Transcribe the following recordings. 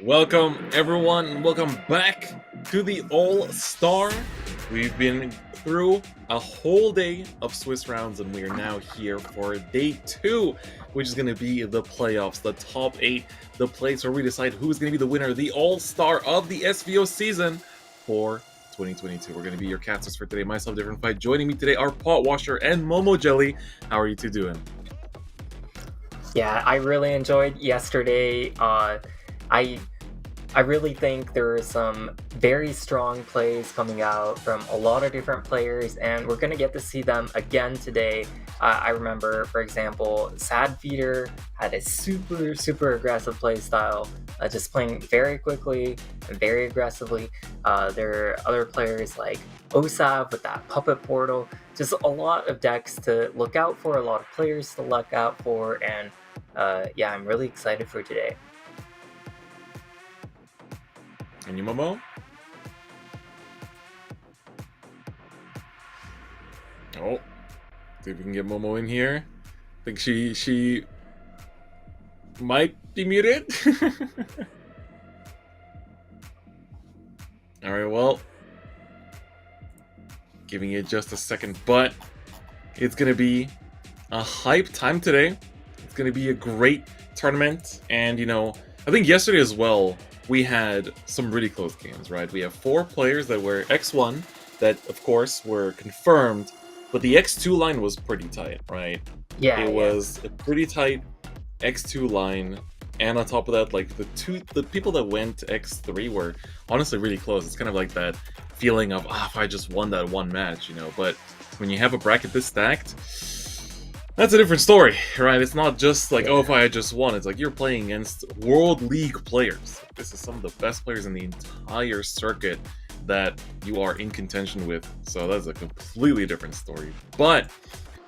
Welcome everyone, and welcome back to the All-Star. We've been through a whole day of Swiss rounds, and we are now here for day 2. which is going to be the playoffs, the top 8, the place where we decide who's going to be the winner, the all-star of the SVO season for 2022. We're going to be your casters for today. Myself, Different Fight. Joining me today are Pot Washer and Momo Jelly. How are you two doing? Yeah, I really enjoyed yesterday. I really think there are some very strong plays coming out from a lot of different players, and we're going to get to see them again today. I remember, for example, Sad Feeder had a super aggressive play style, just playing very quickly and very aggressively. There are other players like Osav with that Puppet Portal. Just a lot of decks to look out for, a lot of players to look out for, and yeah, I'm really excited for today. And you, Momo? Oh, see if we can get Momo in here. I think she might be muted. All right, well, giving it just a second, but it's gonna be a hype time today. It's gonna be a great tournament, and I think yesterday as well, we had some really close games, right? We have 4 players that were X1 that, of course, were confirmed, but the X2 line was pretty tight, right? Yeah, it was a pretty tight X2 line, and on top of that, like the people that went to X3 were honestly really close. It's kind of like that feeling of, if I just won that one match, But when you have a bracket this stacked, that's a different story, right? It's not just like, if I just won. It's like you're playing against World League players. This is some of the best players in the entire circuit that you are in contention with. So that's a completely different story. But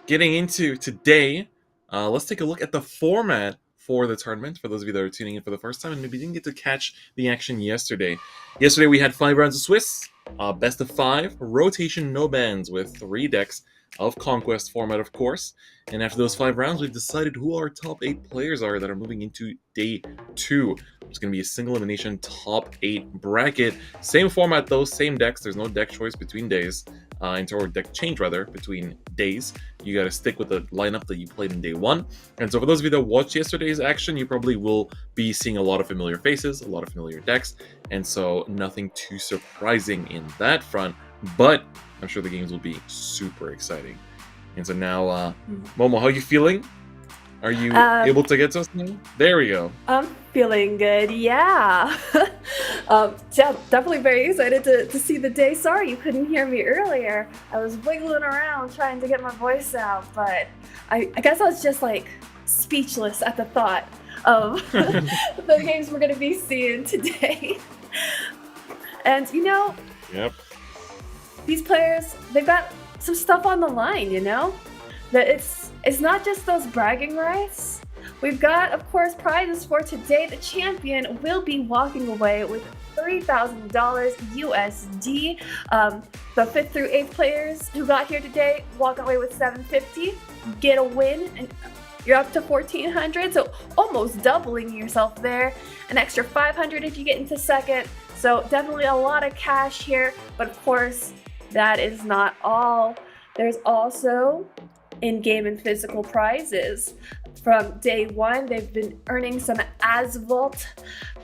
getting into today, let's take a look at the format for the tournament, for those of you that are tuning in for the first time and maybe didn't get to catch the action yesterday. Yesterday we had 5 rounds of Swiss, best of 5, rotation no bans with 3 decks of Conquest format, of course. And after those 5 rounds, we've decided who our top 8 players are that are moving into day 2. It's going to be a single elimination top 8 bracket. Same format though, same decks. There's no deck choice between days, or deck change rather, between days. You got to stick with the lineup that you played in day 1. And so for those of you that watched yesterday's action, you probably will be seeing a lot of familiar faces, a lot of familiar decks. And so nothing too surprising in that front, but I'm sure the games will be super exciting. And so now, Momo, how are you feeling? Are you able to get to us now? There we go. I'm feeling good, yeah. Definitely very excited to see the day. Sorry you couldn't hear me earlier. I was wiggling around trying to get my voice out, but I guess I was just like speechless at the thought of the games we're going to be seeing today. And Yep. These players, they've got some stuff on the line, that it's not just those bragging rights. We've got, of course, prizes for today. The champion will be walking away with $3,000 USD. The 5th through 8th players who got here today walk away with $750. Get a win, and you're up to $1,400, so almost doubling yourself there. An extra $500 if you get into second. So definitely a lot of cash here, but of course, that is not all. There's also in-game and physical prizes. From day 1, they've been earning some Asphalt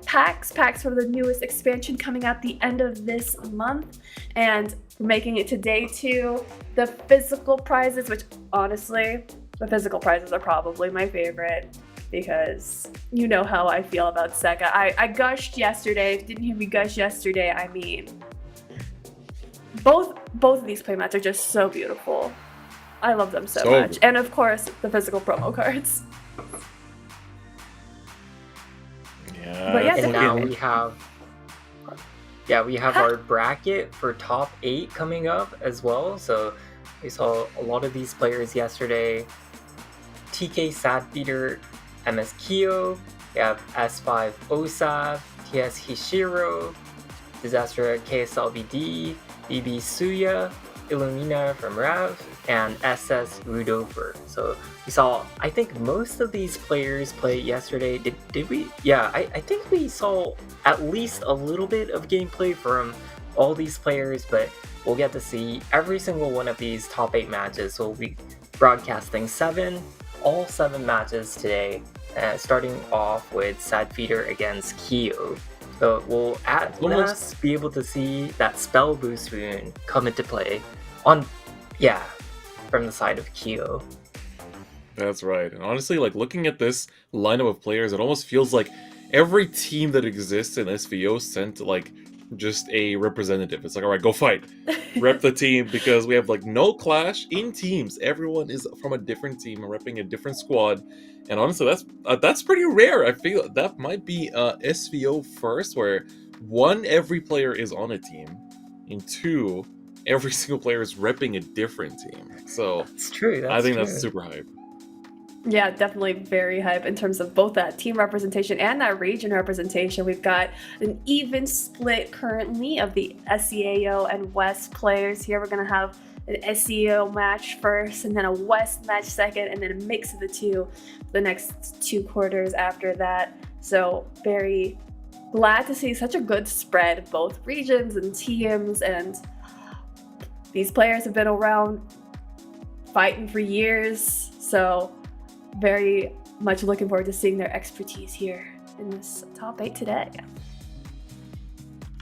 packs for the newest expansion coming out the end of this month. And we're making it to day 2, the physical prizes, which honestly, the physical prizes are probably my favorite, because you know how I feel about Seka. I gushed yesterday. If you didn't hear me gush yesterday, I mean, both of these playmats are just so beautiful. I love them so much. And of course, the physical promo cards. Yeah. But yeah, and now we have our bracket for top 8 coming up as well. So we saw a lot of these players yesterday. TK Sadfeeder, MS Kyo, we have S5 Osav, TS Hishiro, Disaster KSLBD, BB Suya, Illumina from Rav, and SS Rudover. So we saw, I think most of these players play yesterday. Did we? Yeah, I think we saw at least a little bit of gameplay from all these players, but we'll get to see every single one of these top 8 matches. So we'll be broadcasting 7 all 7 matches today, starting off with Sad Feeder against Kyo. So we'll at last be able to see that spell boost rune come into play from the side of Kyo. That's right. And honestly, like looking at this lineup of players, it almost feels like every team that exists in SVO sent like just a representative. It's like, all right, go fight, rep the team, because we have like no clash in teams. Everyone is from a different team and repping a different squad. And honestly, that's pretty rare. I feel that might be SVO first, where 1, every player is on a team, and 2, every single player is repping a different team. So it's true. I think that's super hype. Yeah, definitely very hype in terms of both that team representation and that region representation. We've got an even split currently of the SEAO and West players here. We're going to have an SEO match first, and then a West match second, and then a mix of the two the next 2 quarters after that. So very glad to see such a good spread of both regions and teams, and these players have been around fighting for years, so very much looking forward to seeing their expertise here in this top 8 today.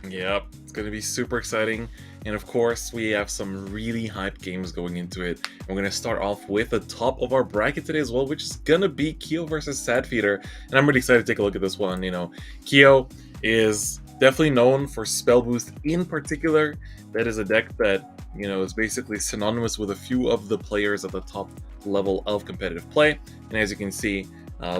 Yep, it's going to be super exciting. And of course, we have some really hyped games going into it. We're going to start off with the top of our bracket today as well, which is going to be Kyo versus Sad Feeder. And I'm really excited to take a look at this one. You know, Kyo is definitely known for Spell Boost in particular. That is a deck that, you know, is basically synonymous with a few of the players at the top level of competitive play. And as you can see,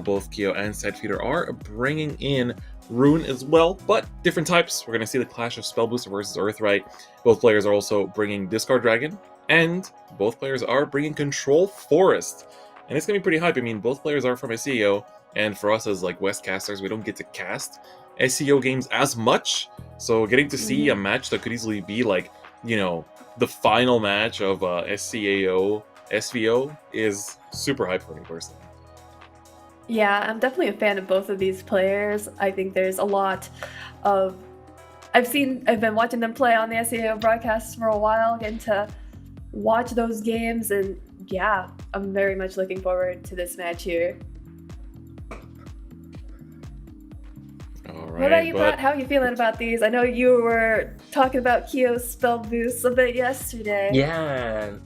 both Kyo and Sad Feeder are bringing in Rune as well, but different types. We're going to see the clash of Spell Booster versus Earthright. Both players are also bringing Discard Dragon, and both players are bringing Control Forest. And it's going to be pretty hype. I mean, both players are from SEO, and for us as like West casters, we don't get to cast SEO games as much. So getting to see a match that could easily be like, you know, the final match of SCAO SVO is super hype for me personally. Yeah, I'm definitely a fan of both of these players. I think there's a lot of... I've been watching them play on the SEO broadcasts for a while, getting to watch those games, and yeah, I'm very much looking forward to this match here. All right, what about you, Pat? How are you feeling about these? I know you were talking about Kyo's spell boost a bit yesterday. Yeah,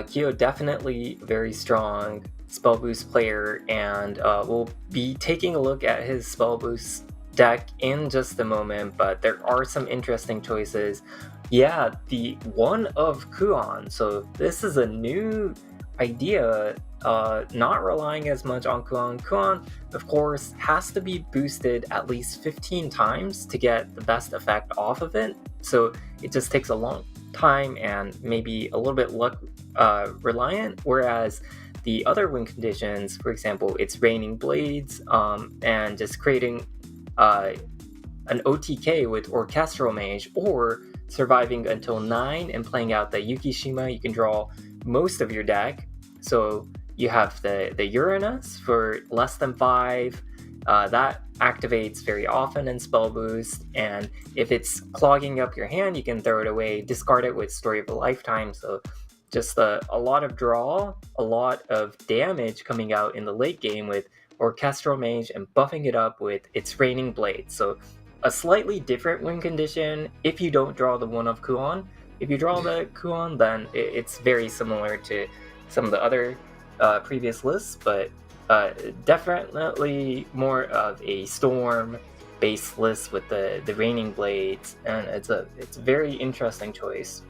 Kyo definitely very strong spell boost player, and we'll be taking a look at his spell boost deck in just a moment, but there are some interesting choices. Yeah, the one of Kuon. So this is a new idea, not relying as much on Kuon. Kuon, of course, has to be boosted at least 15 times to get the best effect off of it. So it just takes a long time and maybe a little bit luck reliant, whereas the other win conditions, for example, it's raining blades, and just creating an OTK with Orchestral Mage, or surviving until 9 and playing out the Yukishima, you can draw most of your deck. So you have the Uranus for less than 5, that activates very often in Spell Boost, and if it's clogging up your hand, you can throw it away, discard it with Story of a Lifetime. So just a lot of draw, a lot of damage coming out in the late game with Orchestral Mage and buffing it up with its Raining Blade. So a slightly different win condition if you don't draw the one of Kuon. If you draw the Kuon, then it's very similar to some of the other previous lists, but definitely more of a Storm-based list with the Raining Blades, and it's a very interesting choice.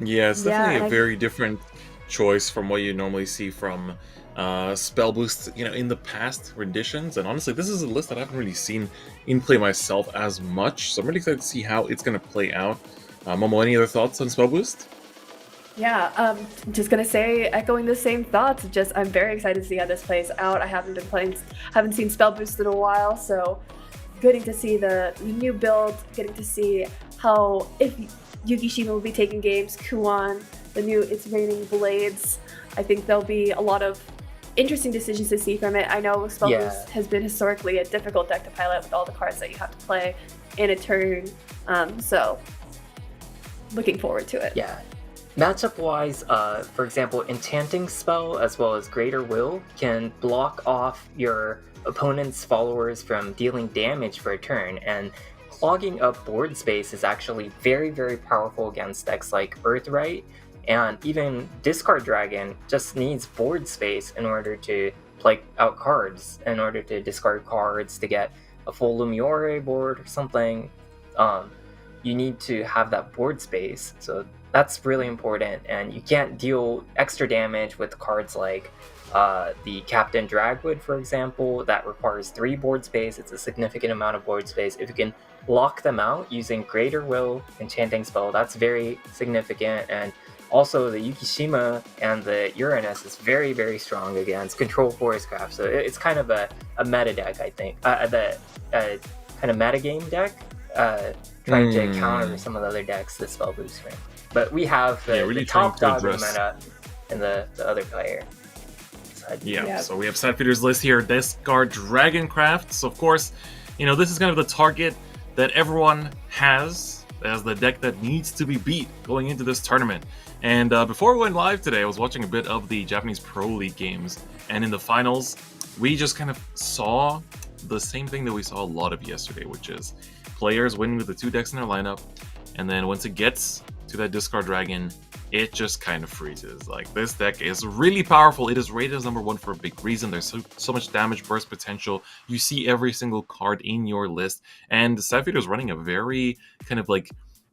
Yeah, it's definitely a very different choice from what you normally see from Spell Boost, you know, in the past renditions. And honestly, this is a list that I haven't really seen in play myself as much, so I'm really excited to see how it's going to play out. Momo, any other thoughts on Spell Boost? Yeah, just gonna say, echoing the same thoughts. Just I'm very excited to see how this plays out. I haven't seen Spell Boost in a while, so getting to see the new build, getting to see how if Yukishima will be taking games, Kuon, it's Raining Blades. I think there'll be a lot of interesting decisions to see from it. I know Spell Boost has been historically a difficult deck to pilot with all the cards that you have to play in a turn, so looking forward to it. Yeah, Matchup-wise, for example, Enchanting Spell as well as Greater Will can block off your opponent's followers from dealing damage for a turn, and clogging up board space is actually very, very powerful against decks like Earthright, and even Discard Dragon just needs board space in order to play out cards, in order to discard cards to get a full Lumiore board or something. You need to have that board space, so that's really important, and you can't deal extra damage with cards like the Captain Dragwood, for example, that requires 3 board space. It's a significant amount of board space. If you can lock them out using Greater Will, Enchanting Spell, that's very significant, and also the Yukishima and the Uranus is very, very strong against Control Forestcraft, so it's kind of a meta deck, I think. The kind of metagame deck, trying to counter some of the other decks that spell boost, right? But we have the top dog of the meta and the other player. So we have Sadfeeder's list here. Discard Dragoncraft. So of course, this is kind of the target that everyone has as the deck that needs to be beat going into this tournament. And before we went live today, I was watching a bit of the Japanese Pro League games, and in the finals, we just kind of saw the same thing that we saw a lot of yesterday, which is players winning with the 2 decks in their lineup, and then once it gets to that Discard Dragon, it just kind of freezes. Like, this deck is really powerful. It is rated as #1 for a big reason. There's so much damage burst potential. You see every single card in your list, and Sadfeeder is running a very kind of like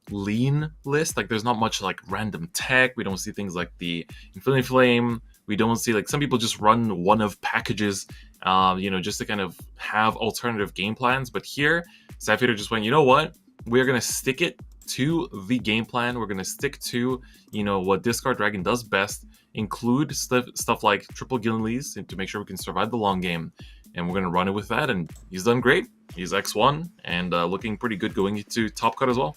lean list. Like, there's not much like random tech. We don't see things like the Infinity Flame. We don't see, like, some people just run one of packages, just to kind of have alternative game plans. But here, Sadfeeder just went, you know what? We're going to stick it to the game plan. We're going to stick to, what Discard Dragon does best, include stuff like triple Gillenlees to make sure we can survive the long game. And we're going to run it with that. And he's done great. He's X1 and looking pretty good going into top cut as well.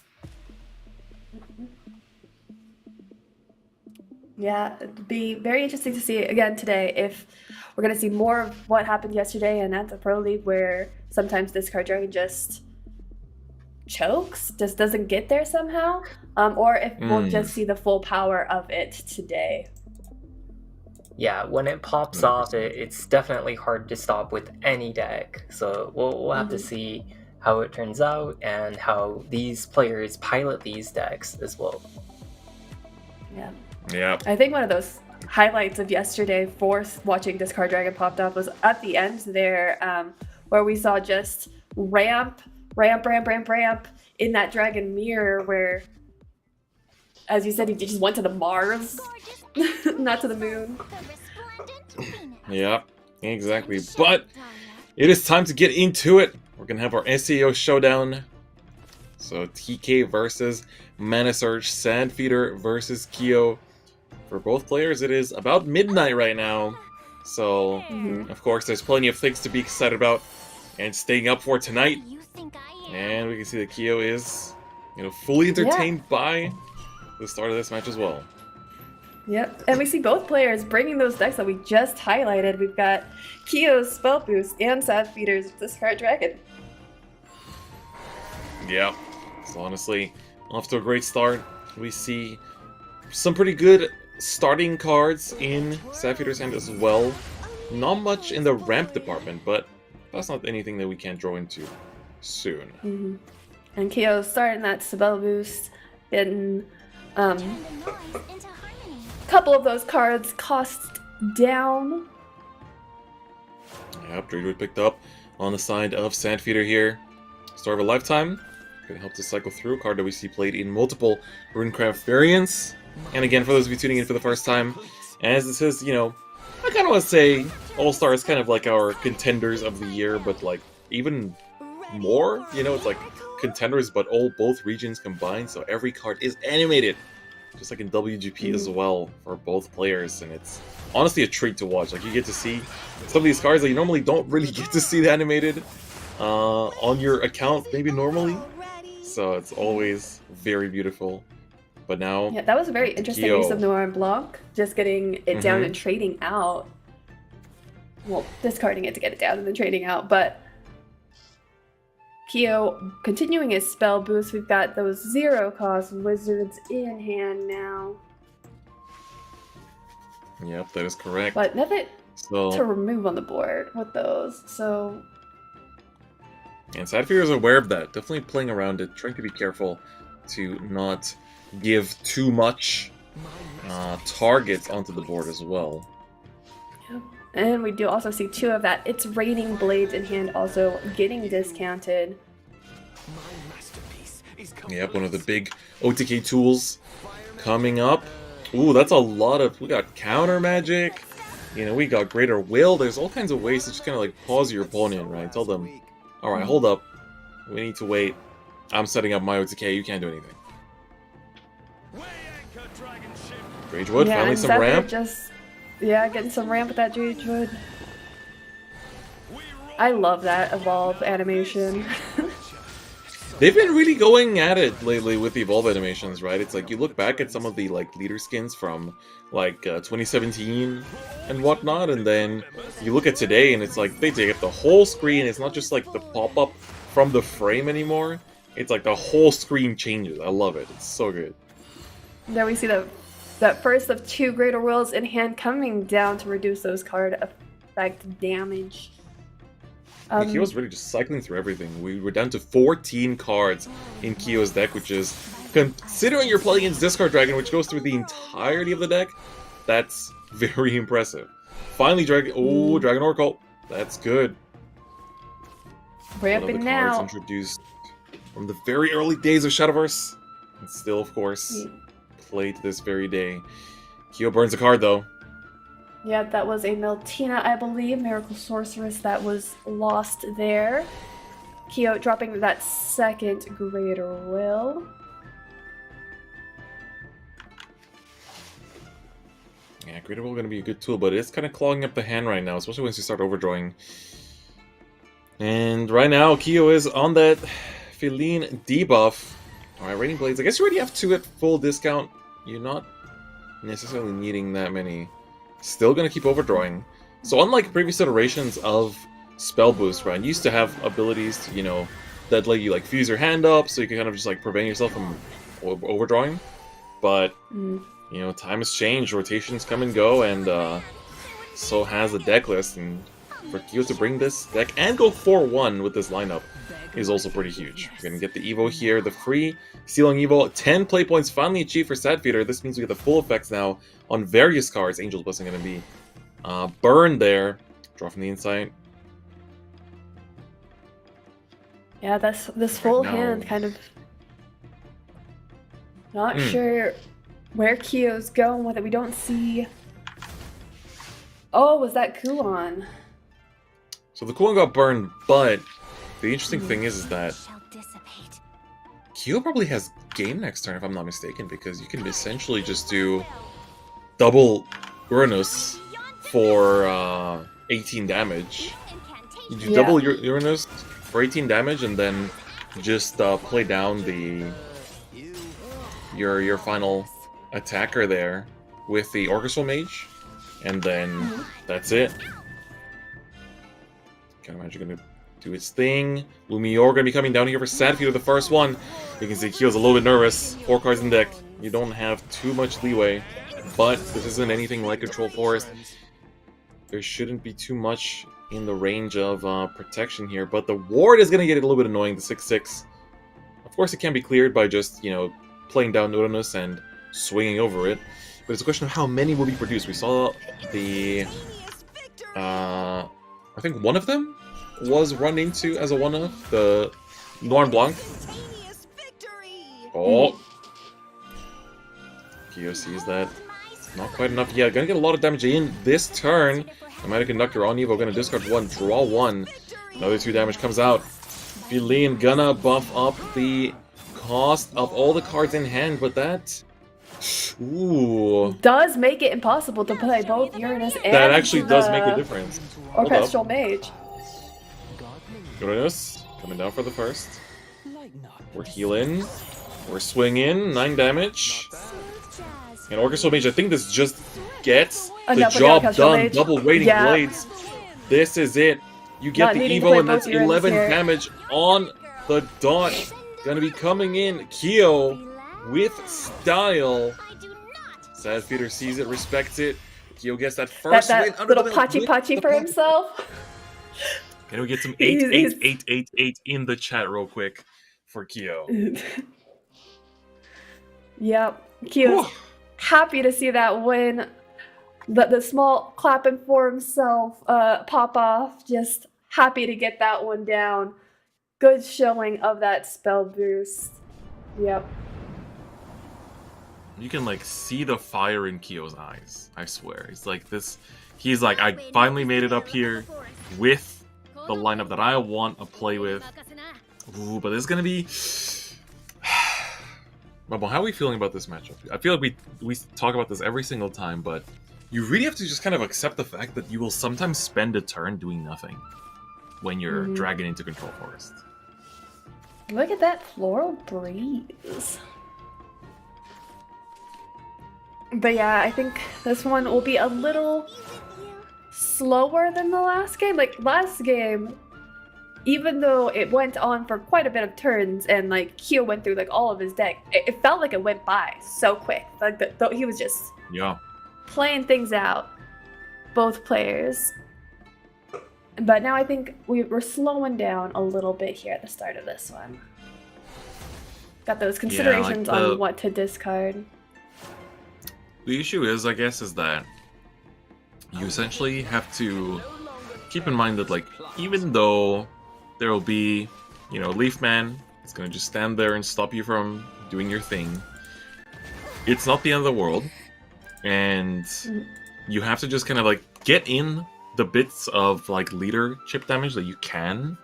Yeah, it'd be very interesting to see again today if we're going to see more of what happened yesterday and at the Pro League, where sometimes Discard Dragon just chokes, just doesn't get there somehow, or if we'll just see the full power of it today. Yeah, when it pops off, it's definitely hard to stop with any deck. So we'll have to see how it turns out and how these players pilot these decks as well. Yeah. I think one of those highlights of yesterday for watching Discard Dragon popped up was at the end there, where we saw just ramp in that dragon mirror, where, as you said, he just went to the Mars, not to the moon. Yeah, exactly. But it is time to get into it. We're gonna have our SVO showdown. So TK versus Mana Surge, Sadfeeder versus Kyo. For both players, it is about midnight right now. So, of course, there's plenty of things to be excited about and staying up for tonight. And we can see that Kyo is, fully entertained by the start of this match as well. Yep, and we see both players bringing those decks that we just highlighted. We've got Kyo's Spell Boost and Sadfeeder's Discard Dragon. Yeah, so honestly, off to a great start. We see some pretty good starting cards in Sadfeeder's hand as well. Not much in the ramp department, but that's not anything that we can't draw into soon. And Kyo's starting that Spell Boost, getting a couple of those cards cost down. Yep, Druidwood picked up on the side of Sadfeeder here. Star of a Lifetime. Gonna help to cycle through a card that we see played in multiple Runecraft variants. And again, for those of you tuning in for the first time, as this is, I kind of want to say All-Star is kind of like our contenders of the year, but like even more, it's like contenders, but both regions combined, so every card is animated, just like in WGP as well for both players, and it's honestly a treat to watch. Like, you get to see some of these cards that you normally don't really get to see animated on your account, maybe normally, so it's always very beautiful. But now, yeah, that was a very interesting use of Noir and Blanc, just getting it down and trading out. Well, discarding it to get it down and then trading out, but Kyo continuing his spell boost. We've got those 0-cost wizards in hand now. Yep, that is correct. But nothing So, to remove on the board with those. So and Sadfear is aware of that. Definitely playing around it, trying to be careful to not give too much targets onto the board as well. yeah. And we do also see 2 of that. It's raining blades in hand also getting discounted. Yep, one of the big OTK tools coming up. Ooh, that's a lot of... We got counter magic. You know, we got greater will. There's all kinds of ways to just kind of like pause your opponent, right? Tell them, alright, hold up. We need to wait. I'm setting up my OTK. You can't do anything. Ragewood, Yeah, finally and some Zephyr ramp. just getting some ramp with that Ragewood. I love that evolve animation. They've been really going at it lately with the evolve animations, right? It's like you look back at some of the like leader skins from like 2017 and whatnot, and then you look at today and it's like they take up the whole screen. It's not just like the pop-up from the frame anymore. It's like the whole screen changes. I love it. It's so good. There we see that first of 2 greater wills in hand coming down to reduce those card effect damage. Kyo's really just cycling through everything. We were down to 14 cards in Kyo's deck, which is, considering you're playing against Discard Dragon, which goes through the entirety of the deck, that's very impressive. Finally, Dragon Oracle. That's good. Ramping One of the now. cards introduced from the very early days of Shadowverse, and still, of course, played to this very day. Kyo burns a card, though. Yeah, that was a Meltina, I believe, Miracle Sorceress that was lost there. Kyo dropping that 2nd Greater Will. Yeah, Greater Will going to be a good tool, but it's kind of clogging up the hand right now, especially once you start overdrawing. And right now, Kyo is on that Feline debuff. Alright, Raining Blades. I guess you already have 2 at full discount. You're not necessarily needing that many. Still gonna keep overdrawing. So unlike previous iterations of Spell Boost, right, you used to have abilities to, you know, that let you like fuse your hand up so you can kind of just like prevent yourself from overdrawing. But you know, time has changed, rotations come and go, and so has the deck list, and for Kyo to bring this deck and go 4-1 with this lineup is also pretty huge. We're gonna get the Evo here, the free Sealing Evo, 10 play points finally achieved for Sadfeeder. This means we get the full effects now on various cards. Angel's Blessing gonna be burned there. Draw from the inside. Yeah, this full hand kind of not sure where Kyo's going with it. We don't see. Oh, was that Kuon? So the Kuon got burned, but the interesting thing is that Kyo probably has game next turn, if I'm not mistaken, because you can essentially just do double Uranus for 18 damage. You do double Uranus for 18 damage, and then just play down your final attacker there with the Orchestral Mage, and then that's it. Kind of Magic gonna do its thing. Lumior gonna be coming down here for Sadfeeder, the first one. You can see Kyo's a little bit nervous. 4 cards in deck. You don't have too much leeway, but this isn't anything like Control Forest. There shouldn't be too much in the range of protection here, but the ward is gonna get a little bit annoying, the 6/6. Of course, it can be cleared by just, you know, playing down Uranus and swinging over it, but it's a question of how many will be produced. We saw the, I think one of them was run into as a one-off, the Noir Blanc. Oh! Kyo sees that. Not quite enough. Yeah, gonna get a lot of damage in this turn. Nomadic Conductor on Evo, gonna discard 1, draw 1. Another 2 damage comes out. Feline gonna buff up the cost of all the cards in hand, but that... Ooh. Does make it impossible to play both Uranus and That actually does make a difference. Orchestral Mage. Uranus, coming down for the first. We're healing. We're swinging, 9 damage. And Orchestral Mage, I think this just gets the job done. Mage. Double Raining Blades. This is it. You get the Evo, and that's 11 damage on the dot. Gonna be coming in. Kyo with style. Sadfeeder sees it, respects it. Kyo gets that first win That under little the belt pachi with pachi the for pun. himself. Can we get some He's- 88888 in the chat real quick for Kyo? Yep, Kyo's Whew. happy to see that win. The small clapping for himself pop off. Just happy to get that one down. Good showing of that spell boost. Yep. You can like see the fire in Kyo's eyes. I swear. It's like this. He's like, I finally made it up here with the lineup that I want to play with. Ooh, but it's gonna be. Bubble, how are we feeling about this matchup? I feel like we talk about this every single time, but you really have to just kind of accept the fact that you will sometimes spend a turn doing nothing when you're dragging into Control Forest. Look at that floral breeze. But yeah, I think this one will be a little slower than the last game. Like, last game, even though it went on for quite a bit of turns and, like, Kyo went through, like, all of his deck, it felt like it went by so quick. Like, he was just playing things out, both players. But now I think we're slowing down a little bit here at the start of this one. Got those considerations on what to discard. The issue is, I guess, is that you essentially have to keep in mind that, like, even though there will be, you know, Leaf Man is going to just stand there and stop you from doing your thing, it's not the end of the world, and you have to just kind of, like, get in the bits of, like, leader chip damage that you can,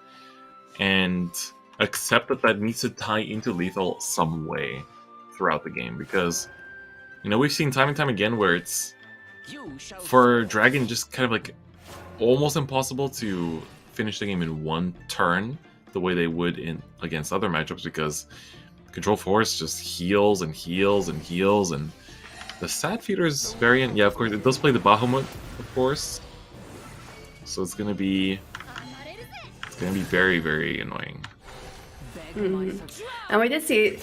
and accept that that needs to tie into lethal some way throughout the game, because, you know, we've seen time and time again where it's, for Dragon, just kind of, like, almost impossible to finish the game in one turn the way they would in against other matchups, because Control Force just heals and heals and heals, and the Sad Feeders variant, yeah, of course, it does play the Bahamut, of course, so it's gonna be very, very annoying. And we did see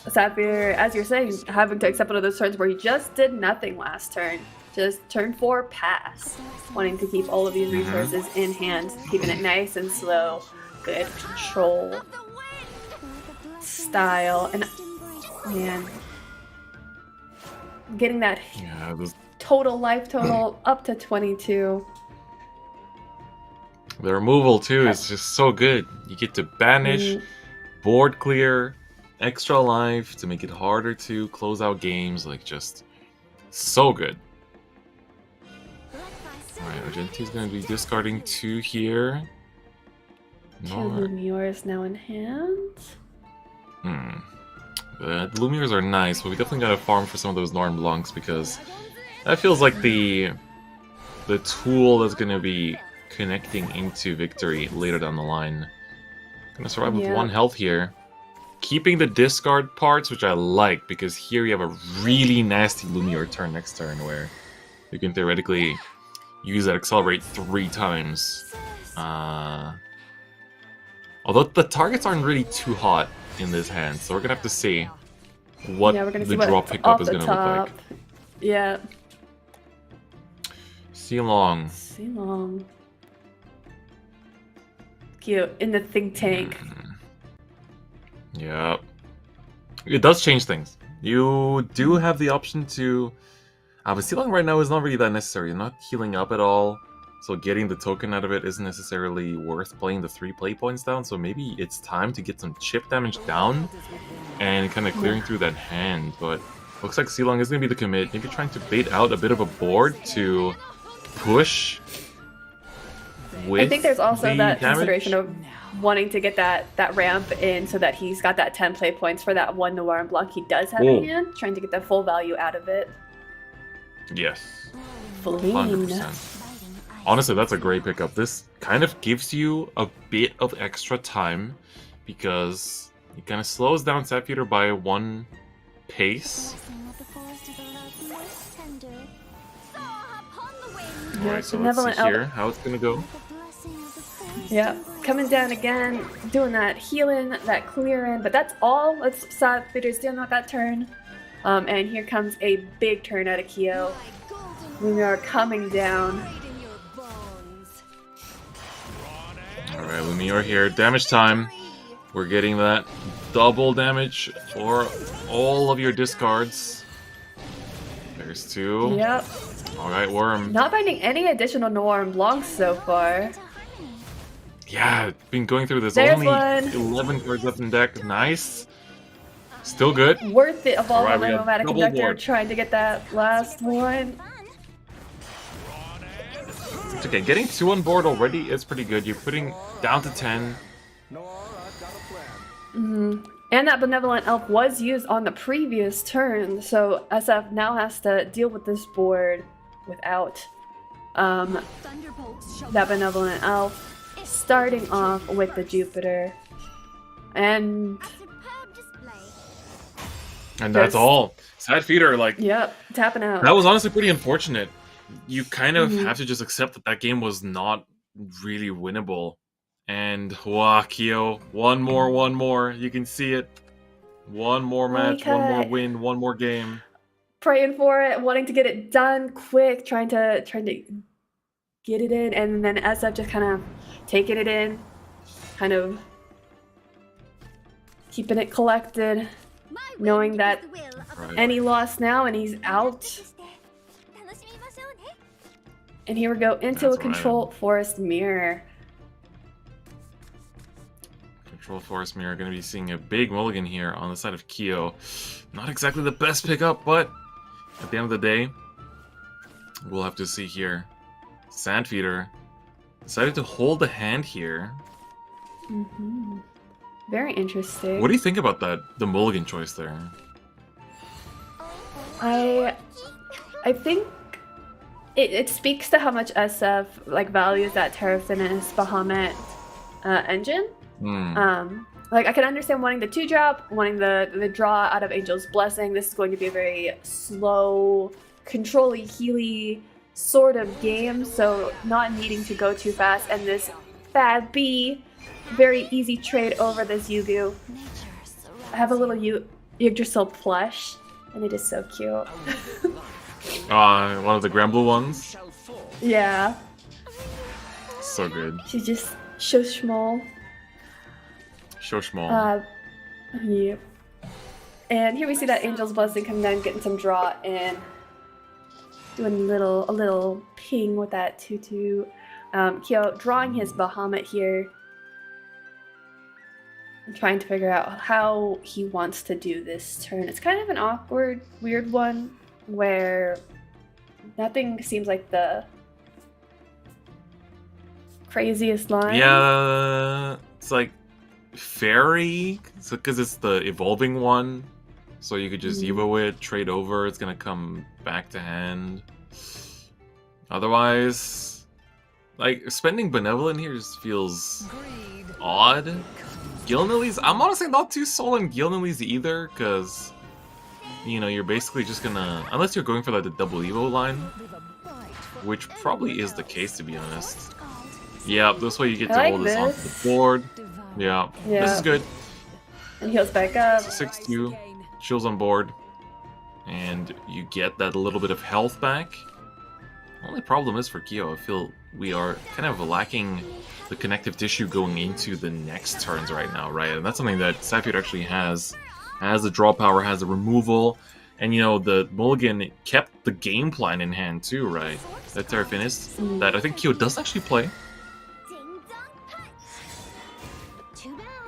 Sapphire, as you're saying, having to accept one of those turns where he just did nothing last turn. Just turn 4 pass, wanting to keep all of these resources in hand, keeping it nice and slow. Good control style, and man, getting that total life total up to 22. The removal too is just so good. You get to banish, board clear, extra life to make it harder to close out games. Like, just so good. Alright, Argenti's going to be discarding 2 here. 2 Lumiors now in hand. The Lumiors are nice, but we definitely got to farm for some of those Norn Blancs, because that feels like the tool that's going to be connecting into victory later down the line. Gonna survive with 1 health here. Keeping the discard parts, which I like, because here you have a really nasty Lumior turn next turn where you can theoretically use that accelerate 3 times. Although the targets aren't really too hot in this hand, so we're gonna have to see what the draw pickup is gonna look like. Yeah. Sealong. Cute. In the think tank. Yep. It does change things. You do have the option to... but Sealong right now is not really that necessary. You're not healing up at all, so getting the token out of it isn't necessarily worth playing the 3 play points down, so maybe it's time to get some chip damage down and kind of clearing through that hand, but looks like Sealong is going to be the commit. Maybe trying to bait out a bit of a board to push with I think there's also that damage. consideration of wanting to get that ramp in so that he's got that 10 play points for that 1 Noir block he does have in hand, trying to get the full value out of it. Yes. 100%. Honestly, that's a great pickup. This kind of gives you a bit of extra time because it kind of slows down Sapphire by 1 pace. Alright, so let's see here how it's gonna go. Yeah, coming down again, doing that healing, that clearing, but that's all Sapphire's doing with that turn. And here comes a big turn out of Kyo. We are coming down. Alright, Lumiere here. Damage time. We're getting that double damage for all of your discards. There's 2. Yep. Alright, Worm. Not finding any additional Norm Blancs so far. Yeah, been going through this. There's Only one. 11 cards left in deck. Nice. Still good. Worth it, Evolve Alright, we my have Nomadic double Conductor, board. trying to get that last one. It's okay. Getting 2 on board already is pretty good. You're putting down to 10. And that Benevolent Elf was used on the previous turn, so SF now has to deal with this board without that Benevolent Elf. Starting off with the Jupiter. And And that's There's- all. Sad Feeder, like, yep, tapping out. that was honestly pretty unfortunate. You kind of have to just accept that that game was not really winnable. And, wow, Kyo, one more. You can see it. One more match, one more Okay. win, one more game. Praying for it, wanting to get it done quick, trying to get it in, and then SF just kind of taking it in, kind of keeping it collected, knowing that Right. any loss now and he's out. And here we go into That's a control forest mirror. Control Force Mirror going to be seeing a big mulligan here on the side of Kyo. Not exactly the best pickup, but at the end of the day, we'll have to see here. Sandfeeder decided to hold the hand here. Very interesting. What do you think about that? The mulligan choice there. I think it speaks to how much SF like values that Terrafinus Bahamut engine. Like I can understand wanting the 2-drop, wanting the draw out of Angel's Blessing. This is going to be a very slow, control-y, healy sort of game, so not needing to go too fast. And this Fad B, very easy trade over this Yugu. I have a little Yggdrasil plush, and it is so cute. One of the Granblue ones. Yeah, So good. she's just so small. So small. Yep. And here we see that Angel's Blessing coming down, getting some draw in, doing a little ping with that 2/2. Kyo drawing his Bahamut here, and trying to figure out how he wants to do this turn. It's kind of an awkward, weird one where nothing seems like the craziest line. Yeah, it's like fairy, because it's the evolving one. So you could just Evo it, trade over, it's gonna come back to hand. Otherwise, like, spending Benevolent here just feels odd. Gilnilly's, I'm honestly not too sold on Gilnilly's either, because, you know, you're basically just gonna, unless you're going for like the double Evo line, which probably is the case, to be honest. Yeah, this way you get to I like hold this onto this. the board. Yeah, this is good. And heals back up. 6-2, chills on board, and you get that little bit of health back. Only problem is for Kyo, I feel we are kind of lacking the connective tissue going into the next turns right now, right? And that's something that Sapphire actually has. Has the draw power, has the removal, and you know, the mulligan kept the game plan in hand too, right? That Terrafinus, that I think Kyo does actually play.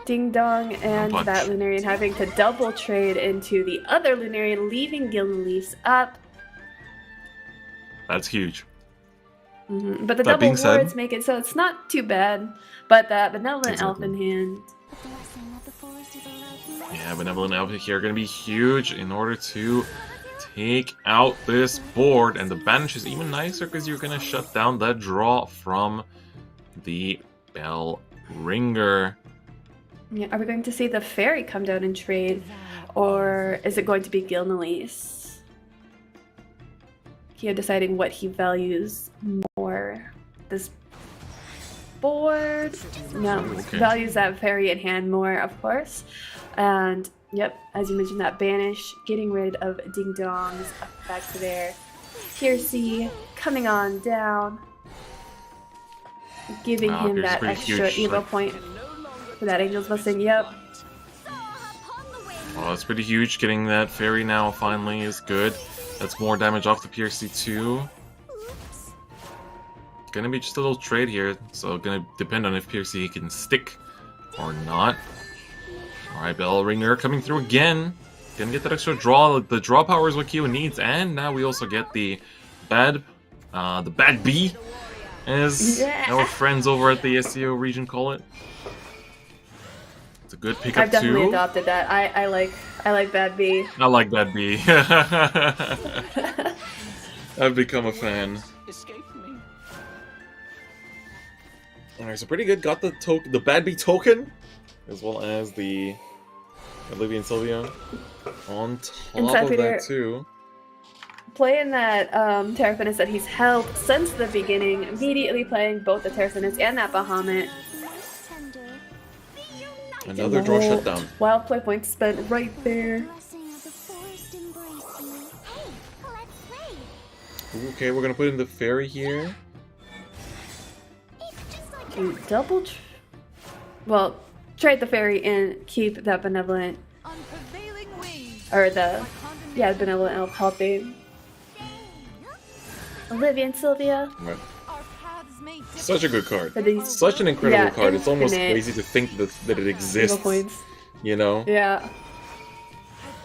Ding Dong and Punch. that Lunarian having to double trade into the other Lunarian, leaving Gilnleafs up. That's huge. But the That double being said- wards make it so it's not too bad. But that Benevolent Elf Exactly. in hand. Yeah, Benevolent Elf here going to be huge in order to take out this board. And the banish is even nicer because you're going to shut down that draw from the Bell Ringer. Yeah, are we going to see the fairy come down and trade? Or is it going to be Gilnelise? Kyo deciding what he values more. This board? No, Okay. values that fairy in hand more, of course. And, yep, as you mentioned, that banish, getting rid of Ding Dong's effect there. Piercy coming on down, giving him Piercy's that pretty extra huge, Evo like- point for that Angel's Blessing. Yep. Oh, that's pretty huge. Getting that fairy now finally is good. That's more damage off the Piercy too. Gonna be just a little trade here, so gonna depend on if Piercy can stick or not. Alright, Bell Ringer coming through again. Gonna get that extra draw. The draw power is what Kyo needs, and now we also get the bad B, as our friends over at the SVO region call it. It's a good pickup I've definitely too. adopted that. I like Bad B. I like Bad B. I've become a fan. Alright, so pretty good. Got the Bad B token, as well as the Olivia and Sylvia on top of that too. Playing that Terrafinus that he's held since the beginning, immediately playing both the Terrafinus and that Bahamut. Another draw shutdown. Wild play points spent right there. Okay, we're gonna put in the fairy here. Ooh, well, trade the fairy and keep that benevolent, or benevolent elf healthy. Olivia and Sylvia. Right. Such a good card. These, Such an incredible card. It's almost infinite crazy to think that it Evo exists. points. You know? Yeah.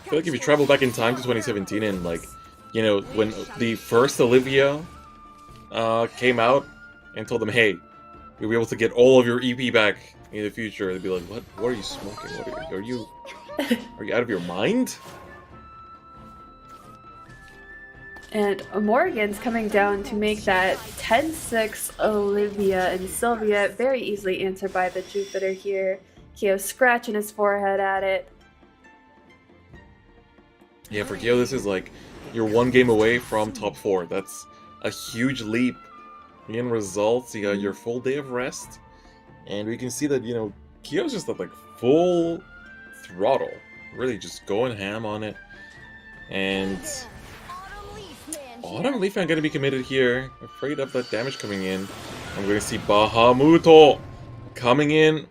I feel like if you travel back in time to 2017 and, like, you know, when the first Olivia came out and told them, hey, you'll be able to get all of your EP back in the future, they'd be like, what? What are you smoking? What are you out of your mind? And Morgan's coming down to make that 10-6 Olivia and Sylvia very easily answered by the Jupiter here. Kyo scratching his forehead at it. Yeah, for Kyo, this is like, you're one game away from top 4. That's a huge leap in results. You got your full day of rest. And we can see that, you know, Kyo's just at like full throttle. Really just going ham on it. And Autumn Leaf Fan gonna be committed here. Afraid of that damage coming in. I'm gonna see Bahamuto coming in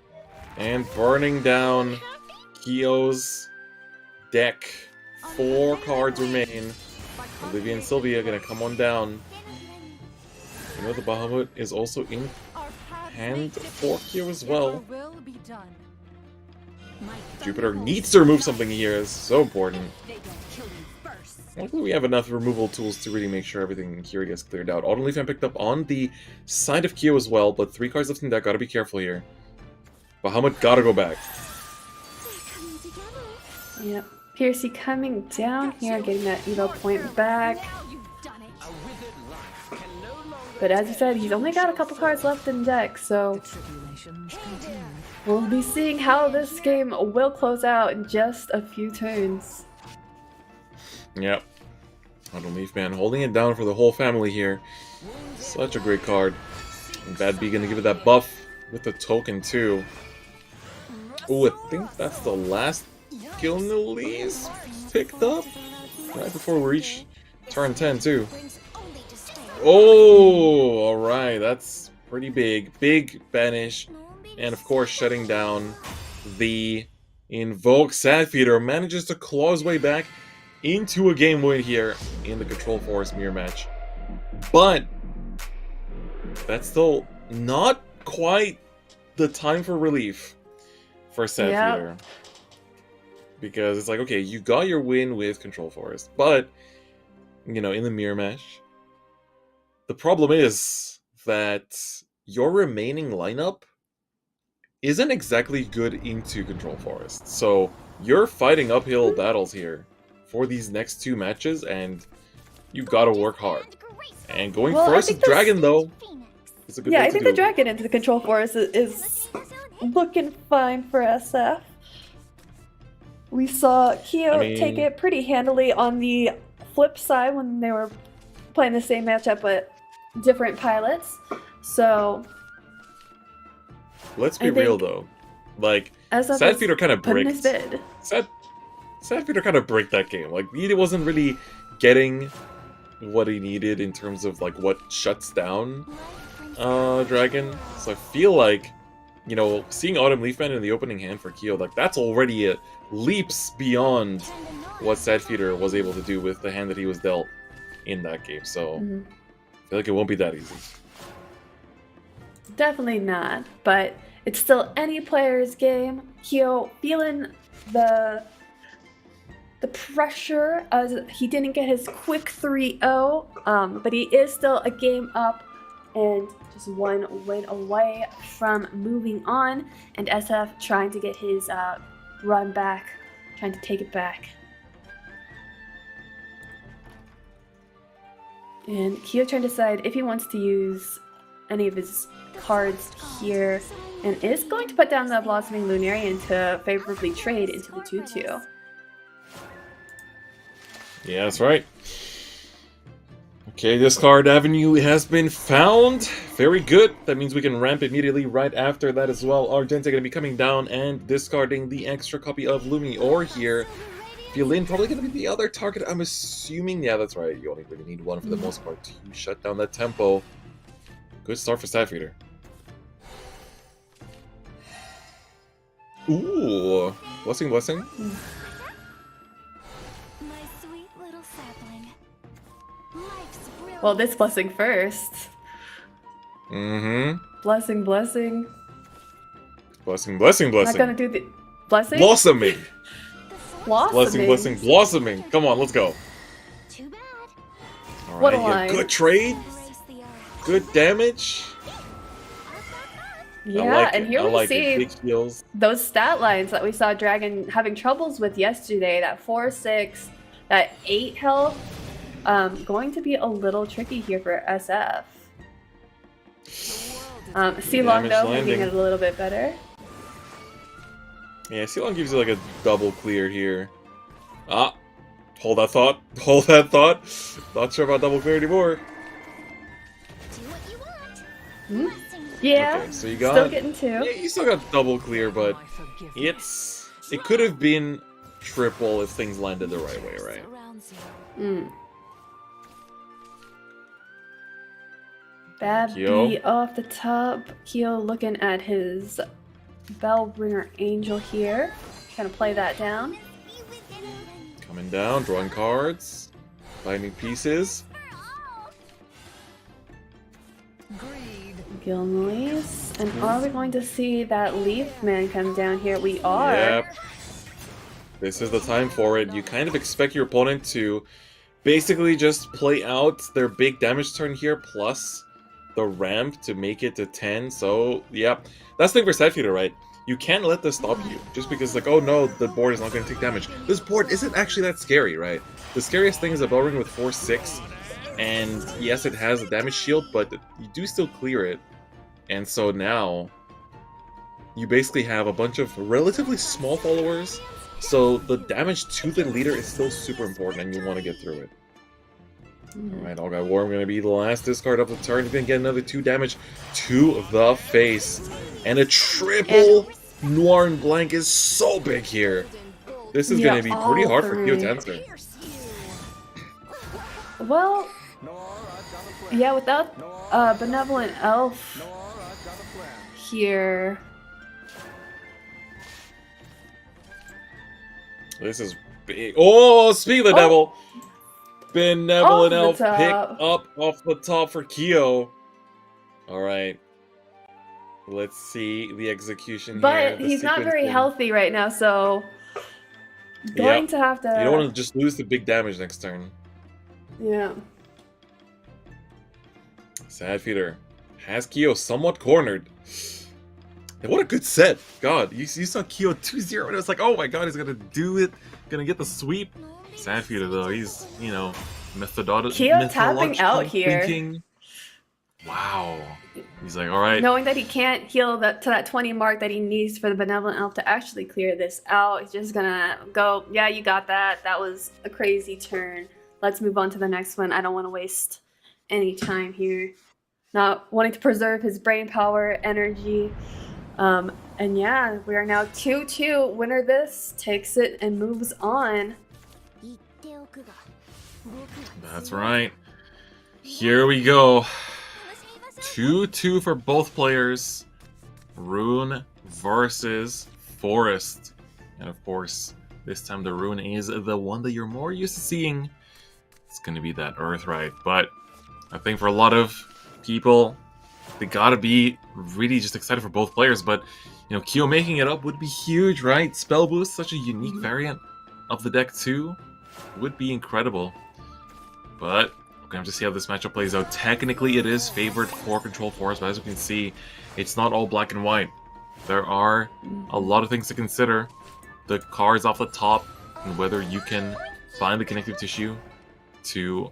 and burning down Kyo's deck. 4 cards remain. Olivia and Sylvia gonna come on down. You know the Bahamut is also in hand for Kyo as well. Jupiter needs to remove something here. It's so important. Luckily we have enough removal tools to really make sure everything here gets cleared out. Autumn Leaf Fan picked up on the side of Kyo as well, but 3 cards left in deck. Gotta be careful here. Bahamut gotta go back. Yep. Piercy coming down here, getting that Evo point back. But as you said, he's only got a couple cards left in deck, so we'll be seeing how this game will close out in just a few turns. Yep. Autumn Leaf Man holding it down for the whole family here. Such a great card. And Bad B gonna give it that buff with the token too. Oh, I think that's the last Gilnelise picked up right before we reach turn 10 too. Oh, alright, that's pretty big. Big banish. And of course shutting down the Invoke Sadfeeder. Manages to claw his way back into a game win here in the Control Forest mirror match. But that's still not quite the time for relief for Sadfeeder. Yep. Because it's like, okay, you got your win with Control Forest, but, you know, in the mirror match, the problem is that your remaining lineup isn't exactly good into Control Forest. So you're fighting uphill battles here for these next 2 matches, and you've got to work hard. And going first with Dragon, though, is a good way to do. I think the Dragon into the Control Forest is looking fine for SF. We saw Kyo take it pretty handily on the flip side when they were playing the same matchup but different pilots. So let's be real though. Like Sadfeeder kind of bricked. Sadfeeder kind of bricked that game. Like he wasn't really getting what he needed in terms of like what shuts down Dragon. So I feel like, you know, seeing Autumn Leaf Man in the opening hand for Kyo, like that's already leaps beyond what Sadfeeder was able to do with the hand that he was dealt in that game. So I feel like it won't be that easy. Definitely not, but it's still any player's game. Kyo feeling the pressure as he didn't get his quick 3-0, but he is still a game up and just one win away from moving on. And SF trying to get his run back, trying to take it back. And Kyo trying to decide if he wants to use any of his cards here, and is going to put down the Blossoming Lunarian to favorably trade into the 2-2. Yeah, that's right. Okay, this card avenue has been found. Very good. That means we can ramp immediately right after that as well. Argenta going to be coming down and discarding the extra copy of Lumiore here. Violin probably going to be the other target, I'm assuming. Yeah, that's right. You only really need one for the most part to shut down that tempo. Good start for Sadfeeder. Ooh. Blessing, blessing. Well, this blessing first. Blessing, blessing. Blessing, blessing, blessing. Not gonna do the blessing? Blossoming. Blossoming. Blessing, blessing, blossoming. Come on, let's go. All What a right, line. yeah, good trade. Good damage. Yeah, like and it. here I we like see it. Big heals. those stat lines that we saw Dragon having troubles with yesterday. That 4-6, that 8 health. Going to be a little tricky here for SF. C-Long though making it a little bit better. Yeah, C-Long gives you like a double clear here. Ah, hold that thought. Hold that thought. Not sure about double clear anymore. Yeah, Okay, so you got still getting 2. Yeah, you still got double clear, but it could have been triple if things landed the right way, right? Bad Kyo. B off the top. Kyo looking at his Bellbringer Angel here. Trying to play that down. Coming down, drawing cards, finding pieces. Gilnoise. And are we going to see that Leaf Man come down here? We are. Yep. This is the time for it. You kind of expect your opponent to basically just play out their big damage turn here, plus the ramp to make it to 10. So, yeah. That's the thing for Sadfeeder, right? You can't let this stop you. Just because, like, oh no, the board is not going to take damage. This board isn't actually that scary, right? The scariest thing is a Bellring with 4-6. And yes, it has a damage shield, but you do still clear it. And so now, you basically have a bunch of relatively small followers. So the damage to the leader is still super important, and you want to get through it. Alright, All Guy War, I'm going to be the last discard of the turn. You're going to get another 2 damage to the face. And a triple Noir and Blank is so big here. This is going to be pretty hard for Kyo to answer. Well, yeah, without Benevolent Elf here. This is big. Oh, speak of the devil. Benevolent Elf pick up off the top for Kyo. Alright. Let's see the execution but here. He's not very healthy right now, so going to have to... You don't want to just lose the big damage next turn. Yeah. Sadfeeder has Kyo somewhat cornered. And what a good set. God, you saw Kyo 2-0 and it was like, oh my god, he's gonna do it. Gonna get the sweep. Sadfeeder though, he's, you know, Kyo tapping out here. Thinking. Wow. He's like, alright. Knowing that he can't heal to that 20 mark that he needs for the Benevolent Elf to actually clear this out, he's just gonna go, yeah, you got that. That was a crazy turn. Let's move on to the next one. I don't want to waste any time here. Not wanting to preserve his brain power, energy. And yeah, we are now 2-2. Winner this takes it and moves on. That's right. Here we go. 2-2 for both players. Rune versus Forest. And of course, this time the Rune is the one that you're more used to seeing. It's going to be that Earthright. But I think for a lot of people, they gotta be really just excited for both players. But, you know, Kyo making it up would be huge, right? Spell Boost, such a unique variant of the deck too, would be incredible. But we're gonna have to see how this matchup plays out. Technically, it is favored for Control Forest, but as you can see, it's not all black and white. There are a lot of things to consider. The cards off the top, and whether you can find the connective tissue to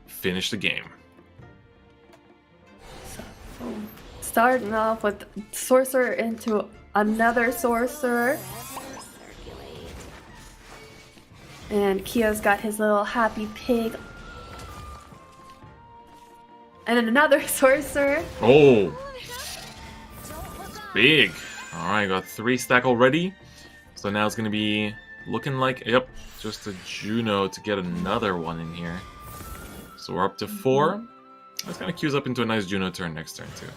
finish the game. Starting off with Sorcerer into another Sorcerer. And Kyo's got his little happy pig. And then another Sorcerer. Oh! Big! Alright, got 3 stack already. So now it's going to be looking like, yep, just a Juno to get another one in here. So we're up to 4. That's kind of queues up into a nice Juno turn next turn too.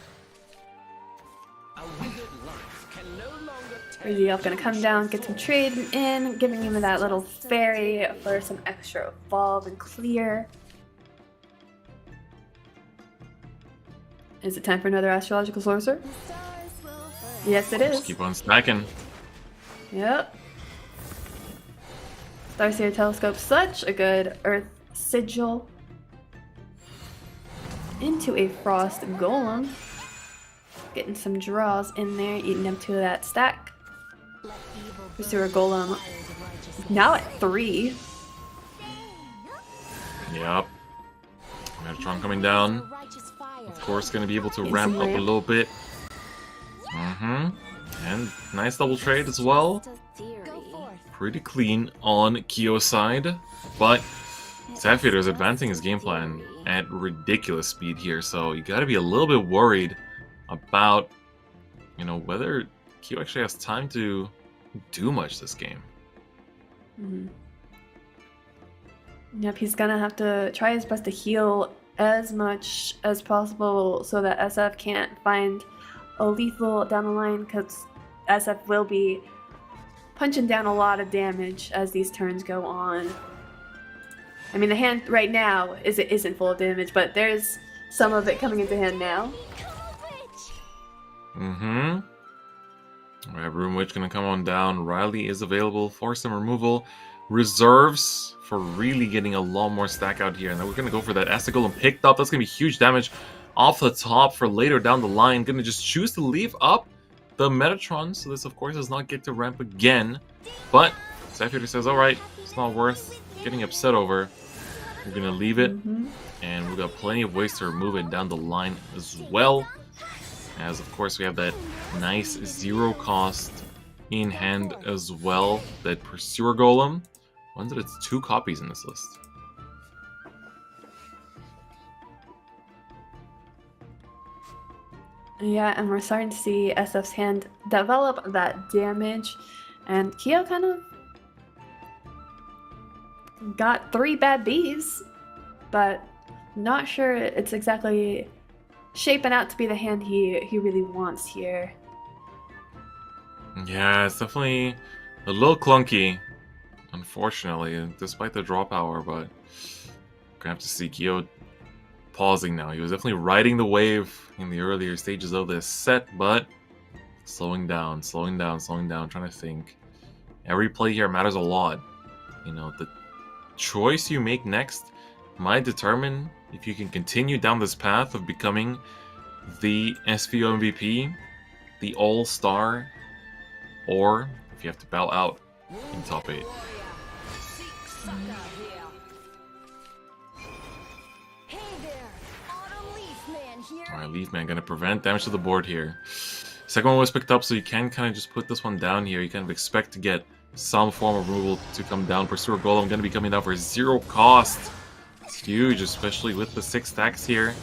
Crazy Elf gonna come down, get some trading in, giving him that little fairy for some extra evolve and clear. Is it time for another astrological sorcerer? Yes, it is. Just keep on stacking. Yep. Starseer Telescope, such a good Earth Sigil. Into a Frost Golem. Getting some draws in there, eating them 2 of that stack. Pursuer Golem now at 3. Yep. Metatron coming down. Of course, going to be able to ramp up a little bit. And nice double trade as well. Pretty clean on Kyo's side. But Sapphire is advancing his game plan at ridiculous speed here. So you got to be a little bit worried about, you know, whether Kyo actually has time to do much this game. Yep, he's gonna have to try his best to heal as much as possible so that SF can't find a lethal down the line, because SF will be punching down a lot of damage as these turns go on. I mean, the hand right now isn't full of damage, but there's some of it coming into hand now. We have Room Witch gonna come on down. Riley is available for some removal. Reserves for really getting a lot more stack out here. And then we're gonna go for that Acid Golem picked up. That's gonna be huge damage off the top for later down the line. Gonna just choose to leave up the Metatron, so this of course does not get to ramp again. But Sapphire says, alright, it's not worth getting upset over. We're gonna leave it. And we've got plenty of ways to remove it down the line as well. As of course we have that nice 0 cost in hand as well. That Pursuer Golem. One that it's 2 copies in this list. Yeah, and we're starting to see SF's hand develop that damage. And Kyo kind of got 3 bad Bs, but not sure it's exactly shaping out to be the hand he really wants here. Yeah, it's definitely a little clunky, unfortunately, despite the draw power, but we're gonna have to see Kyo pausing now. He was definitely riding the wave in the earlier stages of this set, but slowing down, trying to think. Every play here matters a lot. You know, the choice you make next might determine if you can continue down this path of becoming the SVO MVP, the All-Star, or if you have to bow out in top 8. Alright, Leafman gonna prevent damage to the board here. Second one was picked up, so you can kind of just put this one down here. You kind of expect to get some form of removal to come down. Pursuer Golem gonna be coming down for 0 cost. It's huge, especially with the 6 stacks here.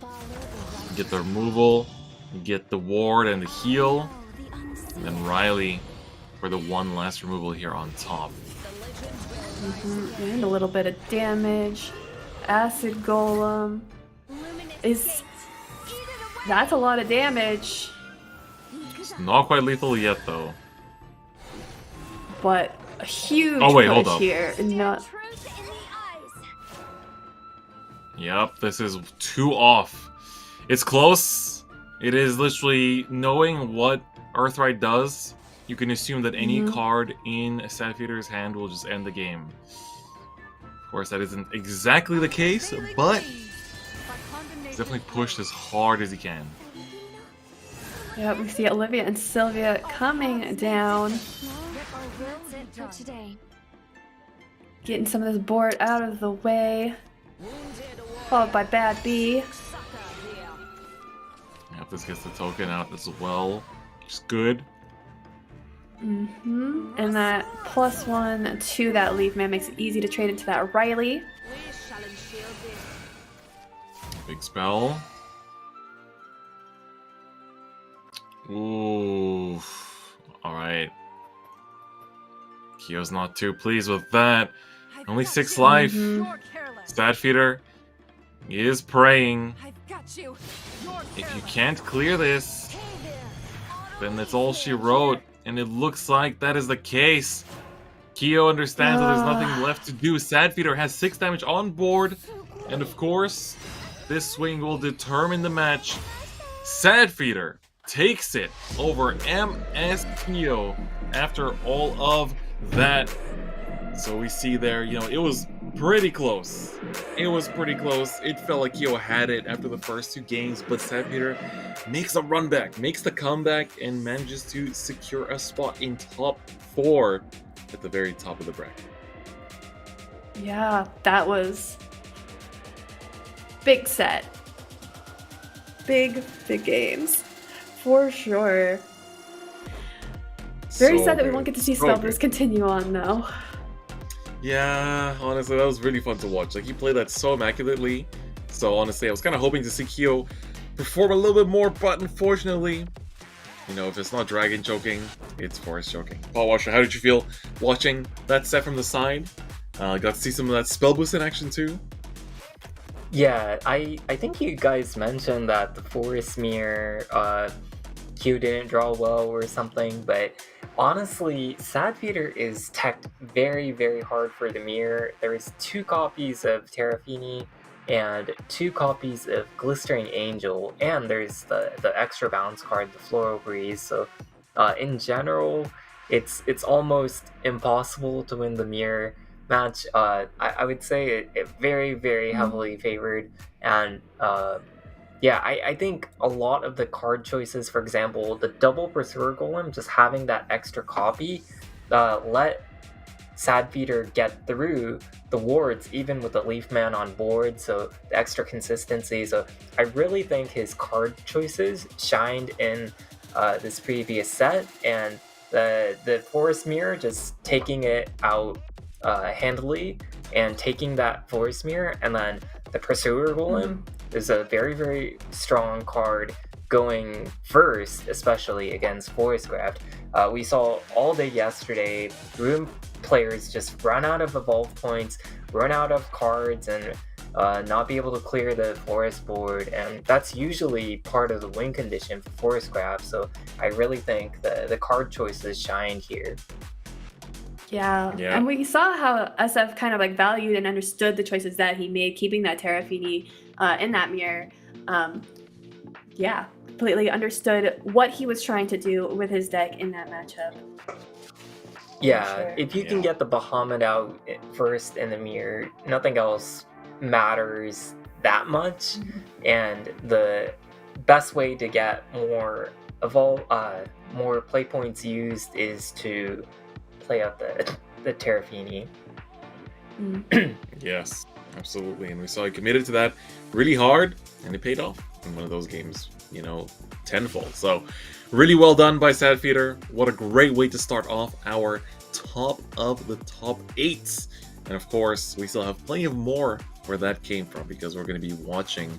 You get the removal, you get the ward and the heal, and then Riley for the 1 last removal here on top. And a little bit of damage. Acid Golem is... That's a lot of damage. It's not quite lethal yet, though. But a huge hold push up. here. Not... Yep, this is 2 off. It's close. It is literally knowing what Earthright does. You can assume that any card in Sadfeeder's hand will just end the game. Of course, that isn't exactly the case, but he's definitely pushed as hard as he can. Yeah, we see Olivia and Sylvia coming down. Getting some of this board out of the way. Followed by Bad B. Yep, this gets the token out as well. Which is good. And that +1 to that Leaf Man makes it easy to trade into that Riley. Big spell. Ooh. Alright. Kyo's not too pleased with that. Only 6 life. Sadfeeder is praying. If you can't clear this, then that's all she wrote. And it looks like that is the case. Kyo understands that there's nothing left to do. Sadfeeder has 6 damage on board. And of course, this swing will determine the match. Sadfeeder takes it over MS Kyo after all of that. So we see there, you know, it was pretty close. It was pretty close. It felt like Kyo had it after the first 2 games, but Sadfeeder makes a run back, makes the comeback, and manages to secure a spot in top 4 at the very top of the bracket. Yeah, that was big set. Big games. For sure. Very sad that we won't get to see Spellboost continue on, though. Yeah, honestly, that was really fun to watch. Like, he played that so immaculately. So, honestly, I was kind of hoping to see Kyo perform a little bit more, but unfortunately, you know, if it's not Dragon choking, it's Forest choking. Paul Washer, how did you feel watching that set from the side? Got to see some of that spell boost in action too? Yeah, I think you guys mentioned that the Forest Mirror, Q didn't draw well or something, but honestly, Sadfeeder is teched very, very hard for the mirror. There is 2 copies of Terrafini and 2 copies of Glistering Angel, and there's the extra bounce card, the Floral Breeze. So in general, it's almost impossible to win the mirror match. I would say it very, very heavily favored, and yeah, I think a lot of the card choices, for example, the double Pursuer Golem, just having that extra copy, let Sadfeeder get through the wards, even with the Leaf Man on board, so the extra consistency. So I really think his card choices shined in this previous set, and the Forest Mirror just taking it out handily and taking that Forest Mirror, and then the Pursuer Golem is a very, very strong card going first, especially against Forest Graft. We saw all day yesterday, room players just run out of evolve points, run out of cards, and not be able to clear the forest board, and that's usually part of the win condition for Forest Graft. So I really think the card choices shined here. Yeah, and we saw how SF kind of like valued and understood the choices that he made, keeping that Terrafini in that mirror. Yeah, completely understood what he was trying to do with his deck in that matchup. Yeah, sure. If you can get the Bahamut out first in the mirror, nothing else matters that much. And the best way to get more play points used is to play out the Terrafini. Yes, absolutely. And we saw he committed to that really hard, and it paid off in one of those games, you know, tenfold. So really well done by Sadfeeder. What a great way to start off our top of the top 8s. And of course, we still have plenty of more where that came from, because we're going to be watching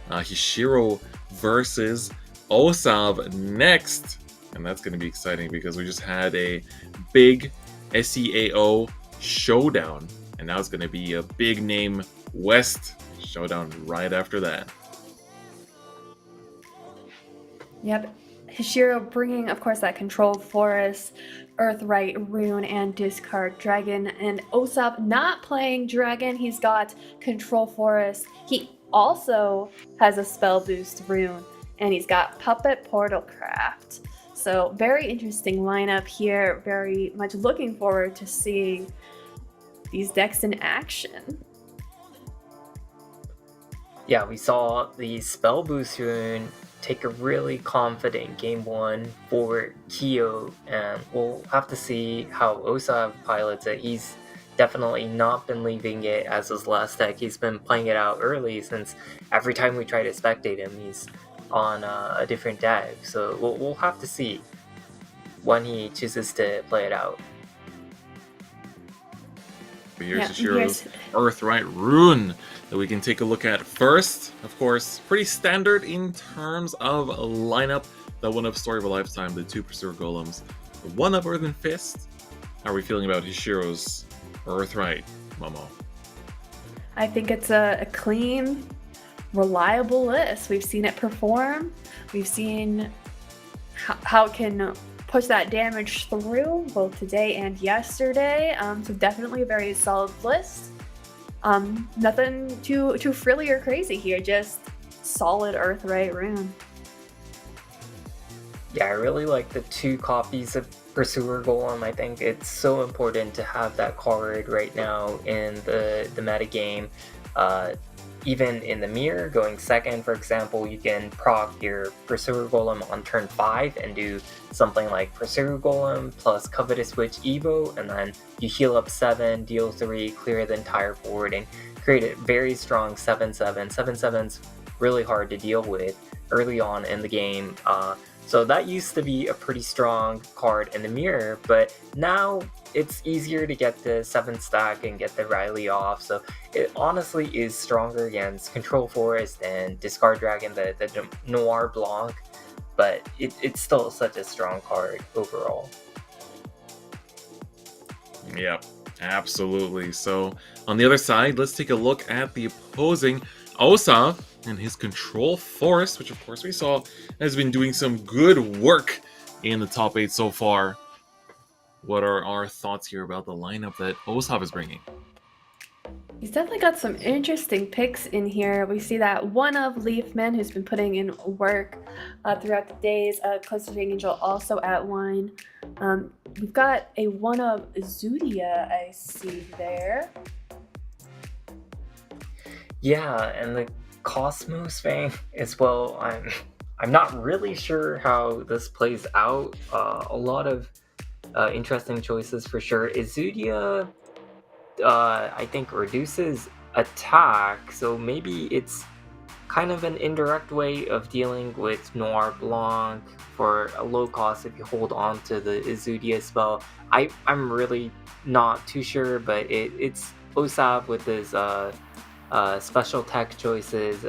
Hishiro versus Osav next. And that's going to be exciting because we just had a big SEAO showdown. And now it's going to be a big name West showdown right after that. Yep. Hishiro bringing, of course, that controlled forest, Earthright, Rune, and Discard Dragon. And Osop not playing Dragon. He's got control forest. He also has a spell boost Rune. And he's got Puppet Portal Craft. So very interesting lineup here. Very much looking forward to seeing these decks in action. Yeah, we saw the spell boost Rune take a really confident game one for Kyo, and we'll have to see how Osa pilots it. He's definitely not been leaving it as his last deck. He's been playing it out early, since every time we try to spectate him, he's on a different deck. So we'll have to see when he chooses to play it out. Here's Hishiro's Earthright Rune that we can take a look at first. Of course, pretty standard in terms of a lineup. The one-up Story of a Lifetime, the 2 Pursuer Golems, the 1-up Earthen Fist. How are we feeling about Hishiro's Earthright, Momo? I think it's a clean, reliable list. We've seen it perform. We've seen how it can push that damage through both today and yesterday. So definitely a very solid list. Nothing too frilly or crazy here, just solid Earthright Rune. Yeah, I really like the 2 copies of Pursuer Golem. I think it's so important to have that card right now in the meta game. Even in the mirror, going second, for example, you can proc your Pursuer Golem on turn 5 and do something like Pursuer Golem plus Covetous Witch Evo, and then you heal up 7, deal 3, clear the entire board, and create a very strong 7/7. 7/7's really hard to deal with early on in the game. So that used to be a pretty strong card in the mirror, but now it's easier to get the 7 stack and get the Riley off. So it honestly is stronger against Control Forest and Discard Dragon, the Noir Blanc, but it's still such a strong card overall. Yep, absolutely. So on the other side, let's take a look at the opposing Osa and his Control Forest, which of course we saw has been doing some good work in the top 8 so far. What are our thoughts here about the lineup that Osop is bringing? He's definitely got some interesting picks in here. We see that one of Leafman, who's been putting in work throughout the days. Closer Angel also at one. We've got a one of Zudia, I see there. Yeah, and the Cosmos Fang as well. I'm not really sure how this plays out. A lot of interesting choices for sure. Izudia, I think, reduces attack, so maybe it's kind of an indirect way of dealing with Noir Blanc for a low cost if you hold on to the Izudia spell. I'm really not too sure, but it's Osab with his special tech choices,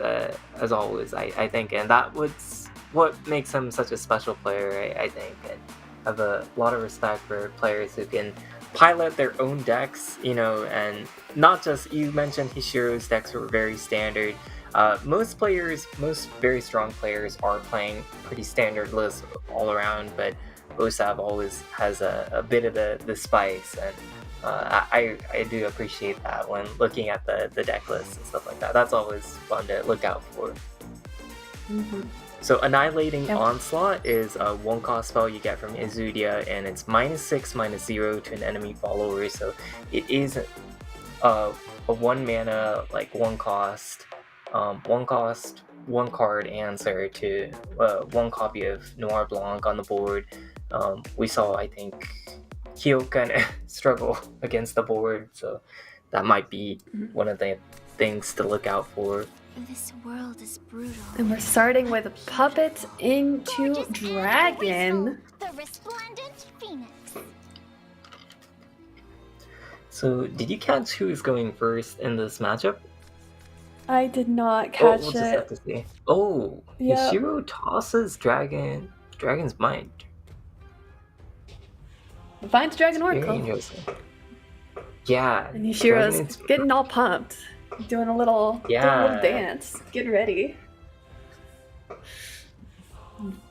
as always, I think, and that was what makes him such a special player, I think, and I have a lot of respect for players who can pilot their own decks, and not just, you mentioned Hishiro's decks were very standard. Most very strong players are playing pretty standard lists all around, but Osab always has a bit of the spice, and I do appreciate that when looking at the deck lists and stuff like that. That's always fun to look out for. Mm-hmm. So Annihilating Onslaught is a 1-cost spell you get from Izudia, and it's -6/-0 to an enemy follower. So it is a 1 mana, like 1 cost, 1 card answer to 1 copy of Noir Blanc on the board. We saw, I think, Kyo kind of struggle against the board, so that might be one of the things to look out for. This world is brutal. And we're starting with Puppet into Dragon. The resplendent phoenix. So, did you catch who is going first in this matchup? I did not catch we'll it. just have to see. Oh, Yeah. Hishiro tosses Dragon's Mind. Finds Dragon Very Oracle. interesting. Yeah. And Yoshiro's Dragon's- getting all pumped. doing a little dance. Get ready.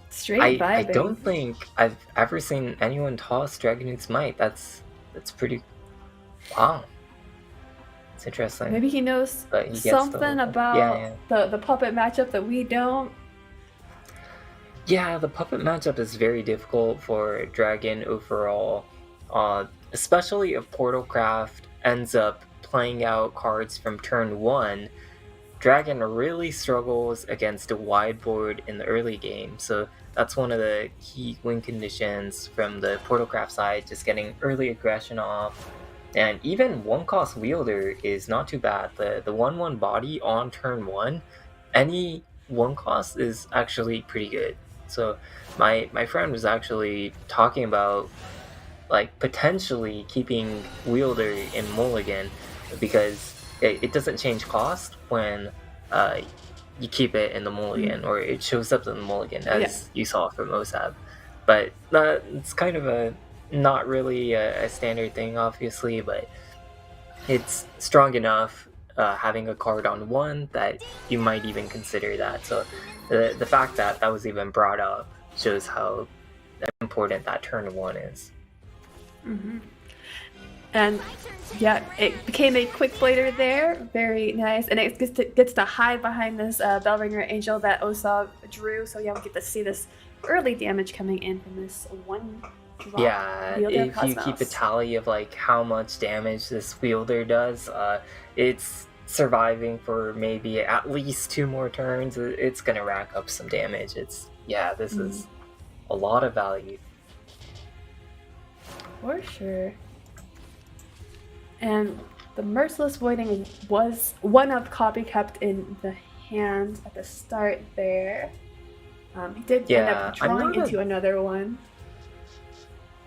Straight I vibing. don't think I've ever seen anyone toss Dragoon's Might. That's pretty... Wow. It's interesting. Maybe he knows But he gets something about yeah. the puppet matchup that we don't. Yeah, the puppet matchup is very difficult for Dragon overall, especially if Portalcraft ends up playing out cards from turn 1. Dragon really struggles against a wide board in the early game, so that's one of the key win conditions from the Portalcraft side, just getting early aggression off. And even one-cost Wielder is not too bad. The 1/1 body on turn 1, any one-cost is actually pretty good. So my friend was actually talking about like potentially keeping Wielder in Mulligan because it doesn't change cost when you keep it in the Mulligan, or it shows up in the Mulligan as you saw from OSAB. But it's kind of not really a standard thing, obviously, but it's strong enough having a card on 1 that you might even consider that. So the fact that was even brought up shows how important that turn 1 is. Mm-hmm. And yeah, it became a quick blader there. Very nice. And it gets to hide behind this Bellringer Angel that Osav drew. So yeah, we get to see this early damage coming in from this one drop. Yeah, if Cosmos. you keep a tally of like how much damage this wielder does, it's surviving for maybe at least 2 more turns. It's gonna rack up some damage. This is a lot of value. For sure. And the Merciless Voiding was one of copy kept in the hand at the start there. He did end up drawing into another one.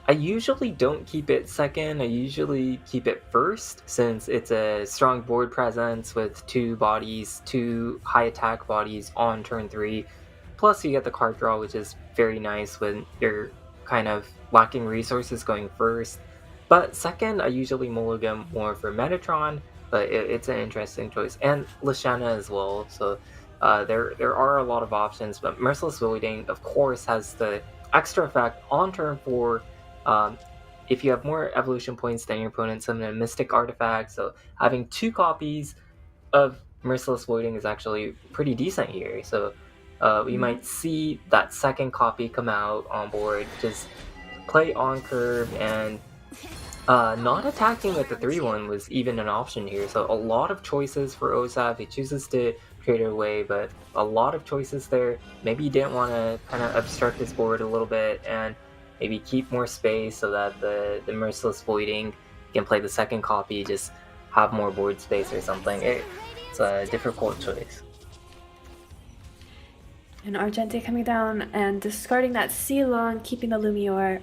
I usually don't keep it second, I usually keep it first, since it's a strong board presence with 2 bodies, 2 high attack bodies on turn 3. Plus you get the card draw, which is very nice when you're kind of lacking resources going first. But second, I usually mulligan more for Metatron, but it's an interesting choice. And Lashana as well, so there are a lot of options, but Merciless Voiding, of course, has the extra effect on turn 4. If you have more evolution points than your opponent, summon a Mystic Artifact, so having 2 copies of Merciless Voiding is actually pretty decent here. So we might see that second copy come out on board, just play on curve, and not attacking with the 3/1 was even an option here. So a lot of choices for Osav. He chooses to trade it away, but a lot of choices there. Maybe he didn't want to kind of obstruct his board a little bit and maybe keep more space so that the Merciless Voiding can play the second copy, just have more board space or something. It's a difficult choice. And Argente coming down and discarding that Ceylon, keeping the Lumior.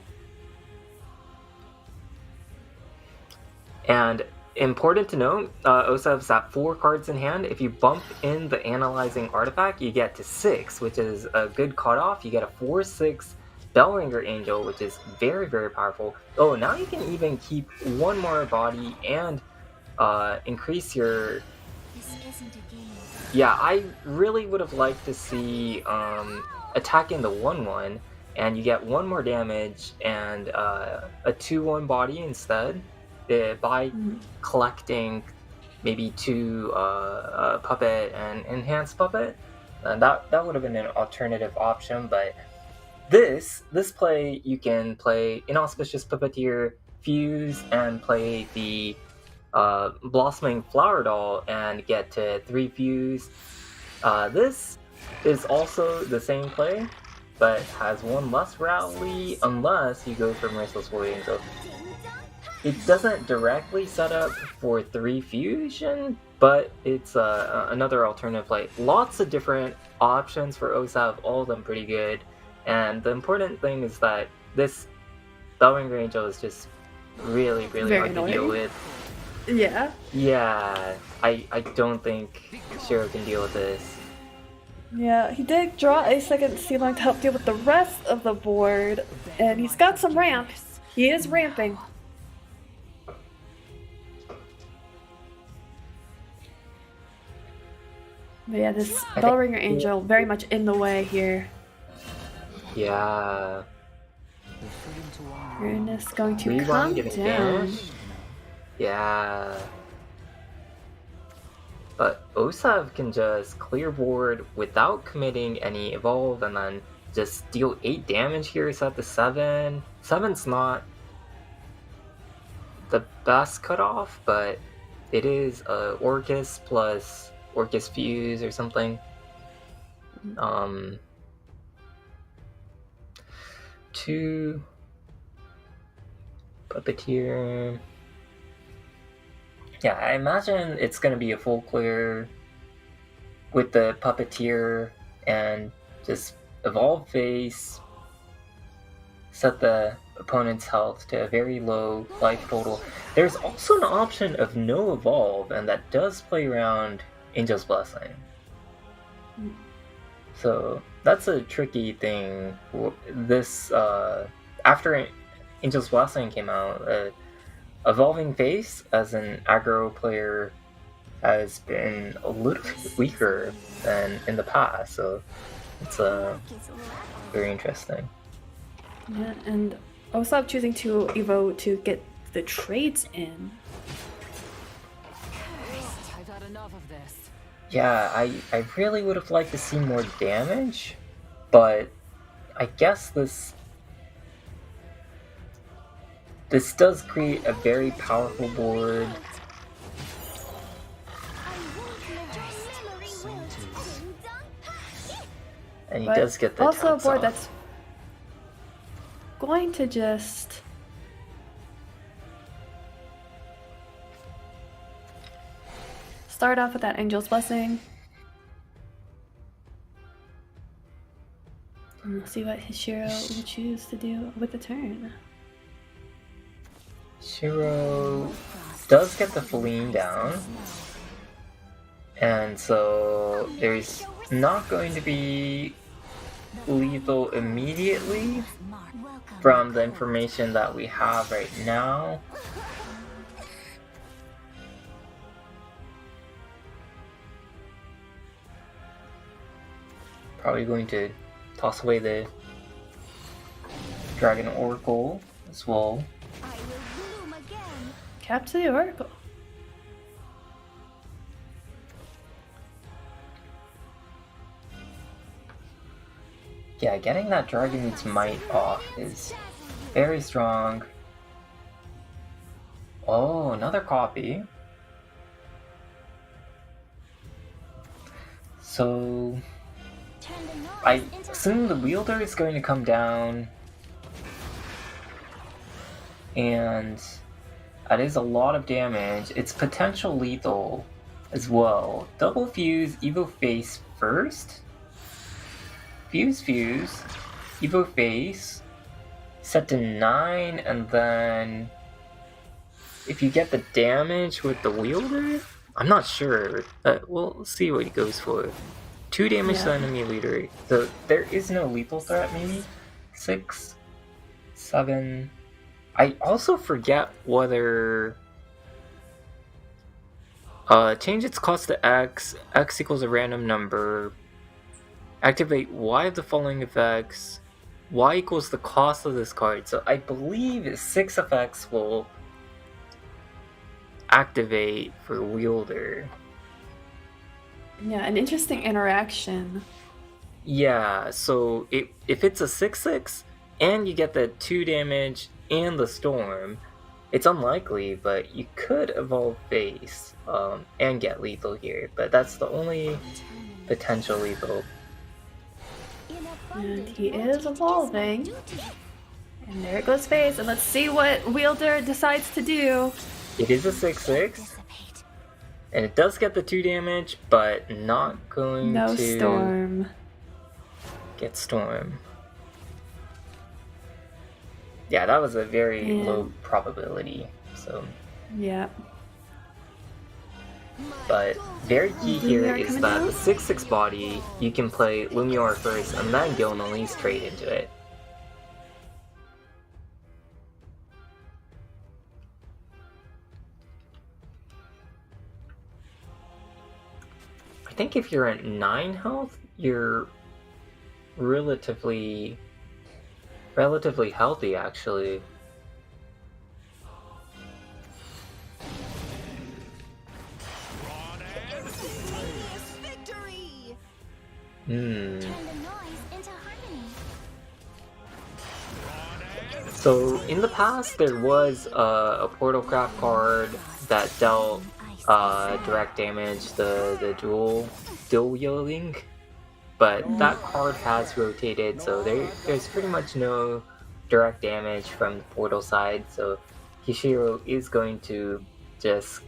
And important to note, Osav's at 4 cards in hand. If you bump in the Analyzing Artifact, you get to 6, which is a good cutoff. You get a 4/6 Bellringer Angel, which is very, very powerful. Oh, now you can even keep 1 more body and increase your... This isn't a game. Yeah, I really would have liked to see attacking the 1/1, and you get 1 more damage and a 2/1 body instead. By collecting maybe 2 puppet and enhanced puppet, that would have been an alternative option. But this play, you can play Inauspicious Puppeteer, Fuse, and play the Blossoming Flower Doll and get to 3 Fuse. This is also the same play, but has 1 less rally unless you go for Merciless Voiding. So it doesn't directly set up for 3 fusion, but it's another alternative play. Lots of different options for Osav, all of them pretty good. And the important thing is that this Bellringer Angel is just really, really Very hard annoying. to deal with. Yeah. Yeah, I don't think Shiro can deal with this. Yeah, he did draw a second Ceylon to help deal with the rest of the board, and he's got some ramps. He is ramping. But yeah, this I think- Bellringer Angel very much in the way here. Yeah. Ruinous going to Rewind come getting down. damaged. Yeah. But Osav can just clear board without committing any evolve and then just deal 8 damage here, set to 7. 7's not the best cutoff, but it is Orcus plus Orcus Fuse or something. 2 Puppeteer. Yeah, I imagine it's going to be a full clear with the Puppeteer and just evolve face, set the opponent's health to a very low life total. There's also an option of no evolve, and that does play around Angel's Blessing. So that's a tricky thing. This after Angel's Blessing came out, evolving face as an aggro player has been a little bit weaker than in the past, so it's very interesting. Yeah, and Osab choosing to Evo to get the trades in. I've had enough of this. Yeah, I really would have liked to see more damage, but I guess this does create a very powerful board. And he But does get the also a tax board off. that's going to just start off with that Angel's Blessing. And we'll see what Hishiro will choose to do with the turn. Shiro does get the Feline down, and so there's not going to be lethal immediately from the information that we have right now. Probably going to toss away the Dragon Oracle as well. Cap to the Oracle. Yeah, getting that Dragon's Might off is very strong. Oh, another copy. So I assume the wielder is going to come down, and that is a lot of damage. It's potential lethal as well. Double fuse, Evo face first. Fuse, Evo face, set to 9, and then if you get the damage with the wielder, I'm not sure. We'll see what he goes for. 2 damage to the enemy leader. So there is no lethal threat, maybe? 6, 7. I also forget whether change its cost to X. X equals a random number. Activate Y of the following effects. Y equals the cost of this card. So I believe 6 effects will activate for wielder. Yeah, an interesting interaction. Yeah, so if it's a 6/6 and you get the 2 damage and the storm, it's unlikely, but you could evolve face and get lethal here. But that's the only potential lethal. And he is evolving. And there it goes face. And let's see what Wielder decides to do. It is a 6/6. And it does get the 2 damage, but not going No to storm. get storm. Yeah, that was a very low probability. So, Yeah. but very key here Lumiar is coming that down? the 6/6 body, you can play Lumiar first and then Gilnalese trade into it. I think if you're at 9 health, you're relatively healthy, actually. Victory! Hmm. Turn the noise into harmony. So in the past, there was a Portal Craft card that dealt direct damage, the dual wielding, but that card has rotated, so there's pretty much no direct damage from the Portal side. So Hishiro is going to just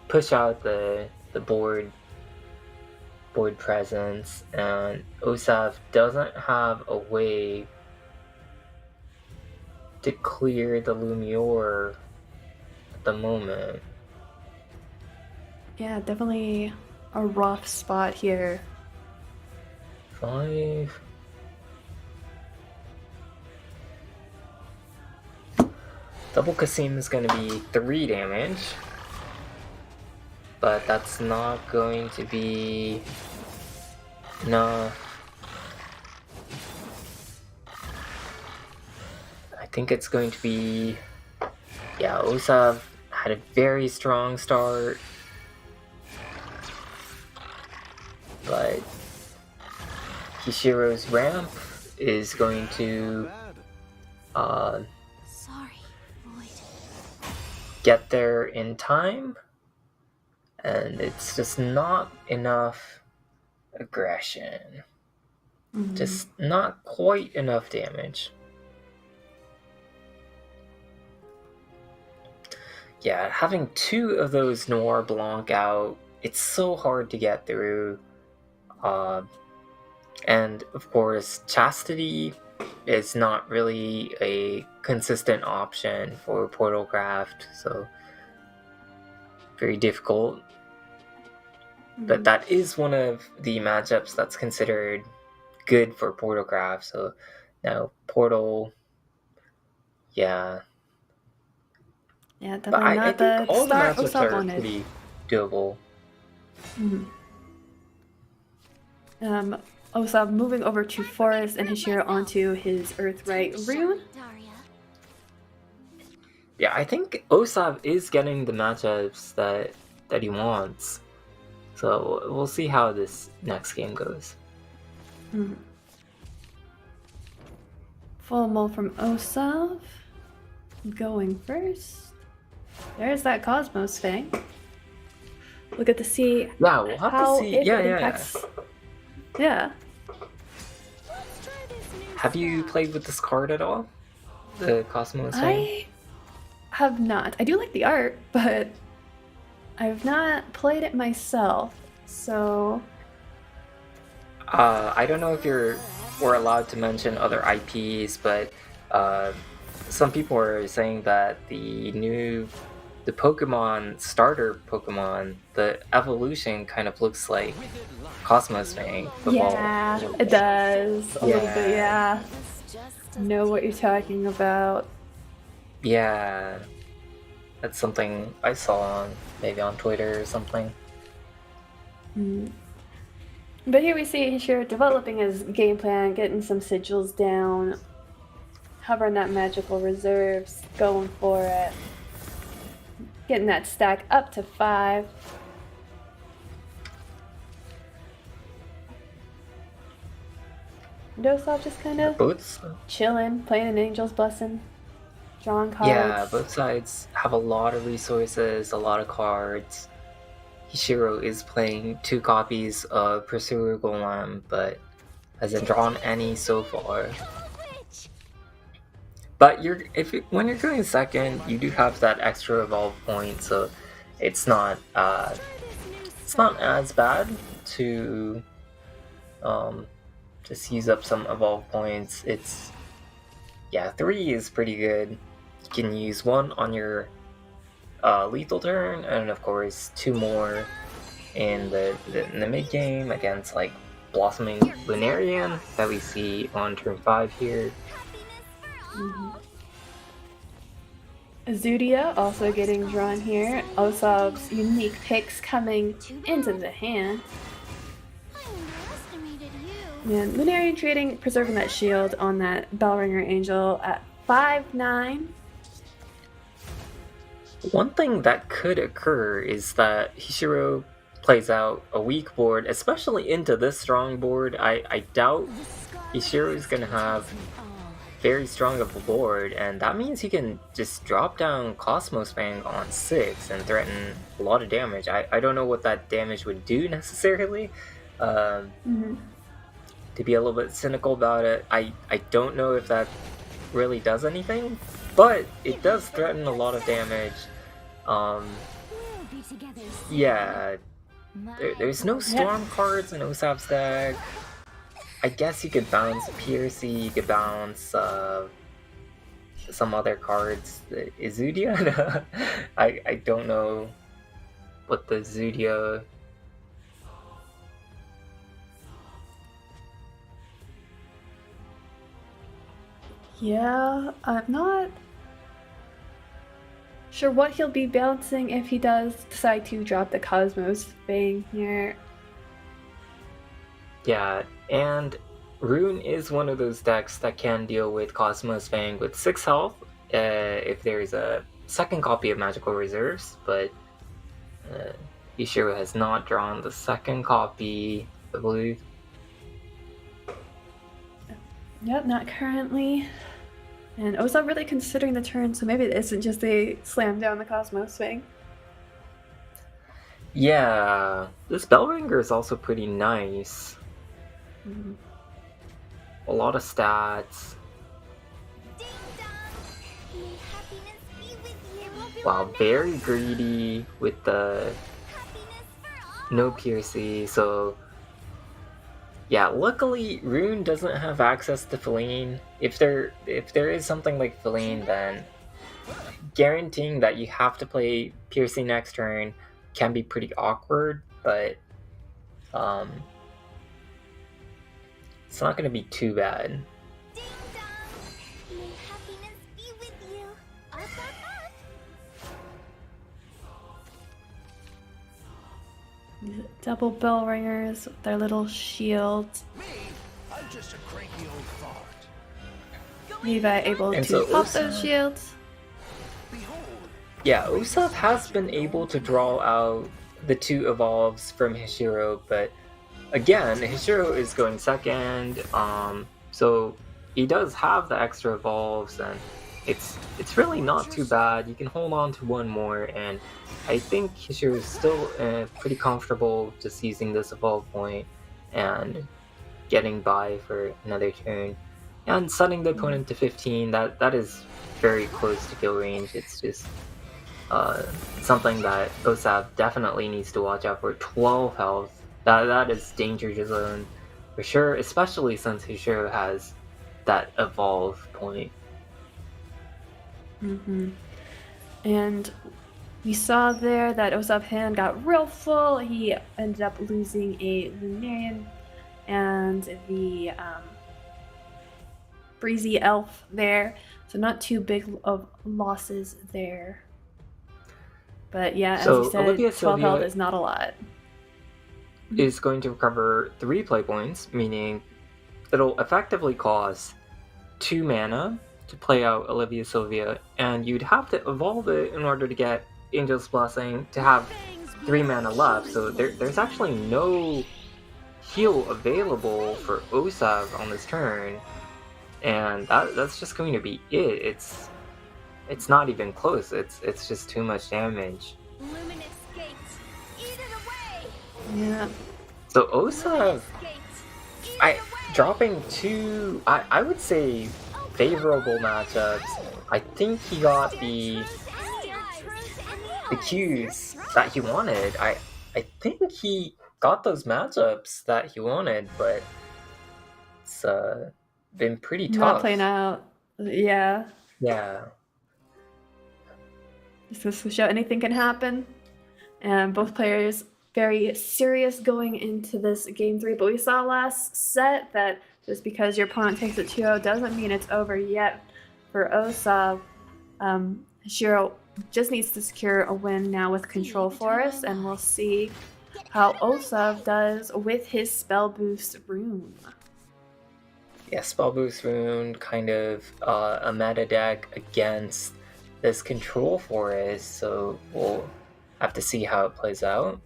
push out the board presence, and Osav doesn't have a way to clear the Lumiore at the moment. Yeah, definitely a rough spot here. 5. Double Kasim is going to be 3 damage, but that's not going to be enough. I think it's going to be... Yeah, Osav had a very strong start, but Hishiro's ramp is going to Sorry, Void. get there in time, and it's just not enough aggression. Just not quite enough damage. Yeah, having 2 of those Noir Blanc out, it's so hard to get through. And of course, Chastity is not really a consistent option for Portal Craft, so very difficult. But that is one of the matchups that's considered good for Portal Craft. So now Portal, yeah. Yeah, But definitely I not think the all the start matchups Osav are wanted. pretty doable. Osav moving over to Forest and Hishiro onto his Earthright rune. Daria. Yeah, I think Osav is getting the matchups that he wants. So we'll see how this next game goes. Full mull from Osav. Going first. There's that Cosmos thing. We'll get to see Yeah, we'll have how to see. it Yeah. impacts. Yeah. Have you played with this card at all? The Cosmos thing? I have not. I do like the art, but I've not played it myself. So I don't know if we're allowed to mention other IPs, but some people are saying that the Pokemon starter Pokemon, the evolution kind of looks like Cosmos Fang. yeah, it does a little bit. Yeah, know what you're talking about. Yeah, that's something I saw maybe on Twitter or something. But here we see Hishiro developing his game plan, getting some sigils down, hovering that magical reserves, going for it, getting that stack up to 5. Dosov just kind of Both? chilling, playing an Angel's Blessing, drawing cards. Yeah, both sides have a lot of resources, a lot of cards. Hishiro is playing 2 copies of Pursuer Golem, but hasn't drawn any so far. But when you're going second, you do have that extra evolve point, so it's not as bad to just use up some evolve points. 3 is pretty good. You can use 1 on your lethal turn, and of course 2 more in the mid game against like Blossoming Lunarian that we see on turn 5 here. Zudia also getting drawn here. Osav's unique picks coming into the hand. I underestimated you. And Lunarian trading, preserving that shield on that Bellringer Angel at 5-9. One thing that could occur is that Hishiro plays out a weak board, especially into this strong board. I doubt Hishiro is going to have very strong of a board, and that means he can just drop down Cosmos Fang on 6 and threaten a lot of damage. I don't know what that damage would do necessarily. To be a little bit cynical about it, I don't know if that really does anything, but it does threaten a lot of damage. We'll be together soon. Yeah, My there's no Storm cards in Osav's deck. I guess you could bounce Piercy, you could bounce some other cards. Izudia? I don't know what the Zudia... Yeah, I'm not sure what he'll be bouncing if he does decide to drop the Cosmos thing here. Yeah, and Rune is one of those decks that can deal with Cosmos Fang with 6 health if there's a second copy of Magical Reserves, but Ishiro has not drawn the second copy, I believe. Yep, not currently. And Osav really considering the turn, so maybe it isn't just a slam down the Cosmos thing. Yeah, this Bellringer is also pretty nice. A lot of stats. ding dong. May happiness be with you. Wow, very greedy with the Happiness for all. no Piercy, so... Yeah, luckily Rune doesn't have access to Feline. If there is something like Feline, then guaranteeing that you have to play Piercy next turn can be pretty awkward, but it's not going to be too bad. Ding dong. May happiness be with you. Up, up, up. Double bell ringers with their little shields. Me? I'm just a cranky old fart. Levi able And to so pop Osa- those shields. Behold, Yeah, Usopp has been able to draw out the 2 evolves from Hishiro, but again, Hishiro is going second, so he does have the extra evolves, and it's really not too bad. You can hold on to one more, and I think Hishiro is still pretty comfortable just using this evolve point and getting by for another turn. And setting the opponent to 15, that is very close to kill range. It's just something that Osav definitely needs to watch out for. 12 health, that is danger zone for sure, especially since Hishiro has that evolve point. And we saw there that Osav's hand got real full. He ended up losing a Lunarian and the Breezy Elf there. So not too big of losses there. But yeah, as So, you said, Olivia 12 health Sylvia- is not a lot. Is going to recover 3 play points, meaning it'll effectively cost 2 mana to play out Olivia Sylvia, and you'd have to evolve it in order to get Angel's Blessing to have 3 mana left, so there's actually no heal available for Osav on this turn, and that's just going to be it. It's not even close, it's just too much damage. Luminous gates. Eat it away. Yeah. So Osav, Gates. Eat I it away. dropping 2, I would say favorable matchups. I think he got the cues that he wanted. I think he got those matchups that he wanted, but it's been pretty tough. Not playing out. Yeah. Yeah. This goes to show anything can happen. And both players very serious going into this game 3. But we saw last set that just because your opponent takes it 2-0 doesn't mean it's over yet for Osav. Shiro just needs to secure a win now with Control Forest, and we'll see how Osav does with his Spell Boost rune. Yeah, Spell Boost Rune, kind of a meta deck against this Control Forest, so we'll have to see how it plays out.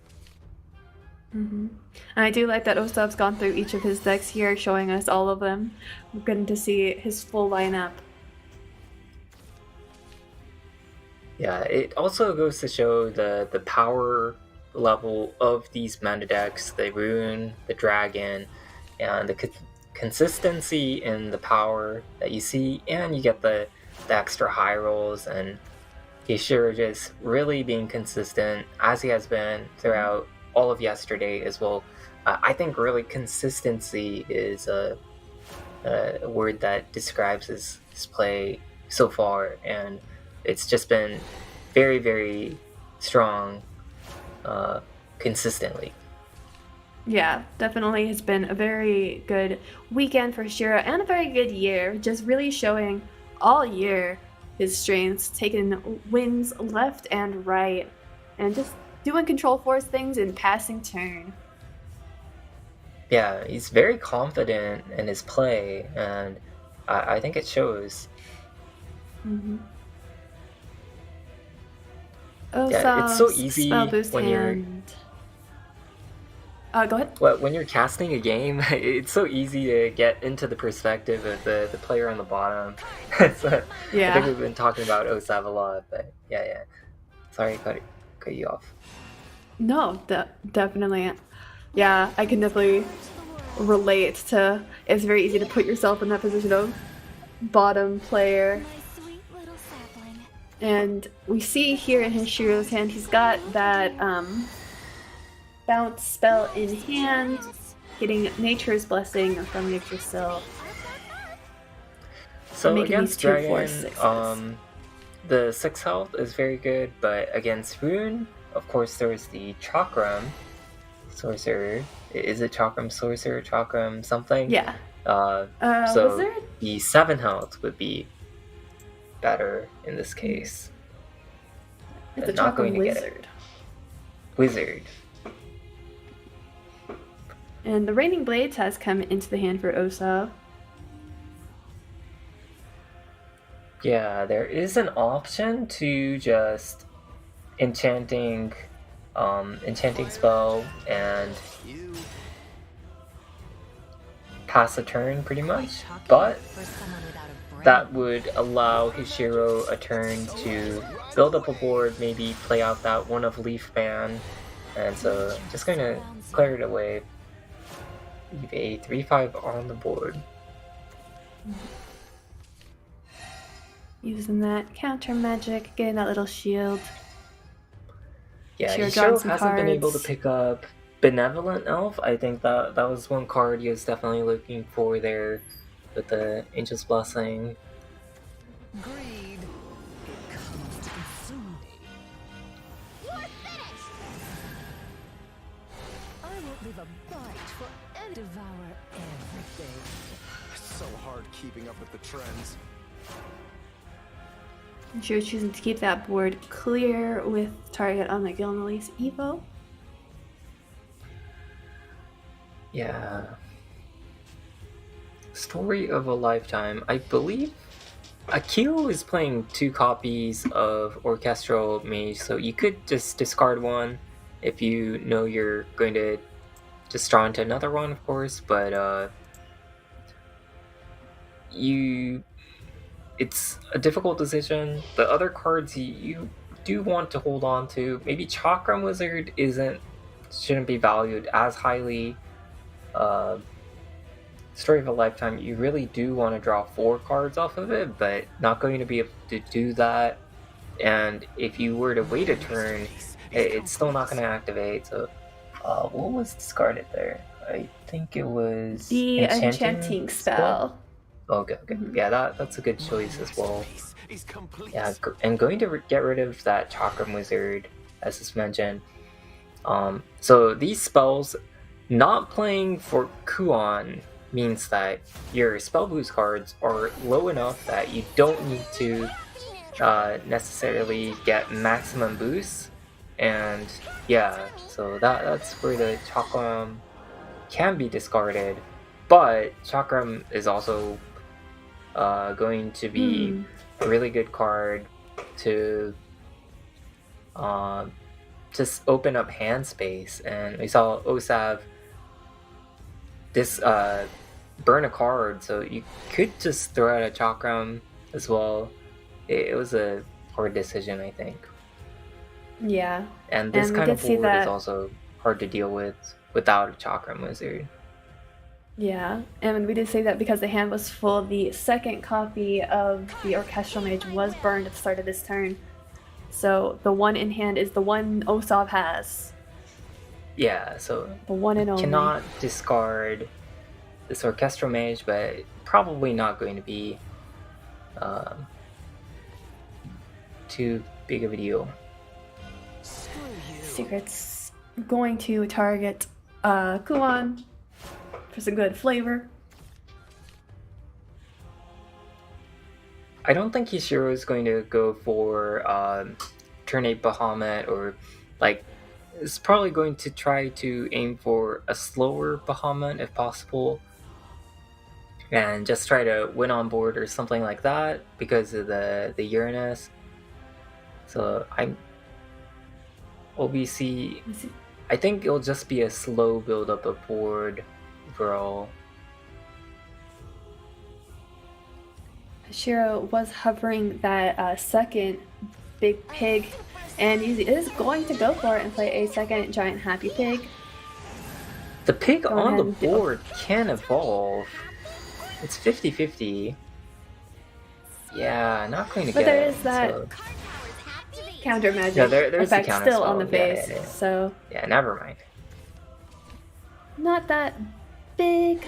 And I do like that Osav's gone through each of his decks here, showing us all of them. We're getting to see his full lineup. Yeah, it also goes to show the power level of these meta decks, the Rune, the Dragon, and the consistency in the power that you see, and you get the extra high rolls, and Hishiro just really being consistent as he has been throughout all of yesterday as well. I think really consistency is a word that describes his play so far, and it's just been very, very strong consistently. Yeah, definitely has been a very good weekend for Shiro and a very good year. Just really showing all year his strengths, taking wins left and right, and just doing Control Force things in passing turn. Yeah, he's very confident in his play, and I think it shows. Yeah, it's so easy when you're... Go ahead. Well, when you're casting a game, it's so easy to get into the perspective of the player on the bottom. So, Yeah. I think we've been talking about Osav a lot, but yeah. Sorry, cut you off. No, definitely. Yeah, I can definitely relate to. It's very easy to put yourself in that position of bottom player. My sweet little sapling. And we see here in Hishiro's hand, he's got that bounce spell in hand, getting Nature's Blessing from Yggdrasil. So making against these 2 Dragon, 4/6s. the 6 health is very good, but against Rune, of course, there's the Chakram Sorcerer. Is it Chakram Sorcerer? Chakram something? Yeah. So Wizard? the 7 health would be better in this case. It's a But not Chakram going to get Wizard. Wizard. And the Raining Blades has come into the hand for Osav. Yeah, there is an option to just enchanting spell and pass a turn pretty much, but that would allow Hishiro a turn to build up a board, maybe play out that one of Leaf Ban, and so just going to clear it away. Leave a 3/5 on the board. Using that counter magic, getting that little shield. Yeah, Hishiro Hishiro drawing some hasn't been able to cards. pick up Benevolent Elf. I think that was one card he was definitely looking for there with the Angel's Blessing. Greed. It comes to consume me. You're finished! I won't leave a bite for and devour everything. So hard keeping up with the trends. Hishiro choosing to keep that board clear with target on the Gilnelise Evo. Yeah. Story of a Lifetime. I believe Akio is playing 2 copies of Orchestral Mage, so you could just discard one if you know you're going to just draw into another one, of course, but it's a difficult decision. The other cards you do want to hold on to. Maybe Chakram Wizard shouldn't be valued as highly. Story of a Lifetime, you really do want to draw 4 cards off of it, but not going to be able to do that. And if you were to wait a turn, it's still not going to activate. So, what was discarded there? I think it was The enchanting spell. Okay. Yeah, that's a good choice as well. Is complete. Yeah, and going to get rid of that Chakram Wizard, as is mentioned. So these spells, not playing for Kuon means that your spell boost cards are low enough that you don't need to necessarily get maximum boost. And yeah, so that's where the Chakram can be discarded. But Chakram is also going to be a really good card to just open up hand space. And we saw Osav burn a card, so you could just throw out a Chakram as well. It was a hard decision, I think. Yeah. And this And we kind did of see board that- is also hard to deal with without a Chakram Wizard. Yeah, and we did say that because the hand was full, the second copy of the Orchestral Mage was burned at the start of this turn. So the one in hand is the one Osav has. Yeah, so The one and only. cannot discard this Orchestral Mage, but probably not going to be too big of a deal. Screw you. Secret's going to target Kuan for some good flavor. I don't think Hishiro is going to go for turn 8 Bahamut, or like is probably going to try to aim for a slower Bahamut if possible, and just try to win on board or something like that because of the Uranus. So I'm OBC. I think it'll just be a slow build up of board overall. Shiro was hovering that second big pig, and he is going to go for it and play a second giant happy pig. The pig Go on ahead the and do- board can evolve. It's 50-50. Yeah, not going to But get there it. is that- So, Counter magic Yeah, there's the effect counter still on the spell. Yeah, face, yeah, yeah. so yeah, never mind. not that big.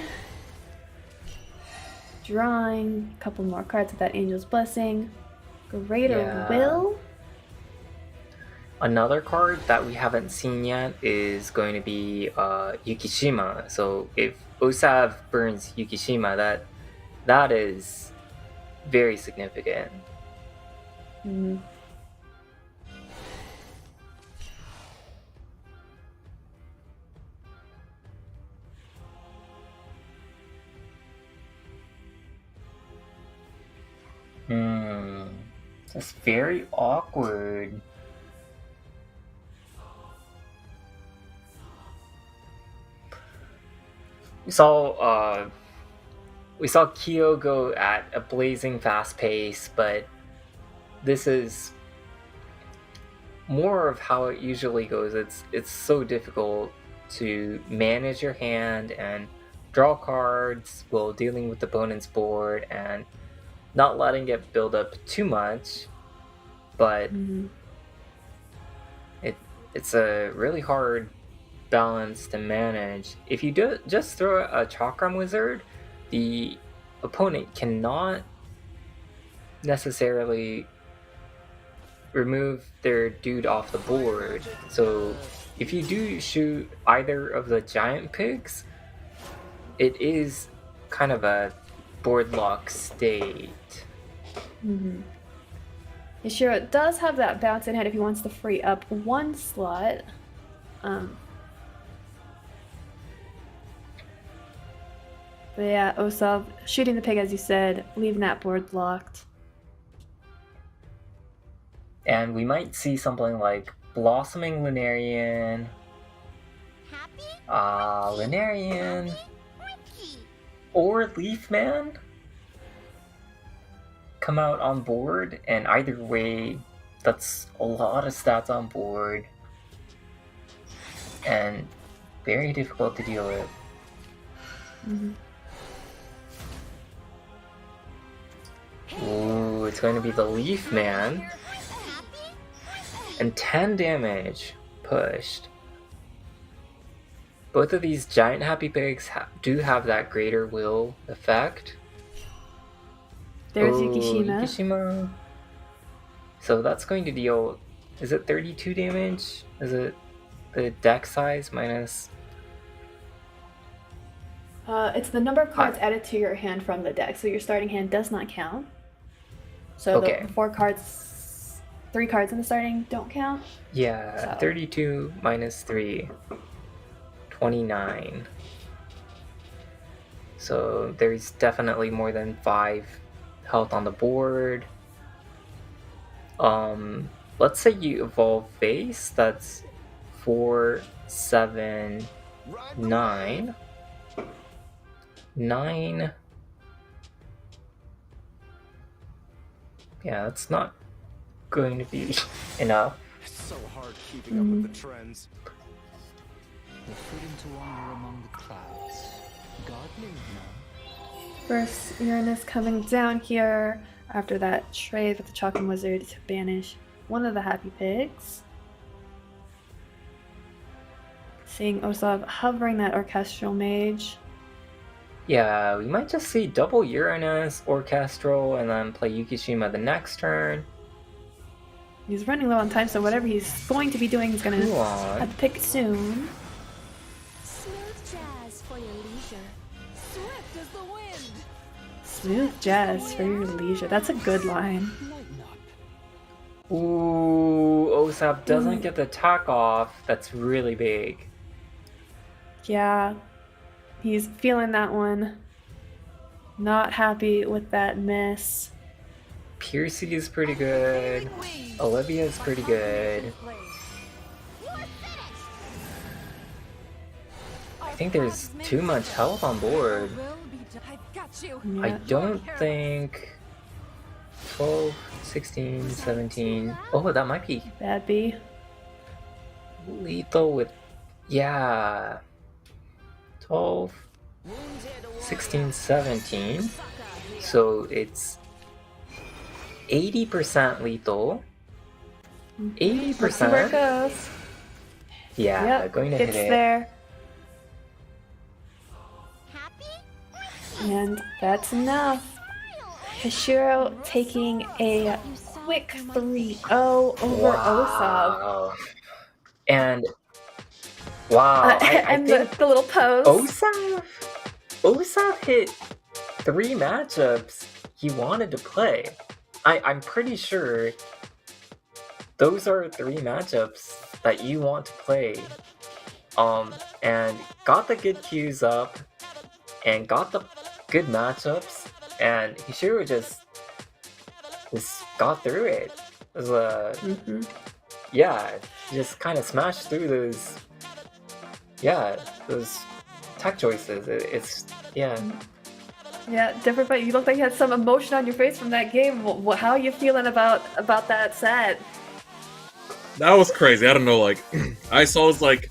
Drawing a couple more cards with that Angel's Blessing. Greater Yeah. Will. Another card that we haven't seen yet is going to be Yukishima. So if Osav burns Yukishima, that is very significant. Mhm. That's very awkward. We saw Kyo go at a blazing fast pace, but this is more of how it usually goes. It's so difficult to manage your hand and draw cards while dealing with the opponent's board and not letting it build up too much, but Mhm. it's a really hard balance to manage. If you just throw a Chakram Wizard, the opponent cannot necessarily remove their dude off the board. So if you do shoot either of the giant pigs, it is kind of a board lock state. Mm-hmm. Ishiro does have that bounce in hand if he wants to free up one slot. But yeah, Osav shooting the pig, as you said, leaving that board locked. And we might see something like Blossoming Lunarian. Happy? Lunarian. Ricky. Or Leafman come out on board, and either way, that's a lot of stats on board and very difficult to deal with. Mm-hmm. Ooh, it's going to be the Leafman, Happy? and 10 damage pushed. Both of these giant happy pigs do have that greater will effect. There's Ooh, Yukishima. Yukishima. So that's going to deal. Is it 32 damage? Is it the deck size minus? It's the number of cards added to your hand from the deck, so your starting hand does not count. So Okay. the 3 cards in the starting don't count. Yeah, So- 32 minus 3, 29. So there's definitely more than 5 health on the board. Let's say you evolve base, that's 4, 7, 9. 9. Yeah, that's not going to be enough. It's so hard keeping up with the trends. The freedom to wander among the clouds. God knows now. First Uranus coming down here after that trade with the Chalking Wizard to banish one of the Happy Pigs. Seeing Osav hovering that Orchestral Mage. Yeah, we might just see double Uranus, Orchestral, and then play Yukishima the next turn. He's running low on time, so whatever he's going to be doing, he's going to Mulan. have to pick it soon. Smooth jazz for your leisure. Swift as the wind. Smooth jazz for your leisure. That's a good line. Lighten up. Ooh, Osap doesn't get the attack off. That's really big. Yeah, he's feeling that one. Not happy with that miss. Piercy is pretty good. Olivia is pretty good. I think there's too much health on board. I've got you. I Yeah. don't think 12, 16, 17. Oh, that might be Bad B. lethal with, yeah, 12, 16, 17. So it's 80% lethal. Let's see where it 80%. goes. Yeah, Yep, going to hit it's it. there. Happy? And that's enough. Hishiro taking a quick 3-0 over Osav. Wow. And wow, I And think the little pose. Osav hit 3 matchups he wanted to play. I'm pretty sure those are 3 matchups that you want to play. And got the good cues up, and got the good matchups, and Hishiro just got through it. It was Mhm. yeah, just kind of smashed through those tech choices. It's yeah. Yeah, different, but you look like you had some emotion on your face from that game. How are you feeling about that set? That was crazy. I don't know, like, I saw it was like,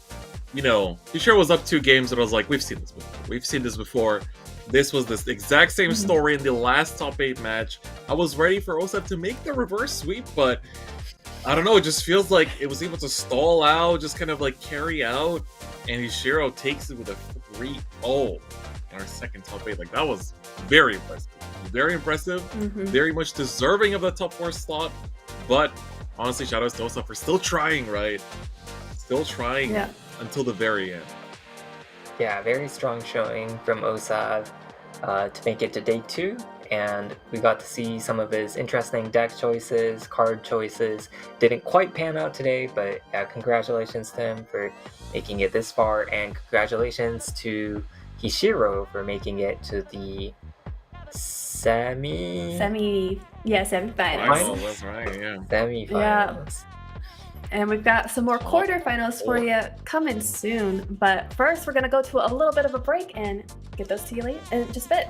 you know, he sure was up 2 games, and I was like, we've seen this before. We've seen this before. This was this exact same story in the last top 8 match. I was ready for Osep to make the reverse sweep, but I don't know, it just feels like it was able to stall out, just kind of like carry out, and Ishiro takes it with a 3-0 in our second top 8. Like, that was very impressive. Very impressive. Mhm. Very much deserving of the top 4 slot, but honestly, shout out to Osep for still trying, right? Still trying Yeah. until the very end. Yeah, very strong showing from Osav to make it to day 2, and we got to see some of his interesting deck choices, card choices. Didn't quite pan out today, but yeah, congratulations to him for making it this far, and congratulations to Hishiro for making it to the semifinals. Final, that's right, yeah. Semifinals. And we've got some more quarterfinals for you coming soon. But first, we're going to go to a little bit of a break and get those to you later in just a bit.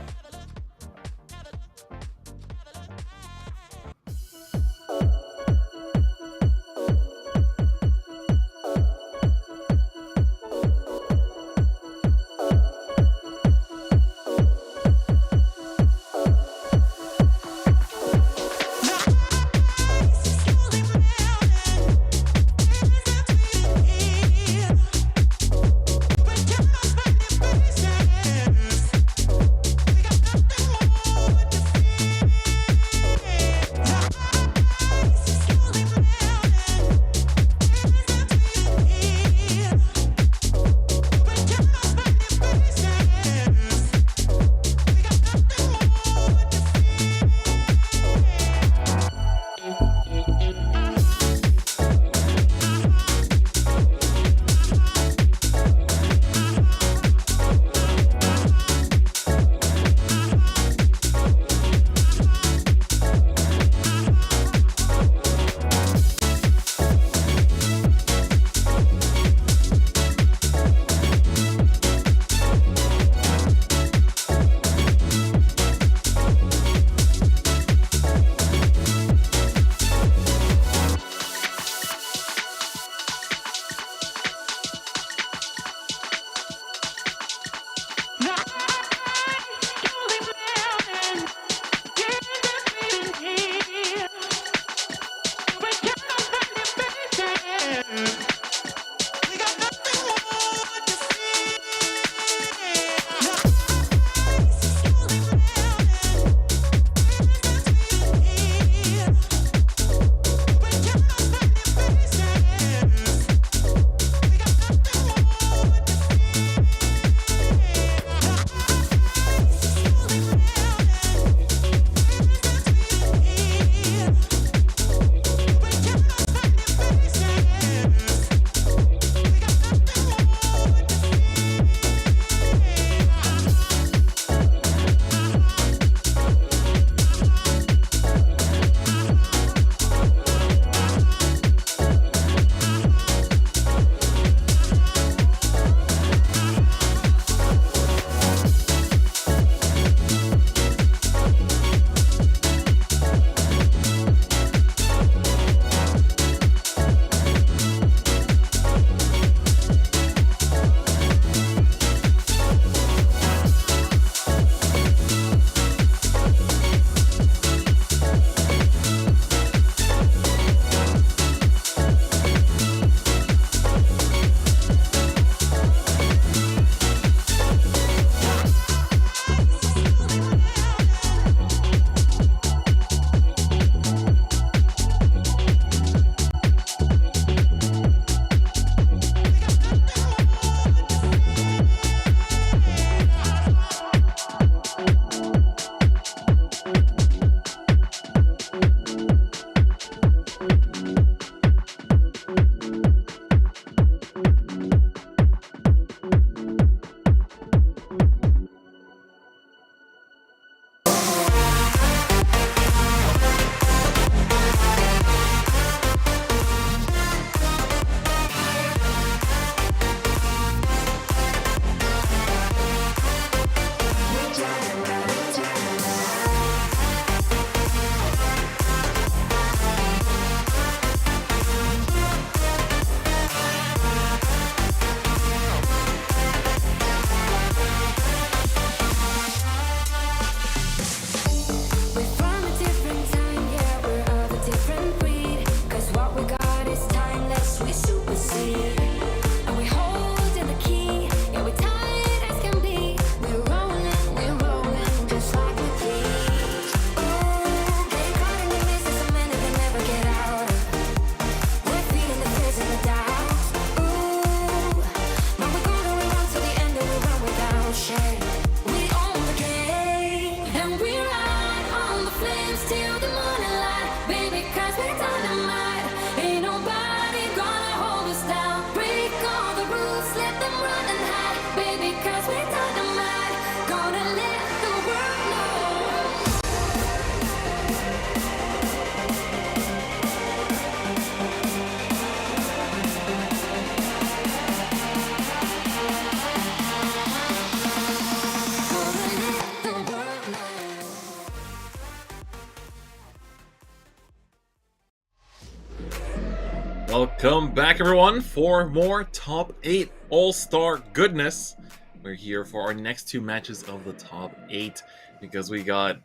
Welcome back, everyone, for more Top 8 All-Star goodness. We're here for our next 2 matches of the Top 8 because we got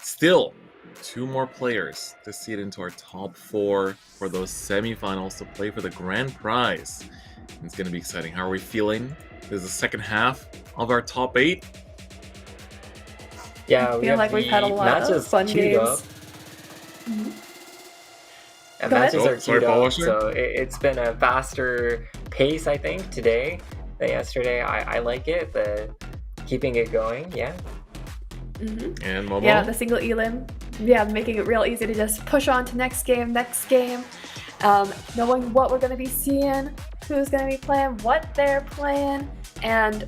still 2 more players to seed into our Top 4 for those semifinals to play for the grand prize. And it's going to be exciting. How are we feeling? This is the second half of our Top 8. Yeah, I feel like we've had a lot of fun games. Mm-hmm. And matches are sorry, queued Paul up, Washer? so it's been a faster pace, I think, today than yesterday. I like it, the keeping it going, yeah. Mm-hmm. And Momo? Yeah, the single elim. Yeah, making it real easy to just push on to next game. Knowing what we're going to be seeing, who's going to be playing, what they're playing, and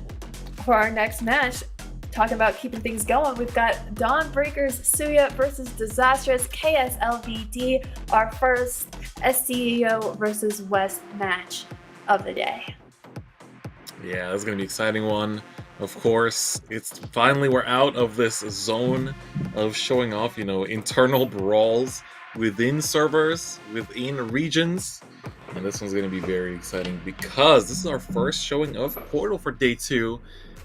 for our next match, talking about keeping things going, we've got Dawnbreakers Suya versus Disastrous KSLVD, our first SCEO versus West match of the day. Yeah, that's going to be an exciting one. Of course, it's finally we're out of this zone of showing off, internal brawls within servers, within regions. And this one's going to be very exciting because this is our first showing of Portal for day 2,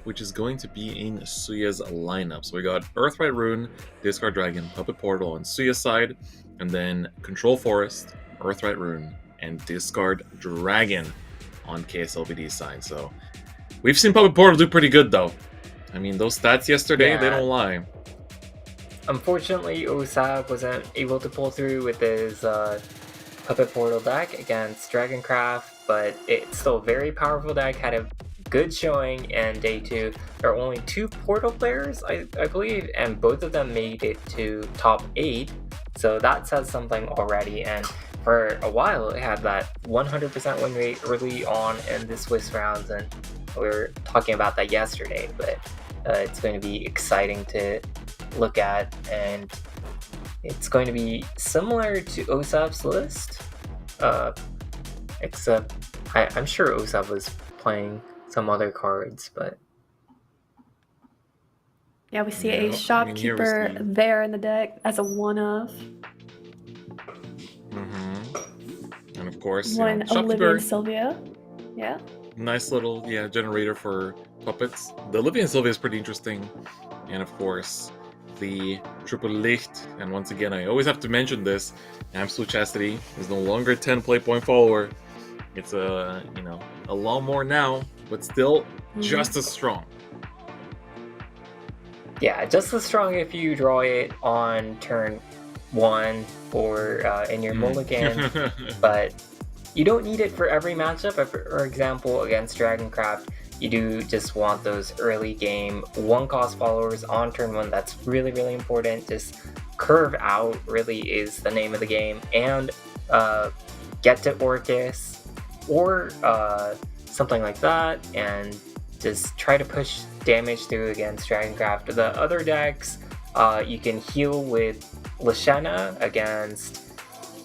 which is going to be in Suya's lineup. So we got Earthright Rune, Discard Dragon, Puppet Portal on Suya's side, and then Control Forest, Earthright Rune, and Discard Dragon on KSLVD's side. So we've seen Puppet Portal do pretty good, though. I mean, those stats yesterday, they don't lie. Unfortunately, Osab wasn't able to pull through with his Puppet Portal deck against Dragoncraft, but it's still a very powerful deck, had a good showing in day 2. There are only 2 Portal players, I believe, and both of them made it to top 8, so that says something already. And for a while, it had that 100% win rate early on in the Swiss rounds, and we were talking about that yesterday, but it's going to be exciting to look at, and it's going to be similar to Osab's list, except I'm sure Osab was playing some other cards, but yeah, we see a shopkeeper there in the deck as a one-of. Mm-hmm. And of course, one Olivia and Sylvia. Yeah. Nice little generator for puppets. The Olivia and Sylvia is pretty interesting, and of course the Triple Licht. And once again, I always have to mention this: Absolute Chastity is no longer a 10 play point follower. It's a lot more now, but still just as strong. Yeah, just as strong if you draw it on turn 1 or in your mulligan, but you don't need it for every matchup. For example, against Dragoncraft, you do just want those early game 1-cost followers on turn 1. That's really, really important. Just curve out really is the name of the game, and get to Orcus or something like that, and just try to push damage through against Dragoncraft. The other decks, you can heal with Lashana against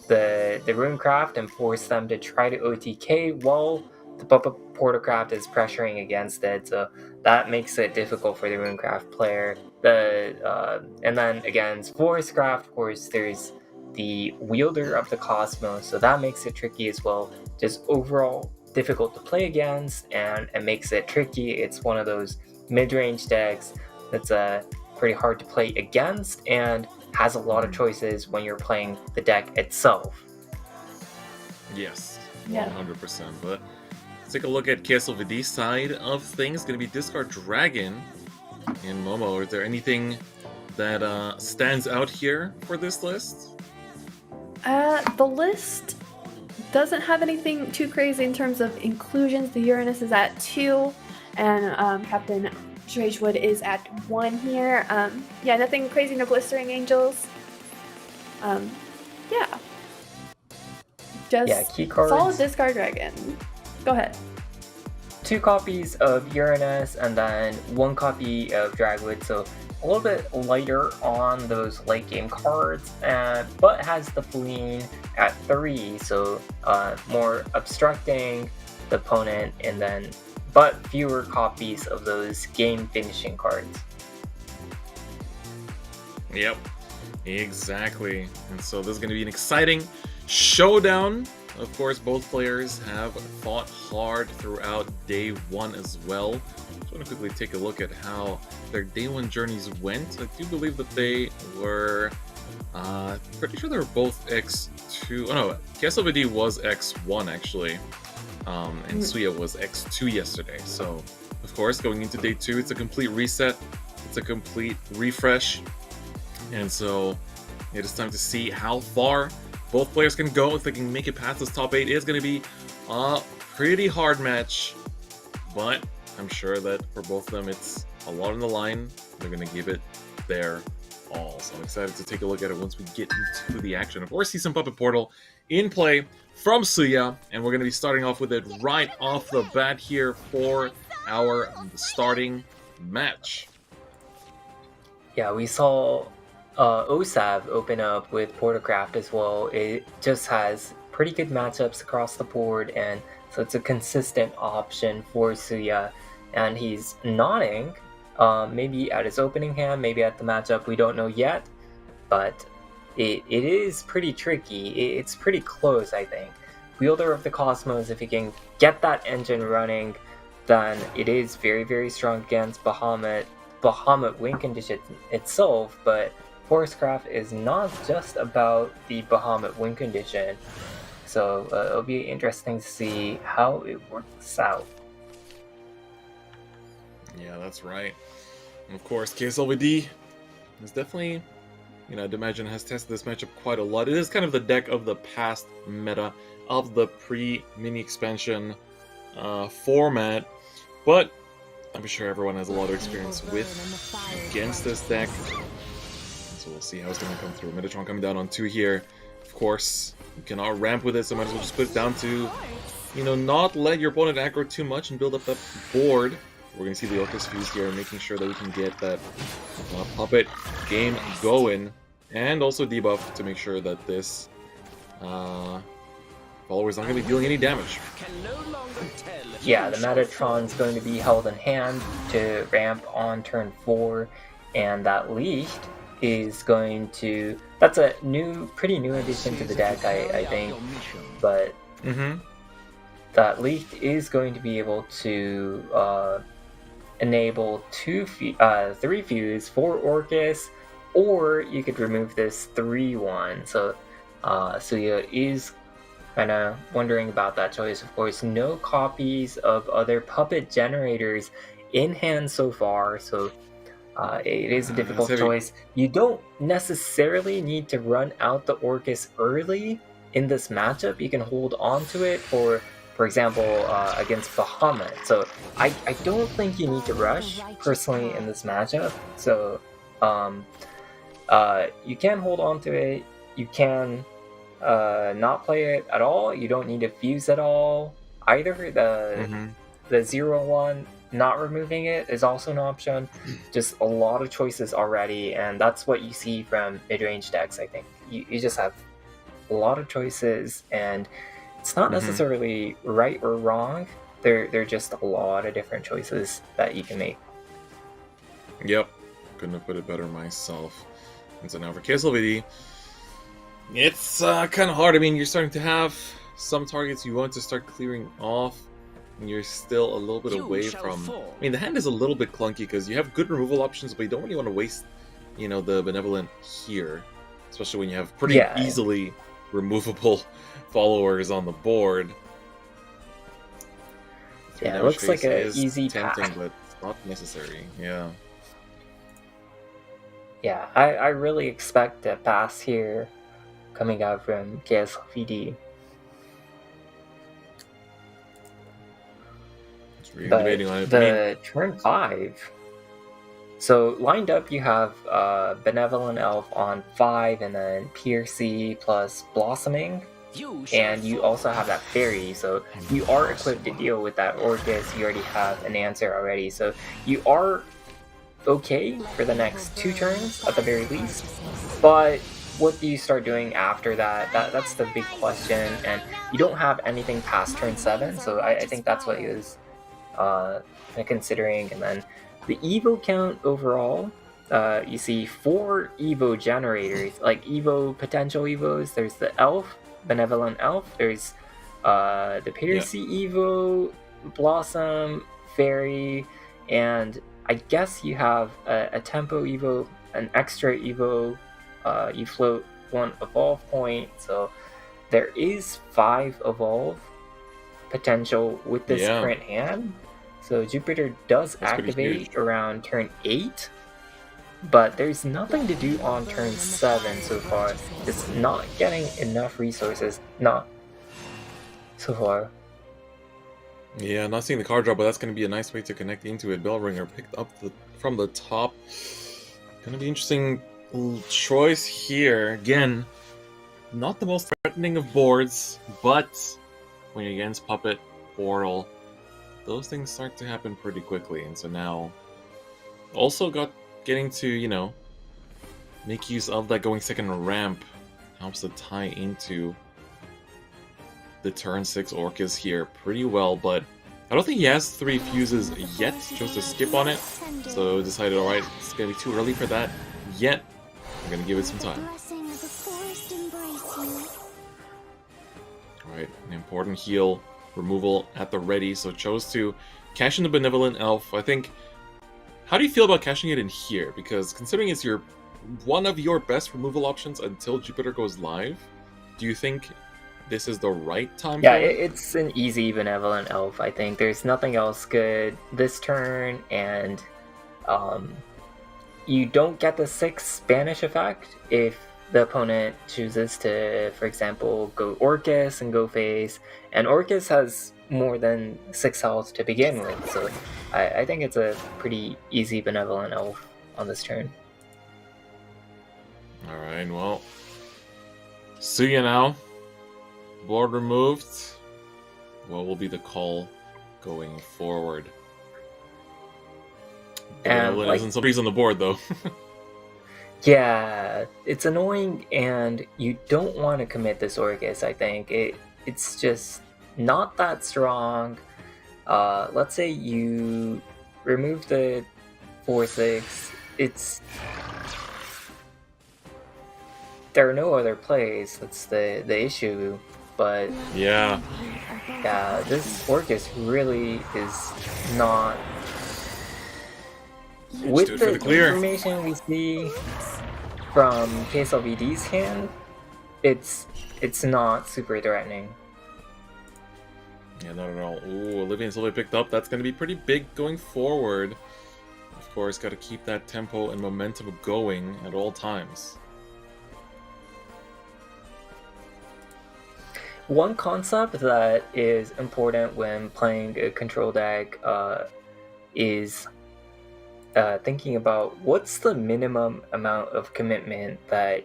the Runecraft and force them to try to OTK while the Puppet Portalcraft is pressuring against it, so that makes it difficult for the Runecraft player. And then against Forestcraft, of course, there's the Wielder of the Cosmos, so that makes it tricky as well. Just overall difficult to play against, and it makes it tricky. It's one of those mid-range decks that's pretty hard to play against and has a lot of choices when you're playing the deck itself. Yes, 100%. But let's take a look at KSLVD's side of things. Going to be Discard Dragon and Momo. Is there anything that stands out here for this list? The list doesn't have anything too crazy in terms of inclusions. The Uranus is at 2, and Captain Dragewood is at 1 here. Nothing crazy, no Glistering Angels. Just key cards. solid Discard Dragon. Go ahead. 2 copies of Uranus and then 1 copy of Dragwood, so a little bit lighter on those late game cards, but has the Fleeing at 3, so more obstructing the opponent, and then but fewer copies of those game finishing cards. Yep, exactly. And so this is going to be an exciting showdown Of course, both players have fought hard throughout day one as well. Just want to quickly take a look at how their day one journeys went. I do believe that they were pretty sure they were both X2. Oh no, KSLVD was X1 actually, and Suya was X2 yesterday. So, of course, going into day two, it's a complete reset, it's a complete refresh, and so it is time to see how far both players can go. If they can make it past this top 8, it's going to be a pretty hard match, but I'm sure that for both of them, it's a lot on the line. They're going to give it their all. So I'm excited to take a look at it once we get into the action. Of course, see some Puppet Portal in play from Suya, and we're going to be starting off with it right off the bat here for our starting match. Yeah, we saw OSAV open up with Portacraft as well. It just has pretty good matchups across the board, and so it's a consistent option for Suya. And he's nodding, maybe at his opening hand, maybe at the matchup, we don't know yet, but it is pretty tricky. It's pretty close, I think. Wielder of the Cosmos, if he can get that engine running, then it is very, very strong against Bahamut win condition itself, but Forestcraft is not just about the Bahamut win condition, so it'll be interesting to see how it works out. Yeah, that's right. And of course, KSLVD is definitely, I'd imagine has tested this matchup quite a lot. It is kind of the deck of the past meta of the pre-mini expansion format, but I'm sure everyone has a lot of experience against this deck. So we'll see how it's going to come through. Metatron coming down on 2 here. Of course, you cannot ramp with it, so might as well just put it down to, not let your opponent aggro too much and build up that board. We're going to see the Orcus Fuse here, making sure that we can get that puppet game going. And also debuff to make sure that this follower is not going to be dealing any damage. Yeah, the Metatron's going to be held in hand to ramp on turn 4, and that Leashed is going to... That's a pretty new addition to the deck, I think, but that Leashed is going to be able to enable 3 Fuse for Orcus, or you could remove this 3-1. So Suya is kind of wondering about that choice. Of course, no copies of other puppet generators in hand so far, so it is a difficult choice. You don't necessarily need to run out the Orcus early in this matchup. You can hold on to it for example, against Bahamut. So I don't think you need to rush, personally, in this matchup. So you can hold on to it. You can not play it at all. You don't need to fuse at all. Either the 0-1, not removing it is also an option. Just a lot of choices already, and that's what you see from mid-range decks, I think. You just have a lot of choices, and it's not necessarily right or wrong. They're just a lot of different choices that you can make. Yep. Couldn't have put it better myself. And so now for KSLVD, it's kind of hard. I mean, you're starting to have some targets you want to start clearing off, and you're still a little bit away from... I mean, the hand is a little bit clunky because you have good removal options, but you don't really want to waste, the Benevolent here, especially when you have pretty easily removable followers on the board. Yeah, it looks like an easy tempting, path. but it's not necessary. Yeah. Yeah, I really expect a pass here coming out from KSLVD. Really debating on it. The turn 5. So lined up, you have Benevolent Elf on 5, and then Piercy plus Blossoming. And you also have that fairy, so you are equipped to deal with that Orcus. You already have an answer already, so you are okay for the next 2 turns at the very least. But what do you start doing after that? That's the big question, and you don't have anything past turn 7, so I think that's what he was considering. And then the Evo count overall, you see 4 Evo generators, like Evo potential Evos. There's the Elf, Benevolent Elf. There's the Piracy Evo, Blossom, Fairy, and I guess you have a Tempo Evo, an extra Evo. You float one Evolve point, so there is 5 Evolve potential with this current hand. So Jupiter does activate around turn 8, but there's nothing to do on turn 7 so far. Just not getting enough resources, not so far. Yeah, not seeing the card draw, but that's going to be a nice way to connect into it. Bellringer picked up from the top. Going to be interesting choice here. Again, not the most threatening of boards, but when you're against Puppet, Portal, those things start to happen pretty quickly. And so now, also getting to, you know, make use of that going second ramp helps to tie into the turn 6 Orcus here pretty well, but I don't think he has 3 fuses yet. Chose to skip on it, so decided, alright, it's gonna be too early for that yet. I'm gonna give it some time. Alright, an important heal removal at the ready, so chose to cash in the Benevolent Elf. I think, how do you feel about cashing it in here? Because considering it's one of your best removal options until Jupiter goes live, do you think this is the right time? Yeah, it's an easy Benevolent Elf, I think. There's nothing else good this turn, and you don't get the 6 banish effect if the opponent chooses to, for example, go Orcus and go face, and Orcus has more than 6 health to begin with, so I think it's a pretty easy Benevolent Elf on this turn. Alright, well, Suya now. Board removed. What will be the call going forward? And like, isn't somebody's on the board though. Yeah, it's annoying, and you don't want to commit this Orcus. I think it's just not that strong. Let's say you remove the 4/6. There are no other plays. That's the issue. But yeah, this Orcus really is not. With the information we see from KSLVD's hand, it's not super threatening. Yeah, not at all. Ooh, Olivian's already picked up. That's going to be pretty big going forward. Of course, got to keep that tempo and momentum going at all times. One concept that is important when playing a control deck is thinking about what's the minimum amount of commitment that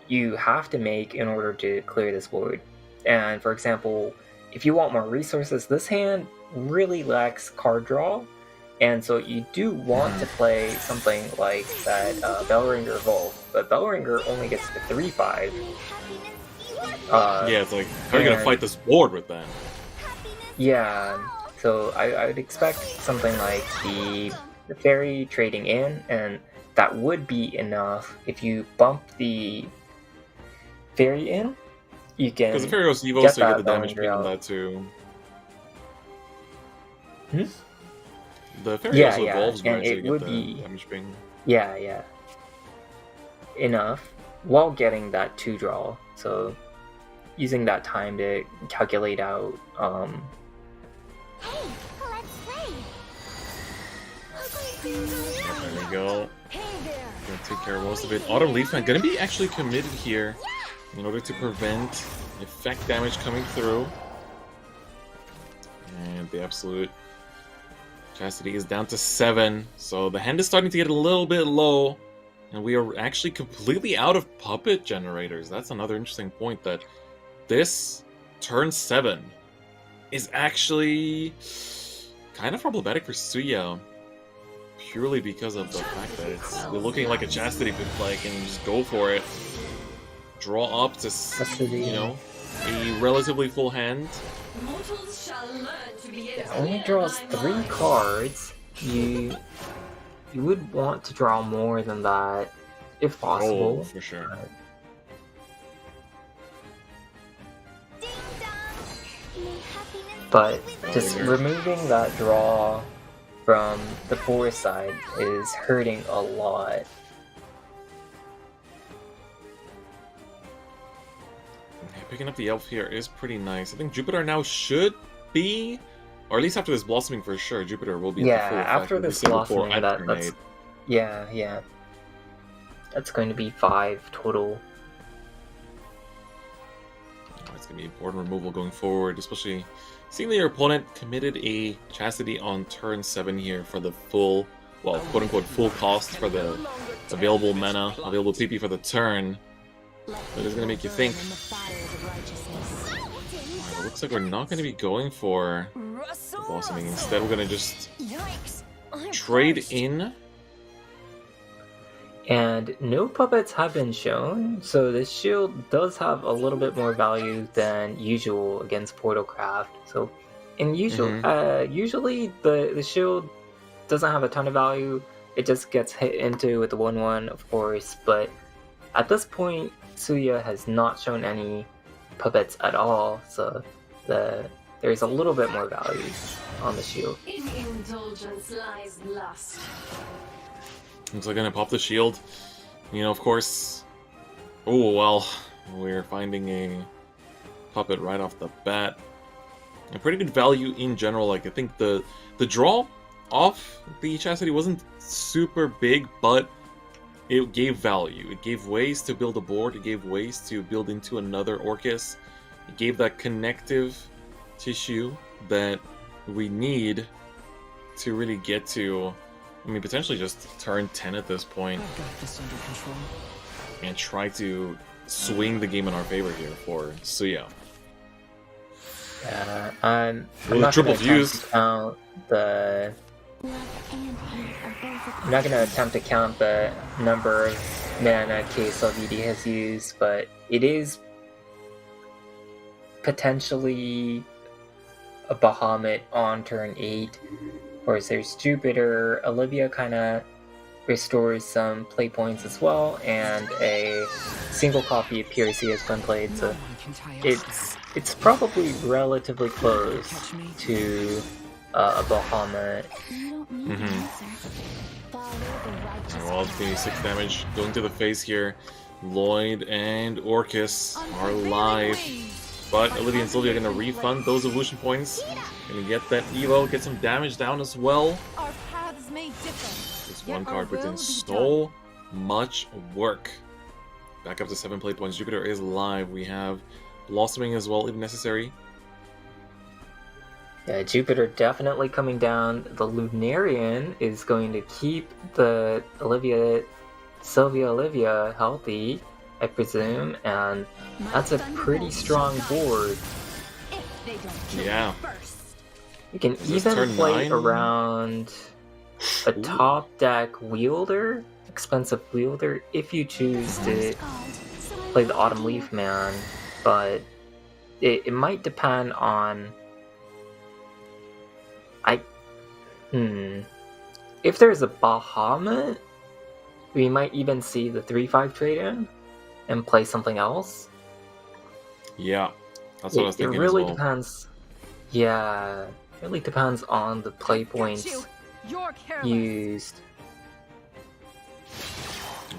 you have to make in order to clear this board. And for example, if you want more resources, this hand really lacks card draw, and so you do want to play something like that Bellringer Evolve, but Bellringer only gets to 3/5. Yeah, it's like, how are you going to fight this board with that? Yeah, so I would expect something like the Fairy trading in, and that would be enough. If you bump the Fairy in, you can. Because the Fairy goes Evo, so you get the damage beat on that too. The Fairy also evolves, and so it you would get be the damage ping. Yeah, enough while getting that 2 draw. So using that time to calculate out. Hey, let's play. There we go. Gonna take care of most of it. Autumn Leaf gonna be actually committed here in order to prevent effect damage coming through. And the absolute Chastity is down to 7, so the hand is starting to get a little bit low, and we are actually completely out of puppet generators. That's another interesting point, that this turn 7 is actually kind of problematic for Suya, purely because of the fact that they're looking like a Chastity pick, like, and just go for it. Draw up to, you know, a relatively full hand. It only draws 3 cards. You would want to draw more than that, if possible. Oh, for sure. But just removing that draw from the forest side is hurting a lot. Yeah, picking up the elf here is pretty nice. I think Jupiter now should be, or at least after this blossoming for sure, Jupiter will be at the full effect. After We'll this see before blossoming, at turn that's 8. yeah. That's going to be 5 total. It's going to be important removal going forward, especially seeing that your opponent committed a Chastity on turn 7 here for the full, well, quote-unquote full cost for the available mana, available PP for the turn. That is going to make you think. Alright, it looks like we're not going to be going for the blossoming. Instead, we're going to just trade in. And no puppets have been shown, so this shield does have a little bit more value than usual against Portalcraft. So, usually the shield doesn't have a ton of value. It just gets hit into with the 1/1, of course. But at this point, Suya has not shown any puppets at all, so there's a little bit more value on the shield. In indulgence lies lust. Looks like gonna pop the shield. You know, of course. Oh well, we're finding a puppet right off the bat. A pretty good value in general. Like I think the draw off the Chastity wasn't super big, but it gave value. It gave ways to build a board. It gave ways to build into another Orcus. It gave that connective tissue that we need to really get to. I mean, potentially just turn 10 at this point I've got this under control. and try to swing the game in our favor here for Suya. I'm Ooh, not triple gonna attempt fuse. to count the. I'm not gonna attempt to count the number of mana KSLVD has used, but it is potentially a Bahamut on turn 8. Of course, there's Jupiter. Olivia kind of restores some play points as well, and a single copy of PRC has been played, so No one can tie us It's probably relatively close to a Bahamut. well, it's the 6 damage going to the face here. Lloyd and Orcus are live, but Olivia and Sylvia are going to refund those evolution points. Going to get that Evo, get some damage down as well. Our paths may differ. This one card puts in so much work. Back up to 7 play points. Jupiter is live. We have blossoming as well if necessary. Yeah, Jupiter definitely coming down. The Lunarian is going to keep the Sylvia healthy, I presume, and that's a pretty strong board. Yeah. You can Is this even turn play 9? around a Ooh. top deck wielder, expensive wielder, if you choose to play the Autumn Leaf Man, but it might depend on. If there's a Bahamut, we might even see the 3/5 trade-in and play something else. Yeah, that's what I was It thinking really as well. depends. Yeah, it really depends on the play points You're careless. used.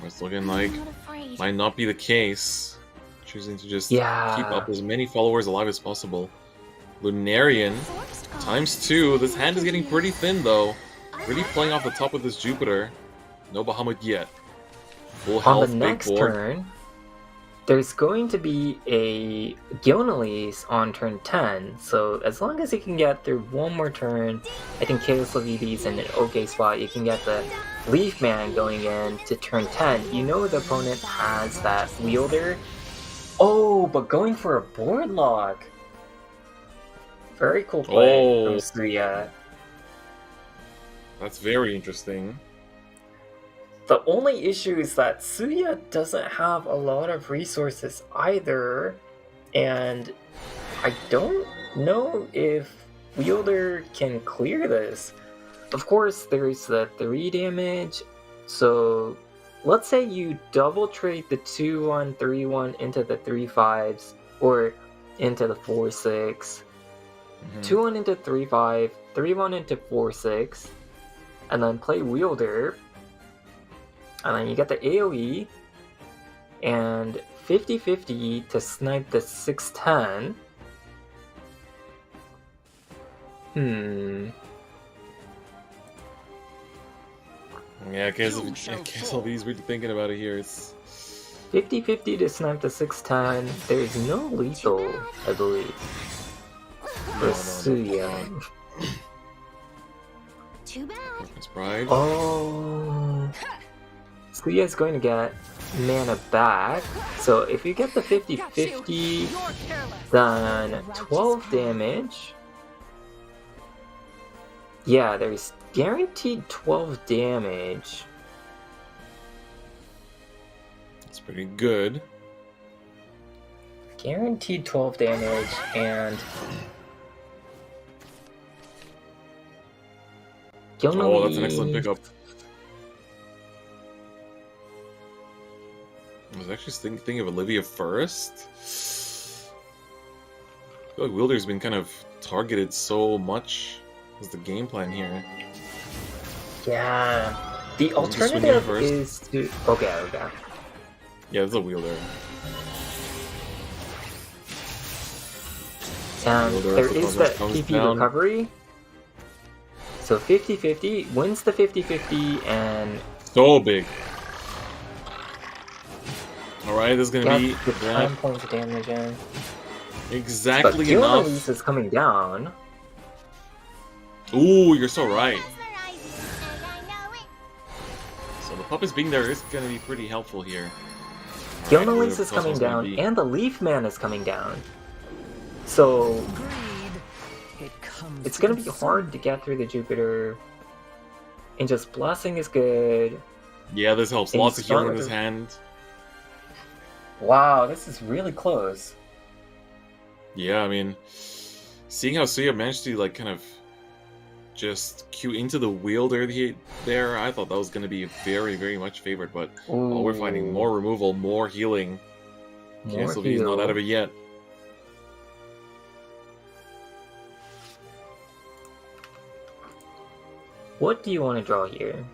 It's looking like might not be the case. Choosing to just keep up as many followers alive as possible. Lunarian times 2. This hand is getting pretty thin though. Really playing off the top with this Jupiter. No Bahamut yet. Full On health, the big next board. turn, there's going to be a Gilnelis on turn 10, so as long as you can get through one more turn, I think Chaos Levides in an okay spot, you can get the Leaf Man going in to turn 10. You know the opponent has that wielder. Oh, but going for a board lock. Very cool play from Suya. That's very interesting. The only issue is that Suya doesn't have a lot of resources either, and I don't know if Wielder can clear this. Of course, there's the 3 damage, so let's say you double trade the 2/1, 3/1 into the 3/5s, or into the 4/6. 2-1 into 3-5, 3-1 into 4-6, and then play Wielder, and then you get the AoE, and 50-50 to snipe the 6-10. Yeah, I guess LV's really thinking about it here. It's 50-50 to snipe the 6-10. There's no lethal, I believe. For Suya. Too bad. Darkness Pride. Oh. Suya's going to get mana back. So if you get the 50-50, then 12 damage. Yeah, there's guaranteed 12 damage. It's pretty good. Guaranteed 12 damage, and Oh, that's an excellent pickup. I was actually thinking of Olivia first. I feel like Wielder's been kind of targeted so much. Is the game plan here? Yeah. The Just swing in alternative first. is to... Okay. Yeah, it's a Wielder. And Wielder there also is that comes PP down. recovery. So 50-50, wins the 50-50, and So big. Alright, this is gonna be gets the 10 that points of damage in. But exactly Gil enough. Elise is coming down. Ooh, you're so right. Mesmerizing, and I know it. So the puppets being there is gonna be pretty helpful here. Gil Alright, Elise whatever is coming Cosmo's gonna down, be. and the Leaf Man is coming down. So it's gonna be hard to get through the Jupiter. And just Blessing is good. Yeah, this helps. And Lots of healing in start his with- hand. Wow, this is really close. Yeah, I mean, seeing how Suya managed to like kind of just queue into the wielder there, I thought that was going to be very, very much favored. But oh, we're finding Ooh, more removal, more healing. more KSLV is not out of it yet. What do you want to draw here?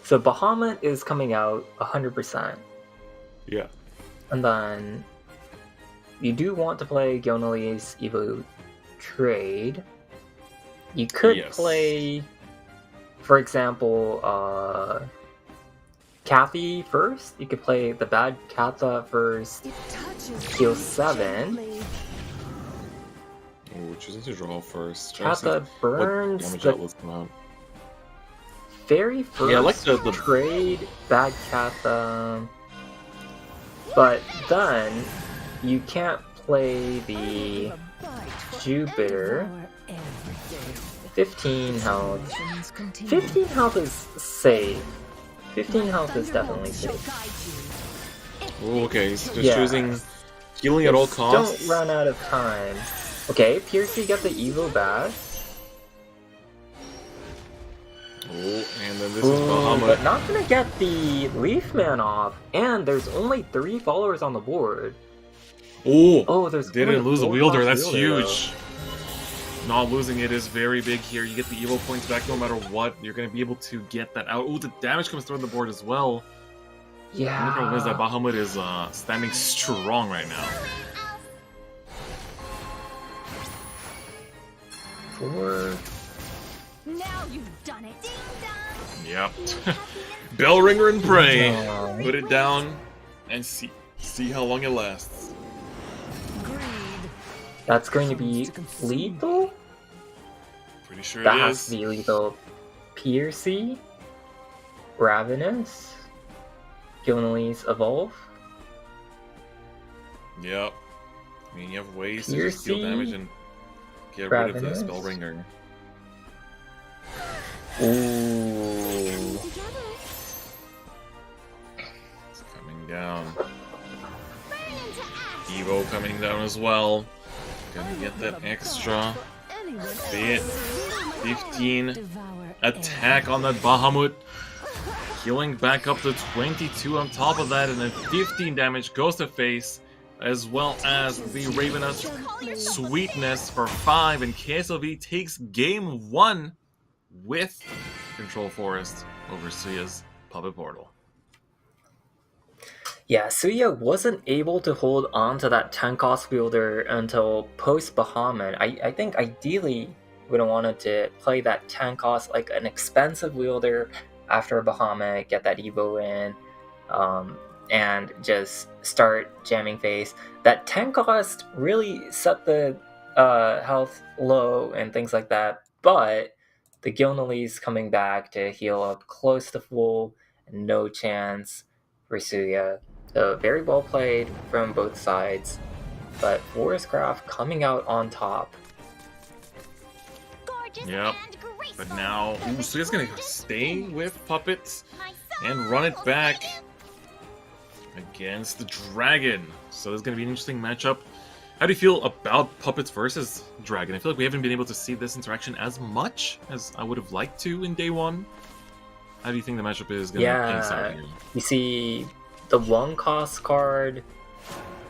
So Bahamut is coming out 100%. Yeah. And then you do want to play Gilnali's Evo Trade. You could Yes. play, for example, Kathy first. You could play the bad Katha first. Heal 7. Ooh, choosing to draw first. Katha burns damage the outlets come out. very first Yeah, I like the- trade bad Katha. But then you can't play the Jupiter. 15 health. 15 health is safe. 15 health is definitely safe. Ooh, okay, he's just Yeah. choosing healing at all Just costs. Don't run out of time. Okay, Piercy got the Evo badge. Oh, and then this is Ooh, Bahamut. but not gonna get the Leaf Man off. And there's only 3 followers on the board. Oh, Oh, there's didn't only lose a 4 wielder. cost That's wielder, huge. Not losing it is very big here. You get the evil points back no matter what. You're going to be able to get that out. Oh, the damage comes through the board as well. though. The only problem is that Yeah. Bahamut is standing strong right now. 4. Now you've done it. Ding dong. Yep. Bell ringer and pray. No. Put it down and see how long it lasts. That's going to be lethal? Pretty sure That it has is. to be lethal. Piercy, Ravenous, Gilnalise Evolve. Yep. I mean, you have ways to Piercy, just deal damage and get rid of the Ravenous. spell ringer. Ooh. Together. It's coming down. Burn into ash. Evo coming down as well. Gonna get that extra bit. 15 attack on that Bahamut. Healing back up to 22 on top of that, and then 15 damage goes to face. as well as the Ravenous Sweetness for 5, and KSLV takes game 1 with Control Forest over Suya's Puppet Portal. Yeah, Suya wasn't able to hold on to that 10 cost wielder until post Bahamut. I think ideally would have wanted to play that 10 cost like an expensive wielder after Bahamut, get that Evo in, and just start jamming face. That 10 cost really set the health low and things like that, but the Gilnalese coming back to heal up close to full, no chance for Suya. So very well played from both sides, but Forestcraft coming out on top. Gorgeous Yep. and graceful. But now, Suya's gonna stay with Puppets My and soul run it will back sing against the Dragon. So this is gonna be an interesting matchup. How do you feel about Puppets versus Dragon? I feel like we haven't been able to see this interaction as much as I would have liked to in day 1. How do you think the matchup is gonna pace out here? You see the 1 cost card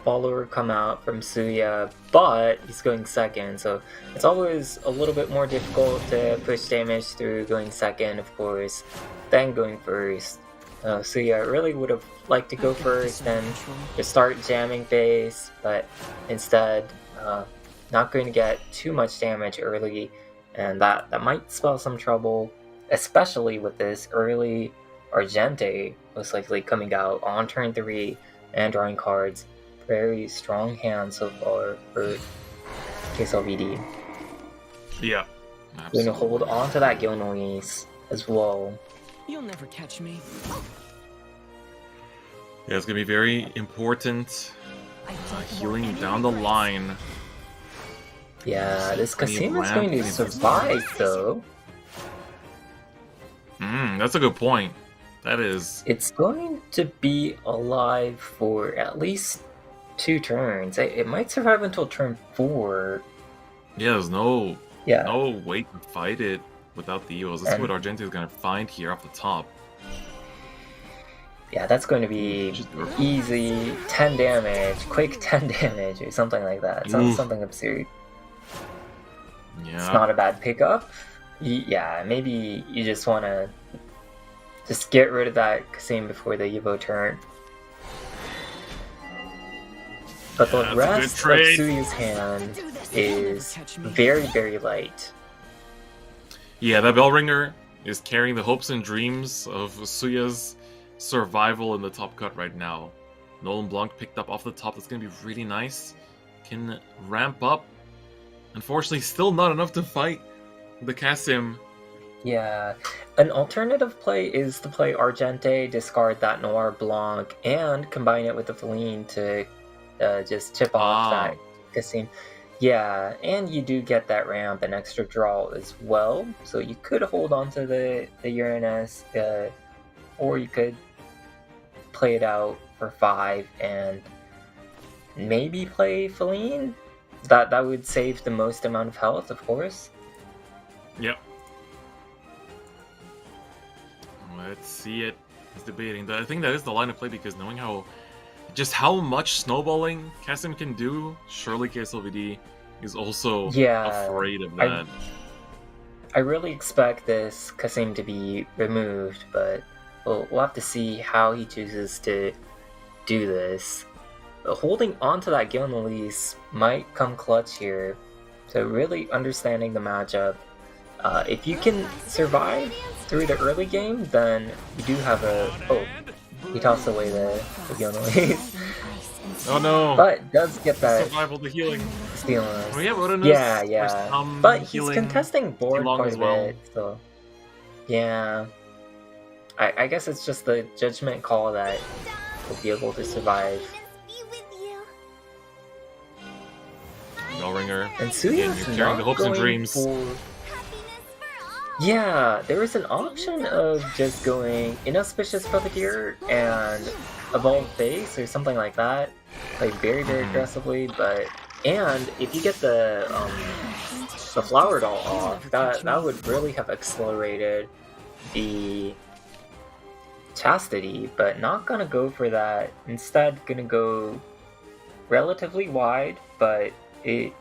follower come out from Suya, but he's going second, so it's always a little bit more difficult to push damage through going second, of course, than going first. Suya really would have liked to go first and just start jamming face, but instead, not going to get too much damage early, and that might spell some trouble, especially with this early Argente most likely coming out on turn 3 and drawing cards. Very strong hand so far for KSLVD. Yeah, Going to absolutely. hold on to that Gilnalese as well. You'll never catch me. Yeah, it's gonna be very important. Healing down the line. Yeah, this Any Kasim is ramp, going to any survive though. That's a good point. That is. It's going to be alive for at least 2 turns. It might survive until turn 4. Yeah, there's no Yeah. way to fight it without the Eos. Let's see what Argente is gonna find here off the top. Yeah, that's going to be easy 10 damage, quick 10 damage, or something like that. Something absurd. Yeah. It's not a bad pickup. Yeah, maybe you just want to just get rid of that Kasim before the Evo turn. But Yeah, the that's a rest good of trade. Suyu's hand is very, very light. Yeah, that bell ringer is carrying the hopes and dreams of Suya's survival in the top cut right now. Nolan Blanc picked up off the top. That's going to be really nice. Can ramp up. Unfortunately, still not enough to fight the Kasim. Yeah, an alternative play is to play Argente, discard that Noir Blanc, and combine it with the Feline to just chip off that Kasim. Yeah, and you do get that ramp and extra draw as well, so you could hold on to the Uranus, or you could play it out for 5 and maybe play Feline. That would save the most amount of health, of course. Yep. Let's see it. He's debating. I think that is the line of play because knowing how much snowballing Kasim can do, surely KSLVD is also afraid of that. I really expect this Kasim to be removed, but we'll have to see how he chooses to do this. But holding on to that Gilnalese might come clutch here, so really understanding the matchup. If you can survive through the early game, then you do have a... Oh, he tossed away the Gilnalese. Oh no! But does get that Survival to healing. stealing. Oh yeah, Odinus Yeah. But he's healing contesting board long quite as a well. bit, so... Yeah. I guess it's just the judgment call that will be able to survive. Be with you. Bellringer. And Again, Suya's you're carrying not the hopes and going dreams. for... Happiness for all. Yeah, there was an option of just going Inauspicious Puppeteer and Evolve Face or something like that. Like very, very aggressively, but... And if you get the Flower Doll off, that would really have accelerated the Chastity, but not gonna go for that. Instead, gonna go relatively wide, but I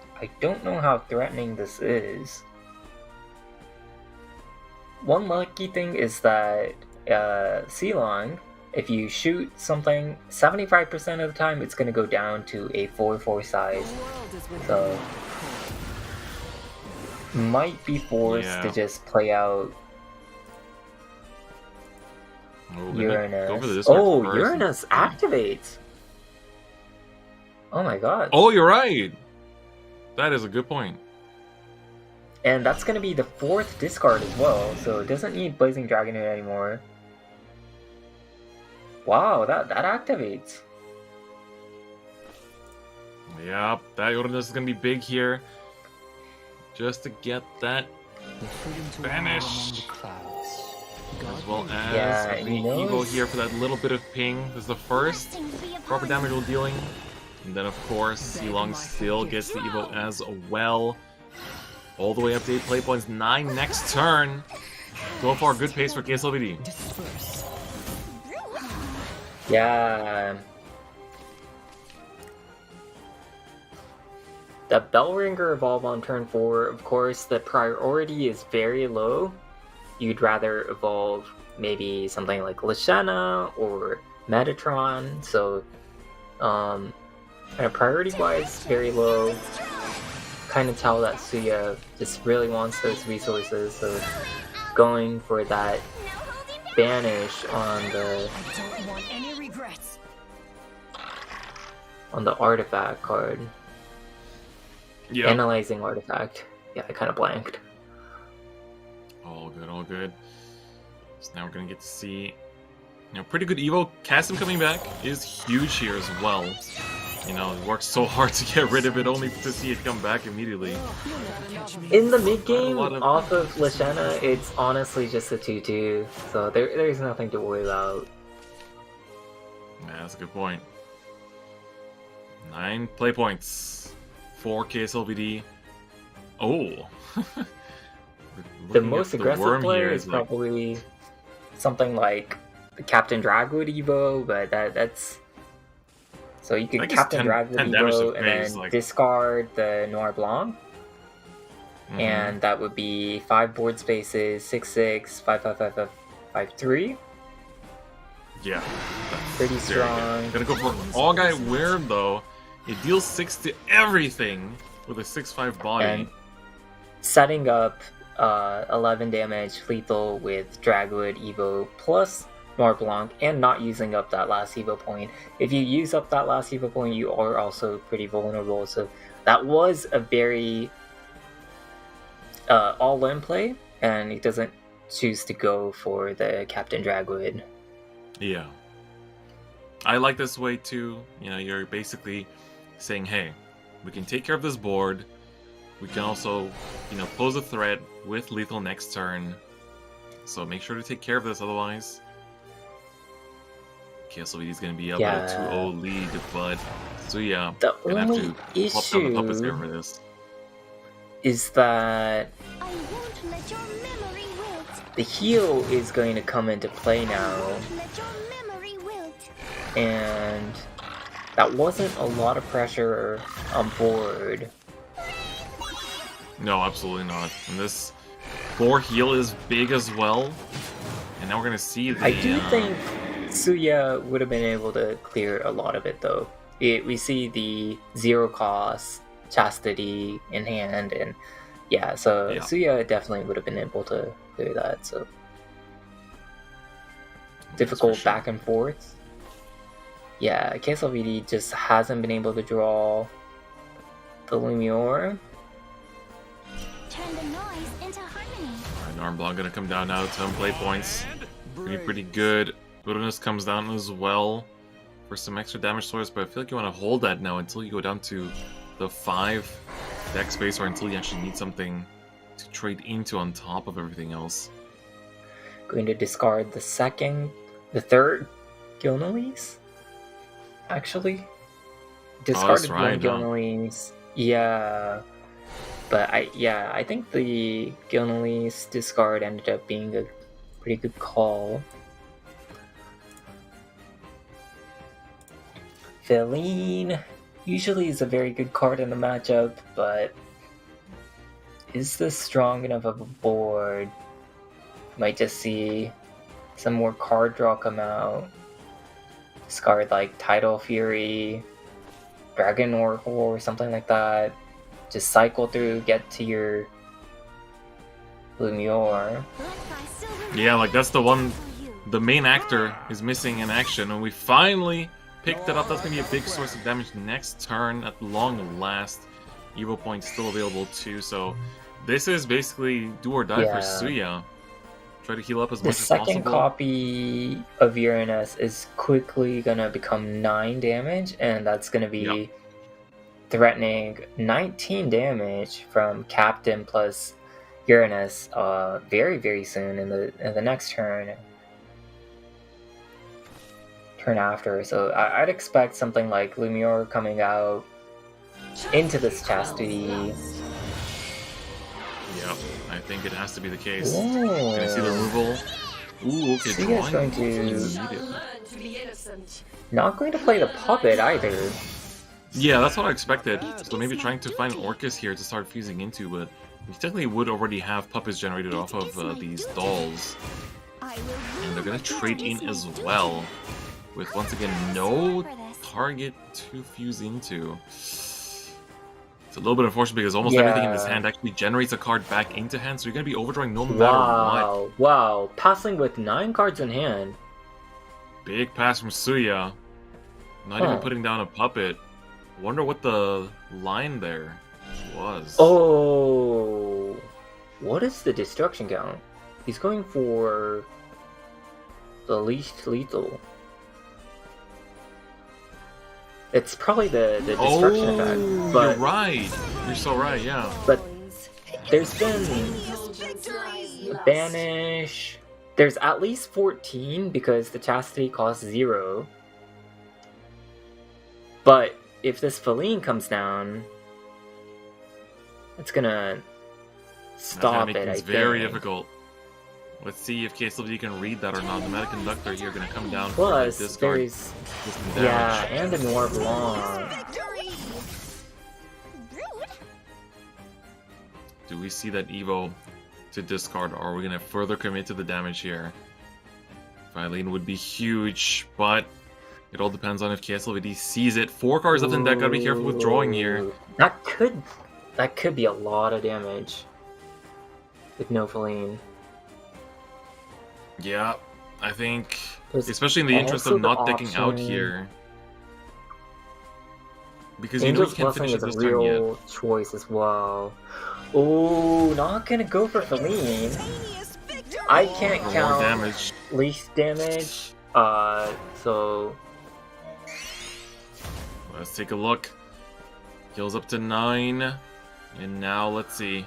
don't know how threatening this is. One lucky thing is that Sealong, if you shoot something 75% of the time, it's going to go down to a 4/4 size. So might be forced to just play out Uranus. Go for the Oh, first. Uranus activates! Oh my god. Oh, you're right. That is a good point. And that's going to be the 4th discard as well, so it doesn't need Blazing Dragonhood anymore. Wow, that activates. Yep, that Uranus is gonna be big here. Just to get that The freedom to Vanish. wander among the clouds. as well as Yeah, the he knows. Evo here for that little bit of ping. This is the first Destined to be a proper part damage we're dealing. And then of course, Sealong still gets the Evo as well. All the way up to 8 play points, 9 next turn. So far, good pace for KSLVD. Disperse. Yeah. The Bellringer evolve on turn 4, of course, the priority is very low. You'd rather evolve maybe something like Lashana or Metatron, so priority-wise, very low. Kind of tell that Suya just really wants those resources, so going for that No holding back. banish on the Don't want any regrets. artifact card. Yeah. Analyzing artifact. Yeah, I kind of blanked. All good, all good. So now we're gonna get to see, pretty good Evo. Kasim coming back is huge here as well. He worked so hard to get rid of it, only to see it come back immediately. In the mid game, A lot of- off of Lashana, it's honestly just a 2/2, so there's nothing to worry about. Yeah, that's a good point. 9 play points for KSLVD. Oh. The Looking most at aggressive worm player here is like- probably something like the Captain Dragwood Evo, but that's... So you I can guess Captain 10 Dragwood 10 damage to Evo and face, then like- discard the Noir Blanc, Mhm. and that would be 5 board spaces, 6/6, 5/5, 5/3. Yeah. That's Pretty very good. strong. Gonna go for All Guy Weird though. It deals 6 to everything with a 6/5 body. And setting up 11 damage lethal with Dragwood Evo plus Noir Blanc and not using up that last Evo point. If you use up that last Evo point, you are also pretty vulnerable. So that was a very all-in play, and he doesn't choose to go for the Captain Dragwood. Yeah. I like this way too. You're basically saying, hey, we can take care of this board. We can also, pose a threat with lethal next turn. So make sure to take care of this, otherwise KSLVD is going to be up at a 2-0 lead, but Suya The gonna have only to pop down the puppets here issue for this. is that I won't let your memory wilt. the heal is going to come into play now. Let your memory wilt. And that wasn't a lot of pressure on board. No, absolutely not. And this 4 heal is big as well. And now we're gonna see the. I do think Suya would have been able to clear a lot of it though. We see the 0 cost chastity in hand, and so Yeah. Suya definitely would have been able to clear that. So difficult sure. back and forth. Yeah, KSLVD just hasn't been able to draw the Lumiore. Turn the noise into harmony. Alright, Norm Blanc gonna come down now, 10 play points. Pretty good. Wilderness comes down as well for some extra damage source, but I feel like you want to hold that now until you go down to the 5 deck space, or until you actually need something to trade into on top of everything else. Going to discard the third Gilnalese? Actually? Discarded right, one Gilnalese. Yeah. But I think the Gilnalese discard ended up being a pretty good call. Feline. usually is a very good card in the matchup, but is this strong enough of a board? Might just see some more card draw come out. Discard like Tidal Fury, Dragon Oracle, or something like that. Just cycle through, get to your Lumiore. Yeah, like that's the one. The main actor is missing in action, and we finally picked it up. That's gonna be a big source of damage next turn at long last. Evo point still available too, so this is basically do or die for Suya. Try to heal up as The much as possible. second copy of Uranus is quickly gonna become 9 damage, and that's gonna be threatening 19 damage from Captain plus Uranus very, very soon in the next turn. Turn after. So I'd expect something like Lumiore coming out into this Chastity. Yep, I think it has to be the case. Ooh. Gonna see the removal. Ooh, okay, Suya's drawing going to- immediately. Not going to play the puppet either. Yeah, that's what I expected. So maybe trying to find an Orcus here to start fusing into, but we technically would already have puppets generated off of these dolls. And they're gonna trade in as well, with once again no target to fuse into. It's a little bit unfortunate because almost everything in this hand actually generates a card back into hand, so you're gonna be overdrawing no matter what. Wow, passing with 9 cards in hand. Big pass from Suya. Not even putting down a puppet. Wonder what the line there was. Oh, what is the destruction count? He's going for the least lethal. It's probably the destruction effect, but you're right. You're so right. Yeah. But there's been banish. There's at least 14 because the Chastity costs 0. But if this Feline comes down, it's gonna stop it. It's very difficult. Let's see if KSLV can read that or not. The Meta Conductor here gonna come down. Plus, for discard. there's and a Noir Blanc. Do we see that Evo to discard, or are we gonna further commit to the damage here? Feline would be huge, but it all depends on if KSLVD sees it. 4 cards left in deck. Gotta be careful with drawing here. That could be a lot of damage with no Feline. Yeah, I think, There's especially in the interest also of not the decking out option- here. Because you know Angel's you can't Blessing finish it is this a turn yet. real choice as well. Oh, not gonna go for Feline. I can't For more count damage. least damage. So Let's take a look. Heals up to 9. And now, let's see.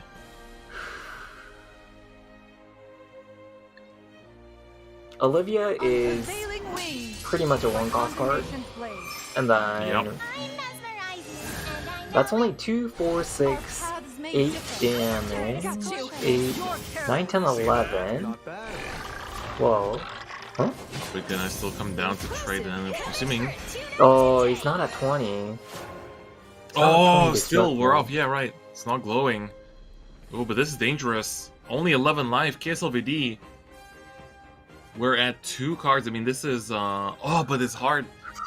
Olivia is pretty much a 1-cost card. And then that's only 2, 4, 6, 8 damage. 8, 9, 10, 11. Whoa. Huh? But then I still come down to trade, and I'm assuming. Oh, he's not at 20. Oh, still, we're off. Yeah, right. It's not glowing. Oh, but this is dangerous. Only 11 life. KSLVD. We're at 2 cards. I mean, this is. Oh, but it's hard.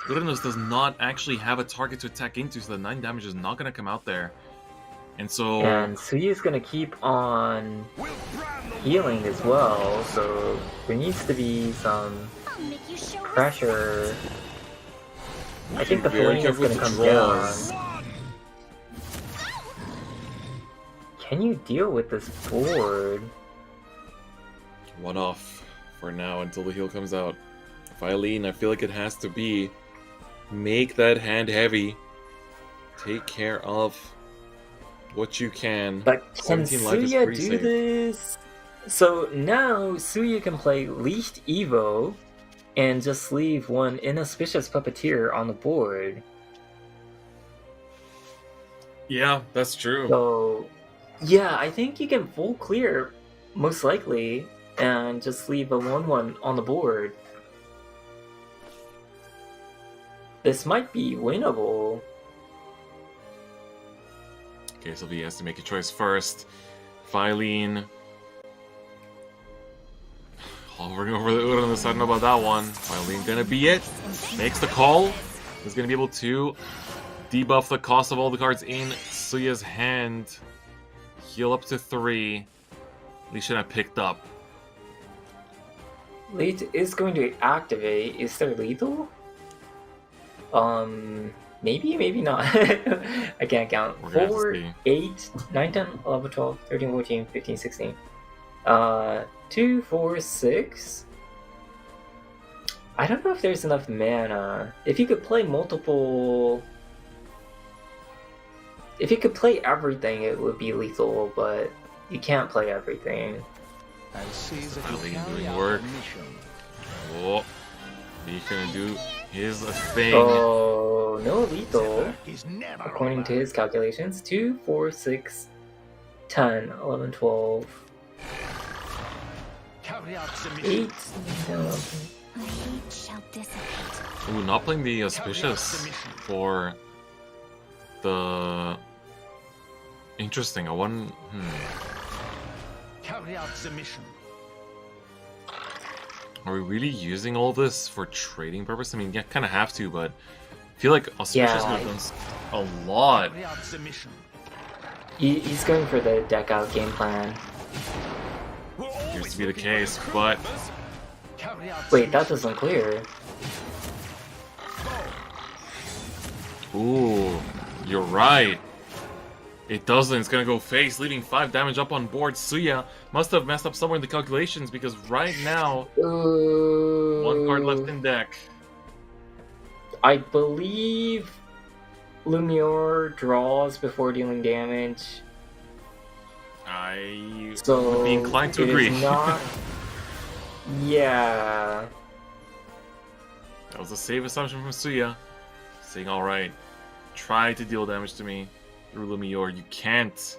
Uranus does not actually have a target to attack into, so the 9 damage is not going to come out there. And so. And Suya's gonna keep on healing as well, so there needs to be some pressure. I think the Very Feline is careful gonna with come the draws. down. Can you deal with this board? One off for now until the heal comes out. Feline, I feel like it has to be. Make that hand heavy. Take care of what you can. But can 17 life is Suya pretty do safe. this? So now Suya can play least Evo and just leave one inauspicious puppeteer on the board. Yeah, that's true. So yeah, I think you can full clear most likely and just leave a 1/1 on the board. This might be winnable. Okay, so he has to make a choice first. Filene. Hovering over the Uranus, I don't know about that one. Filene gonna be it. Makes the call. He's gonna be able to debuff the cost of all the cards in Suya's hand. Heal up to 3. He should have picked up. Late is going to activate. Is there lethal? Maybe, maybe not. I can't count. We're gonna have to 4, see. 8, 9, 10, 11, 12, 13, 14, 15, 16. 2, 4, 6. I don't know if there's enough mana. If you could play multiple... If you could play everything, it would be lethal, but you can't play everything. And see that you Finally carry doing out work. the mission. Oh, he's gonna do his thing. Oh, no lethal. He's never According over. to his calculations. 2, 4, 6, 10, 11, 12, Carry out the 8, mission. 9, 11. My hate shall dissipate. Ooh, not playing the auspicious for the... Interesting, I want... Carry out the mission. Are we really using all this for trading purpose? I mean, yeah, kind of have to, but I feel like auspicious would have done a lot. Carry out the mission. He's going for the deck out game plan. Appears to be the case, but Carry out Wait, that doesn't clear. ooh, you're right. It doesn't. It's gonna go face, leaving 5 damage up on board. Suya must have messed up somewhere in the calculations because right now, 1 card left in deck. I believe Lumiere draws before dealing damage. I So would be inclined to it agree. is not... Yeah. That was a safe assumption from Suya, saying, "All right, try to deal damage to me through Lumiere. You can't."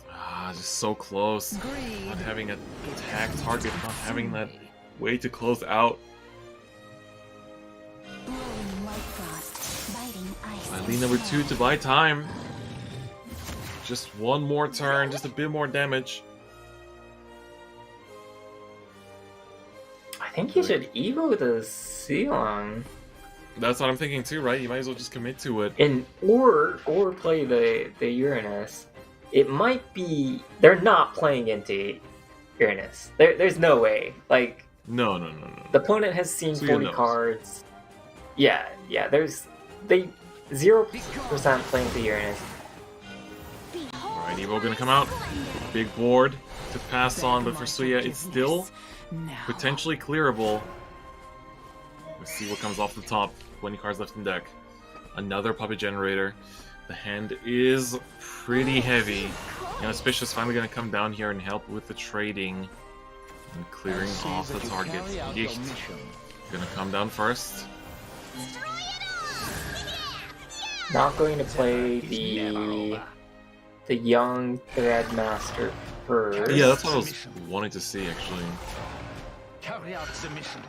Ah, just so close. Not having an attack target, not having that way to close out. Blowing white frost, biting ice. I lead number 2 to buy time. Just one more turn, just a bit more damage. I think you should evo the Xeon. That's what I'm thinking too, right? You might as well just commit to it. And or play the Uranus. It might be they're not playing into Uranus. There's no way. Like No. the opponent has seen So you 40 knows. cards. Yeah. They 0% playing to Uranus. Alright, Evo gonna come out. Big board to pass on, but for Suya, it's still potentially clearable. Let's see what comes off the top. 20 cards left in deck. Another puppet generator. The hand is pretty heavy. You know, Auspicious finally gonna come down here and help with the trading and clearing See off the that you target. carry out your Yicht. mission. Gonna come down first. Not going to play He's never over. the young Threadmaster first. Yeah, that's what I was wanting to see actually. Carry out the mission.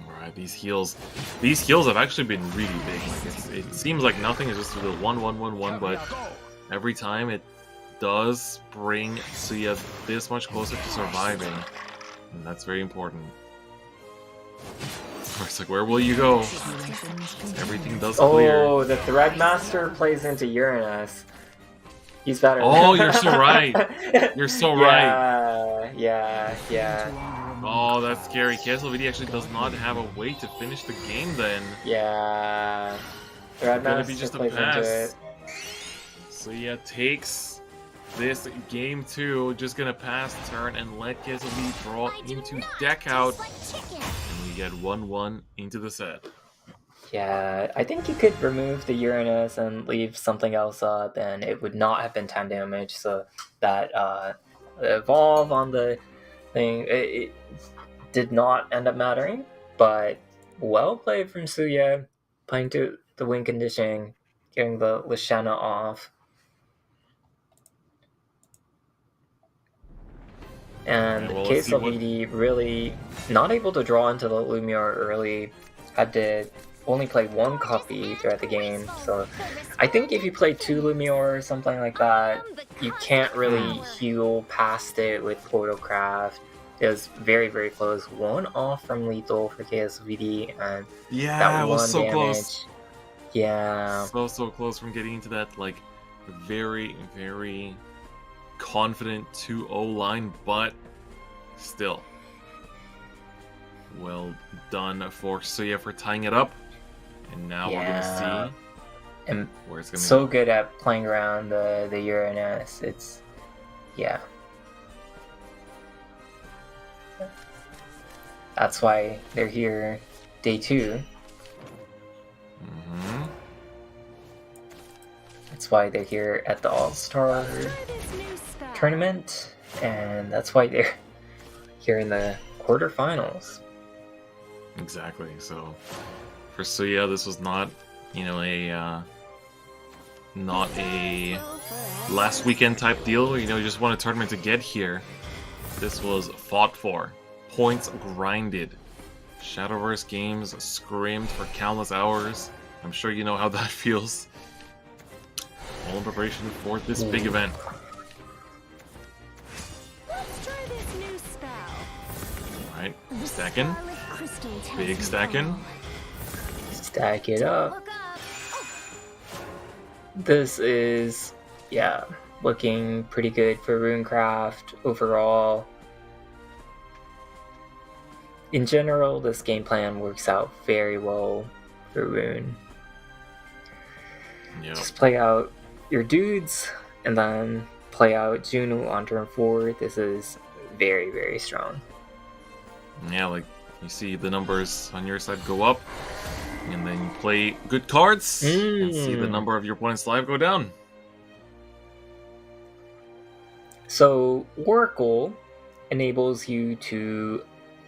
Alright, these heals have actually been really big. Like it seems like nothing is just the 1-1-1-1, but every time it does bring Suya this much closer to surviving. And that's very important. It's like, where will you go? Everything does clear. Oh, the Threadmaster plays into Uranus. He's better. Oh, you're so right. You're so right. Yeah. Oh, that's scary. Castlevania actually does not have a way to finish the game then. Yeah. It's gonna be Threadmaster just a plays into pass. it. Suya takes this game 2, just gonna pass turn and let Castlevania draw I do into not deck taste out. like chicken. And we get 1-1 into the set. Yeah, I think you could remove the Uranus and leave something else up, and it would not have been 10 damage. So that evolve on the thing, it did not end up mattering. But well played from Suya, playing to the win conditioning, getting the Lashana off. And Yeah, well, let's see what- KSLVD really not able to draw into the Lumiere early. Had to only play one copy throughout the game, so I think if you play 2 Lumiere or something like that, you can't really heal past it with Photocraft. It was very, very close. 1 off from lethal for KSVD, and Yeah, that it 1 was so damage. close. Yeah. So close from getting into that, like, very, very confident 2-0 line, but still. Well done for Suya for tying it up. And now we're gonna see And where it's gonna so go. good at playing around the Uranus. It's, yeah. That's why they're here day 2. Mm-hmm. That's why they're here at the All-Star tournament, and that's why they're here in the quarterfinals. Exactly. So for Suya, this was not, you know, not a last weekend type deal. You know, you just won a tournament to get here. This was fought for, points grinded, Shadowverse games scrimmed for countless hours. I'm sure you know how that feels. All in preparation for this big event. Let's try this new spell. Alright, stacking. Scarlet crystal Big test stacking. roll. Stack it up. Look up. This is, yeah, looking pretty good for Runecraft overall. In general, this game plan works out very well for Rune. Yep. Just play out your dudes, and then play out Juno on turn 4. This is very, very strong. Yeah, like, you see the numbers on your side go up, and then you play good cards, and see the number of your opponent's life go down. So, Oracle enables you to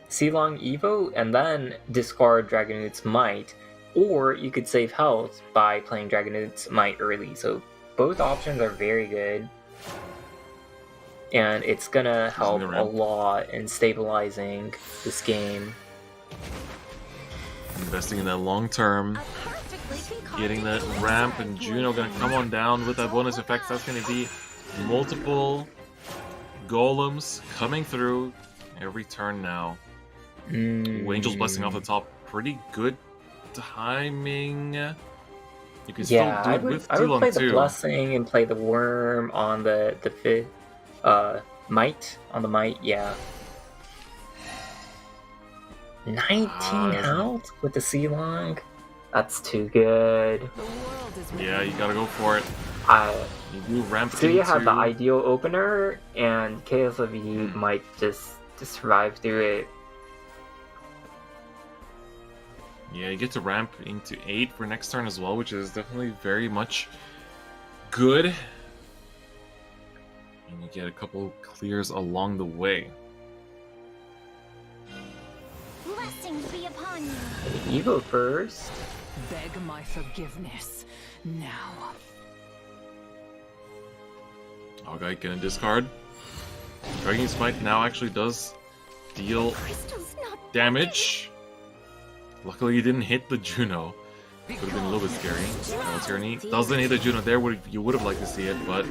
Sealong Evo and then discard Dragonoot's Might, or you could save health by playing Dragonoot's Might early. So, both options are very good, and it's gonna help a lot in stabilizing this game. Investing in that long term, getting that ramp, and Juno gonna come on down with that bonus effect. That's gonna be multiple golems coming through every turn now. Angel's Blessing off the top, pretty good timing. You can Yeah, still I do it would, with I would Dulon play the too. Blessing and play the Worm on the 5th Might, on the Might, yeah. 19 health with the Sealong? That's too good. The world is Yeah, you gotta go for it. You do ramp Suya into... had the ideal opener, and KSOV might just survive through it. Yeah, you get to ramp into 8 for next turn as well, which is definitely very much good. And you get a couple clears along the way. Blessings be upon you. Evo first. beg my forgiveness now. Okay, gonna discard. Dragon Smite now actually does deal Crystal's not damage. Luckily, you didn't hit the Juno. Would have been a little bit scary. No tyranny doesn't hit the Juno there. You would have liked to see it, but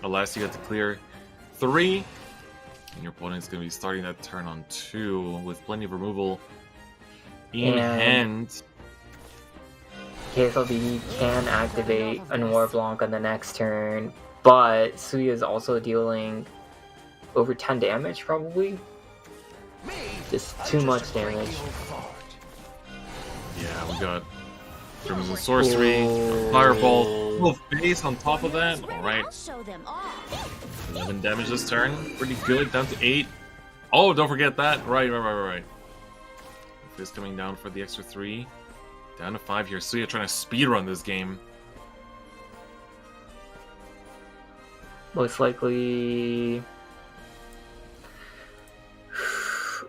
alas, you got to clear 3. And your opponent's going to be starting that turn on 2 with plenty of removal in hand. KSLB can activate a Noir Blanc on the next turn, but Suya is also dealing over 10 damage, probably. Just too much damage. Yeah, we got Crimson Sorcery, Fireball, full face on top of that. Alright, I'll show them all. 11 damage this turn. Pretty good, down to 8. Oh, don't forget that. Right. Fist coming down for the extra 3. Down to 5 here. Suya trying to speedrun this game. Most likely...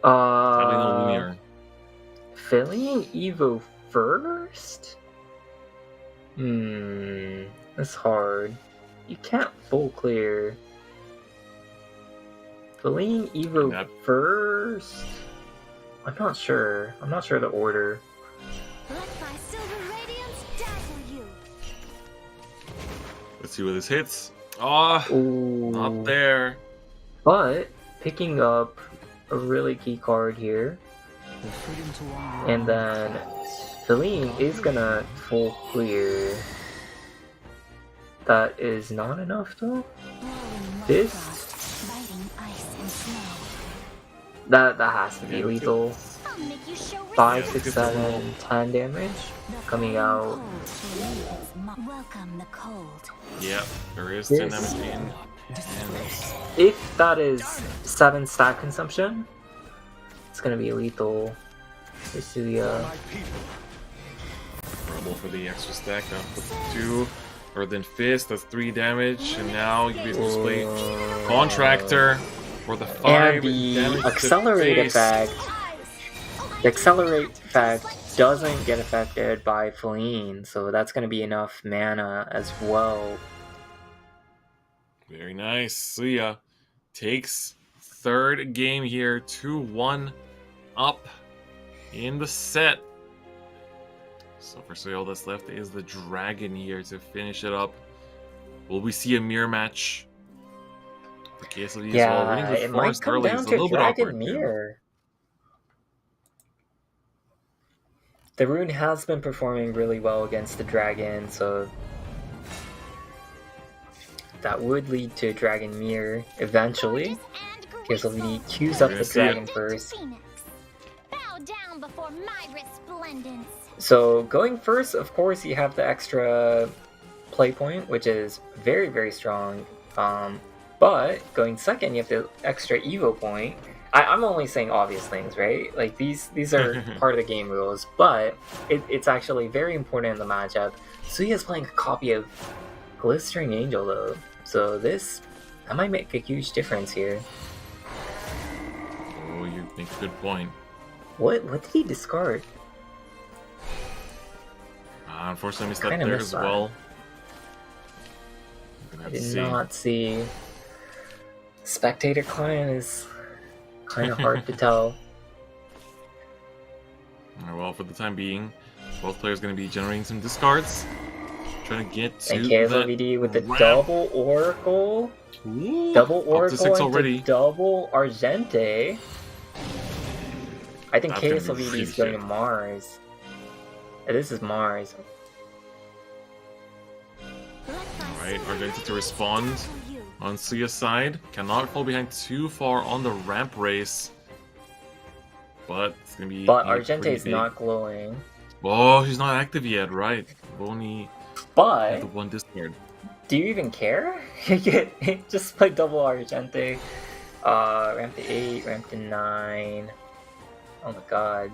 Sadly, no Lumiere. Filling Evo first? That's hard. You can't full clear. Filling Evo first? I'm not sure. I'm not sure the order. Let my silver Let's see where this hits. Ah, Ooh. not there. But picking up a really key card here. The freedom to wander And among the then clouds. Feline is gonna full clear. That is not enough though. This Biting ice and snow. that has to be Yeah, lethal. I'll make you show 5, Yeah, 6, good 7, 10 damage coming out. Welcome the cold. Yeah, there is This- 10 damage in. And If that is 7 stack consumption, it's gonna be lethal. Vesuya. My people. Rumble for the extra stack. Now put 2. Earthen Fist, that's 3 damage. And now you basically display Contractor for the 5 And the damage to accelerate face. effect. The accelerate effect doesn't get affected by Feline, so that's gonna be enough mana as well. Very nice. Suya takes third game here, 2-1 up in the set. So for Suya, all that's left is the dragon here to finish it up. Will we see a mirror match? For KSLD as well. Yeah, Winning with it might Forest come early down is a to little bit Dragon awkward. Yeah. Mirror. The rune has been performing really well against the dragon, so that would lead to Dragon Mirror eventually. KSLD queues up We're the gonna see it. dragon first. Bow down before my resplendence. So going first, of course, you have the extra play point, which is very, very strong. But going second, you have the extra Evo point. I'm only saying obvious things, right? Like these are part of the game rules, but it's actually very important in the matchup. Suya's playing a copy of Glistering Angel though, so that might make a huge difference here. Oh, you make a good point. What did he discard? Unfortunately, I missed that Kinda there missed as that. well. I'm gonna I have to did see. not see. Spectator client is kind of hard to tell. Alright, well, for the time being, both players going to be generating some discards. Trying to get to And that KSLVD with the ramp. double Oracle, Ooh, double up to Oracle 6 into already. double Argente. I think That's gonna be KSLVD is really going shit. to Mars. This is Mars. Alright, Argenta to respond on Suya's side. Cannot fall behind too far on the ramp race. But it's going to be... But pretty Argente is big. not glowing. Oh, he's not active yet, right. Only But the one discard. do you even care? Just play double Argente. Ramp to 8, ramp to 9. Oh my god.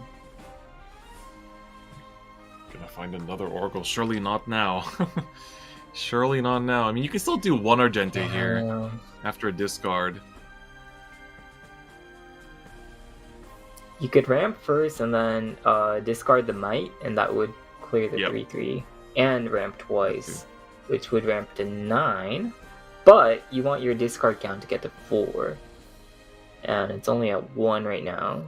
Gonna find another Oracle. Surely not now. Surely not now. I mean, you can still do one Argente here after a discard. You could ramp first and then discard the Might, and that would clear the Yep. 3/3. And ramp twice, which would ramp to 9. But you want your discard count to get to 4. And it's only at 1 right now.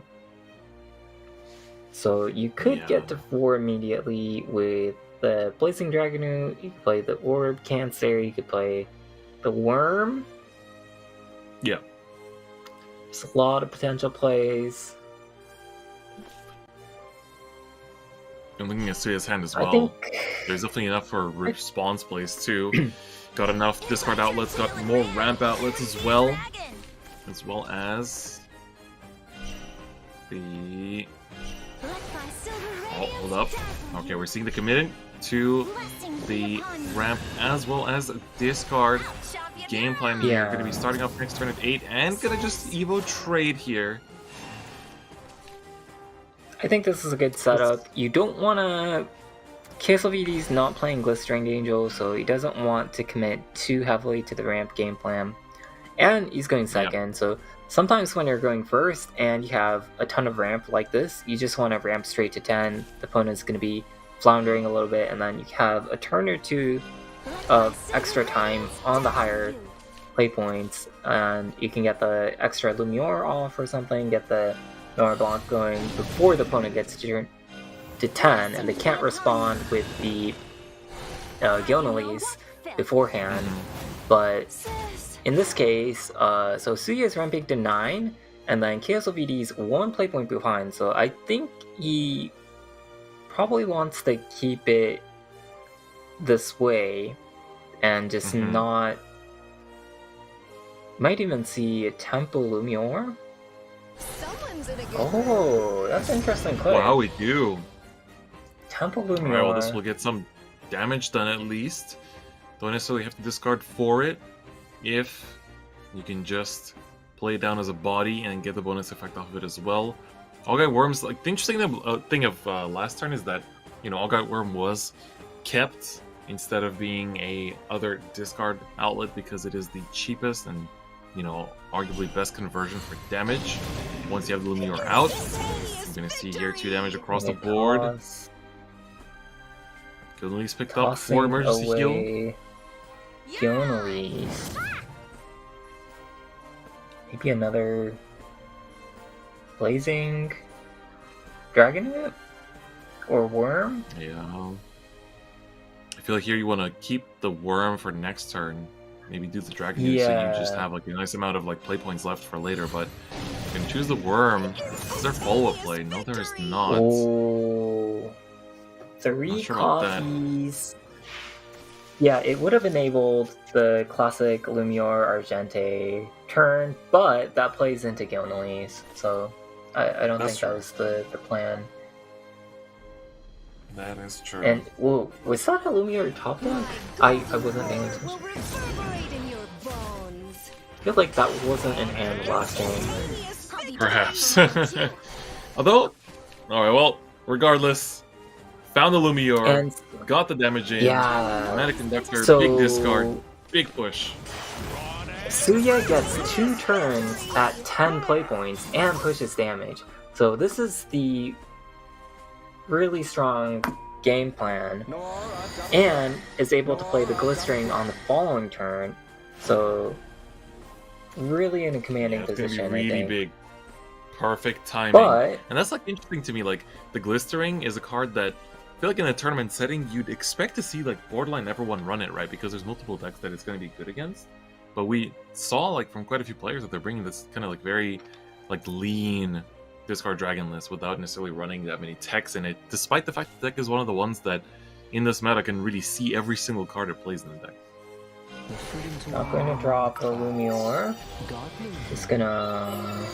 So you could Yeah. get to 4 immediately with the Blazing Dragoon. You could play the Orb Cancer. You could play the Worm. Yeah. There's a lot of potential plays. And looking at Suya's hand as I well, think there's definitely enough for response plays too. Got enough discard outlets, got more ramp outlets as well as the... Oh, hold up. Okay, we're seeing the commitment to the ramp as well as discard game plan here. Yeah. Going to be starting off next turn at 8 and going to just Evo trade here. I think this is a good setup. You don't want to... KSLVD's not playing Glistering Angel, so he doesn't want to commit too heavily to the ramp game plan. And he's going second, so sometimes when you're going first and you have a ton of ramp like this, you just want to ramp straight to 10. The opponent's going to be floundering a little bit, and then you have a turn or two of extra time on the higher play points, and you can get the extra Lumiere off or something, get the Noir Blanc going before the opponent gets to 10, and they can't respond with the Gilnelys beforehand, but in this case, so Suya is ramping to 9, and then KSOVD's 1 play point behind, so I think he probably wants to keep it this way and just not... Might even see a Temple Lumior. Someone's in a good Oh, that's an interesting play. Wow, we do. Temple Alright, Lumior. well, this will get some damage done at least. Don't necessarily have to discard for it if you can just play it down as a body and get the bonus effect off of it as well. Allguy Worms, like, the interesting thing of last turn is that, you know, Allguy Worm was kept instead of being a other discard outlet because it is the cheapest and, you know, arguably best conversion for damage. Once you have the Lumior out, you're going to see here 2 damage across the board. Gilnelys picked up 4 emergency heal. Gilnelys. Maybe another Blazing Dragonet? Or Worm? Yeah. I feel like here you want to keep the Worm for next turn. Maybe do the Dragon so you just have like a nice amount of like play points left for later, but you can choose the Worm. Is there follow-up play? No, there is not. Oh. 3 sure about that. copies. Yeah, it would have enabled the classic Lumior Argente turn, but that plays into Gilnelys, so I don't think that was the plan. That is true. And, whoa, was that a Lumior top deck? I wasn't paying attention. will reverberate in your bones. I feel like that wasn't in hand last game. Perhaps. Although, alright, well, regardless, found the Lumior, And, got the damage in, yeah, Dramatic Conductor, so big discard, big push. Suya gets 2 turns at 10 play points and pushes damage. So this is the really strong game plan, and is able to play the Glistering on the following turn. So really in a commanding It's position, gonna be really I think. big. Perfect timing. But And that's like interesting to me, like the Glistering is a card that I feel like in a tournament setting you'd expect to see like borderline everyone run it, right? Because there's multiple decks that it's going to be good against. But we saw like from quite a few players that they're bringing this kind of like very like lean discard dragon list without necessarily running that many techs in it, despite the fact that the deck is one of the ones that in this meta can really see every single card it plays in the deck. not going to drop the Lumior. Just gonna...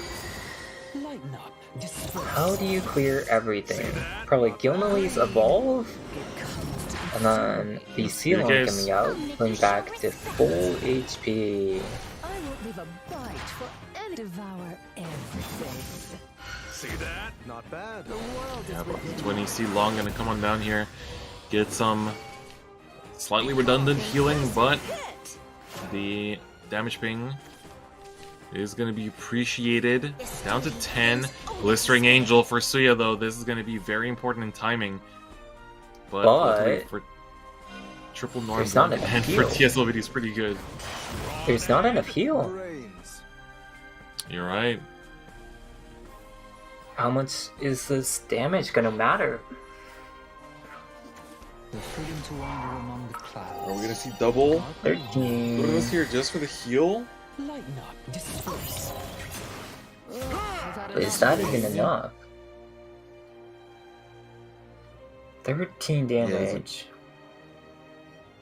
How do you clear everything? Probably Gilnelys Evolve? And then the Ceiling coming out, going back to full HP. I won't leave a bite for any devour everything. See that? Not bad. The world is Yeah, but within 20 C long gonna come on down here, get some slightly redundant healing, but the damage ping is going to be appreciated. Down to 10. Glistering Angel for Suya, though. This is going to be very important in timing. But luckily for triple Norm and for TSLVD is pretty good. There's not enough heal. You're right. How much is this damage gonna matter? The freedom to wander among the clouds. Are we going to see double? 13. Put us here just for the heal? Lighten up, disperse. Is that even enough? 13 damage.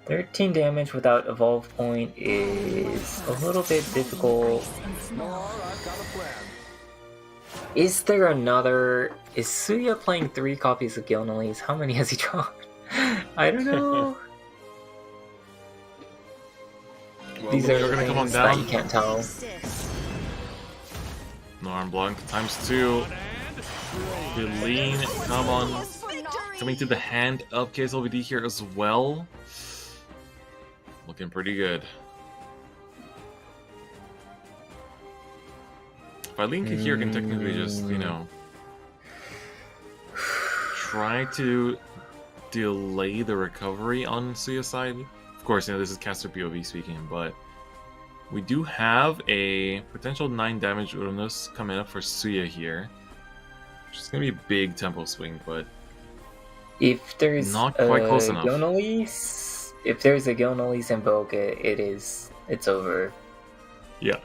13 damage without Evolve Point is a little bit difficult. Is there another... Is Suya playing 3 copies of Gilnelys? How many has he drawn? I don't know. Well, These are gonna come on things that down. you can't tell. Norm Blanc ×2. Eileen, come on. Coming to the hand of KSLVD here as well. Looking pretty good. If Eileen here can technically just, you know, try to delay the recovery on Suicide. Of course, you know, this is caster POV speaking, but we do have a potential 9 damage Uranus coming up for Suya here. Which is going to be a big tempo swing, but If there's not quite close enough. Gilnelys if there's a Gilnolly's Invoke, it's over. Yeah.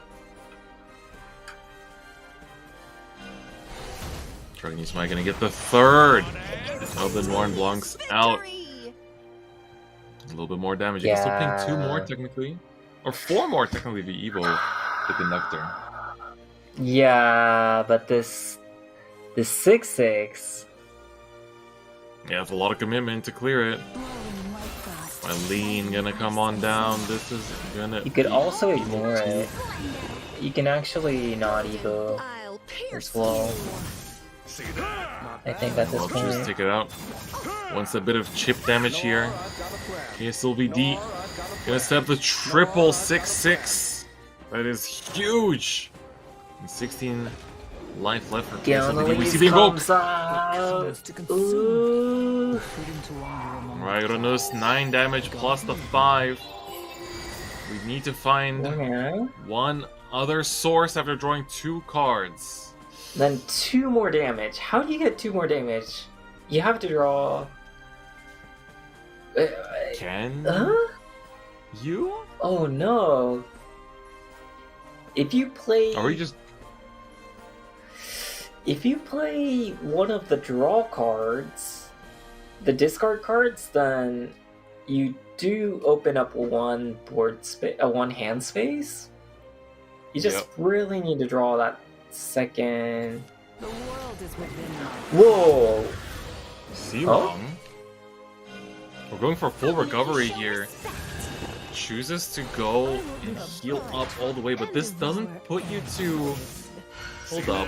Dragon Smite gonna get the third. Elden Warren Blanc's out. A little bit more damage. You can still ping 2 more technically. Or 4 more technically if you Evo with the Nectar. Yeah, but this 6-6. Yeah, it's a lot of commitment to clear it. Eileen gonna come on down. This is gonna. You could be also ignore it. You can actually not Evo as well. I think at this I'll just point. take it out. Wants a bit of chip damage here. KSLVD gonna set up the triple 6-6. That is huge. And 16 life left for KSLVD. We see the invoke. Ooh. Ragronus 9 damage plus the 5. We need to find one other source after drawing 2 cards. Then 2 more damage. How do you get 2 more damage? You have to draw. Can you? Oh no! If you play, Are we just? if you play one of the draw cards, the discard cards, then you do open up one one hand space. You just really need to draw that second. The world is within you. Whoa! Sealong? We're going for full recovery here. Chooses to go and heal up all the way, but this doesn't put you to... Hold up.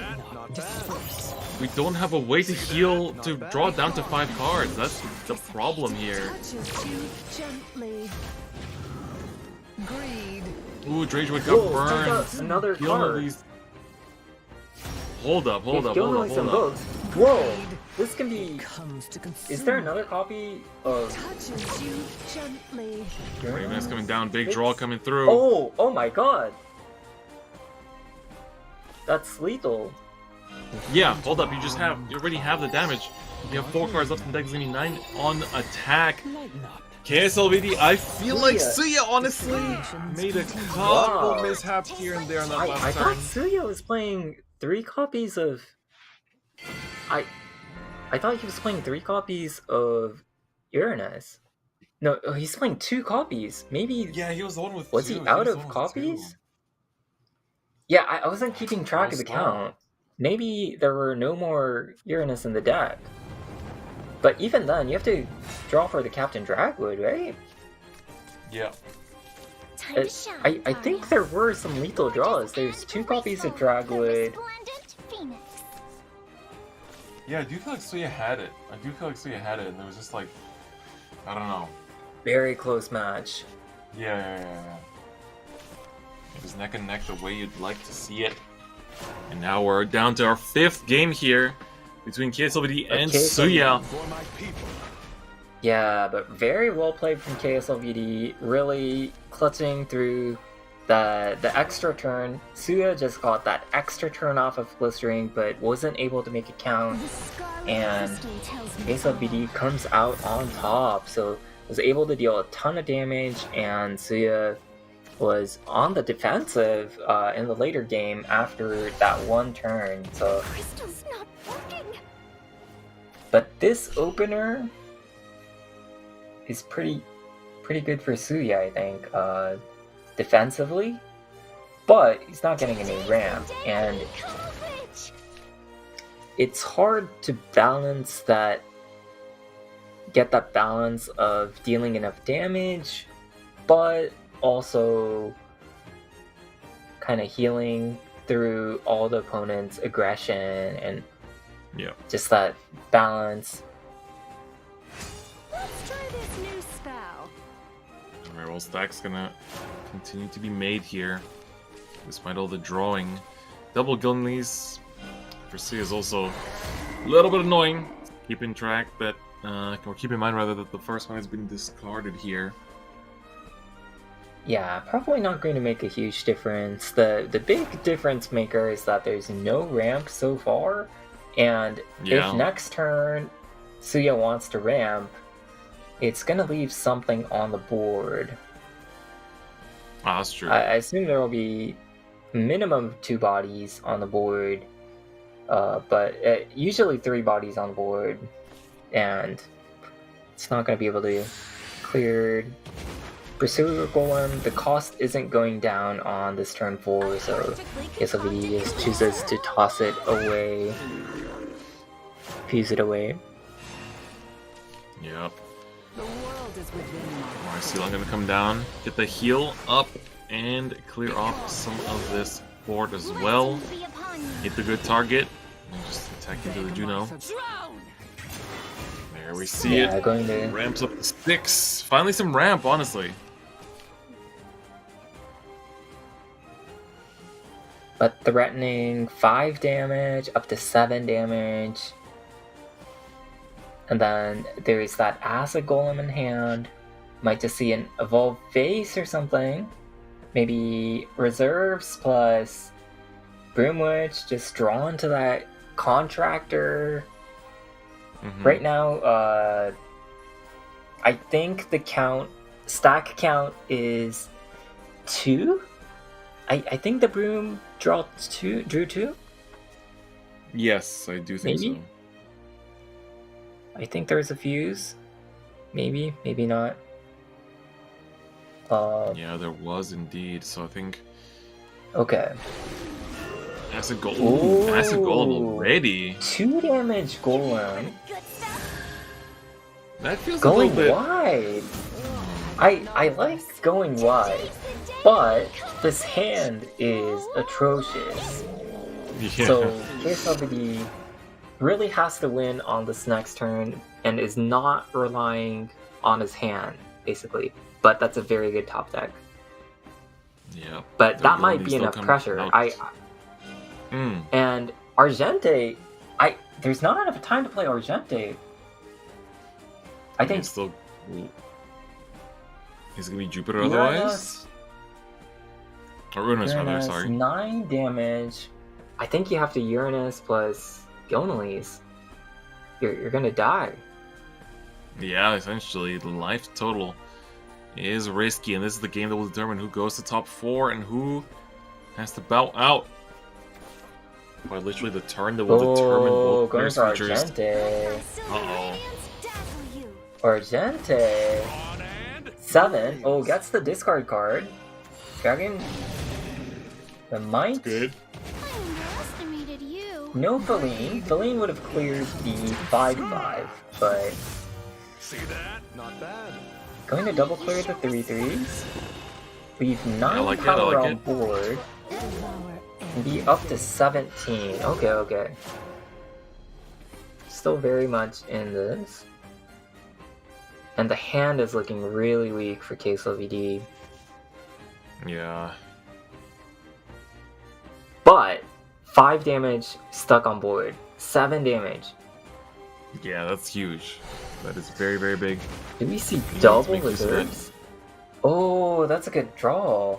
We don't have a way to heal, to draw down to 5 cards. That's the problem here. Gently. Greed. Ooh, Dragewood got Whoa, check out burned. another card. Hold up. Whoa! This can be. Comes to Is there another copy of? touches you gently. Raven's coming down, big draw coming through. Oh! Oh my god! That's lethal. Yeah, hold up, you already have the damage. You have 4 cards left in the deck, 9 on attack. KSLVD, I feel like Suya honestly made a couple mishaps here and there on that I last thought turn. Suya was playing 3 copies of. I thought he was playing 3 copies of Uranus. No, he's playing 2 copies. Maybe. Yeah, he was the one with Was 2. he out of copies? Yeah, I wasn't keeping track of the count. Maybe there were no more Uranus in the deck. But even then, you have to draw for the Captain Dragwood, right? Yeah. I think there were some lethal draws. There's 2 copies of Dragwood. Yeah, I do feel like Suya had it. And there was just like, I don't know. Very close match. Yeah. It was neck and neck the way you'd like to see it. And now we're down to our 5th game here between KSLVD and Suya. For my people. Yeah, but very well played from KSLVD. Really clutching through the extra turn. Suya just got that extra turn off of Blistering, but wasn't able to make it count. And KSLVD comes out on top, so was able to deal a ton of damage, and Suya was on the defensive in the later game after that one turn. So, Crystal's not working. but this opener is pretty good for Suya, I think, defensively. But he's not getting any ramp, and it's hard to balance that. Get that balance of dealing enough damage, but also kind of healing through all the opponent's aggression and just that balance. Let's try this new spell. Alright, well, stack's gonna continue to be made here, despite all the drawing. Double Gilnleys for C is also a little bit annoying. Keeping track that, or keep in mind rather that the first one has been discarded here. Yeah, probably not going to make a huge difference. The big difference maker is that there's no ramp so far, and if next turn Suya wants to ramp, it's gonna leave something on the board. Ah, that's true. I assume there will be minimum 2 bodies on the board, but usually 3 bodies on the board, and it's not going to be able to clear Pursuer Golem. The cost isn't going down on this turn 4, so SVD just chooses to toss it away, fuse it away. Yep. The world is within my Marcel gonna come down, get the heal up, and clear off some of this board as well. Be upon you. Hit the good target, and just attack into the Juno. Drown! There we see Yeah, it. going to... Ramps up the 6. Finally some ramp, honestly. But threatening 5 damage, up to 7 damage. And then there's that Acid Golem in hand. Might just see an Evolved Face or something. Maybe Reserves plus Broomwitch, just drawn to that Contractor. Right now, I think the stack count is 2? I think the Broom drew 2? Yes, I do think Maybe? I think there's a fuse. Maybe, maybe not. so. Yeah, there was indeed. So I think Okay. Acid Golem. Acid Golem Ooh. already. 2 damage Golem. Good stuff. That feels Going a little bit. wide. I like going wide, but this hand is atrocious. Yeah. So KSWD really has to win on this next turn and is not relying on his hand, basically. But that's a very good top deck. Yeah. But The that might Golem be still enough come pressure. out. And Argente, there's not enough time to play Argente. I think It's still. Is it gonna be Jupiter Uranus- otherwise? Or Uranus, rather, Uranus, sorry. 9 damage. I think you have to Uranus plus Gilnelis. You're gonna die. Yeah, essentially, the life total is risky, and this is the game that will determine who goes to top 4 and who has to bow out. By literally the turn that will determine both going players' for futures. Argente. Uh-oh. Argente. 7. Oh, gets the discard card. Dragon. The Might. Good. I underestimated you. No Feline. Feline would have cleared the 5/5, but See that? Not bad. going to double clear the 3/3s. Leave 9 I like it, I power like on it. board. devour And be up to 17. Okay. Still very much in this. And the hand is looking really weak for KSLVD. Yeah. But 5 damage stuck on board. 7 damage. Yeah, that's huge. That is very, very big. Do we see to double make use of that. reserves? Oh, that's a good draw.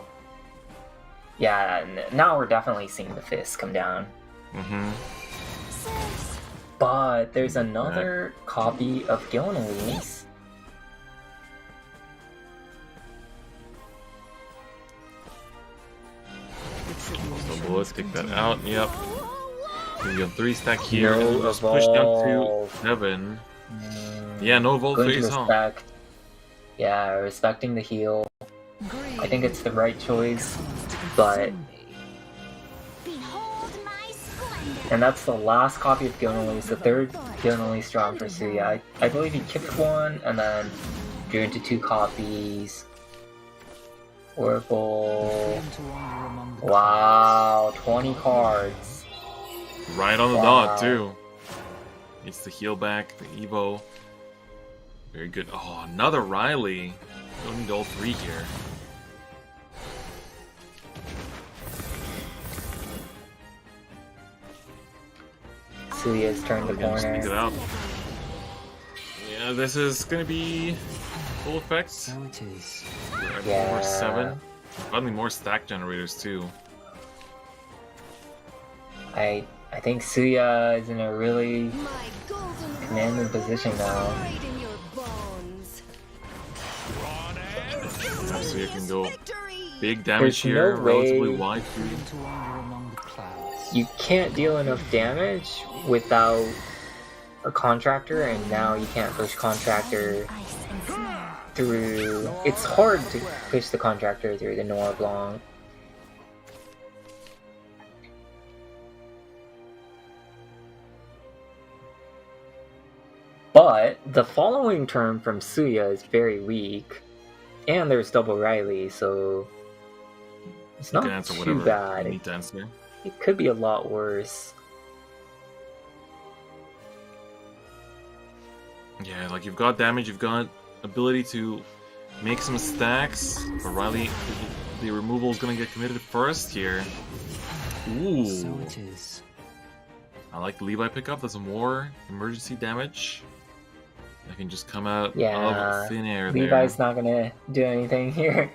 Yeah, now we're definitely seeing the fist come down. Mm-hmm. But there's another copy of Gilnelis. So bullets, take that out. Yep. We got 3 stack here, and No we'll just push down to evolve. 7. Yeah, no Volt Going to phase, huh? respect. Yeah, respecting the heal. I think it's the right choice, but Behold my splendor. and that's the last copy of Gilnelis, the third Gilnelis drawn for Suya. I believe he kicked one and then drew into 2 copies. Oracle. Wow, 20 cards. Right on the Wow. dot, too. It's the heal back, the Evo. Very good. Oh, another Riley. Don't need all 3 here. Suya's turned the Again, just pick it corner. out. Yeah, this is gonna be full effect. So it is. We're at Yeah. more 7. Finally, more stack generators, too. I think Suya is in a really My golden commanding position now. right in your bones. So you can go big damage There's here, no relatively way- wide. Freedom to wander among the clouds. You can't deal enough damage without a contractor, and now you can't push contractor Ice and snow. through. It's hard to push the contractor through the Noir Blanc. But the following turn from Suya is very weak, and there's double Riley, so it's You can not answer too whatever bad. you need to answer. It could be a lot worse. Yeah, like you've got damage, you've got ability to make some stacks, but Riley, the removal is gonna get committed first here. Ooh, So it is. I like the Levi pickup. That's more emergency damage. That can just come out Yeah, of thin air Levi's there. not gonna do anything here.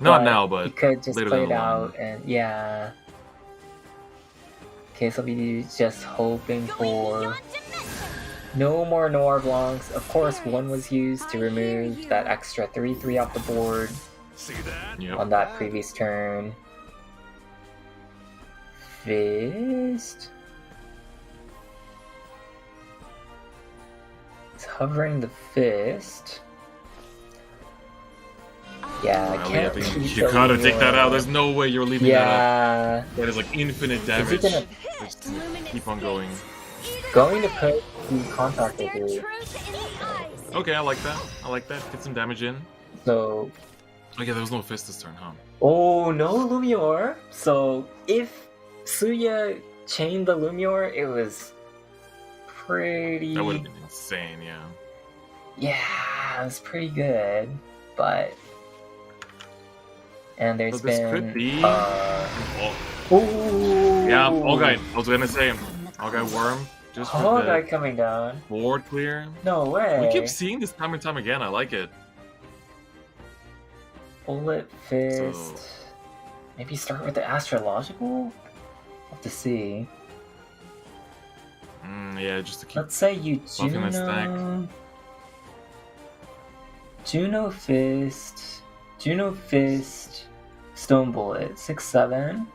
Not now, but he could just later play down it the line. out, and yeah. KSLBD is just hoping Going for beyond dimension. no more Noir Blancs. Of course, one was used to remove that extra 3/3 off the board See that? Yep. on that previous turn. Fist. It's hovering the fist. Yeah, I Riley, I can't think keep you the gotta take that out. Leor. There's no way you're leaving that up. Yeah, That is like infinite is damage. he gonna Just keep on going. going to put the contractor Stare through? truth in the eyes. Okay, I like that. I like that. Get some damage in. So, Oh yeah, there was no fist this turn, huh? oh no Lumior. So if Suya chained the Lumior, it was pretty. That would have been insane, yeah. Yeah, it was pretty good, but. And there's So this been. could be- Oh, Ooh. yeah, Hawkeye. I was gonna say Hawkeye Worm. Just for Hawkeye the coming down. board clear. No way. We keep seeing this time and time again. I like it. Bullet Fist. So- Maybe start with the Astrological? Have to see. Yeah, just to keep. Let's say you Buffing my stack. Juno Fist, Stone Bullet, 6/7.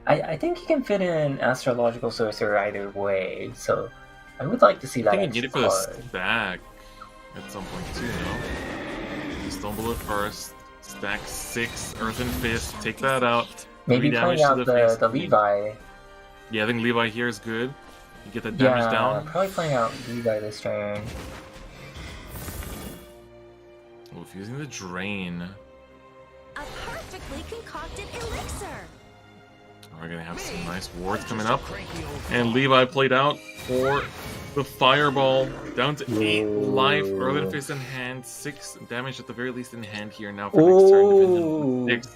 I think you can fit in Astrological Sorcerer either way, so I would like to see I that. think you need it for the extra card. stack at some point too, no? Stumble it first. Stack 6, Earthen Fist. Take that out. Maybe 3 playing damage to out the the face. Levi. Yeah, I think Levi here is good. You get that damage Yeah, down. probably playing out Levi this turn. Oh, if using the drain. A perfectly concocted elixir. We're gonna have some nice wards coming up. And Levi played out for the fireball. Down to 8 life. Earthen Fist in hand. 6 damage at the very least in hand here now for next turn. Ooh. Depending on 6.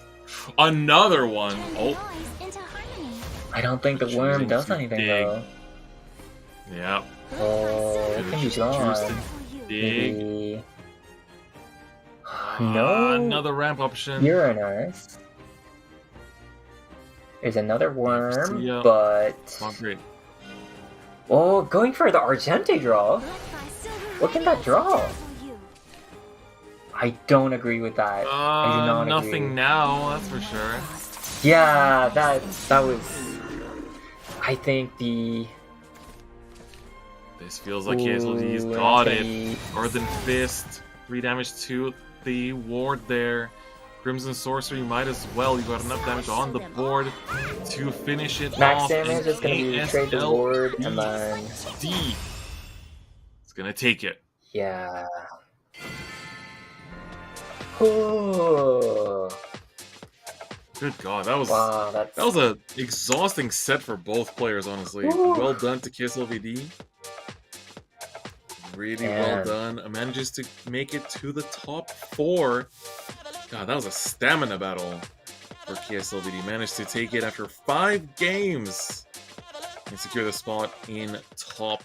Another one. Turn the Oh, noise into harmony. I don't think the Choosing worm does to anything dig. though. yeah. Oh, it can be gone. For you. Big. Maybe. No. Another ramp option. Uranus. There's another worm, Yeah. but Not great. oh, going for the Argente draw. Let my silver What can that rays draw? dazzle you. I don't agree with that. I do not Nothing agree. now, that's for sure. Yeah, that was. I think the. This feels like Ooh, he's that's got gonna it. be- Earthen Fist, 3 damage to the ward there. Crimson Sorcery might as well. You got enough damage on the board to finish it Max off. damage is gonna be trade the ward and then. D. It's gonna take it. Yeah. Ooh. Good God, that was Wow, that's. that was a exhausting set for both players. Honestly, Ooh. well done to KSLVD. Really well Man. done. Manages to make it to the top 4. God, that was a stamina battle for KSLVD. Managed to take it after 5 games and secure the spot in top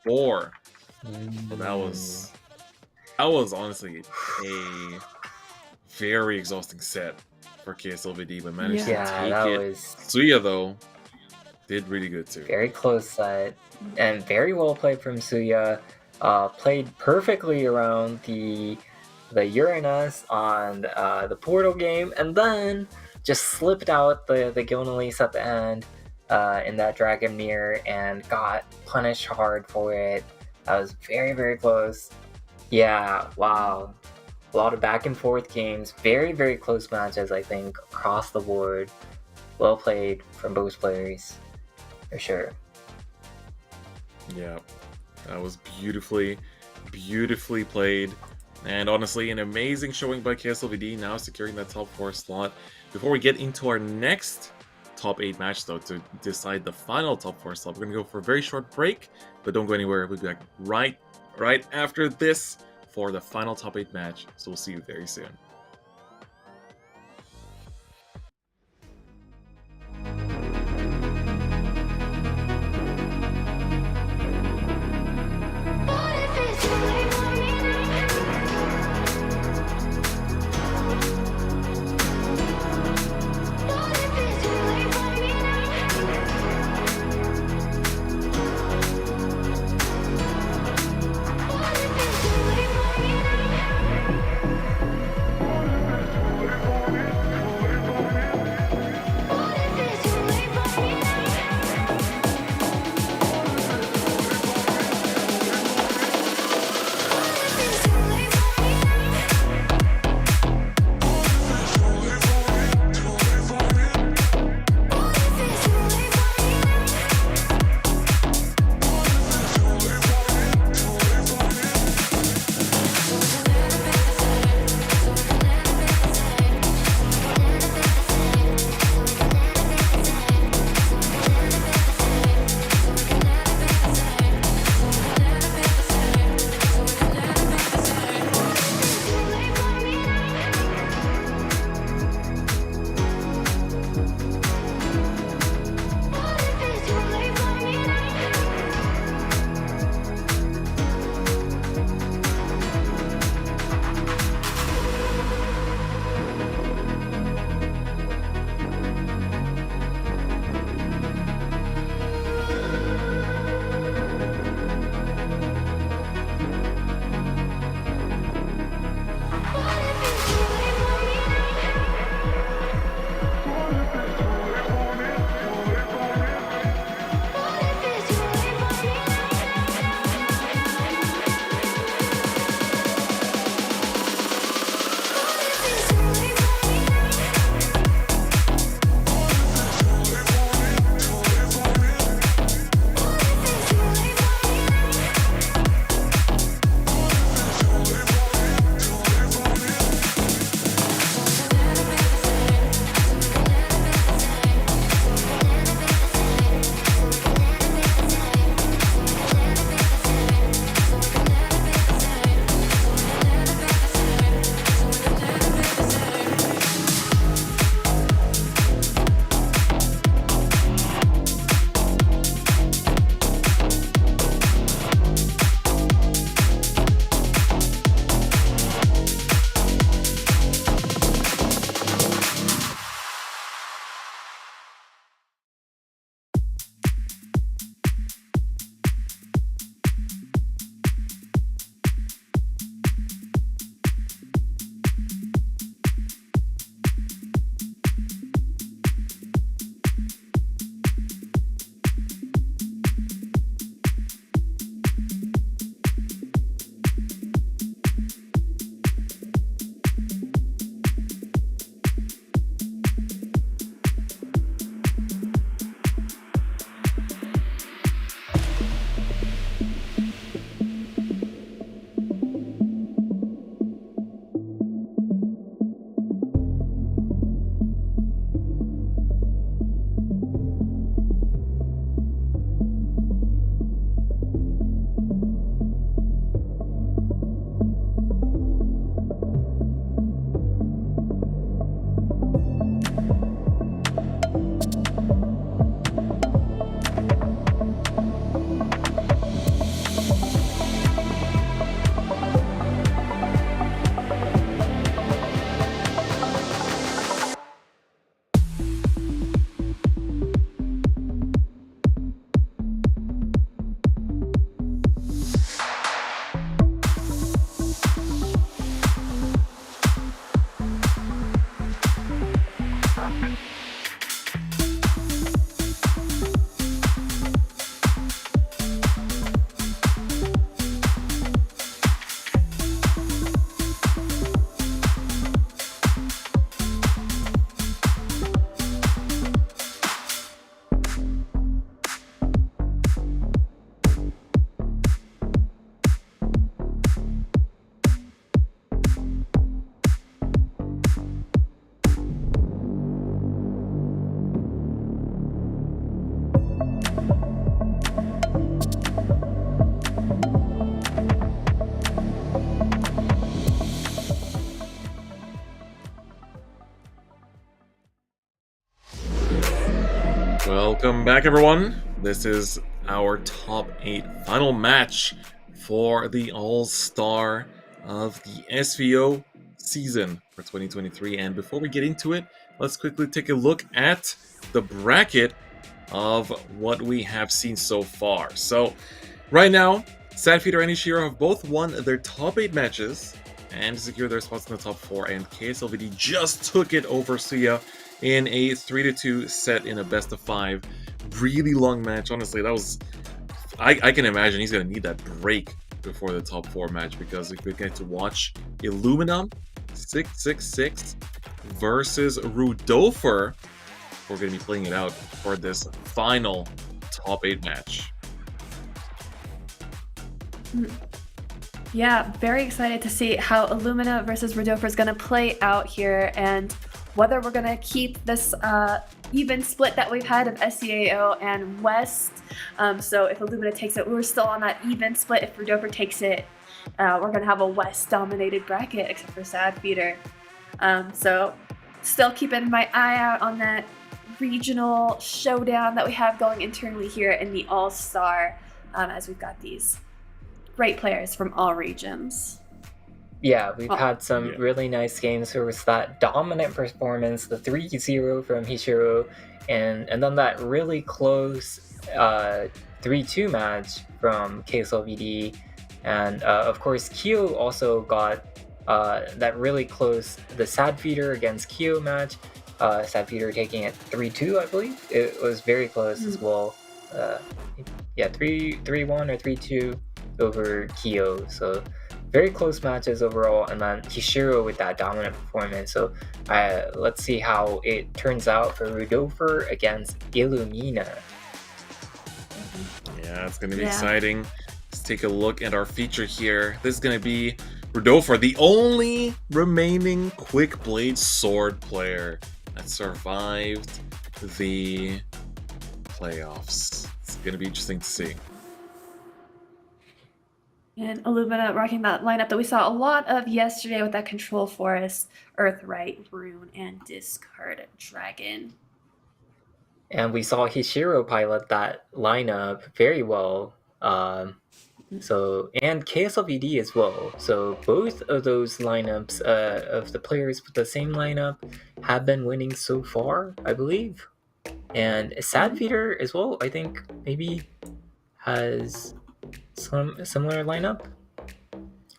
4. So that was honestly a very exhausting set for KSLVD, but managed Yeah, to that take it. was Suya though did really good too. very close set and very well played from Suya. Played perfectly around the the Uranus on the Portal game, and then just slipped out the Gilnelis at the end in that Dragon Mirror and got punished hard for it. That was very, very close. Yeah, wow. A lot of back and forth games, very, very close matches, I think, across the board. Well played from both players, for sure. Yeah, that was beautifully played. And honestly, an amazing showing by KSLVD, now securing that top 4 slot. Before we get into our next top 8 match, though, to decide the final top 4 slot, we're going to go for a very short break, but don't go anywhere. We'll be back right after this for the final top 8 match, so we'll see you very soon. Welcome back, everyone. This is our top 8 final match for the All-Star of the SVO season for 2023. And before we get into it, let's quickly take a look at the bracket of what we have seen so far. So, right now, Sadfeeder and Ishiro have both won their top 8 matches and secured their spots in the top 4, and KSLVD just took it over Suya in a 3-2 set in a best of 5. Really long match. Honestly, that was... I can imagine he's going to need that break before the top 4 match, because if we get to watch Illumina 666 versus Rudofer, we're going to be playing it out for this final top 8 match. Yeah, very excited to see how Illumina versus Rudofer is going to play out here, and whether we're going to keep this even split that we've had of SCAO and West. So if Illumina takes it, we're still on that even split. If Rudofer takes it, we're going to have a West-dominated bracket, except for Sadfeeder. So still keeping my eye out on that regional showdown that we have going internally here in the All-Star, as we've got these great players from all regions. Yeah, we've had some really nice games. There was that dominant performance, the 3-0 from Hishiro, and then that really close 3-2 match from KSLVD. And of course, Kyo also got that really close, the Sadfeeder against Kyo match. Sadfeeder taking it 3-2, I believe. It was very close as well. 3-1 or 3-2 over Kyo. So very close matches overall, and then Hishiro with that dominant performance. So let's see how it turns out for Rudofer against Illumina. Yeah, it's going to be exciting. Let's take a look at our feature here. This is going to be Rudofer, the only remaining Quick Blade Sword player that survived the playoffs. It's going to be interesting to see. And Illumina rocking that lineup that we saw a lot of yesterday with that Control Forest, Earthright, Rune, and Discard Dragon. And we saw Hishiro pilot that lineup very well. And KSLVD as well. So both of those lineups of the players with the same lineup have been winning so far, I believe. And Sadfeeder as well, I think maybe has some similar lineup.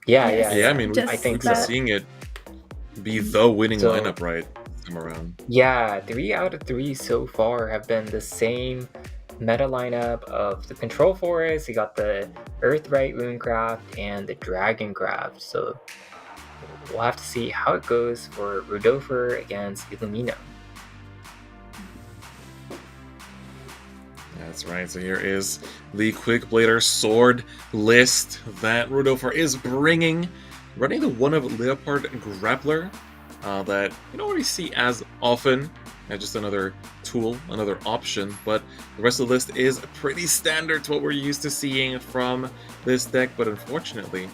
Yeah. I mean, I think we're so. seeing it be the winning lineup right time around. Yeah, 3 out of 3 so far have been the same meta lineup of the Control Forest. You got the Earthright Runecraft and the Dragoncraft. So we'll have to see how it goes for Rudofer against Illumina. That's right, so here is the Quick Blader Sword list that Rudofer is bringing. Running the one of Leopard Grappler that you don't really see as often. Just another tool, another option, but the rest of the list is pretty standard to what we're used to seeing from this deck, but unfortunately,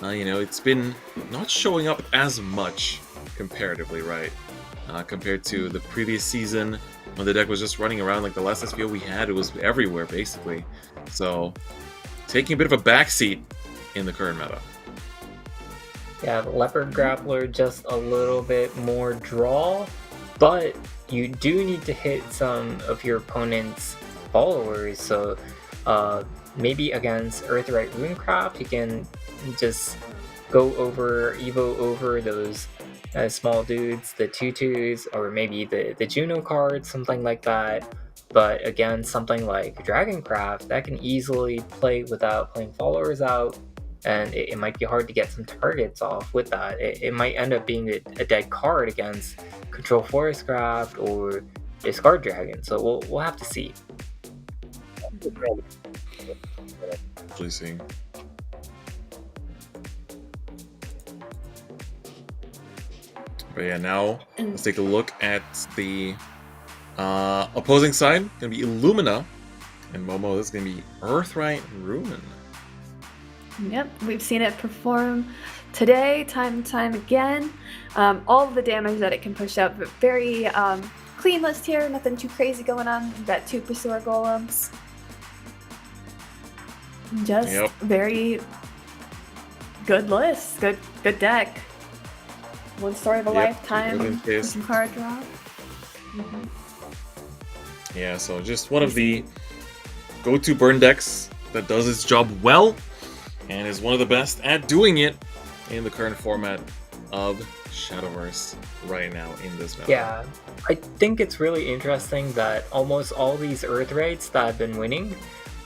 it's been not showing up as much comparatively, right? Compared to the previous season, when the deck was just running around. Like the last SVO we had, it was everywhere basically. So taking a bit of a backseat in the current meta. Yeah, the Leopard Grappler just a little bit more draw, but you do need to hit some of your opponent's followers. So maybe against Earthright Runecraft, you can just evo over those small dudes, the 2/2s, or maybe the Juno cards, something like that. But again, something like Dragoncraft, that can easily play without playing followers out, and it might be hard to get some targets off with that. It might end up being a dead card against Control Forest Craft or Discard Dragon, so we'll have to see. Actually seeing. But yeah, now let's take a look at the opposing side. Gonna be Illumina, and Momo. This is gonna be Earthright Rune. Yep, we've seen it perform today, time and time again. All of the damage that it can push out, but very clean list here, nothing too crazy going on. We've got 2 Pursuer Golems. Just Yep. very good list, good deck. One story of a Yep, lifetime good in with case. some card draw. Yeah, so just one of the go-to burn decks that does its job well and is one of the best at doing it in the current format of Shadowverse right now in this meta. Yeah, I think it's really interesting that almost all these Earthrights that have been winning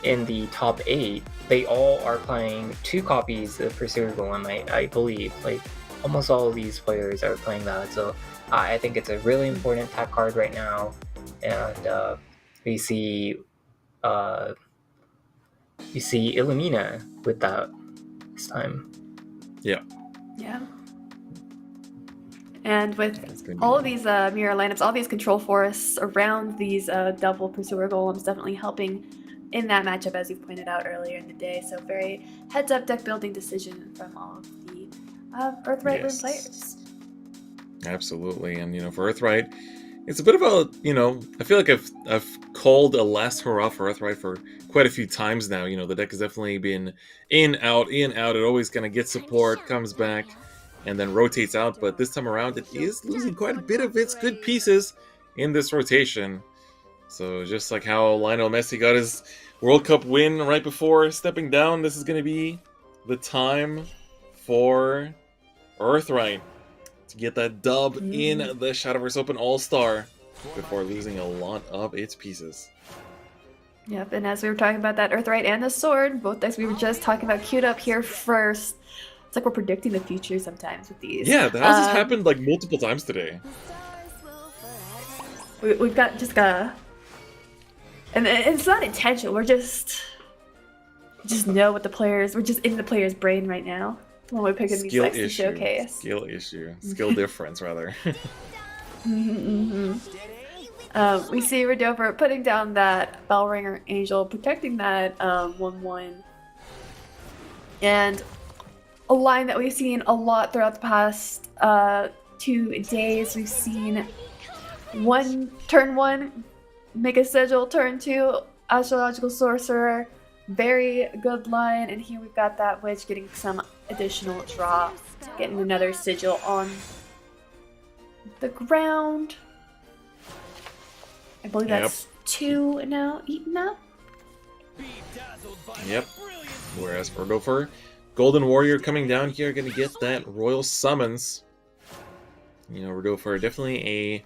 in the top 8, they all are playing 2 copies of Pursuer Golem, I believe. Like, almost all of these players are playing that, so I think it's a really important tech card right now. And we see Illumina with that this time. Yeah. Yeah. And with It's gonna be all of these mirror lineups, all these control forests around these double Pursuer Golems definitely helping in that matchup, as you pointed out earlier in the day. So very heads-up deck building decision from all of the Earthright Room Yes. players. Absolutely, and for Earthright, it's a bit of a I feel like I've called a last hurrah for Earthright for quite a few times now. The deck has definitely been in out. It always kind of gets support, comes back, and then rotates out. But this time around, it is losing quite a bit of its good pieces in this rotation. So just like how Lionel Messi got his World Cup win right before stepping down, this is going to be the time for Earthright to get that dub in the Shadowverse Open All-Star before losing a lot of its pieces. Yep, and as we were talking about that Earthright and the Sword, both decks we were just talking about queued up here first. It's like we're predicting the future sometimes with these. Yeah, that has just happened like multiple times today. We've got and it's not intentional. We're just know what the players. We're just in the player's brain right now when we're picking these decks to showcase. Skill difference rather. We see Rodolfo putting down that Bellringer Angel, protecting that 1/1, and a line that we've seen a lot throughout the past 2 days. We've seen turn 1 make a sigil, turn 2 astrological sorcerer, very good line, and here we've got that witch getting some additional draw, getting another sigil on the ground. I believe that's 2 now eaten up. Yep. Whereas for Rodolfo, Golden Warrior coming down here, gonna get that Royal Summons. Rodolfo definitely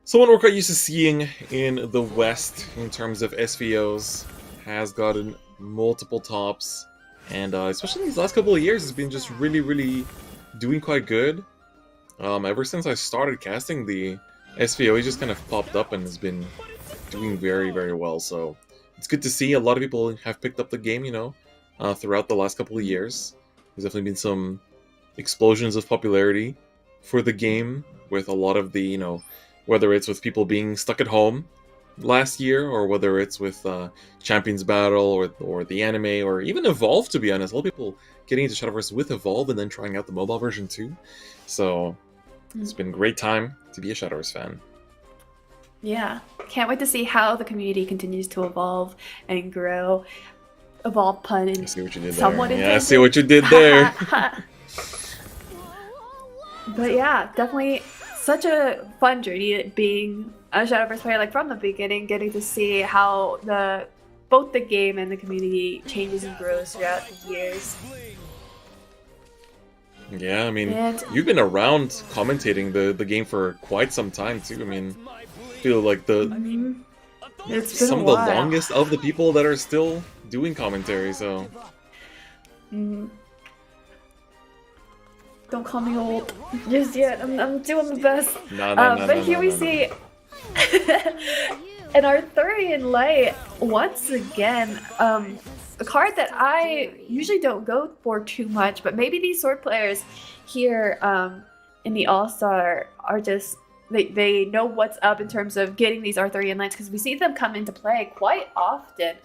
someone we're quite used to seeing in the West in terms of SVOs. Has gotten multiple tops, and especially these last couple of years, has been just really, really doing quite good. Ever since I started casting the SVO, he just kind of popped up and has been doing very, very well. So it's good to see a lot of people have picked up the game, throughout the last couple of years. There's definitely been some explosions of popularity for the game with a lot of the, whether it's with people being stuck at home last year, or whether it's with Champions Battle or the anime, or even Evolve, to be honest. A lot of people getting into Shadowverse with Evolve and then trying out the mobile version too. So it's been a great time to be a Shadowverse fan. Yeah, can't wait to see how the community continues to evolve and grow. Evolve pun and I see what you did somewhat there. Yeah, I intended. see what you did there. But yeah, definitely such a fun journey being a Shadowverse player, like from the beginning, getting to see how both the game and the community changes and grows throughout the years. Yeah, I mean, And- you've been around commentating the game for quite some time too. I mean, I feel like It's been some a of the while. longest of the people that are still doing commentary. So Don't call me old just yet. I'm doing the best. no, But here we see an Arthurian Light once again. A card that I usually don't go for too much, but maybe these sword players here in the All-Star are just they know what's up in terms of getting these Arthurian Lights, because we see them come into play quite often.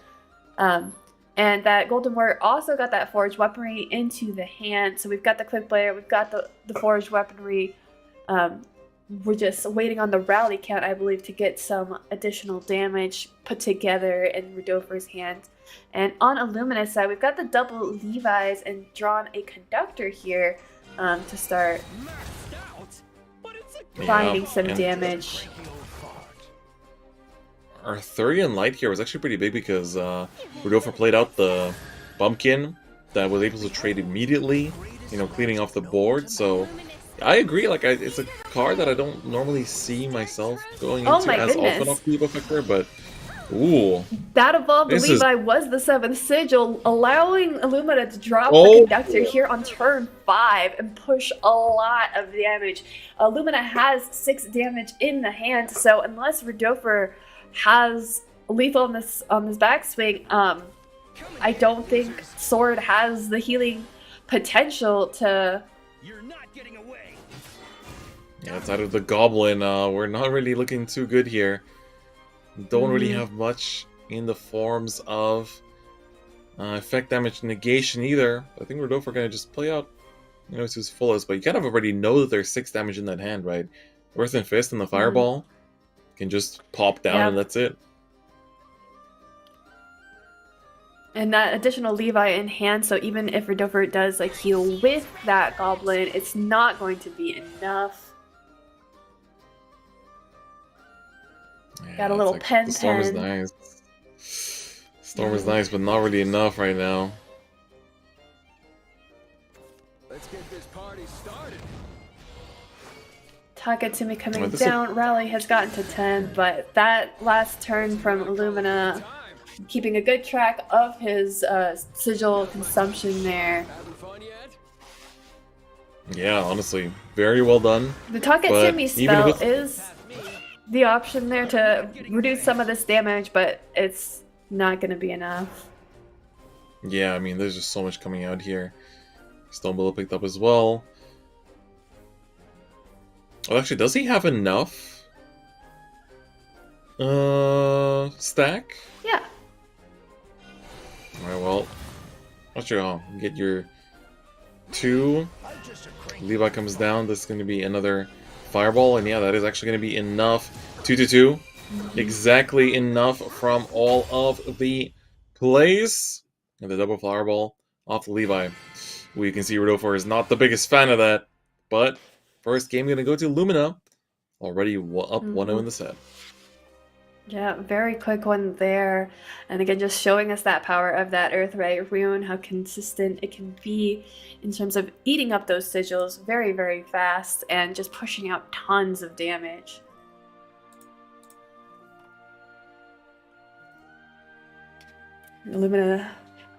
And that Golden Warrior also got that forged weaponry into the hand. So we've got the quick player, we've got the forged weaponry we're just waiting on the rally count, I believe, to get some additional damage put together in Rodolfo's hand. And on Illumina's side, we've got the double Levi's and drawn a conductor here to start finding some damage. Our Arthurian Light here was actually pretty big because Rodolfo played out the Bumpkin that was able to trade immediately, you know, cleaning off the board. So I agree, like it's a card that I don't normally see myself going into as often off the effector, but ooh. That evolved Levi was the 7th sigil, allowing Illumina to drop the conductor here on turn 5 and push a lot of damage. Illumina has 6 damage in the hand, so unless Rodolfo has lethal on this backswing, I don't think Sword has the healing potential to. You're not getting away. Yeah, outside of the Goblin, we're not really looking too good here. Don't really have much in the forms of effect damage negation either. I think Rodolfo are gonna just play out, you know, to his fullest, but you kind of already know that there's 6 damage in that hand, right? Earth and Fist and the Fireball can just pop down and that's it. And that additional Levi in hand, so even if Rodolfo does like heal with that Goblin, it's not going to be enough. Yeah, got a little like, pen. The Storm is nice. Storm is nice, but not really enough right now. Let's get this party started. Taketsumi coming down. Rally has gotten to 10, but that last turn from Illumina, keeping a good track of his sigil consumption there. Yeah, honestly, very well done. The Taketsumi spell is the option there to reduce some of this damage, but it's not going to be enough. Yeah, I mean, there's just so much coming out here. Stonebullet picked up as well. Oh, actually, does he have enough? Stack? Yeah. Alright, well, watch your get your 2. Levi comes down. This is going to be another Fireball, and yeah, that is actually going to be enough. 2/2. Exactly enough from all of the plays. And the double Fireball off the Levi. We can see Rodolfo is not the biggest fan of that, but first game going to go to Lumina. Already up 1-0 in the set. Yeah, very quick one there. And again, just showing us that power of that Earthray rune, how consistent it can be in terms of eating up those sigils very, very fast and just pushing out tons of damage. Illumina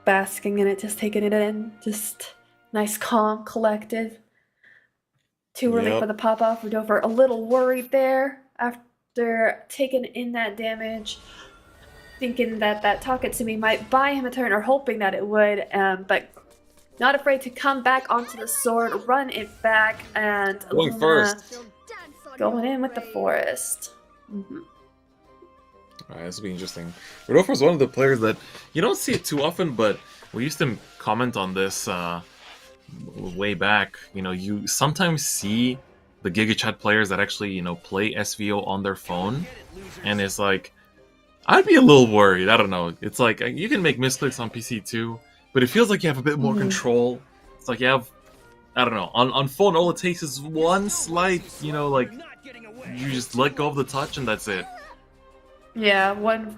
basking in it, just taking it in. Just nice, calm, collected. Too early for the pop-off. Rodolfo a little worried there after taking in that damage, thinking that Taketsumi might buy him a turn, or hoping that it would, but not afraid to come back onto the sword, run it back, and going first. Going in with the forest. Alright, this will be interesting. Rodolfo is one of the players that you don't see it too often, but we used to comment on this way back. You know, you sometimes see the Giga Chat players that actually, you know, play SVO on their phone, and it's like, I'd be a little worried. I don't know. It's like, you can make misclicks on PC too, but it feels like you have a bit more control. It's like you have, I don't know, on phone all it takes is one slight, you know, like, you just let go of the touch and that's it. Yeah, one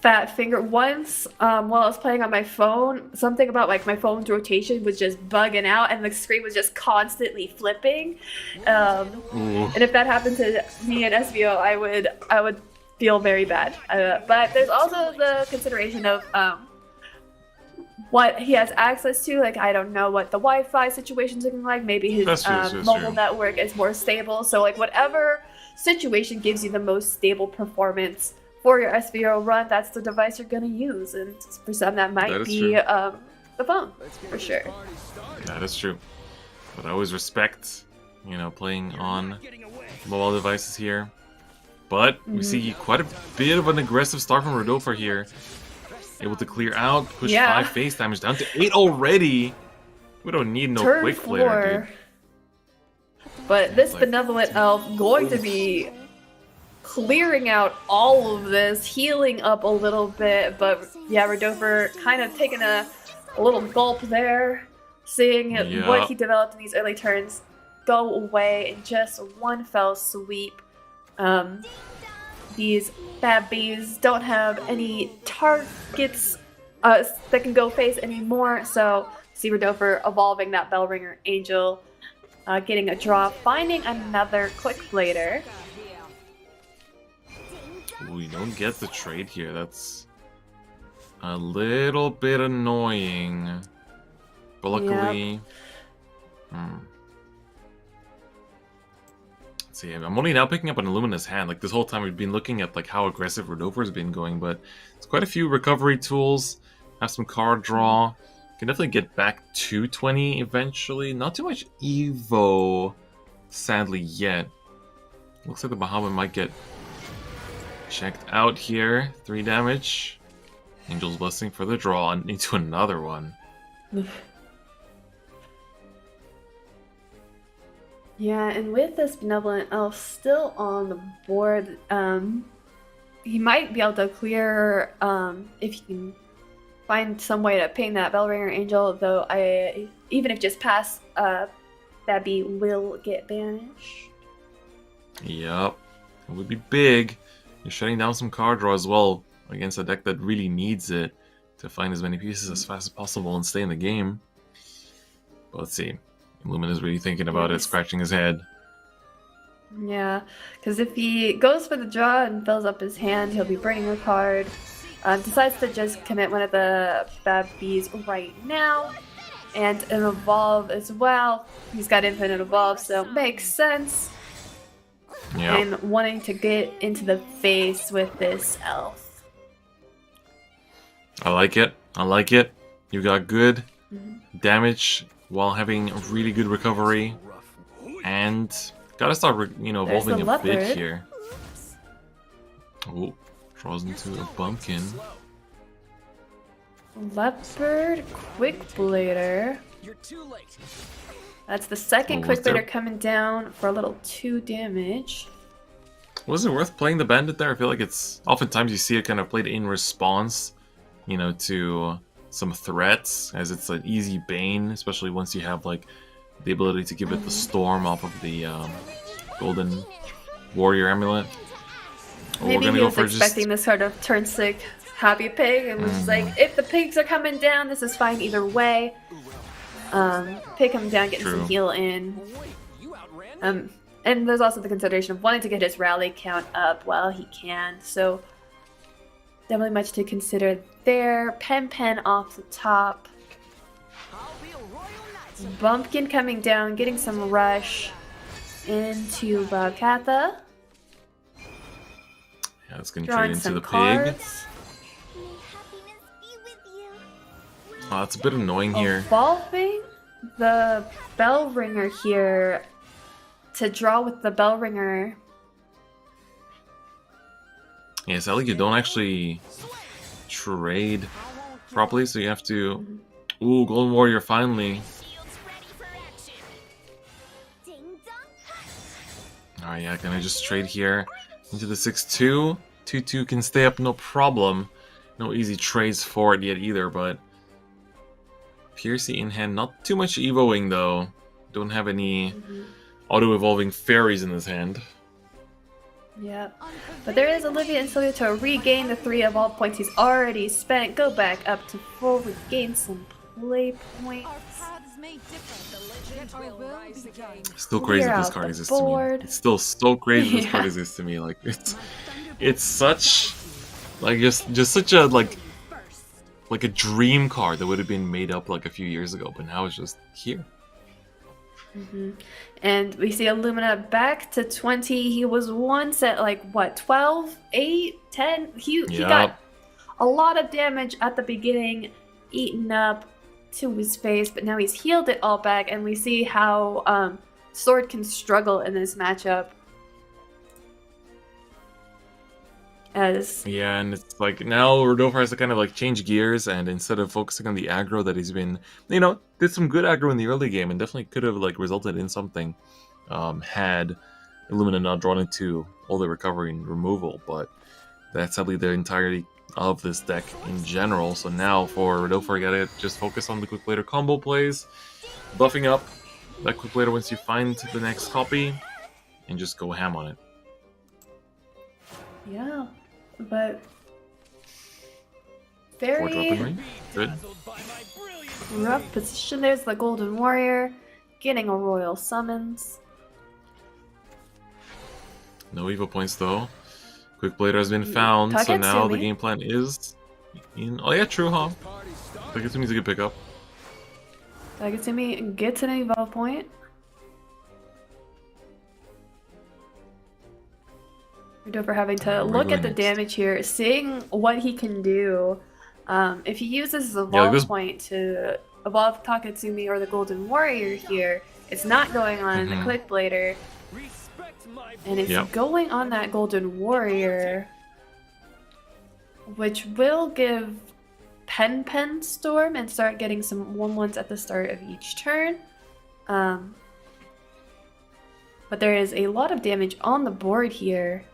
fat finger. Once, while I was playing on my phone, something about like my phone's rotation was just bugging out, and the screen was just constantly flipping. And if that happened to me in SVO, I would feel very bad. But there's also the consideration of what he has access to. Like, I don't know what the Wi-Fi situation's looking like. Maybe his mobile network is more stable. So like whatever situation gives you the most stable performance for your SVO run, that's the device you're going to use. And for some, that might be the phone, for sure. That is true. But I always respect, you know, playing on mobile devices here. But we see quite a bit of an aggressive start from Rodolfo here. Able to clear out, push 5 face damage down to 8 already. We don't need no quick flare, dude. But this Like- benevolent elf going to be clearing out all of this, healing up a little bit, but yeah, Rodolfo kind of taking a little gulp there, seeing Yeah. what he developed in these early turns go away in just one fell sweep. These bad bees don't have any targets that can go face anymore, so see Rodolfo evolving that Bellringer Angel, getting a draw, finding another Quick Blader. We don't get the trade here. That's a little bit annoying. But luckily... Let's see, I'm only now picking up an Illumina's hand. Like, this whole time we've been looking at like how aggressive Rodolfo's been going, but it's quite a few recovery tools. Have some card draw. Can definitely get back to 20 eventually. Not too much Evo, sadly, yet. Looks like the Bahamut might get checked out here. 3 damage. Angel's Blessing for the draw and into another one. Yeah, and with this Benevolent Elf still on the board, he might be able to clear if he can find some way to ping that Bellringer Angel, though even if just pass, Babby will get banished. Yep. It would be big. You're shutting down some card draw as well against a deck that really needs it to find as many pieces as fast as possible and stay in the game. But let's see. Lumina's really thinking about it, scratching his head. Yeah, because if he goes for the draw and fills up his hand, he'll be burning a card. Decides to just commit one of the bad bees right now. And an evolve as well. He's got infinite evolve, so makes sense. Yeah. And wanting to get into the face with this elf. I like it. I like it. You got good damage while having a really good recovery. And gotta start, evolving a bit leopard. here. Oh, draws into a bumpkin. Leopard, Quick Blader. You're too late. That's the second Oh, Quick was there- Blader coming down for a little 2 damage. Was it worth playing the bandit there? I feel like it's oftentimes you see it kind of played in response, to some threats, as it's an easy bane, especially once you have like the ability to give it the storm off of the golden warrior amulet. Oh, Maybe we're gonna he go was for expecting this sort of turn sick happy pig and was just like, if the pigs are coming down, this is fine either way. Pig coming down, getting True. some heal in. Wait, you outran me? And there's also the consideration of wanting to get his rally count up while he can, so definitely much to consider there. Pen off the top. I'll be a royal knight. Bumpkin coming down, getting some rush into Bobcatha. Yeah, it's gonna trade Drawing into some the pig. cards. May happiness be with you. Oh, that's a bit annoying here. Evolving the Bellringer here to draw with the Bellringer. Yeah, sadly you don't actually trade properly, so you have to... Ooh, Golden Warrior finally. Shields ready for action. Ding dong. Alright, yeah, can I just trade here into the 6-2? 2-2 can stay up, no problem. No easy trades for it yet either, but... Piercy in hand, not too much evoing though. Don't have any auto-evolving fairies in his hand. Yep. But there is Olivia and Sylvia to regain the 3 evolve points he's already spent. Go back up to full, regain some play points. Still crazy Clear this out card the exists to me. board. It's still so crazy this Yeah. card exists to me. Like it's such like just such a like a dream card that would have been made up like a few years ago, but now it's just here. And we see Illumina back to 20. He was once at like what, 12, 8, 10? He Yep. got a lot of damage at the beginning, eaten up to his face, but now he's healed it all back, and we see how Sword can struggle in this matchup. As Yeah, and it's like now Rodolfo has to kind of like change gears, and instead of focusing on the aggro that he's been, did some good aggro in the early game and definitely could have like resulted in something. had Illumina not drawn into all the recovery and removal, but that's sadly the entirety of this deck in general. So now for Rodolfo, you gotta just focus on the Quick Blader combo plays, buffing up that Quick Blader once you find the next copy, and just go ham on it. Yeah, but Four dropping very ring. Good. rough position. There's the Golden Warrior getting a Royal Summons. No Evo points though. Quick Blader has been found, so now the Taketsumi. game plan is in. Oh yeah, true, huh? Taketsumi's a good pickup. Taketsumi gets an evolve point. Rodolfo having to look at the next. damage here, seeing what he can do. If he uses his evolve this- point to evolve Taketsumi or the Golden Warrior here, it's not going on the Quick Blader. And it's going on that Golden Warrior, which will give Pen Storm and start getting some 1/1s at the start of each turn. But there is a lot of damage on the board here.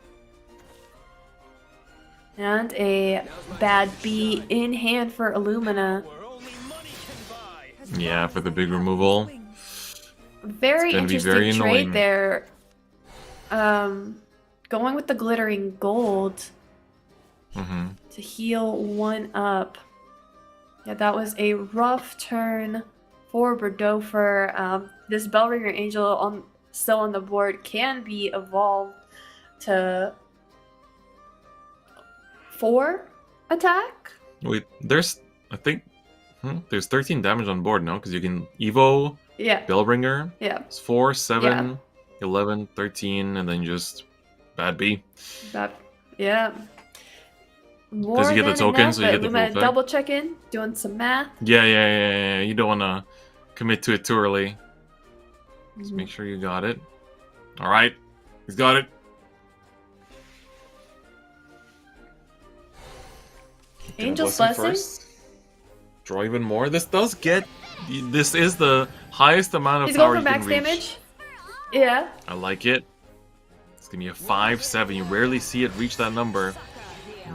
And a bad B in hand for Illumina. Yeah, for the big removal. Very gonna be interesting very trade annoying. there. Going with the glittering gold to heal 1 up. Yeah, that was a rough turn for Rodolfo. This Bellringer Angel still on the board can be evolved to 4 attack. Wait, there's I think there's 13 damage on board now because you can Evo, Yeah, Bellbringer. yeah, It's 4, 7, 11, 13, and then just bad B. yeah. Because you get the token, so you get the full Illumina effect. double check in, doing some math. Yeah. You don't want to commit to it too early. Just make sure you got it. All right, he's got it. Angel's Gonna Blessing. first. Draw even more. This does get. This is the highest amount of He's power going you for can max reach. damage. Yeah. I like it. It's gonna be a 5/7. You rarely see it reach that number.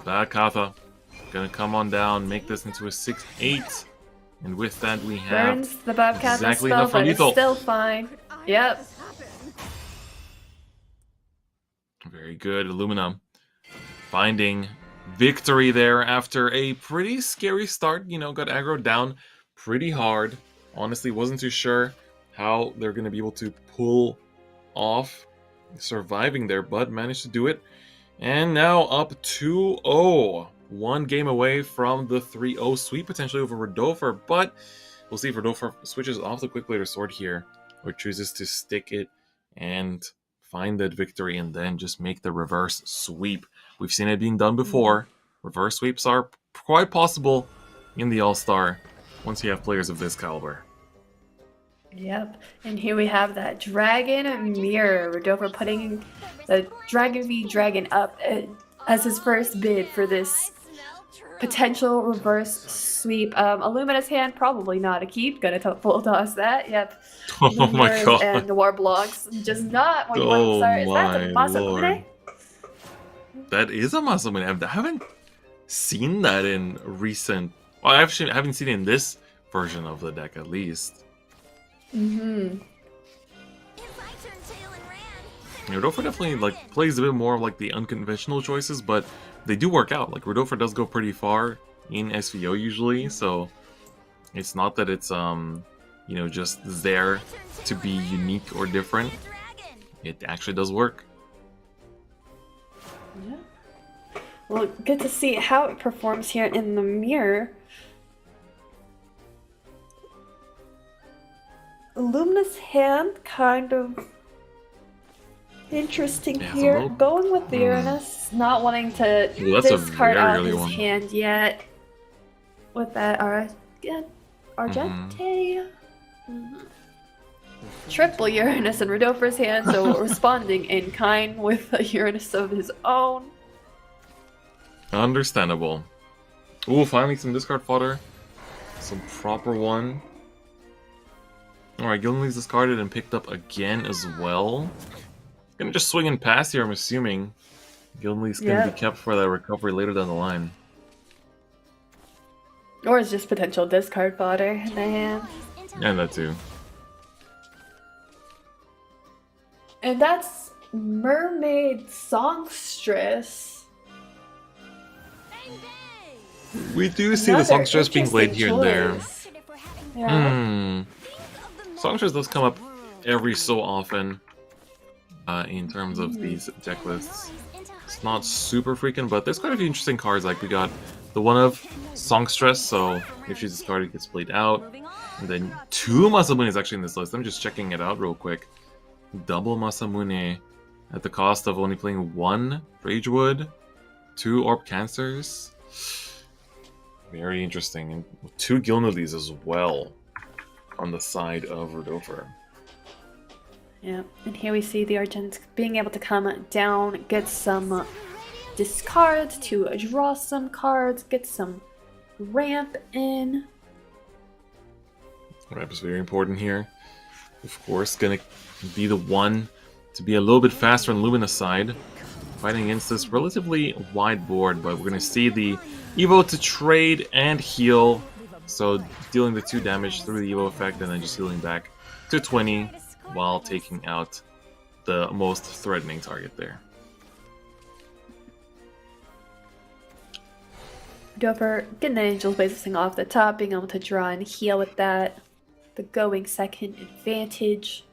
Bad Katha. Gonna come on down, make this into a 6/8. And with that, we have Burns the Bobcat exactly spell, enough for but it's lethal. still fine. Yep. Very good. Illumina finding victory there after a pretty scary start. You know, got aggroed down pretty hard. Honestly, wasn't too sure how they're going to be able to pull off surviving there, but managed to do it. And now up 2-0. 1 game away from the 3-0 sweep, potentially over Rodolfo, but we'll see if Rodolfo switches off the Quick Blader sword here or chooses to stick it and find that victory and then just make the reverse sweep. We've seen it being done before. Reverse sweeps are quite possible in the All-Star once you have players of this caliber. Yep. And here we have that Dragon Mirror. Rodolfo putting the Dragon v Dragon up as his first bid for this potential reverse sweep. Illumina's hand, probably not a keep. Gonna full toss that. Yep. Oh my Mirrors god. And the War Blocks. Just not when you Oh want to start. Is that the my Masamune? lord. That is a Masamune. I haven't seen that in recent... Well, I actually haven't seen it in this version of the deck, at least. Mm-hmm. Rodolfo definitely plays a bit more of the unconventional choices, but they do work out. Rodolfo does go pretty far in SVO usually, so it's not that it's just there to be unique or different. It actually does work. Yeah. Well, good to see how it performs here in the mirror. Illumina's hand, kind of interesting Yeah, it's a here. little- Going with the Uranus, not wanting to Ooh, that's a discard very out early his one. hand yet. With that, Argente. Triple Uranus in Rodolfo's hand, so responding in kind with a Uranus of his own. Understandable. Ooh, finally some discard fodder. Some proper one. Alright, Gildenley's discarded and picked up again as well. Gonna just swing and pass here, I'm assuming. Gildenley's gonna be kept for that recovery later down the line. Or it's just potential discard fodder in the hand. And that too. And that's Mermaid Songstress. We do see the Another Songstress being played here and there. choice. Yeah. Songstress does come up every so often in terms of these deck lists. It's not super frequent, but there's quite a few interesting cards. Like we got the one of Songstress, so if she's discarded, it gets played out. And then 2 Masamune is actually in this list. I'm just checking it out real quick. Double Masamune at the cost of only playing 1 Ragewood, 2 Orb Cancers. Very interesting. And 2 Gilnudis as well on the side of Rudofer. Yeah, and here we see the Argent being able to come down, get some discards to draw some cards, get some ramp in. Ramp is very important here. Of course, gonna be the one to be a little bit faster on Lumina's side, fighting against this relatively wide board, but we're gonna see the Evo to trade and heal, so dealing the 2 damage through the Evo effect and then just healing back to 20 while taking out the most threatening target there. Dover getting the Angels basing off the top, being able to draw and heal with that. The going second advantage.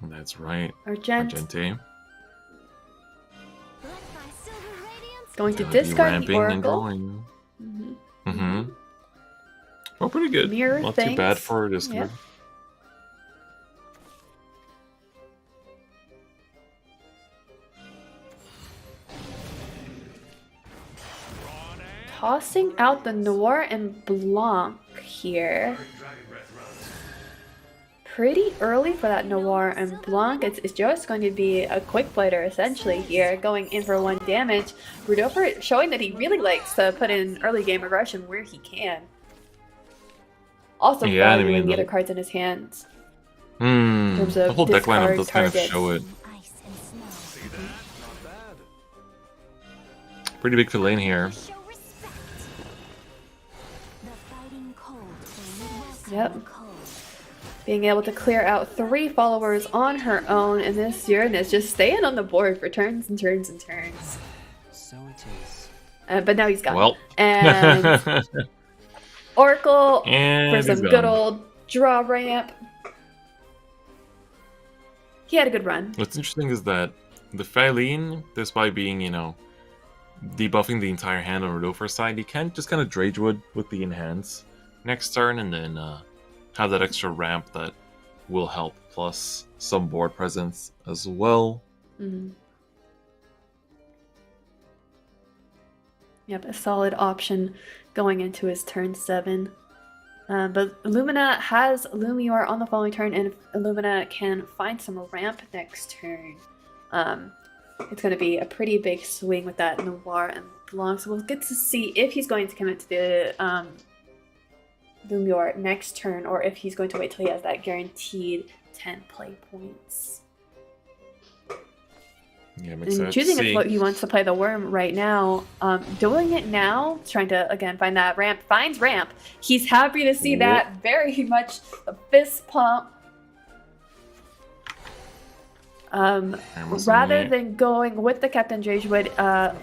That's right. Argente. Going to Gonna be discard the ramping and Oracle. going. Oh, pretty good. Mirror Not too bad things. for a discard. Yeah. Tossing out the Noir and Blanc here. Pretty early for that Noir and Blanc. It's just going to be a quick fighter essentially here, going in for 1 damage. Rudofer showing that he really likes to put in early game aggression where he can. Also valuing the other cards in his hands. In terms of the whole deck lineup does discard kind of show it. Pretty big lane here. Yep. Being able to clear out 3 followers on her own, and this Uranus just staying on the board for turns and turns and turns. So it is. But now he's gone. Well. And Oracle And for some he's good gone. old draw ramp. He had a good run. What's interesting is that the Faeline, despite being, debuffing the entire hand on Rudofer's side, he can just kind of Dragewood with the enhance next turn and then have that extra ramp that will help, plus some board presence as well. Yep, a solid option going into his turn 7. But Illumina has Lumior on the following turn, and if Illumina can find some ramp next turn, it's going to be a pretty big swing with that Noir and Blanc. So we'll get to see if he's going to commit to the Lumior next turn, or if he's going to wait till he has that guaranteed 10 play points. Yeah, I'm And excited to choosing see. if what he wants to play the Worm right now, doing it now, trying to again find that ramp, finds ramp. He's happy to see that, very much a fist pump. Rather than going with the Captain Dragewood,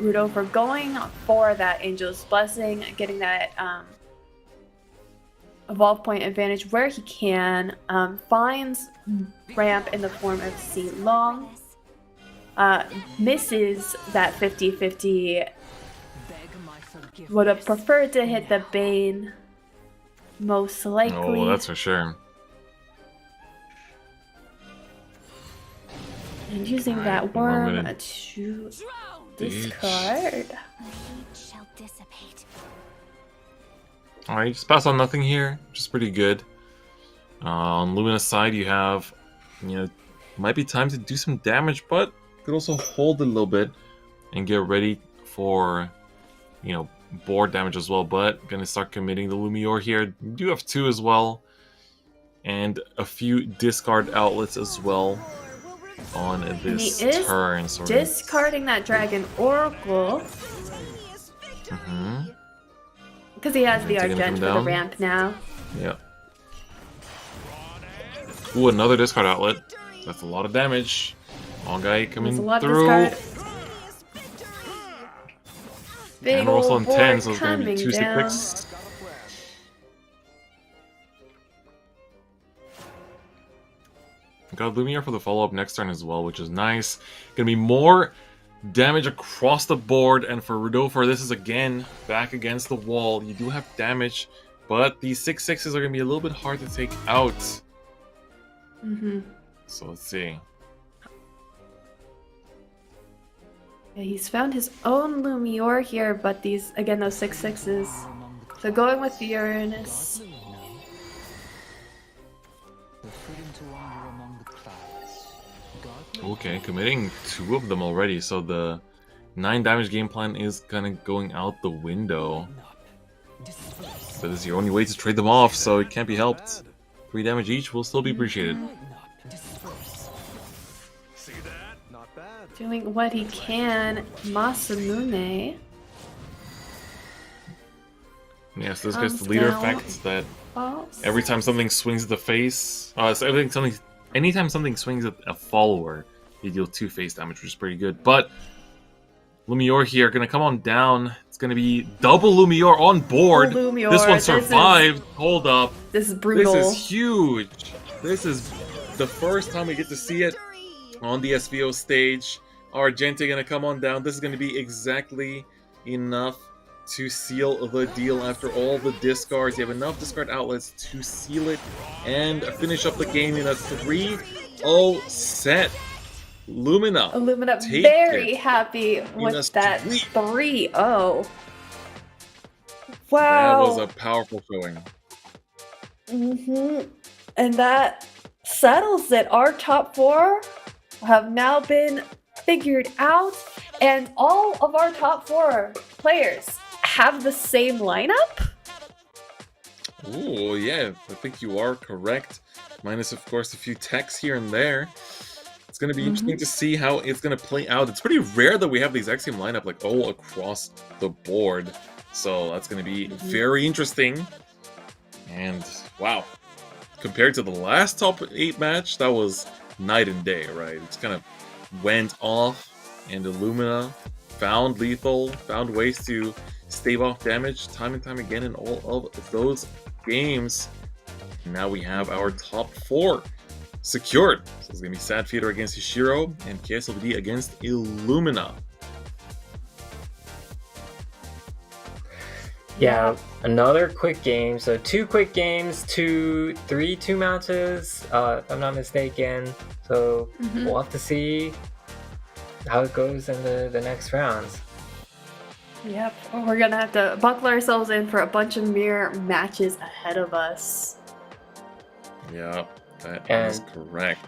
Rudofer going for that Angel's Blessing, getting that evolve point advantage where he can, finds ramp in the form of C Long, misses that 50-50, would have preferred to hit the Bane, most likely. Oh, that's for sure. And using that worm to discard. Shall dissipate. Alright, just pass on nothing here, which is pretty good. On Lumina's side, you have, might be time to do some damage, but could also hold a little bit and get ready for, board damage as well. But gonna start committing the Lumior here. You do have 2 as well. and a few discard outlets as well on And he this is turn. So discarding that Dragon Oracle Mhm. because he has the Taking him Argent for the down. ramp now. Yeah. Ooh, another discard outlet. That's a lot of damage. Long guy There's coming a lot of through. discard. Big And we're also old on board 10, so it's going to be coming 2 down. 6. Got Lumiere for the follow-up next turn as well, which is nice. Gonna be more damage across the board, and for Rodolfo, this is again back against the wall. You do have damage, but these 6/6s are gonna be a little bit hard to take out. Mm-hmm. So let's see. Yeah, he's found his own Lumiere here, but these, again, those 6/6s. So going with the Uranus. Okay, committing 2 of them already, so the 9 damage game plan is kind of going out the window. But this is your only way to trade them off, so it can't be helped. 3 damage each will still be appreciated. See that? Not bad. Doing what he can, Masamune. Yes, this gets Comes the leader down. effect that False. every time something swings at the face, anytime something swings at a follower, you deal 2 face damage, which is pretty good. But Lumiere here gonna come on down. It's gonna be double Lumiere on board. Double Lumiere. This one This survived. Hold up. This is brutal. This is huge. This is the first time we get to see it on the SVO stage. Argente gonna come on down. This is gonna be exactly enough to seal the deal after all the discards. You have enough discard outlets to seal it and finish up the game in a 3-0 set. Lumina. Illumina take very it happy in a with that sweep. 3-0. That Wow. was a powerful showing. And that settles it. Our top 4 have now been figured out, and all of our top 4 players have the same lineup. Oh, yeah, I think you are correct. Minus, of course, a few techs here and there. It's going to be interesting to see how it's going to play out. It's pretty rare that we have the exact same lineup, like, all across the board. So that's going to be very interesting. And, wow. Compared to the last top 8 match, that was night and day, right? It just kind of went off, and Illumina found lethal, found ways to stave off damage time and time again in all of those games. And now we have our top 4 secured. So it's going to be Sad Feeder against Hishiro and KSLVD against Illumina. Yeah, another quick game. So 2 quick games, 2 matches, if I'm not mistaken. So we'll have to see how it goes in the next rounds. Yep, we're gonna have to buckle ourselves in for a bunch of mirror matches ahead of us. Yeah, that is And- correct.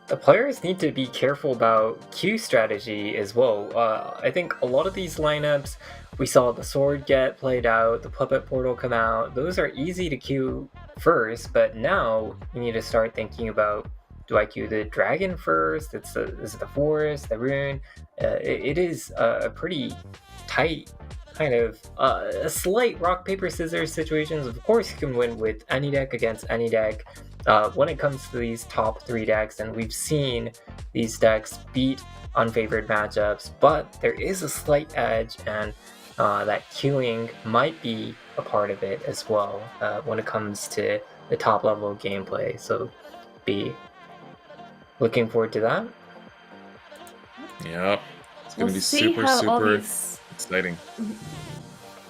The players need to be careful about Q strategy as well. I think a lot of these lineups, we saw the sword get played out, the puppet portal come out. Those are easy to queue first, but now you need to start thinking about, do I queue the dragon first? Is it the forest, the rune? It is a pretty tight kind of a slight rock paper scissors situations. Of course, you can win with any deck against any deck. When it comes to these top 3 decks, and we've seen these decks beat unfavored matchups, but there is a slight edge, and that queuing might be a part of it as well when it comes to the top level gameplay. So be looking forward to that. Yeah, it's going to We'll be see super, how all super these exciting.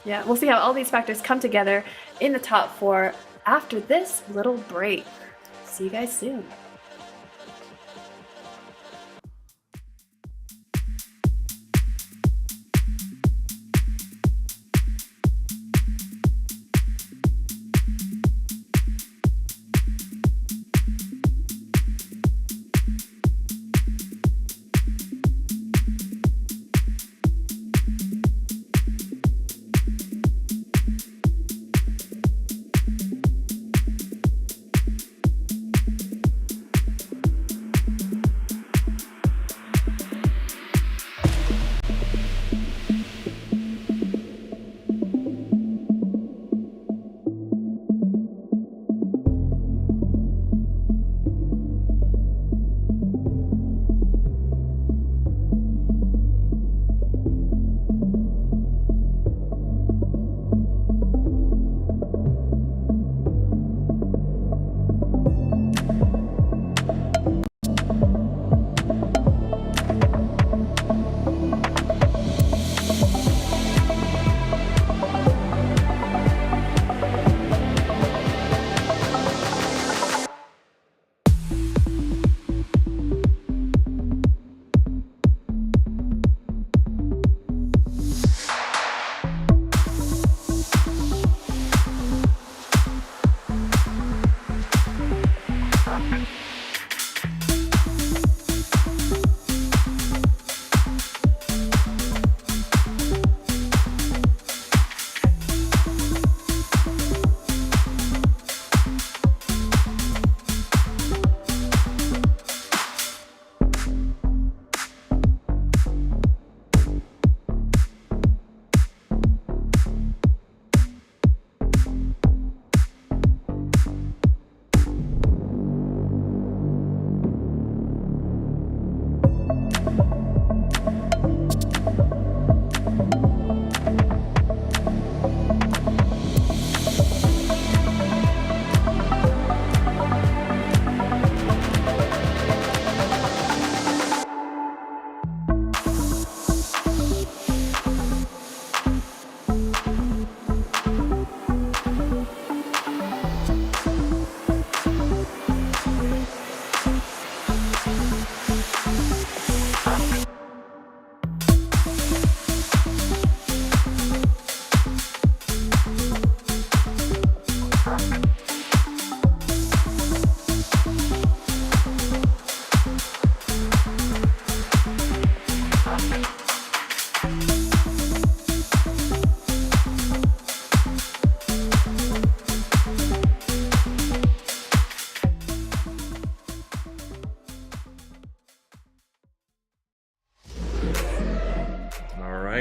Yeah, we'll see how all these factors come together in the top 4 after this little break. See you guys soon.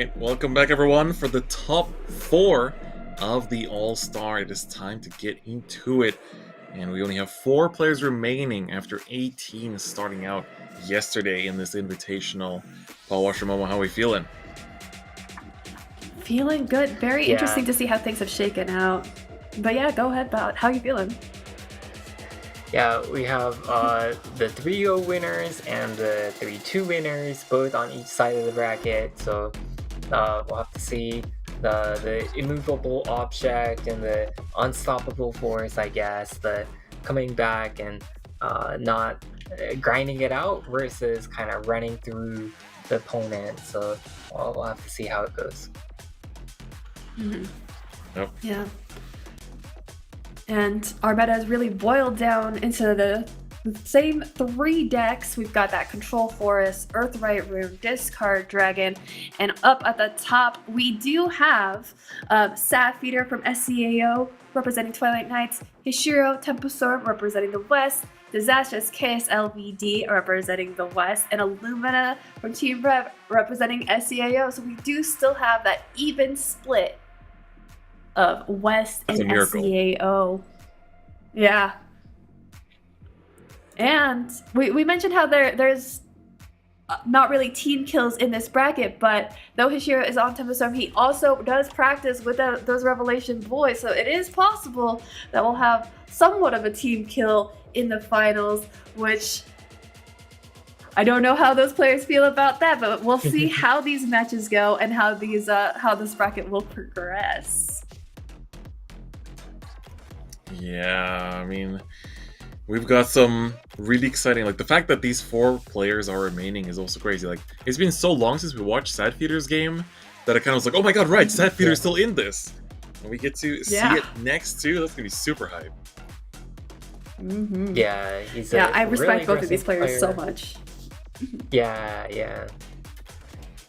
Alright, welcome back everyone for the top 4 of the All-Star. It is time to get into it. And we only have 4 players remaining after 18 starting out yesterday in this invitational. Paul Washer Momo, how are we feeling? Feeling good. Very Yeah. interesting to see how things have shaken out. But yeah, go ahead, Bout. How are you feeling? Yeah, we have the 3-0 winners and the 3-2 winners, both on each side of the bracket. So we'll have to see the immovable object and the unstoppable force, I guess, the coming back and not grinding it out versus kind of running through the opponent. So we'll have to see how it goes. Mm-hmm. Yep. Yeah. And our meta has really boiled down into the same 3 decks. We've got that Control Forest, Earthright Rune, Discard Dragon, and up at the top we do have Sad Feeder from SCAO representing Twilight Knights, Hishiro Tempo Storm representing the West, Disastrous Chaos LVD representing the West, and Illumina from Team Rev representing SCAO. So we do still have that even split of West That's and a miracle. SCAO. Yeah. And we mentioned how there's not really team kills in this bracket, but though Hishiro is on Tempo Storm, he also does practice with those Revelation Boys, so it is possible that we'll have somewhat of a team kill in the finals, which I don't know how those players feel about that, but we'll see how these matches go and how this bracket will progress. Yeah, I mean, we've got some really exciting, like the fact that these 4 players are remaining is also crazy. Like, it's been so long since we watched Sad Feeder's game that I kind of was like, oh my god, right, Sad Feeder's still in this. And we get to see it next too. That's gonna be super hype. Mm-hmm. Yeah, he's I really respect both of these aggressive players so player. much. Yeah.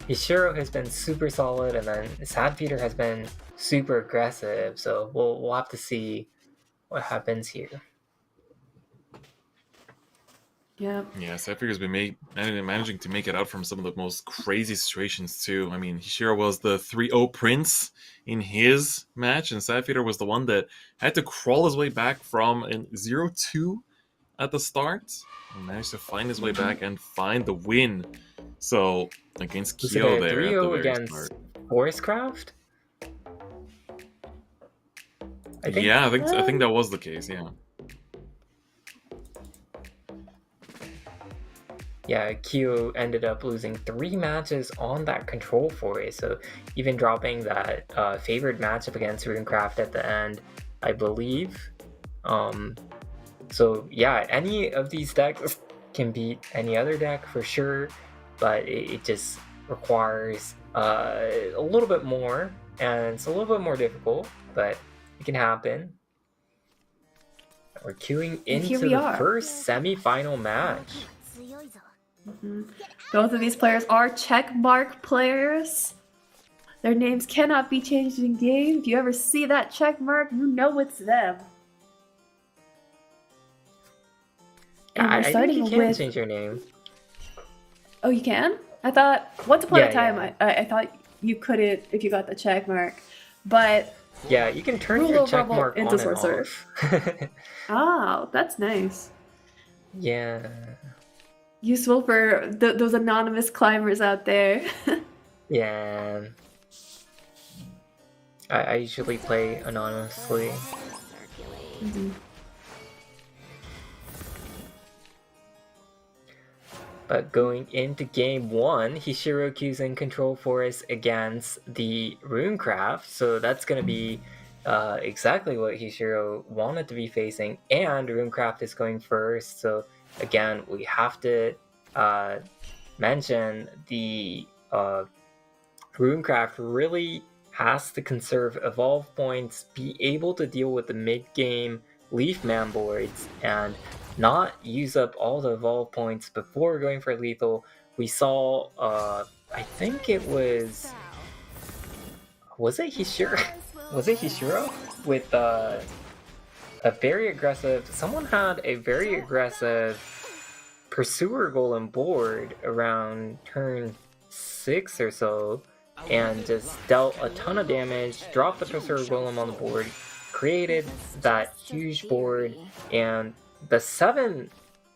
Hishiro has been super solid, and then Sad Feeder has been super aggressive. So we'll have to see what happens here. Yeah. Yeah, Sad Feeder's been managing to make it out from some of the most crazy situations too. I mean, Hishiro was the 3-0 prince in his match, and Sad Feeder was the one that had to crawl his way back from an 0-2 at the start and managed to find his way back and find the win. So against Was it Kyo a there at the 3-0 very against start. Forestcraft? I think that was the case. Yeah. Yeah, Kyo ended up losing 3 matches on that Control Forest, so even dropping that favored matchup against Runecraft at the end, I believe. So yeah, any of these decks can beat any other deck for sure, but it just requires a little bit more, and it's a little bit more difficult, but it can happen. We're queuing And here into we the are. first semi-final match. Mm-hmm. Both of these players are checkmark players. Their names cannot be changed in game. If you ever see that checkmark, you know it's them. And we're I think starting you can with. change your name. Oh, you can? I thought once upon a Yeah, time, yeah. I thought you couldn't if you got the checkmark, but Yeah, you can turn Rule your of check Rebel mark into on and sorcerer. off. oh, that's nice. Yeah. Useful for those anonymous climbers out there. Yeah. I usually play anonymously. Mhm. But going into game 1, Hishiro queues in Control Forest against the Runecraft, so that's going to be exactly what Hishiro wanted to be facing, and Runecraft is going first, so again, we have to mention the Runecraft really has to conserve evolve points, be able to deal with the mid-game Leaf Man boards, and not use up all the evolve points before going for lethal. We saw, I think it was it Hishiro? Was it Hishiro? With a very aggressive, someone had a very aggressive Pursuer Golem board around turn 6 or so, and just dealt a ton of damage, dropped the Pursuer Golem on the board, created that huge board, and the 7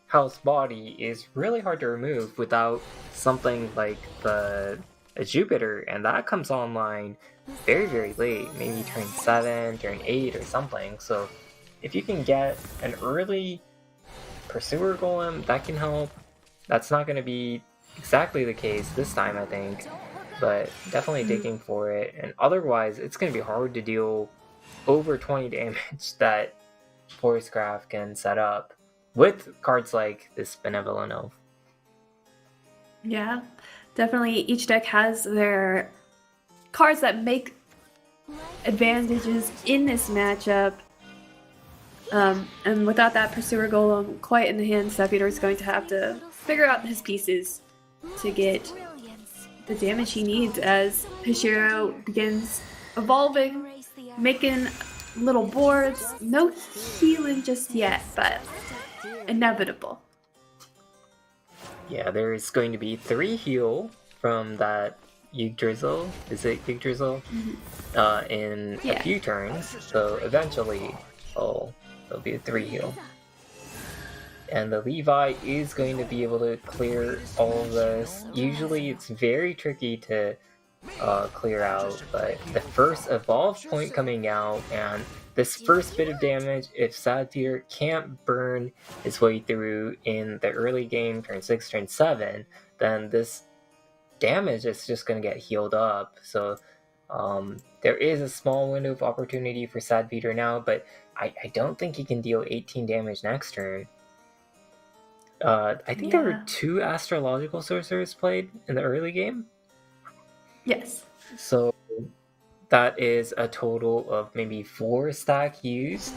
house body is really hard to remove without something like a Jupiter, and that comes online very, very late, maybe turn 7, turn 8 or something. So if you can get an early Pursuer Golem, that can help. That's not going to be exactly the case this time, I think, but definitely digging for it. And otherwise, it's going to be hard to deal over 20 damage that Forest Craft can set up with cards like this Benevolent Elf. Yeah, definitely each deck has their cards that make advantages in this matchup. And without that Pursuer Golem quite in the hand, Sapphire is going to have to figure out his pieces to get the damage he needs as Hishiro begins evolving, making little boards. No healing just yet, but inevitable. Yeah, there is going to be 3 heal from that Yggdrasil. Is it Yggdrasil? In a few turns. So eventually, there'll be a 3 heal. And the Levi is going to be able to clear all of this. Usually it's very tricky to clear out, but the first evolve point coming out, and this first bit of damage, if Sapphire can't burn his way through in the early game, turn 6, turn 7, then this damage is just going to get healed up. So there is a small window of opportunity for Sapphire now, but I don't think he can deal 18 damage next turn. I think there were 2 astrological sorcerers played in the early game. Yes. So that is a total of maybe 4 stack used,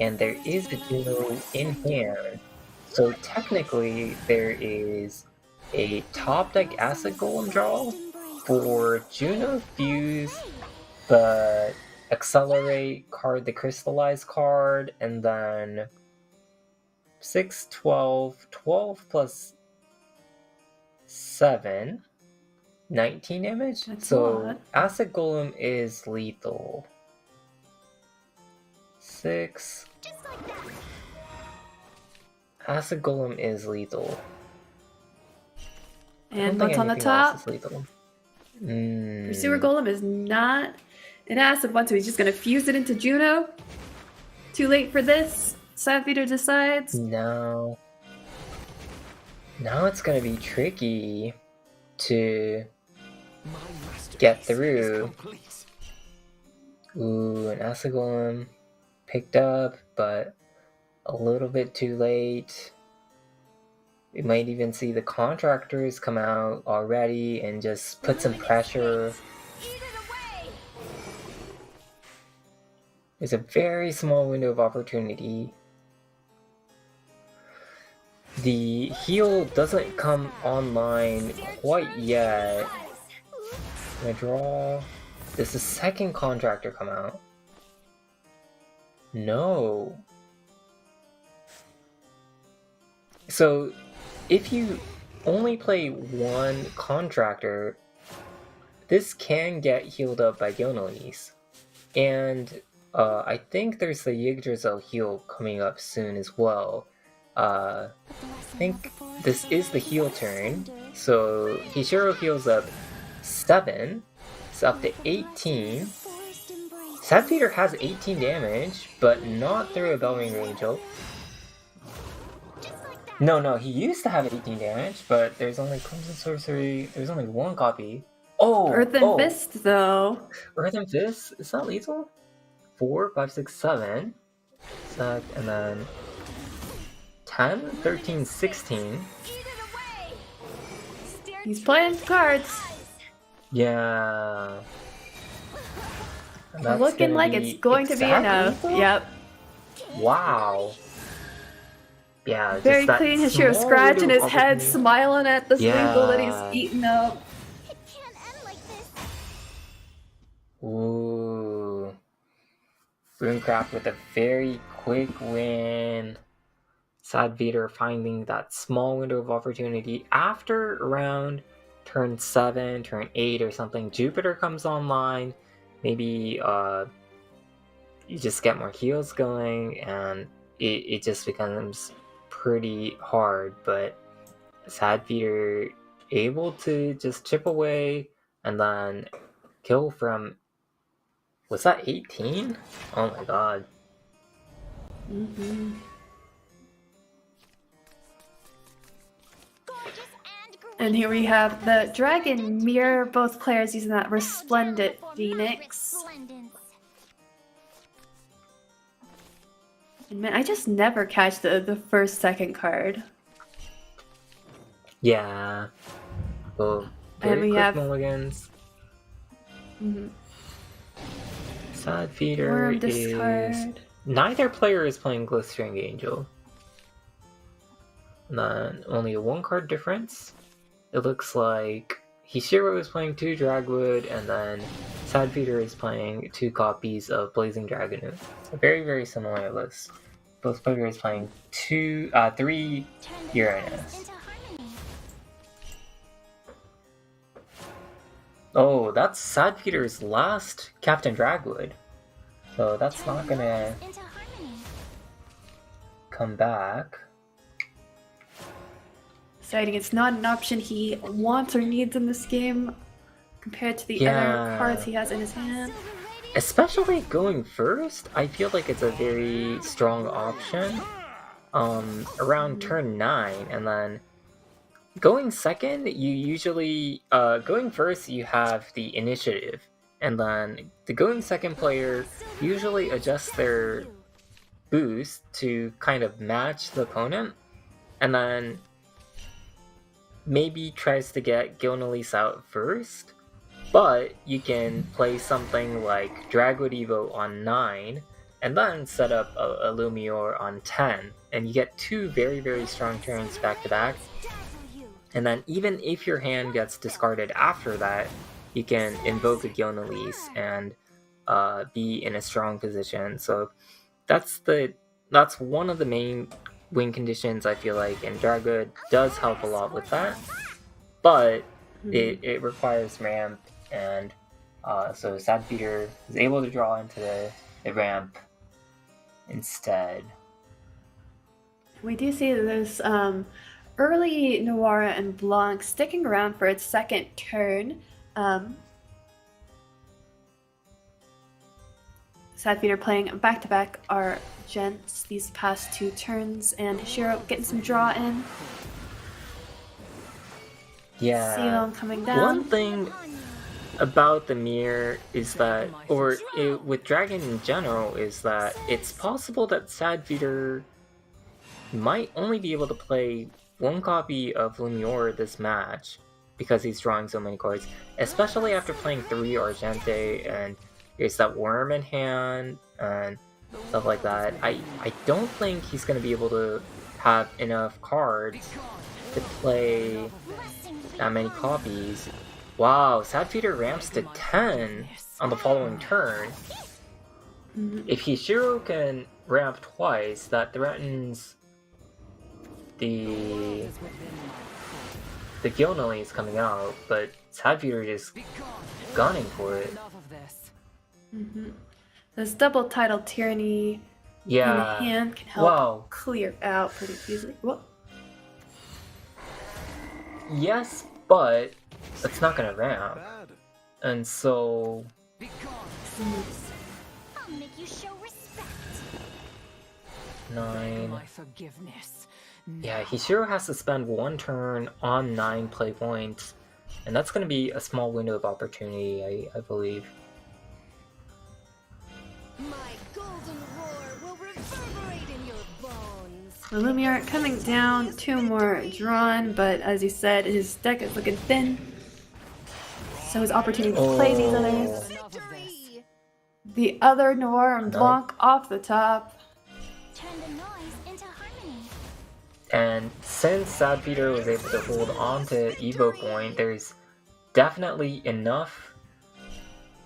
and there is a Juno in hand. So technically there is a top deck Acid Golem draw for Juno Fuse, the Accelerate card, the Crystallize card, and then 6, 12, 12 plus 7, 19 damage. That's a so lot. Acid Golem is lethal. 6. Acid Golem is lethal. And what's on the top? Lethal. Pursuer Golem is not an acid one, so he's just going to fuse it into Juno. Too late for this. Sapphire decides. No. Now it's going to be tricky to get through. Ooh, an Acid Golem picked up, but a little bit too late. We might even see the contractors come out already and just put some pressure. There's a very small window of opportunity. The heal doesn't come online quite yet. I'm gonna draw. Does the second contractor come out? No. So, if you only play 1 contractor, this can get healed up by Gilnolis. And I think there's the Yggdrasil heal coming up soon as well. I think this is the heal turn. So Hishiro heals up 7. It's up to 18. Sapphire has 18 damage, but not through a Bellring Angel. No, he used to have 18 damage, but there's only Crimson Sorcery. There's only 1 copy. Earthen Fist, though. Earthen Fist? Is that lethal? 4, 5, 6, 7. And then 10, 13, 16. He's playing cards. Yeah. Looking like it's going to be enough. lethal? Yep. Wow. Yeah, Very just that clean. Hishiro small scratching window his of head, opportunity. smiling at the sprinkle that Yeah. he's eating up. It can't end like this. Ooh. Runecraft with a very quick win. Sad Vader finding that small window of opportunity after around turn 7, turn 8 or something, Jupiter comes online, maybe you just get more heals going, and it just becomes pretty hard. But Sad Feeder able to just chip away and then kill from, was that 18? Oh my god. Mm-hmm. And here we have the Dragon Mirror, both players using that Resplendent Phoenix. And man, I just never catch the first, second card. Yeah. Well, And we have mulligans. mm-hmm. Sad Feeder Worm is... discard. Neither player is playing Glistering Angel. And then only a 1-card difference. It looks like Hishiro is playing 2 Dragwood, and then Sad Feeder is playing 2 copies of Blazing Dragoon. A very, very similar list. Both players playing 3 Uranus. Oh, that's Sad Feeder's last Captain Dragwood. So that's not gonna come back. Deciding it's not an option he wants or needs in this game compared to the other cards he has in his hand. Especially going first, I feel like it's a very strong option around turn 9, and then going second, you usually going first you have the initiative, and then the going second player usually adjusts their boost to kind of match the opponent, and then maybe tries to get Gilnelise out first, but you can play something like Dragwood Evo on 9, and then set up a Lumior on 10, and you get 2 very, very strong turns back to back. And then even if your hand gets discarded after that, you can invoke a Gilnelise and be in a strong position. So that's one of the main win conditions, I feel like, and Dragwood does help a lot with that, but it requires ramp, and so Sad Feeder is able to draw into the ramp instead. We do see this early Noira and Blanc sticking around for its second turn. Sad Feeder playing back-to-back Argents these past 2 turns, and Hishiro getting some draw in. Yeah. Seal coming down. One thing about the mirror is that, with Dragon in general, is that it's possible that Sad Feeder might only be able to play 1 copy of Lumior this match because he's drawing so many cards, especially after playing 3 Argente, and there's that worm in hand and stuff like that. I don't think he's going to be able to have enough cards to play that many copies. Wow, Sad Feeder ramps to 10 on the following turn. If Hishiro can ramp twice, that threatens the Gilnelise coming out, but Sad Feeder just gunning for it. This double title Tyranny in the hand can help clear out pretty easily. Whoa. Yes, but it's not gonna ramp, and so I'll make you show respect. 9. Yeah, Hishiro has to spend 1 turn on 9 play points, and that's gonna be a small window of opportunity, I believe. My golden roar will reverberate in your bones. Lumiar coming down, 2 more drawn, but as you said, his deck is looking thin. So his opportunity to play these others. The other Noir and Blanc off the top. Turn the noise into harmony. And since Sad Feeder was able to hold on to Evo Point, there's definitely enough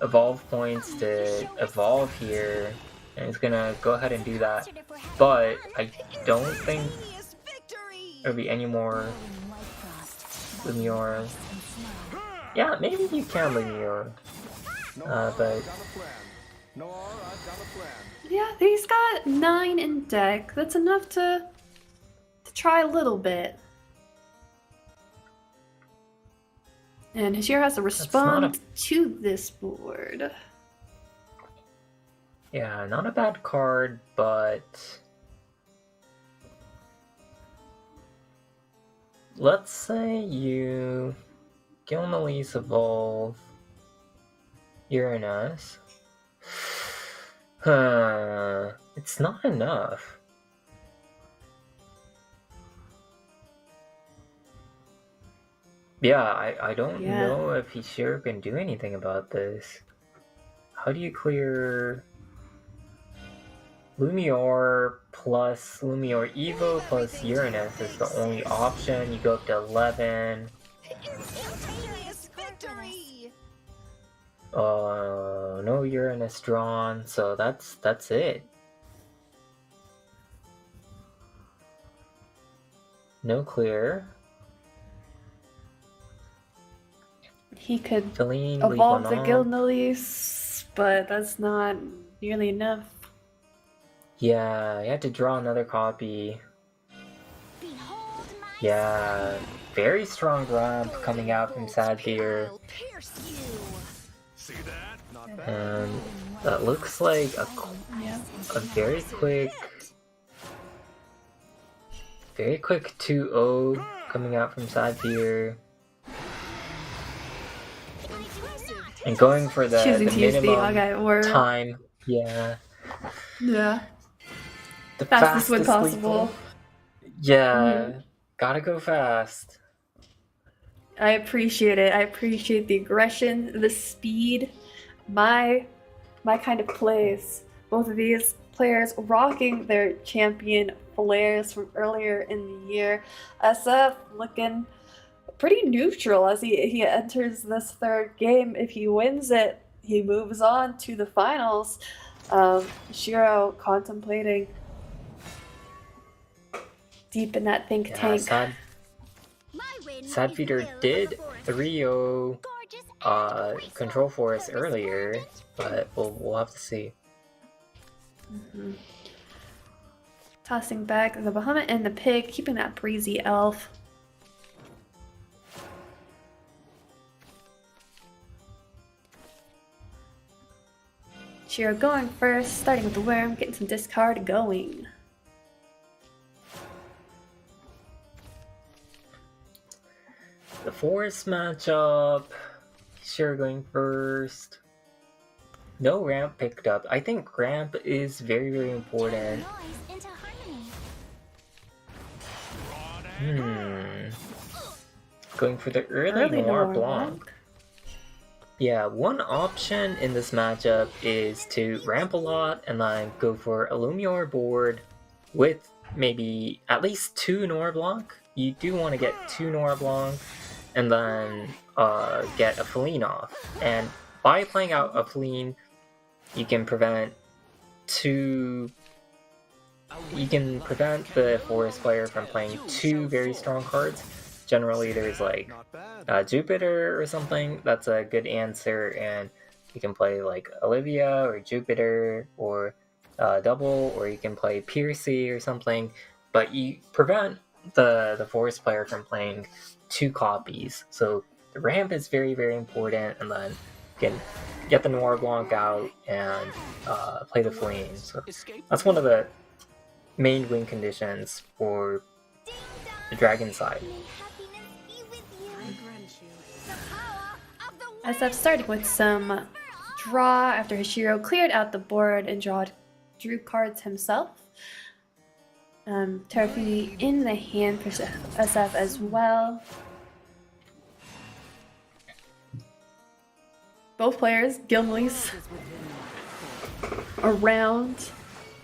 evolve points to evolve here, and he's gonna go ahead and do that, but I don't think there'll be any more Lumior. Yeah, maybe you can Lumior. But Yeah, he's got 9 in deck. That's enough to try a little bit. And Hashira has to respond to this board. yeah, not a bad card, but let's say you Gilnelise evolve Uranus. It's not enough. Yeah, I don't know if Hashira can do anything about this. How do you clear Lumior plus Lumior Evo plus Uranus is the only option. You go up to 11. Instantaneous victory! No Uranus drawn, so that's it. No clear. He could Feline, evolve the Leguanon. Gilnelise, but that's not nearly enough. Yeah, you had to draw another copy. Behold my Yeah, very strong ramp coming out from Sadbeer. I'll pierce you. See that? Not bad. And that looks like a very quick 2-0 coming out from Sadbeer. And going for the Choosing to use the minimum Augite Word. time. Yeah. Yeah. The Fastest way lethal. possible. Yeah. Gotta go fast. I appreciate it. I appreciate the aggression, the speed, my kind of plays. Both of these players rocking their champion flares from earlier in the year. SF looking pretty neutral as he enters this third game. If he wins it, he moves on to the finals. Shiro contemplating deep in that think tank. Sadfeeder did 3-0 Control Force earlier, but we'll have to see. Tossing back the Bahamut and the pig, keeping that breezy elf. Shiro going first, starting with the worm, getting some discard going. The Forest matchup, Shiro going first. No ramp picked up. I think ramp is very, very important. Noise into harmony. Going for the early Noir Blanc. Yeah, one option in this matchup is to ramp a lot and then go for a Lumior board with maybe at least 2 Noir Blanc. You do want to get 2 Noir Blanc and then get a Feline off. And by playing out a Feline, you can prevent the Forest player from playing 2 very strong cards. Generally, there's like Jupiter or something. That's a good answer, and you can play like Olivia or Jupiter or double, or you can play Piercy or something. But you prevent the Forest player from playing 2 copies. So the ramp is very, very important, and then you can get the Noir Blanc out and play the Feline. So that's one of the main win conditions for the Dragon side. SF starting with some draw after Hashiro cleared out the board and drew cards himself. Terrafini in the hand for SF as well. Both players, Gilnelise, around,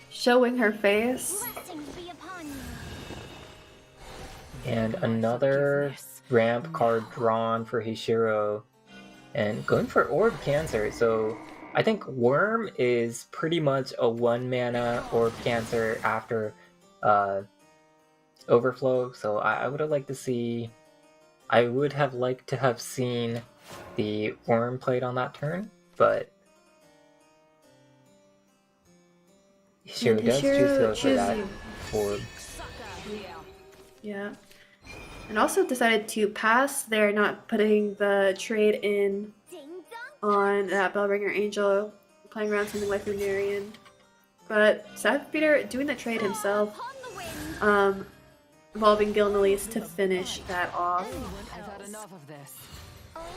showing her face. Blessings be upon you. And another ramp card drawn for Hashiro. And going for Orb Cancer. So I think Worm is pretty much a 1-mana Orb Cancer after Overflow. So I would have liked to see I would have liked to have seen the worm played on that turn, but Hishiro And does choose to go for that choosing- orb. Yeah. And also decided to pass there, not putting the trade in Ding dong. on that Bellringer Angel, playing around something like Lunarian. But Sadbeater doing the trade himself, On the wind. involving Gilnelis to finish that off. I've had enough of this.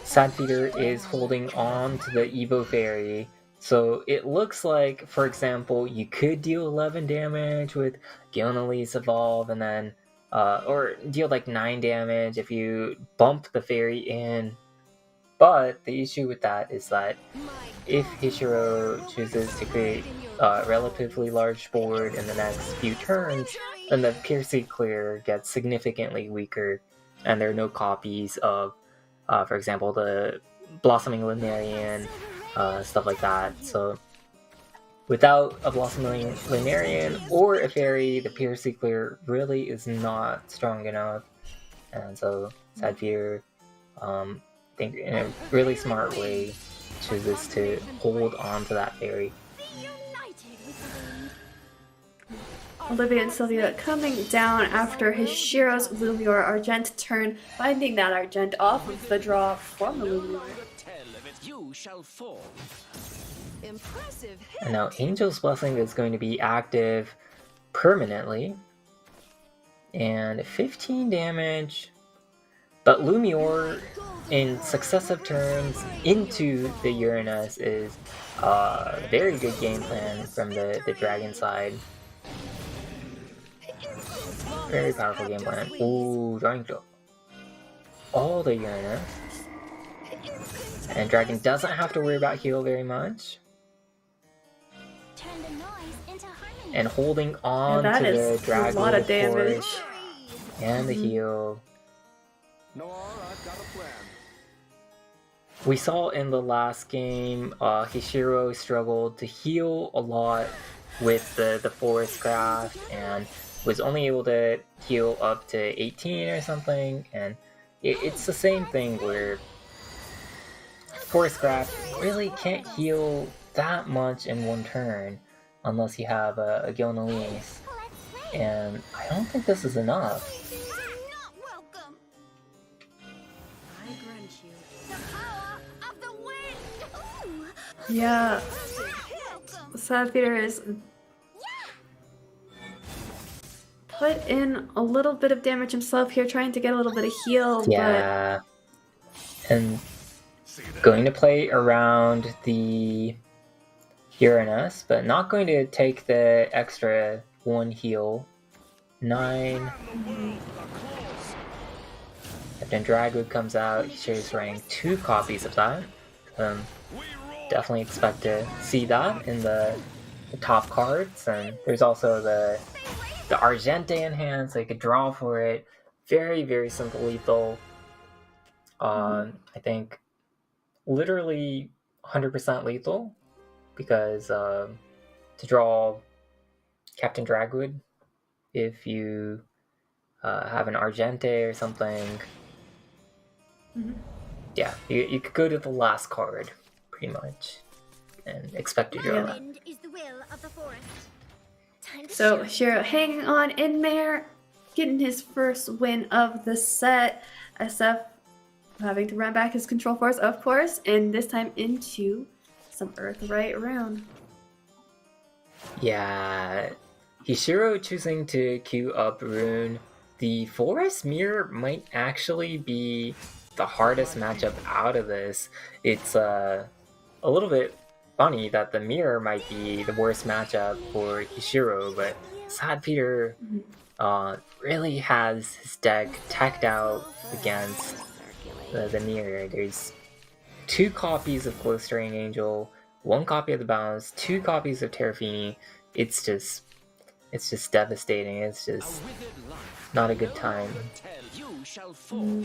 Sadfeeder is holding on to the Evo Fairy, so it looks like, for example, you could deal 11 damage with Gilnelis Evolve, and then, or deal like 9 damage if you bump the fairy in. But the issue with that is that if Hishiro chooses to create a relatively large board in the next few turns, then the Piercy Clear gets significantly weaker, and there are no copies of, for example, the Blossoming Lunarian, stuff like that. So without a Blossoming Lunarian or a fairy, the Piercy Clear really is not strong enough. And so Sadfeeder, I think in a really smart way, chooses to hold on to that fairy. Be united with the wind. Olivia and Sylvia coming down after Hishiro's Lumior Argent turn, finding that Argent off of the draw from the Lumior. You shall fall. Impressive hit. And now Angel's Blessing is going to be active permanently. And 15 damage. But Lumior in successive turns into the Uranus is a very good game plan from the dragon side. Very powerful game plan. Ooh, drawing to all the Uranus. And Dragon doesn't have to worry about heal very much. Turn the noise into harmony. And holding on Yeah, that to the is a Dragon, lot of of damage. course, and the heal. Nor, I've got a plan. We saw in the last game, Hishiro struggled to heal a lot with the Forest Craft, and was only able to heal up to 18 or something, and it's the same thing where Forest Craft really can't heal that much in one turn unless you have a Gilnelis, Let's swing. and I don't think this is enough. You're not welcome. I grant you. The power of the wind. Ooh. Yeah, Welcome. Sadfeeder is put in a little bit of damage himself here, trying to get a little bit of heal, Yeah, and going to play around the Uranus, but not going to take the extra 1 heal. 9. And then Dragwood comes out. He's running 2 copies of that. Definitely expect to see that in the top cards. And there's also the Argente in hand, so you could draw for it. Very, very simple lethal. I think literally 100% lethal, because to draw Captain Dragwood, if you have an Argente or something, yeah, you could go to the last card, pretty much, and expect to draw Yeah. that. Wind is the will of the forest. Time to so shoot. Hishiro hanging on in there, getting his first win of the set. SF having to run back his control force, of course, and this time into some Earthright Rune. Yeah, Hishiro choosing to queue up Rune. The Forest Mirror might actually be the hardest matchup out of this. It's a little bit funny that the Mirror might be the worst matchup for Hishiro, but Sadfeeder really has his deck tacked out against the Mirror. There's 2 copies of Glowstering Angel, 1 copy of the Bounce, 2 copies of Terrafini. It's just devastating. It's just not a good time. You shall fall.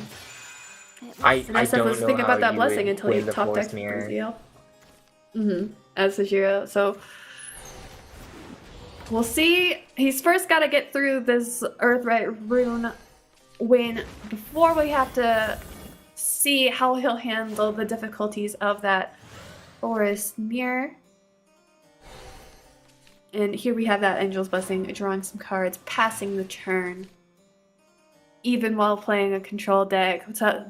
I And SF don't was know thinking how about that you blessing would until win you the top Forest decked Mirror. Brazil. As Hishiro. So we'll see. He's first got to get through this Earthright Rune before we have to see how he'll handle the difficulties of that forest mirror. And here we have that Angel's Blessing, drawing some cards, passing the turn. Even while playing a control deck,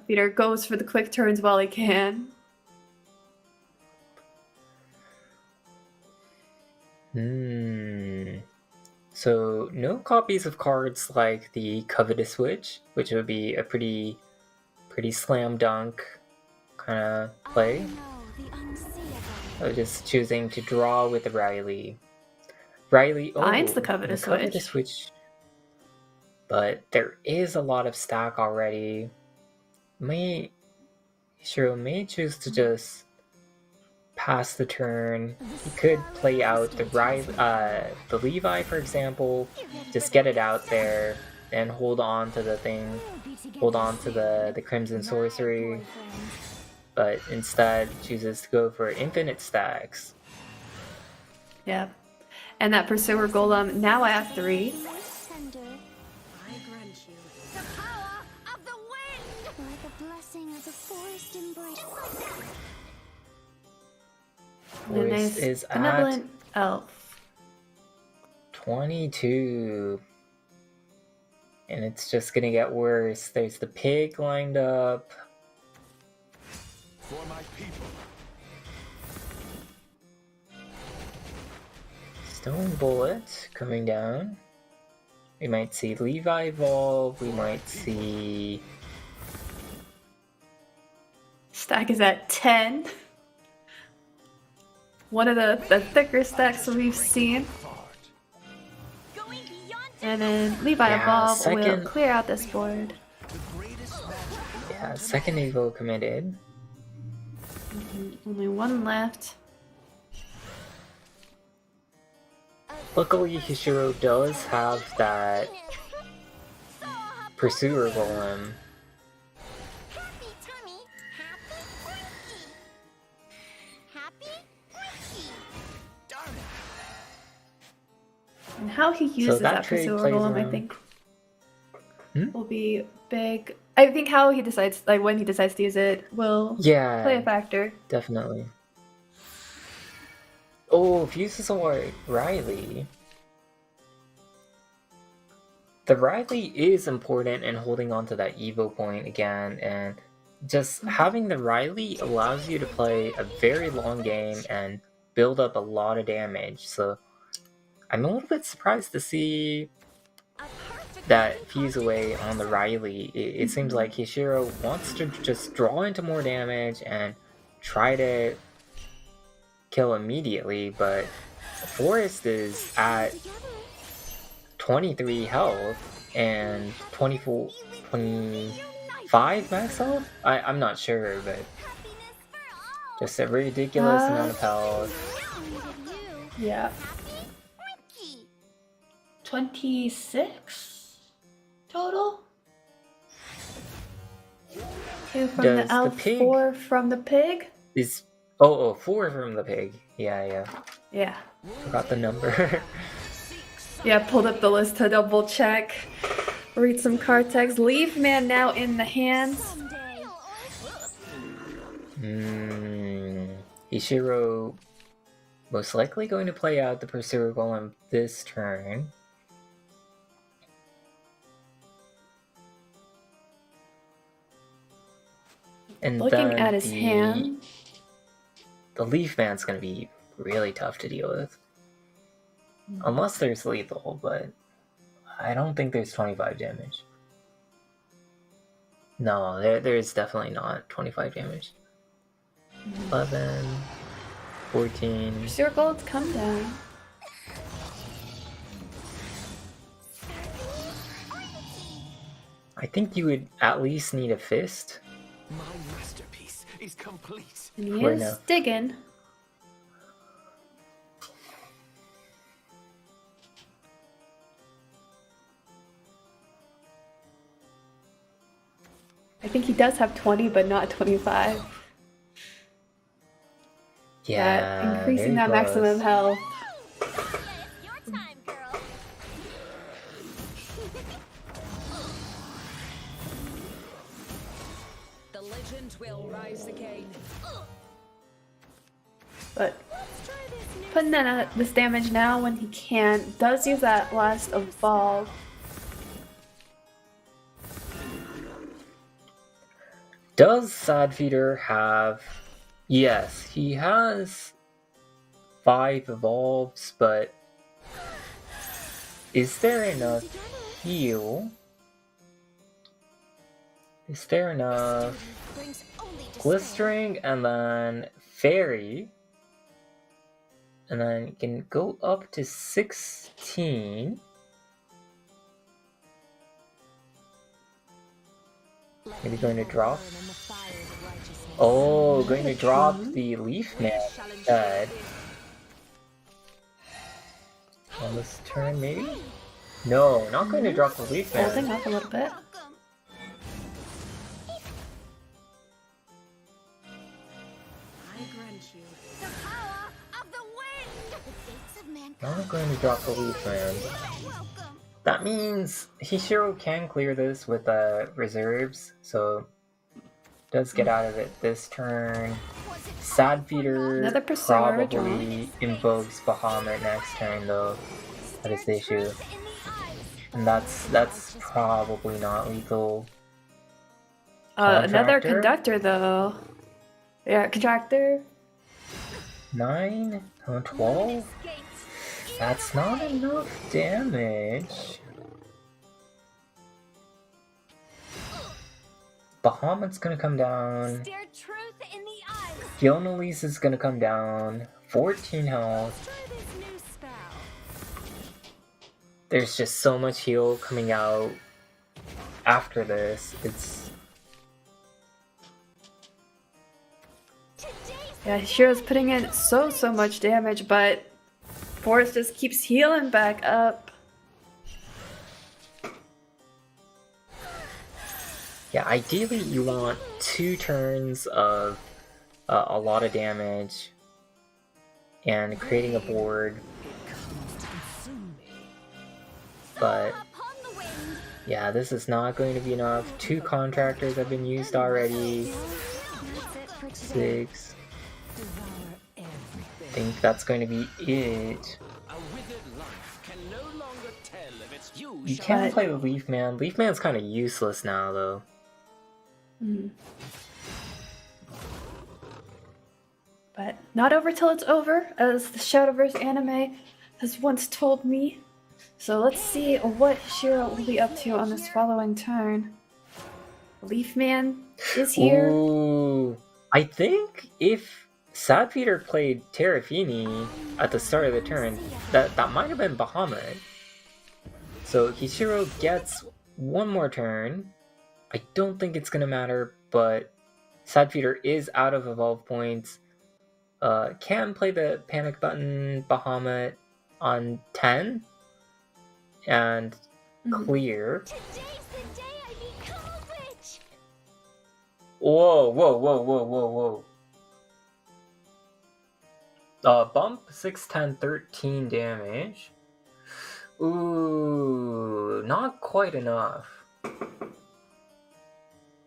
Peter goes for the quick turns while he can. So no copies of cards like the Covetous Witch, which would be a pretty slam dunk kind of play. So just choosing to draw with Riley. Finds the Covetous Witch. But there is a lot of stack already. May choose to just pass the turn. He could play out the Levi, for example, just get it out there and hold on to the thing, hold on to the Crimson Sorcery, but instead chooses to go for infinite stacks. Yeah, and that Pursuer Golem now I have 3. Voice nice is benevolent at elf. 22. And it's just gonna get worse. There's the pig lined up. For my people. Stone Bullet coming down. We might see Levi evolve. We might see... Stack is at 10. One of the thicker stacks we've seen. And then Levi Evolve will clear out this board. Yeah, second Evo committed. Only one left. Luckily, Hishiro does have that Pursuer Golem. And how he uses that Pursuer Golem, I think, will be big. I think how he decides, like when he decides to use it, will play a factor. Definitely. Oh, if he uses a Riley. The Riley is important in holding on to that Evo point again, and just having the Riley allows you to play a very long game and build up a lot of damage, so I'm a little bit surprised to see that fuse away on the Riley. It seems like Hishiro wants to just draw into more damage and try to kill immediately, but Forest is at 23 health and 25 max health? I'm not sure, but just a ridiculous amount of health. Yeah. 26 total? 2 from Does the elf, the pig 4 from the pig? Is 4 from the pig. Yeah. Forgot the number. Yeah, pulled up the list to double check. Read some card text. Leaf Man now in the hands. Ishiro most likely going to play out the Pursuer Golem this turn. And looking at his hand, the Leaf Man's going to be really tough to deal with. Unless there's lethal, but I don't think there's 25 damage. No, there's definitely not 25 damage. 11, 14. Circled, come down. I think you would at least need a fist. My masterpiece is complete. And he is digging. I think he does have 20, but not 25. Yeah, increasing that maximum health. Legend will rise again. But putting in this damage now when he can. Does use that last evolve. Does Sadfeeder have... Yes, he has 5 evolves, but is there enough heal? Is there enough Glistering and then Fairy? And then you can go up to 16. Maybe going to drop. Oh, going to drop the Leaf Man instead. On this turn, maybe? No, not going to drop the Leaf Man. Holding up a little bit. The power of the wind! The gates of mankind. Not going to drop the Leaf Man. Welcome. That means Hishiro can clear this with reserves, so does get out of it this turn. Sadfeeder Another Pursuer probably invokes Bahamut next turn though. That is the issue. And that's probably not lethal. Another Contractor? conductor though. Yeah, contractor. 9? 12? That's not enough damage. Bahamut's gonna come down. Stare truth in the eyes. Gilnelise is gonna come down. 14 health. Try this new spell. There's just so much heal coming out after this. It's... Yeah, Shiro's putting in so much damage, but Forrest just keeps healing back up. Yeah, ideally you want 2 turns of a lot of damage and creating a board, but Upon the wind. yeah, this is not going to be enough. 2 contractors have been used already. 6. Devour everything. I think that's going to be it. A withered life can no longer tell if it's you. You can play the Leaf Man. Leaf Man's kind of useless now though. But not over till it's over, as the Shadowverse anime has once told me. So let's see what Shiro will be up to on this following turn. Leaf Man is here. Ooh, I think if Sadfeeder played Terrafini at the start of the turn, that might have been Bahamut. So Hishiro gets 1 more turn. I don't think it's gonna matter, but Sadfeeder is out of evolve points. Can play the panic button Bahamut on 10 and clear. Today's the day I become a witch. Whoa. Bump 6, 10, 13 damage. Ooh, not quite enough.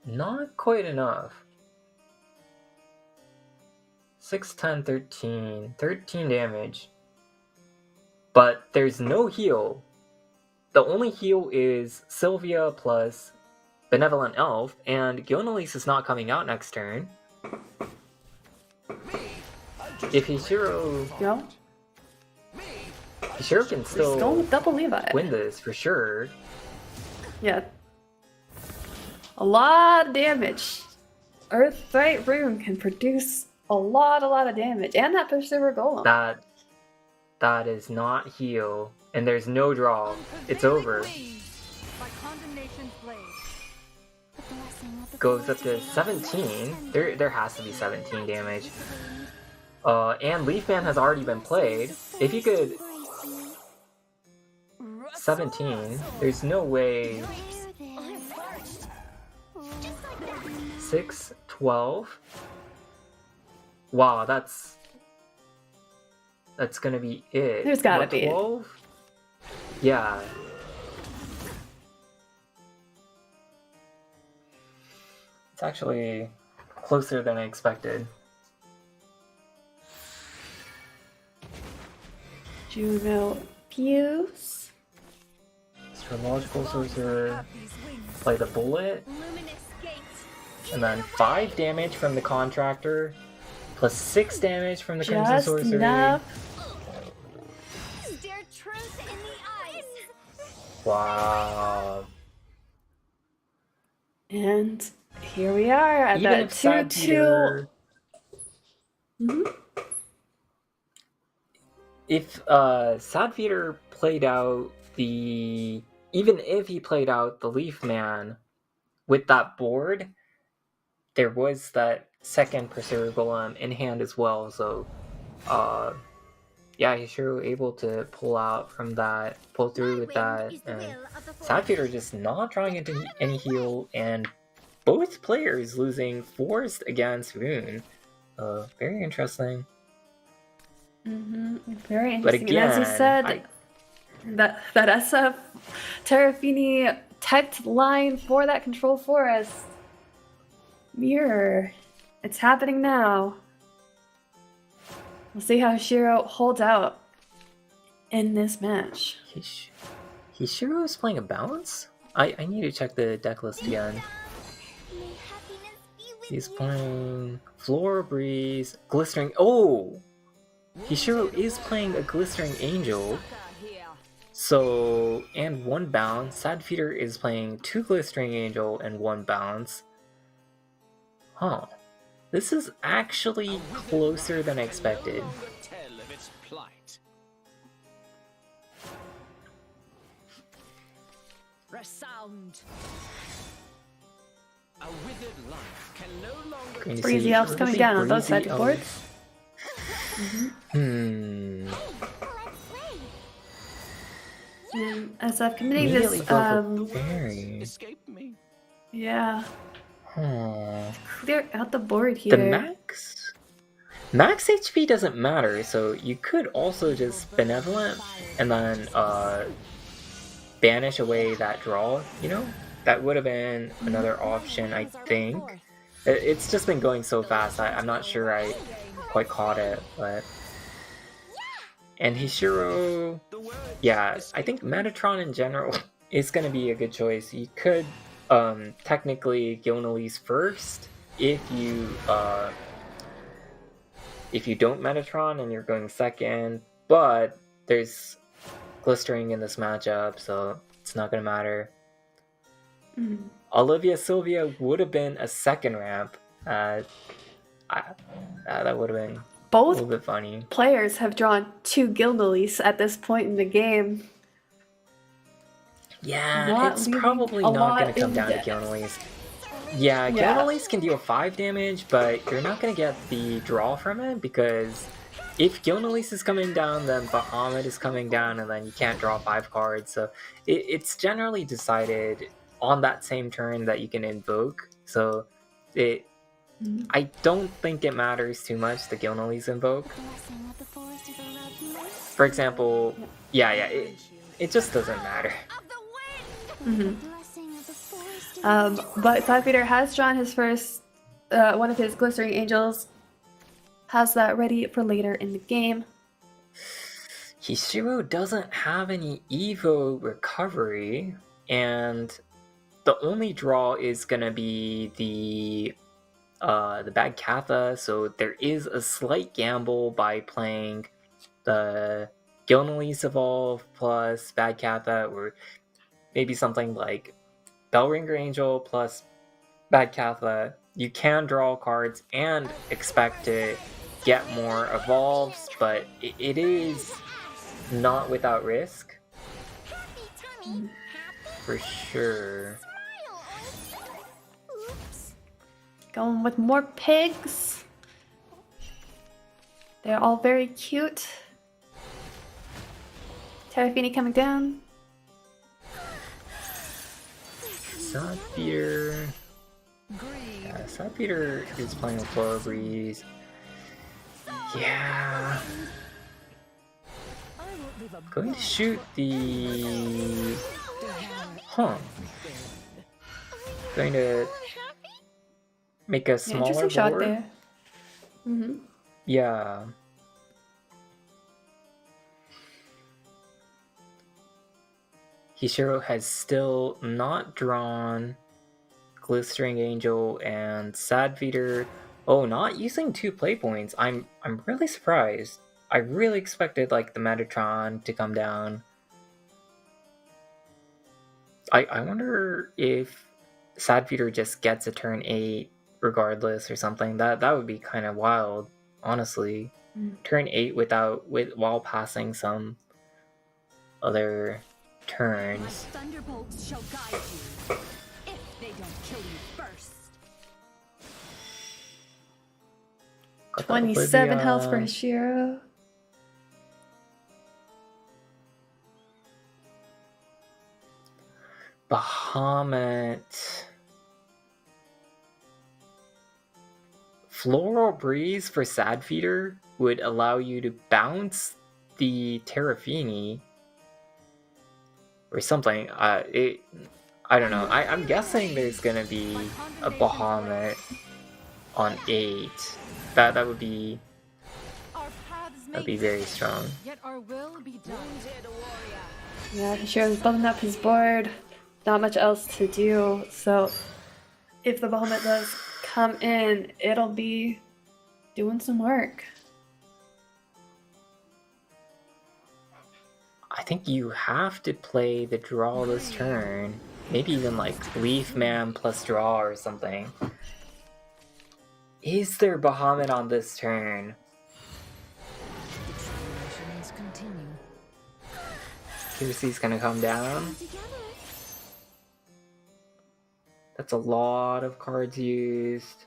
Not quite enough. 6, 10, 13. 13 damage. But there's no heal. The only heal is Sylvia plus Benevolent Elf, and Gilnelise is not coming out next turn. If Hishiro... Yo, Hishiro can he's going still with double Levi. win this for sure. Yeah. A lot of damage. Earthbite Rune can produce a lot of damage. And that Pursuer Golem. That is not heal, and there's no draw. It's over. By condemnation's blade. The blessing of the Goes up to 17. There has to be 17 damage. And Leaf Man has already been played. If you could... 17. There's no way... 6, 12. Wow, that's gonna be it. There's gotta What, be. 12? Yeah. It's actually closer than I expected. Juno Fuse. Astrological Sorcerer, play the Bullet, Luminous gate. and then 5 damage from the Contractor, plus 6 damage from the Crimson Just Sorcery. enough. Stare truth in the eyes. Wow. And here we are at Even that if Sad 2-2. Peter, Mhm. if Sad Peter played out the, even if he played out the Leaf Man with that board, there was that second Pursuer Golem in hand as well. So, yeah, he's sure able to pull through with that. And Sad Peter just not drawing into any heal, and both players losing Forest against Rune. Very interesting. Very But interesting. And as you again, said, that SF Terrafini typed line for that control forest. Mirror. It's happening now. We'll see how Shiro holds out in this match. Hishiro is playing a bounce? I need to check the deck list again. May happiness be with He's you. playing Floor Breeze, Glistering. Oh! Hishiro is playing a Glistering Angel. So, and 1 bounce. Sad Feeder is playing 2 Glistering Angel and 1 bounce. Huh. This is actually closer than I expected. Tell of its plight. Resound. A withered life can no longer Going to Breezy see Elves coming Breezy down on both sides of the board. Elves. Hmm. Let's play. And SF committing Immediately this, go for Fairy. escape me. yeah, Huh. clear out the board The here. max HP doesn't matter, so you could also just Benevolent and then banish away that draw, you know? That would have been another option, I think. It's just been going so fast, I'm not sure I quite caught it, but... And Hishiro... Yeah, I think Metatron in general is going to be a good choice. You could technically Gilnelise first if you don't Metatron and you're going second, but there's Glistering in this matchup, so it's not going to matter. Olivia Sylvia would have been a second ramp. That would have been a Both little bit funny. players have drawn 2 Gilnelise at this point in the game. Yeah, Not it's leaving probably a not lot going to come in down to depth. Gilnelise. Yeah, Yeah. Gilnelise can deal 5 damage, but you're not going to get the draw from it, because if Gilnelise is coming down, then Bahamut is coming down, and then you can't draw 5 cards. So it's generally decided on that same turn that you can invoke. So I don't think it matters too much, the Gilnelise invoke. Blessing of the forest is around me. For example, it just doesn't matter. Of the wind. Blessing of the forest is But Sad Peter has drawn his first, one of his Glistering Angels. Has that ready for later in the game. Hishiro doesn't have any Evo recovery, and the only draw is gonna be the Bad Katha, so there is a slight gamble by playing the Gilnelise Evolve plus Bad Katha, or maybe something like Bellringer Angel plus Bad Katha. You can draw cards and expect to get more evolves, but it is not without risk, happy tummy. for sure. Smile. Oops. Going with more pigs. They're all very cute. Terrafini coming down. Sapphire. Yeah, Sapphire is playing with Floor Breeze. Yeah. Going to shoot the... Huh. Going to make a Yeah, smaller interesting board. shot there. Mm-hmm. Yeah. Hishiro has still not drawn Glistering Angel and Sad Feeder. Oh, not using 2 play points. I'm really surprised. I really expected like the Metatron to come down. I wonder if Sad Feeder just gets a turn 8 regardless or something. That would be kind of wild, honestly. Turn 8 while passing some other turns. My thunderbolts shall guide you. If they don't kill you first. 27 health for Olivia. Hishiro. Bahamut. Floral Breeze for Sad Feeder would allow you to bounce the Terrafini or something. I don't know. I'm guessing there's gonna be a Bahamut on 8. That would be very strong. Yet our will be done. Yeah, Hishiro's building up his board. Not much else to do. So if the Bahamut does come in, it'll be doing some work. I think you have to play the draw this turn. Maybe even like Leaf Man plus draw or something. Is there Bahamut on this turn? Examinations continue. Kirsi's gonna come down. Together. That's a lot of cards used.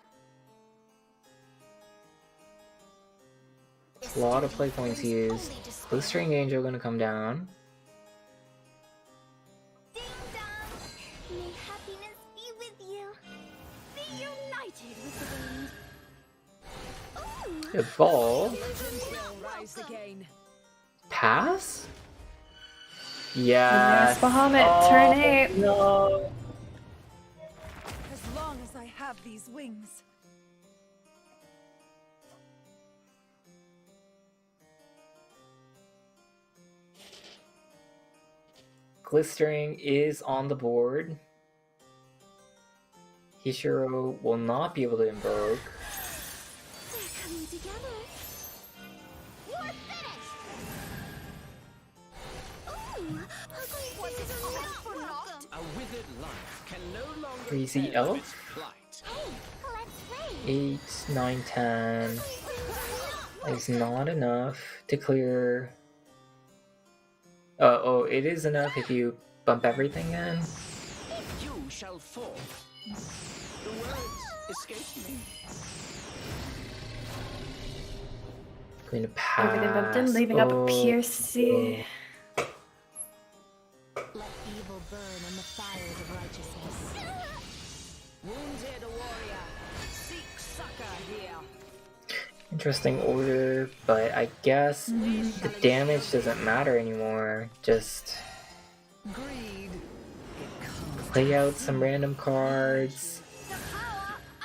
A lot of play points used. Glistering Angel gonna come down. Ding dong. May happiness be with you. Be united with the wind. Ooh. Evolve. Rise again. Pass? And Yes. there's Bahamut, turn 8. No. As long as I have these wings. Glistering is on the board. Hishiro will not be able to invoke. They're coming together. We're finished. Ooh, ugly things are not for naught. A withered life can no longer Crazy bear elf? its plight. Hey, let's race. 8, 9, 10 is not enough to clear. Oh, it is enough if you bump everything in. You shall fall. The words escape me. Going to pass. Everything bumped in, leaving up a Piercy. Let evil burn in the fires of righteousness. Wounded warrior. Seek succor here. Interesting order, but I guess the damage doesn't matter anymore. Just Greed. play out some random cards.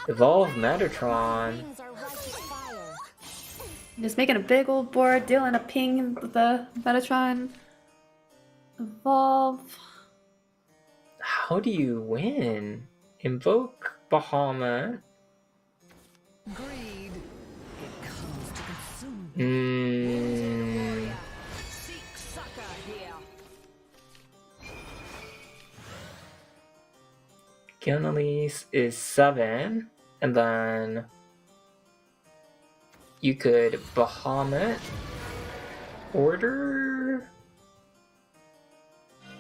Evolve Metatron. Wings are righteous fire. Just making a big old board, dealing a ping with the Metatron. Evolve. How do you win? Invoke Bahamut. Greed. It comes to consume. Seek succor here. Gilnalise is 7, and then you could Bahamut order.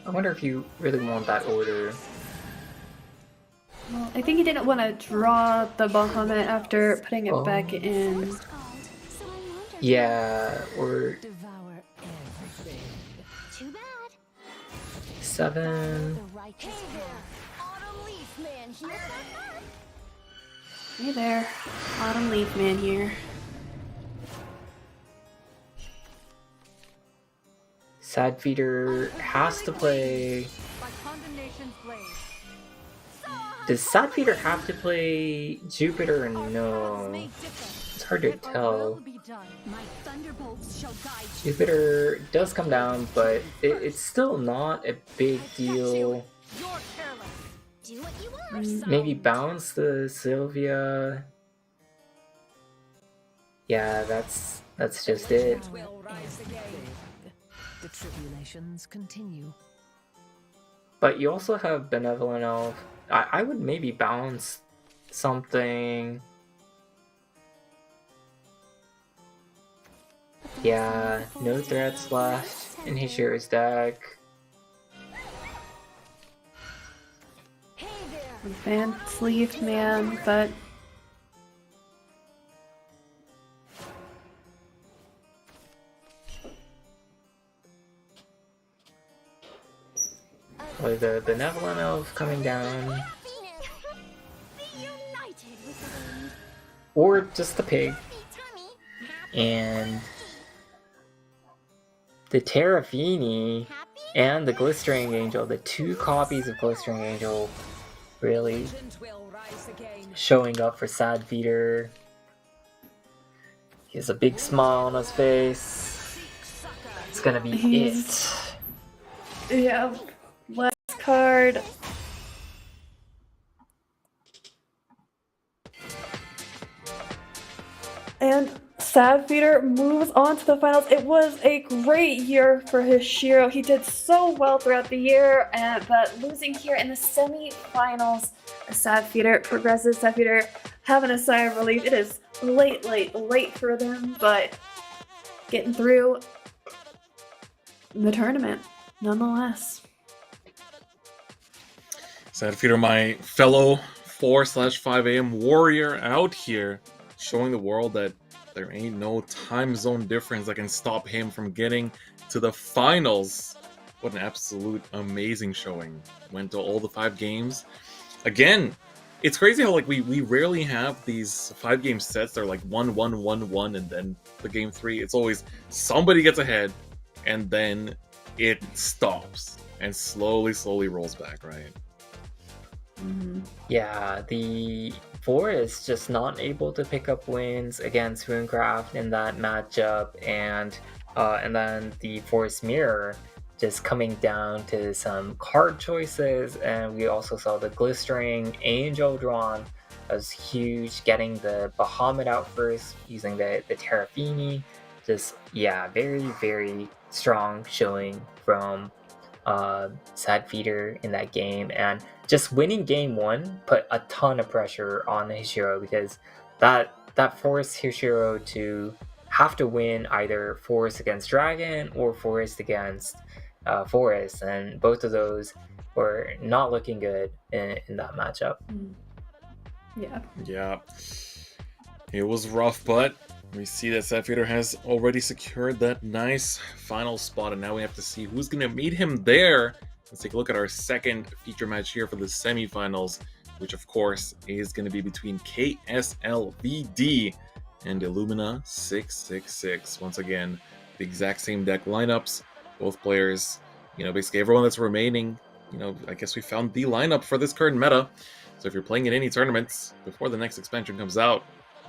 I wonder if you really want that order. Well, I think he didn't want to draw the Bahamut after putting it back in. So I wonder. Yeah, or Devour everything. Too bad. 7. The righteous path. Autumn leaf man here. Hey there, Autumn Leaf Man here. Sad Feeder has to play. By condemnation's blade. Does Sadfeeder have to play Jupiter or no? It's hard to tell. Jupiter does come down, but it's still not a big deal. Do what you want. Maybe bounce the Sylvia. Yeah, that's just it. The tribulations continue. But you also have Benevolent Elf. I would maybe bounce something. Yeah, no threats left in Hishiro's deck. Advanced sleeve, man, but With the Benevolent Elf coming down. Be united with the wind. Or just the pig. Happy tummy. And the Terrafini Happy. and the Glistering Angel, the two copies of Glistering Angel, really showing up for Sadfeeder. He has a big smile on his face. It's gonna be it. yeah. Last card. And Sadfeeder moves on to the finals. It was a great year for Hishiro. He did so well throughout the year, but losing here in the semi-finals, Sadfeeder progresses. Sadfeeder having a sigh of relief. It is late for them, but getting through the tournament nonetheless. Sadfeeder, my fellow 4/5 AM warrior out here, showing the world that there ain't no time zone difference that can stop him from getting to the finals. What an absolute amazing showing. Went to all the 5 games. Again, it's crazy how like we rarely have these 5-game sets. They're like 1-1-1-1, and then the game 3, it's always somebody gets ahead, and then it stops and slowly rolls back, right? Yeah, the Forest just not able to pick up wins against Runecraft in that matchup, and then the Forest Mirror just coming down to some card choices, and we also saw the Glistering Angel drawn as huge, getting the Bahamut out first using the Terrafini. Just, yeah, very strong showing from Sadfeeder in that game, and just winning game 1 put a ton of pressure on Hishiro, because that forced Hishiro to have to win either Forest against Dragon or Forest against Forest, and both of those were not looking good in that matchup. Yeah. It was rough, but we see that Sadfeeder has already secured that nice final spot, and now we have to see who's going to meet him there. Let's take a look at our second feature match here for the semifinals, which of course is going to be between KSLVD and Illumina 666. Once again, the exact same deck lineups. Both players, basically everyone that's remaining, I guess we found the lineup for this current meta. So if you're playing in any tournaments before the next expansion comes out,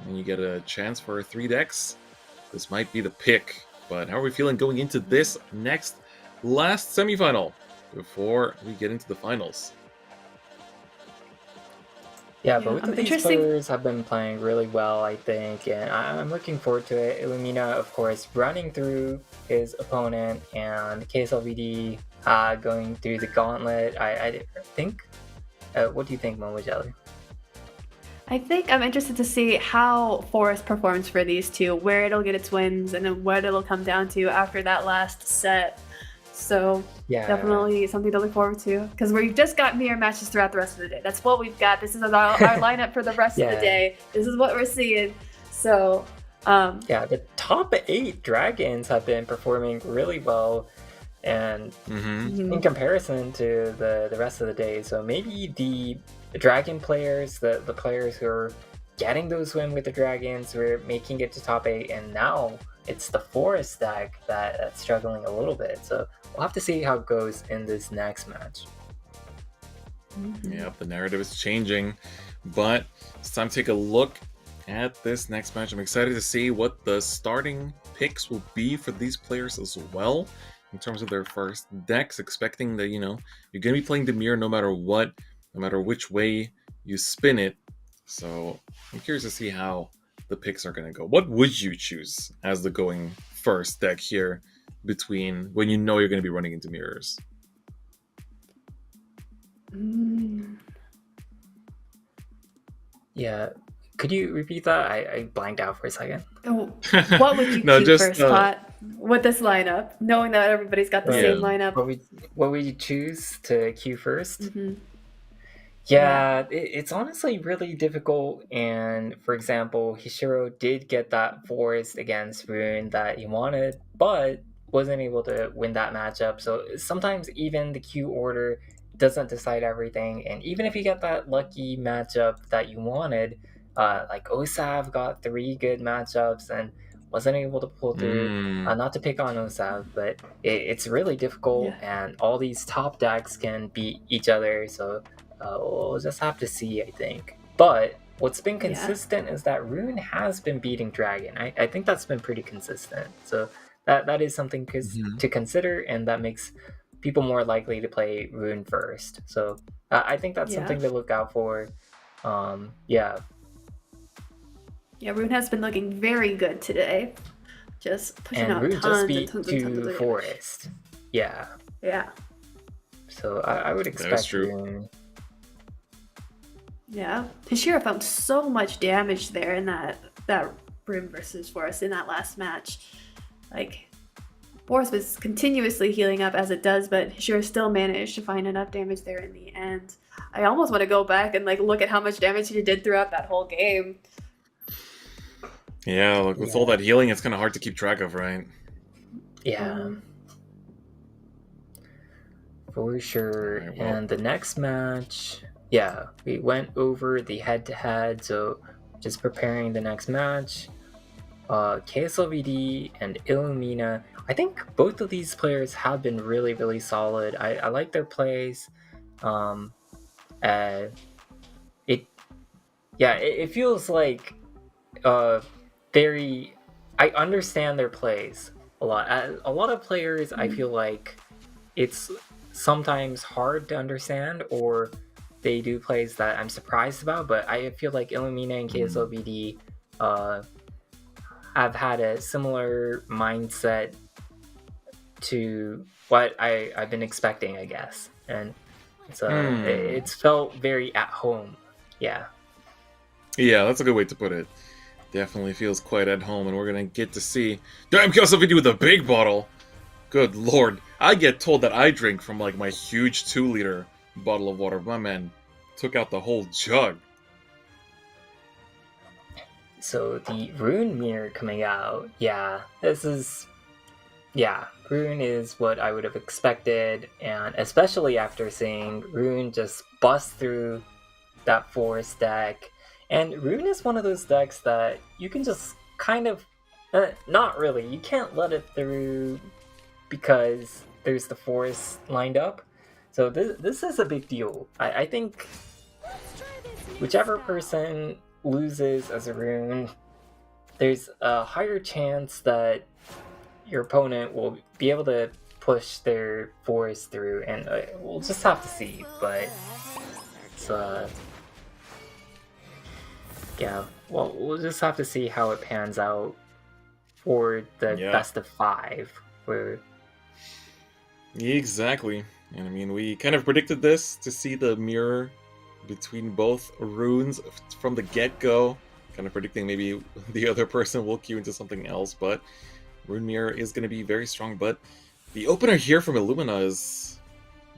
and you get a chance for 3 decks, this might be the pick. But how are we feeling going into this last semifinal before we get into the finals? Yeah, both of these players have been playing really well, I think, and I'm looking forward to it. Illumina, of course, running through his opponent, and KSLVD going through the gauntlet. I think. What do you think, Momo Jelly? I think I'm interested to see how Forest performs for these two, where it'll get its wins, and then what it'll come down to after that last set. So yeah, definitely something to look forward to, because we've just got mirror matches throughout the rest of the day. That's what we've got. This is our lineup for the rest of the day. This is what we're seeing. So yeah, the top 8 dragons have been performing really well, and in comparison to the rest of the day. So maybe the dragon players, the players who are getting those wins with the dragons, we're making it to top 8, and now it's the Forest deck that's struggling a little bit. So we'll have to see how it goes in this next match. Yep, the narrative is changing, but it's time to take a look at this next match. I'm excited to see what the starting picks will be for these players as well, in terms of their first decks, expecting that, you're going to be playing Demir no matter what, no matter which way you spin it. So I'm curious to see how the picks are going to go. What would you choose as the going first deck here between when you know you're going to be running into mirrors? Yeah. Could you repeat that? I blanked out for a second. Oh, what would you No, choose just, first, Pot, with this lineup, knowing that everybody's got the Yeah. same lineup? What would you choose to queue first? Mhm. Yeah, it's honestly really difficult. And for example, Hishiro did get that forest against Rune that he wanted, but wasn't able to win that matchup. So sometimes even the queue order doesn't decide everything. And even if you get that lucky matchup that you wanted, like Osav got 3 good matchups and wasn't able to pull through. Not to pick on Osav, but it's really difficult, and all these top decks can beat each other. So we'll just have to see, I think. But what's been consistent is that Rune has been beating Dragon. I think that's been pretty consistent. So that is something to consider, and that makes people more likely to play Rune first. So I think that's something to look out for. Yeah. Yeah, Rune has been looking very good today. Just pushing out Rune tons just and beat tons and tons of 2 damage. Forest. Yeah. Yeah. So I would expect true. Rune. Yeah. Hishiro found so much damage there in that Rune versus Forest in that last match. Like, Forest was continuously healing up as it does, but Hishiro still managed to find enough damage there in the end. I almost want to go back and look at how much damage he did throughout that whole game. Yeah, like with all that healing, it's kind of hard to keep track of, right? Yeah. For sure. Alright, well. And the next match, yeah, we went over the head-to-head, so just preparing the next match. KSLVD and Illumina. I think both of these players have been really, really solid. I like their plays. It feels like very. I understand their plays a lot. A lot of players, I feel like it's sometimes hard to understand, or they do plays that I'm surprised about. But I feel like Illumina and KSLVD have had a similar mindset to what I've been expecting, I guess, and it's felt very at home. Yeah, that's a good way to put it. Definitely feels quite at home, and we're gonna get to see damn KSLVD with a big bottle. Good lord, I get told that I drink from my huge 2-liter bottle of water. My man took out the whole jug. So the Rune mirror coming out, Rune is what I would have expected, and especially after seeing Rune just bust through that forest deck. And Rune is one of those decks that you can just kind of, not really, you can't let it through because there's the forest lined up. So this is a big deal. I think whichever person loses as a Rune, there's a higher chance that your opponent will be able to push their forest through, and we'll just have to see. But it's we'll just have to see how it pans out for the best of 5. Exactly. And I mean, we kind of predicted this, to see the mirror between both runes from the get-go, kind of predicting maybe the other person will queue into something else, but Rune Mirror is going to be very strong. But the opener here from Illumina is,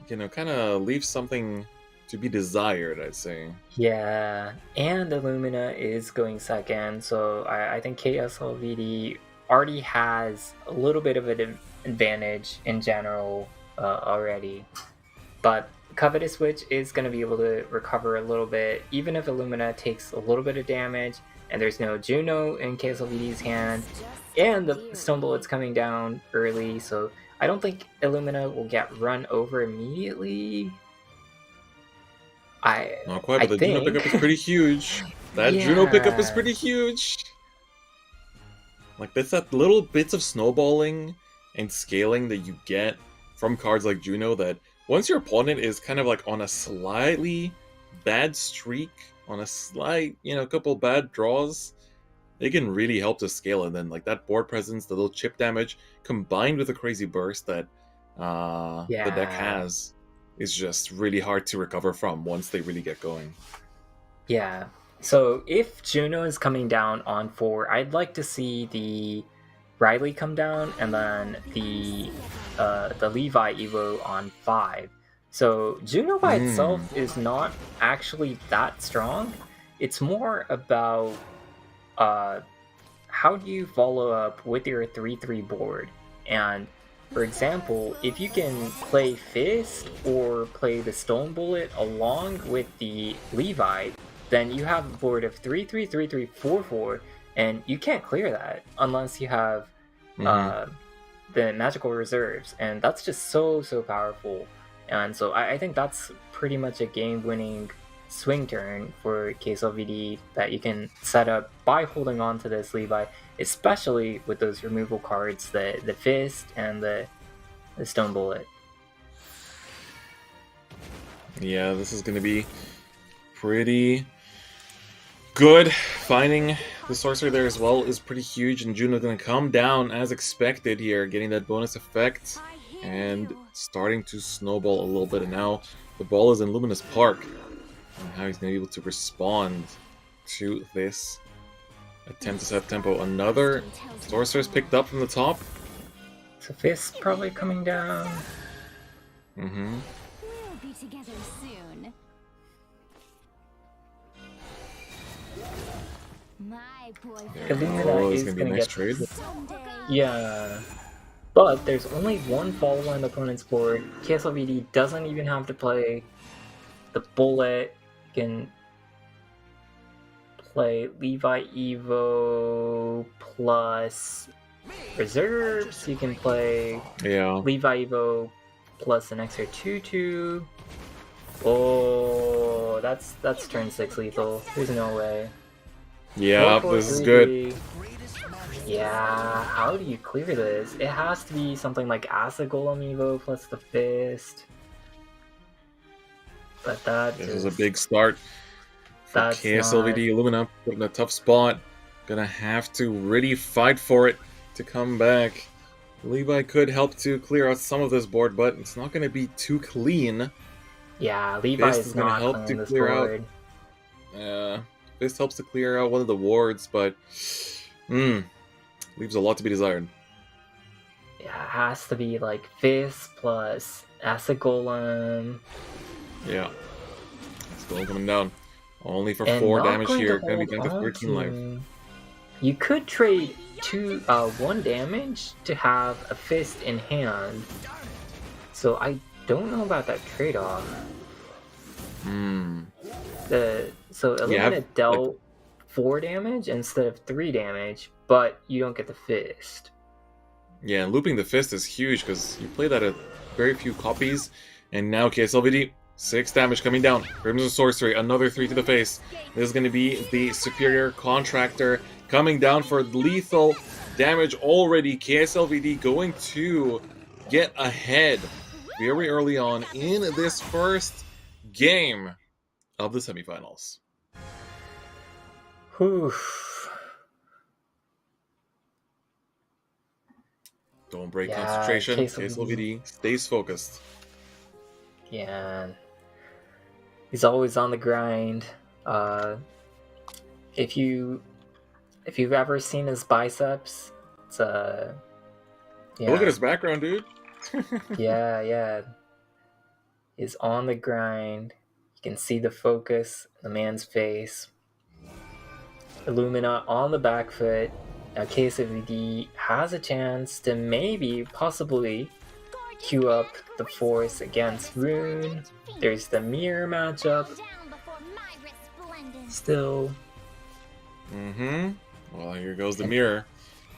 kind of leaves something to be desired, I'd say. Yeah, and Illumina is going second, so I think KSLVD already has a little bit of an advantage in general already. But Covetous Witch is going to be able to recover a little bit, even if Illumina takes a little bit of damage, and there's no Juno in KSLVD's hand, and the Stone Bullet's coming down early, so I don't think Illumina will get run over immediately. Not quite, I but the Juno think. pickup is pretty huge. That Juno pickup is Yeah. pretty huge. Like, that's that little bits of snowballing and scaling that you get from cards like Juno that once your opponent is kind of like on a slightly bad streak, on a slight, couple bad draws, they can really help to scale. And then, like, that board presence, the little chip damage, combined with the crazy burst that the deck Yeah. has, is just really hard to recover from once they really get going. Yeah. So if Juno is coming down on 4, I'd like to see the Riley come down and then the Levi Evo on 5. So Juno by itself is not actually that strong. It's more about how do you follow up with your 3/3 board. And for example, if you can play Fist or play the Stone Bullet along with the Levi, then you have a board of 3/3, 3/3, 4/4, and you can't clear that unless you have the magical reserves, and that's just so powerful. And so I think that's pretty much a game-winning swing turn for KSLVD that you can set up by holding on to this Levi, especially with those removal cards, the Fist and the Stone Bullet. Yeah, this is going to be pretty good. Finding the sorcerer there as well is pretty huge, and Juno going to come down as expected here, getting that bonus effect and starting to snowball a little bit. And now the ball is in Luminous Park, and how he's going to be able to respond to this attempt to set tempo. Another sorcerer's picked up from the top. So Fist probably coming down. We'll be together soon. My boyfriend. Illumina It's is going to be a gonna nice get trade. Yeah. But there's only one follower on the opponent's board. KSLVD doesn't even have to play the Bullet. You can play Levi Evo plus reserves. You can play Levi Evo plus an extra 2/2. Oh, that's turn 6 lethal. There's no way. Yeah, 4/4, this is 3/3. good. Yeah, how do you clear this? It has to be something like Acid Golem Evo plus the Fist. But This is a big start for KSLVD. Illumina put in a tough spot. Gonna have to really fight for it to come back. Levi could help to clear out some of this board, but it's not gonna be too clean. Yeah, Levi Fist is is gonna not help clearing to this clear board. out. Fist helps to clear out one of the wards, but leaves a lot to be desired. Yeah, it has to be like Fist plus Acid Golem. Yeah. Still coming down. Only for And 4 not damage going here. to Gonna be hold down to on 13 life. to- You could trade 1 damage to have a Fist in hand. So I don't know about that trade-off. So Illumina dealt 4 damage instead of 3 damage, but you don't get the Fist. Yeah, and looping the Fist is huge because you play that at very few copies, and now KSLVD, 6 damage coming down. Crimson Sorcery, another 3 to the face. This is going to be the Superior Contractor coming down for lethal damage already. KSLVD going to get ahead very early on in this first game of the semifinals. Whew. Don't break Yeah, concentration. KSLVD. KSLVD stays focused. Yeah. He's always on the grind. If you've ever seen his biceps, it's yeah. Look at his background, dude. yeah. He's on the grind. You can see the focus in the man's face. Illumina on the back foot. Now KSVD has a chance to possibly queue up the force against Rune. There's the mirror matchup. Still. Well, here goes the mirror.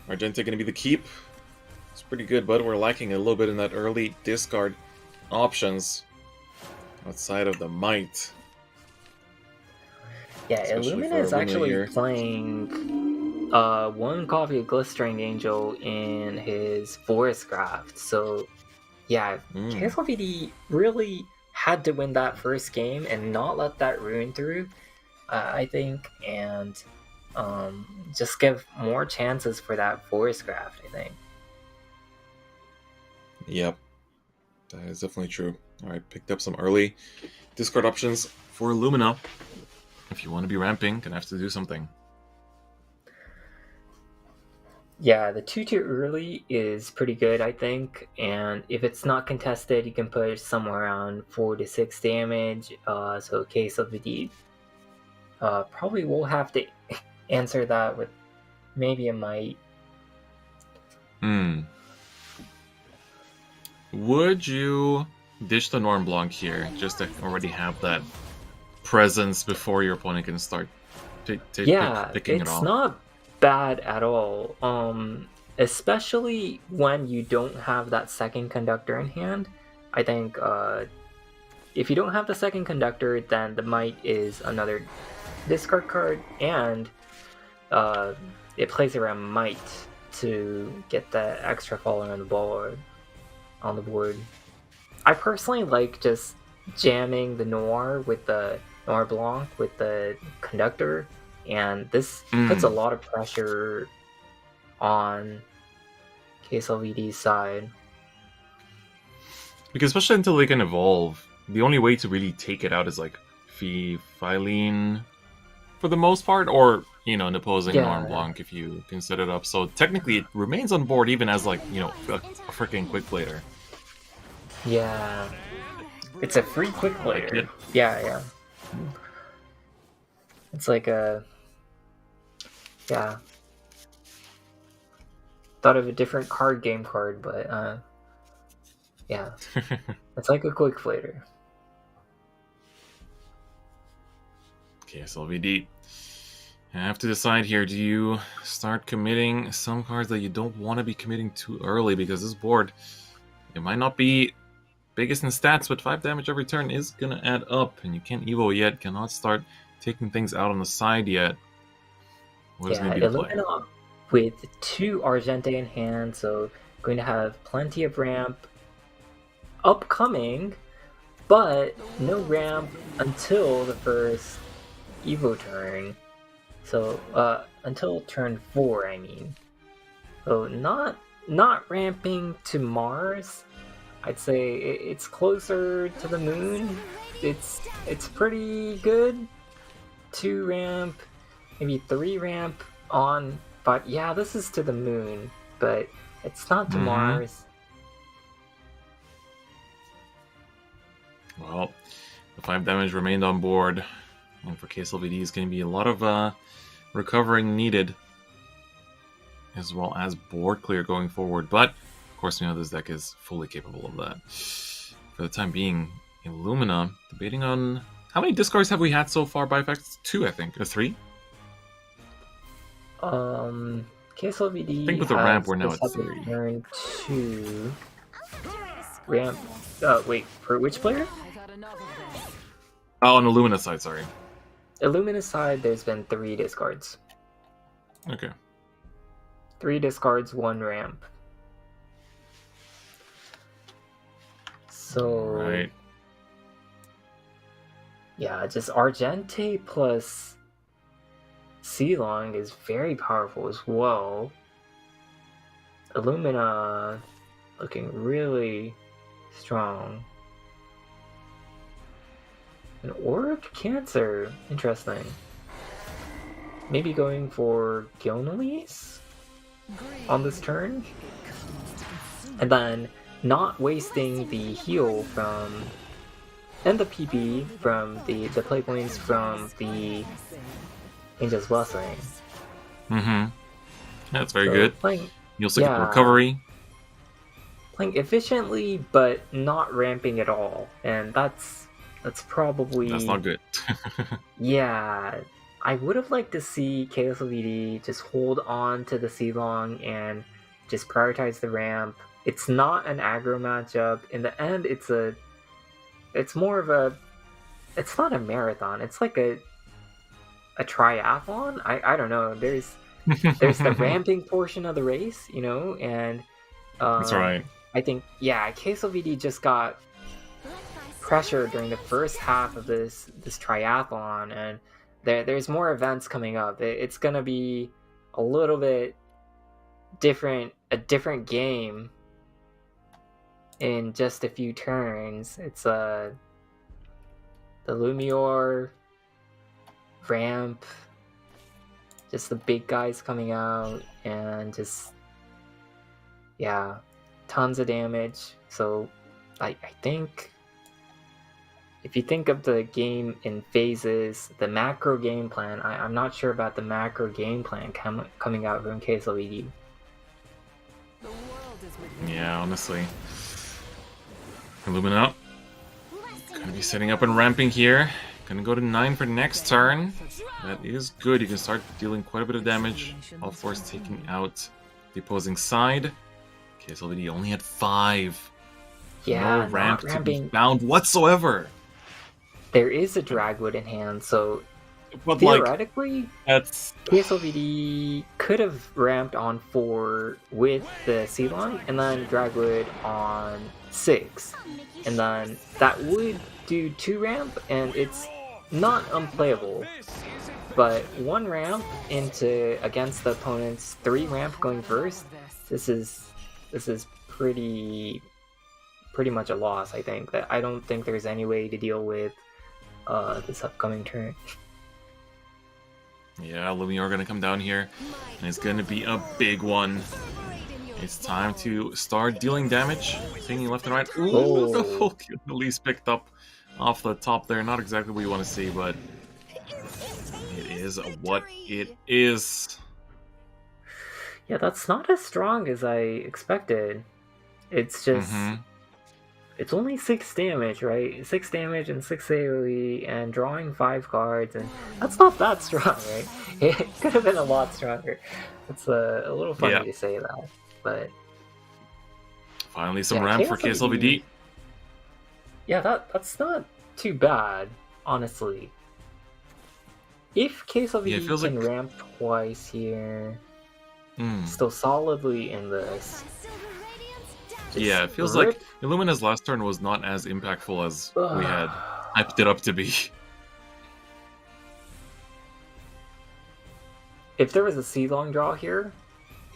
Argenta gonna be the keep. It's pretty good, but we're lacking a little bit in that early discard options outside of the might. Yeah, especially Illumina for is Illumina actually here. playing one copy of Glistering Angel in his Forest Craft. So yeah, Mm. KSLVD really had to win that first game and not let that ruin through, I think, and just give more chances for that Forest Craft, I think. Yep, that is definitely true. All right, picked up some early discard options for Illumina. If you want to be ramping, gonna have to do something. Yeah, the 2-2 early is pretty good, I think, and if it's not contested, you can push somewhere around 4 to 6 damage. So KSLVD probably will have to answer that with maybe a Might. Would you ditch the Norm Blanc here, just to already have that presence before your opponent can start Yeah, picking it it's off? not bad at all. Especially when you don't have that second conductor in hand. I think if you don't have the second conductor, then the Might is another discard card, and it plays around Might to get that extra falling on the board. I personally like just jamming the Noir with the Noir Blanc with the conductor, and this puts a lot of pressure on KSLVD's side. Because especially until they can evolve, the only way to really take it out is like Phylene for the most part, or an opposing Norm Blanc if you can set it up. So technically, it remains on board even as like a freaking quick player. Yeah, it's a free quick player. Like it. Yeah. It's like a thought of a different card game card, but yeah, it's like a quick fighter. Okay, SLVD. I have to decide here, do you start committing some cards that you don't want to be committing too early, because this board, it might not be biggest in stats, but 5 damage every turn is going to add up, and you can't Evo yet, cannot start taking things out on the side yet. What is going to be the play? Illumina with 2 Argente in hand, so going to have plenty of ramp upcoming, but no ramp until the first Evo turn. So until turn 4, I mean. So not ramping to Mars. I'd say it's closer to the moon. It's pretty good. 2 ramp, maybe 3 ramp on, but yeah, this is to the moon, but it's not to Mars. Well, the 5 damage remained on board, and for KSLVD is going to be a lot of recovering needed, as well as board clear going forward. But of course, we know this deck is fully capable of that. For the time being, Illumina debating on how many discards have we had so far by effects? 2, I think, or 3. KSLVD. I think with the ramp, we're now at this 3. Turn 2 ramp. Wait, for which player? Oh, on Illumina side, sorry. Illumina side, there's been 3 discards. Okay. 3 discards, 1 ramp. So Right. Yeah, just Argente plus Sealong is very powerful as well. Illumina looking really strong. An Orbed Cancer, interesting. Maybe going for Gilnelis on this turn, and then not wasting the heal from and the PP from the play points from the Angel's Blessing. That's very So good. You'll still get the yeah. recovery. Playing efficiently, but not ramping at all, and that's probably That's not good. Yeah, I would have liked to see KSLVD just hold on to the Sealong and just prioritize the ramp. It's not an aggro matchup. In the end, it's more of a, it's not a marathon. It's like a triathlon. I don't know. There's the ramping portion of the race, you know, and That's right. I think Queso VD just got pressure during the first half of this triathlon, and there's more events coming up. It's gonna be a little bit a different game in just a few turns. It's the Lumior ramp, just the big guys coming out, and just tons of damage. So I think if you think of the game in phases, the macro game plan, I'm not sure about the macro game plan coming out from KSLVD. Yeah, honestly. Illumina gonna be setting up and ramping here. Gonna go to 9 for next turn. That is good. You can start dealing quite a bit of damage. All force taking out the opposing side. KSLVD only had 5. Yeah, no ramp to be ramping. found whatsoever. There is a Dragwood in hand, so But theoretically, that's KSLVD could have ramped on 4 with the Ceylon, and then Dragwood on 6. And then that would do 2 ramp, and it's not unplayable. But 1 ramp against the opponent's 3 ramp going first, this is pretty much a loss, I think. That I don't think there's any way to deal with this upcoming turn. Yeah, Lumior gonna come down here, and it's gonna be a big one. It's time to start dealing damage, pinging left and right. Ooh, the full kill at least picked up off the top there. Not exactly what you want to see, but it is what it is. Yeah, that's not as strong as I expected. It's just it's only 6 damage, right? 6 damage and 6 AoE and drawing 5 cards, and that's not that strong, right? It could have been a lot stronger. It's a little funny to say that, but finally some ramp for KSLVD. Yeah, that's not too bad, honestly. If KSLVD can ramp twice here, still solidly in this. Yeah, it feels like Illumina's last turn was not as impactful as we had hyped it up to be. If there was a C-long draw here,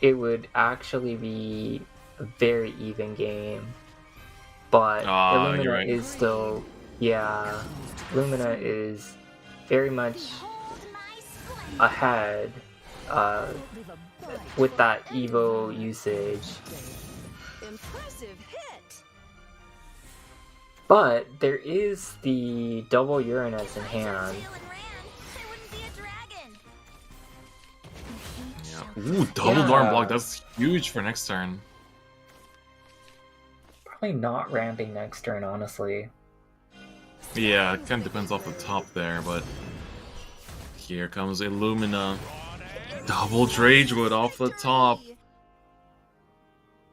it would actually be a very even game. But Illumina is still... Yeah, Illumina is very much ahead with that Evo usage. Impressive hit. But there is the double Uranus in hand. Yeah. Ooh, double Darm block. That's huge for next turn. Probably not ramping next turn, honestly. Yeah, it kind of depends off the top there, but here comes Illumina. Double Dragewood off the top.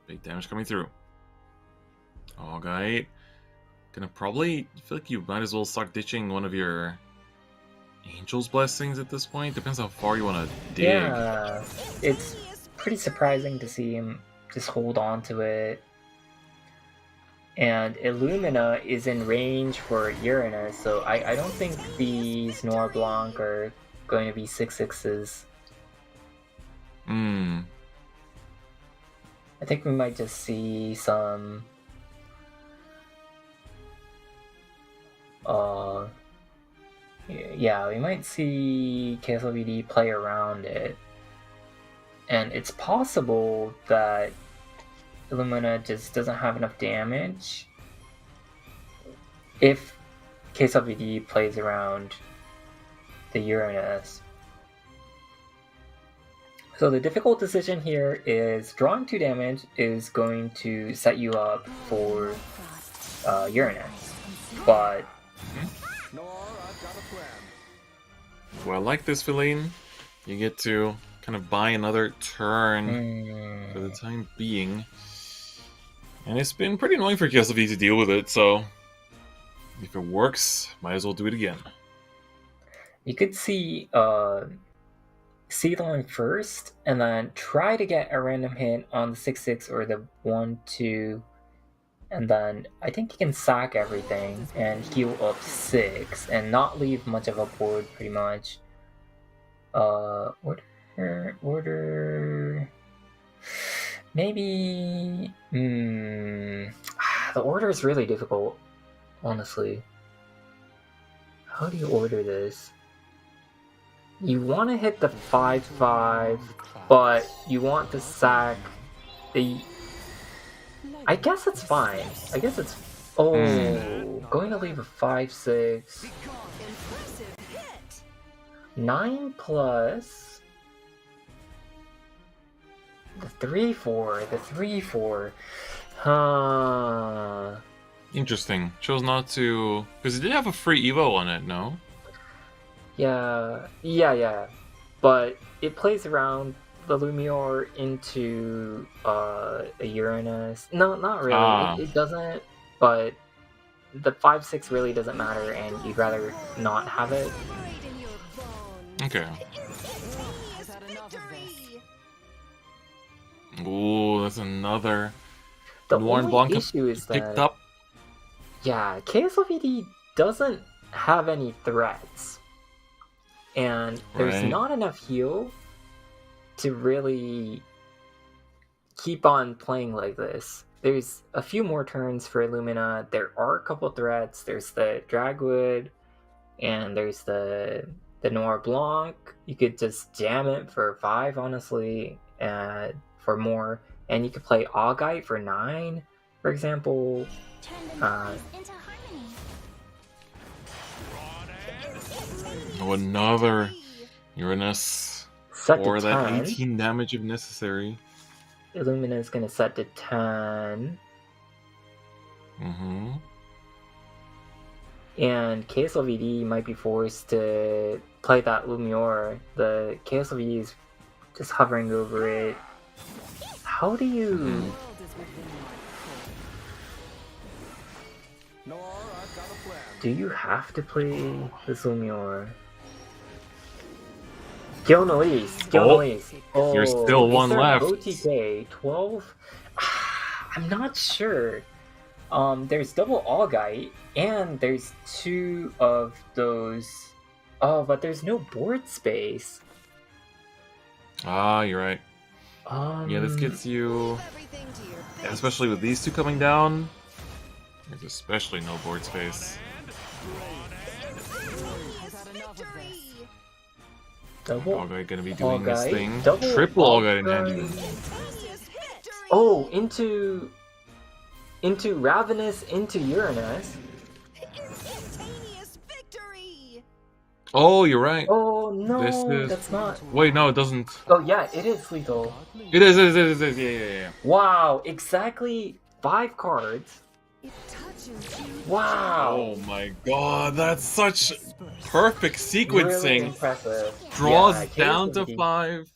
Big damage coming through. Alright. Gonna probably feel like you might as well start ditching one of your Angel's Blessings at this point. Depends how far you want to dig. Yeah, it's pretty surprising to see him just hold on to it. And Illumina is in range for Uranus, so I don't think these Noir Blanc are going to be 6/6s. I think we might just see some we might see KSLVD play around it. And it's possible that Illumina just doesn't have enough damage if KSLVD plays around the Uranus. So the difficult decision here is drawing 2 damage is going to set you up for Uranus, but Well, I like this, Feline. You get to kind of buy another turn for the time being. And it's been pretty annoying for KSLV to deal with it, so if it works, might as well do it again. You could see Ceylon first, and then try to get a random hit on the 6/6 or the 1/2, and then I think he can sack everything and heal up 6 and not leave much of a board pretty much. Order. Maybe. The order is really difficult, honestly. How do you order this? You want to hit the 5/5, but you want to sack the. I guess it's fine. I guess it's. Oh, going to leave a 5/6. 9 plus the 3/4. The 3/4. Huh. Interesting. Chose not to, because it did have a free Evo on it. No. Yeah. But it plays around the Lumior into a Uranus. No, not really. It doesn't. But the 5/6 really doesn't matter, and you'd rather not have it. Okay. Ooh, that's another. The Warren only Blanca issue is picked that up. yeah, KSLVD doesn't have any threats, and there's Right. not enough heal to really keep on playing like this. There's a few more turns for Illumina. There are a couple threats. There's the Dragwood, and there's the Noir Blanc. You could just jam it for 5, honestly, for more. And you could play Augite for 9, for example. Turn the noise into harmony. Oh, another Uranus Set for to that 10. 18 damage if necessary. Illumina is going to set to 10. Mm-hmm. And KSLVD might be forced to play that Lumior. The KSLVD is just hovering over it. How do you... Do you have to play this Lumior? Gilnoise. Oh, You're still one is there left. OTK 12? I'm not sure. There's double Augite, and there's 2 of those. Oh, but there's no board space. You're right. Yeah, this gets you, especially with these 2 coming down. There's especially no board space. Double Augite gonna be doing this Augite, thing. double Triple Augite in hand Augite. even. Oh, into Ravenous, into Uranus. Instantaneous victory. Oh, you're right. Oh no, This is- that's not. Wait, no, it doesn't. Oh yeah, it is lethal. It is. Yeah. Wow, exactly 5 cards. Wow, Oh my god, that's such perfect really sequencing. impressive. Draws Yeah, down to KSLVD. 5,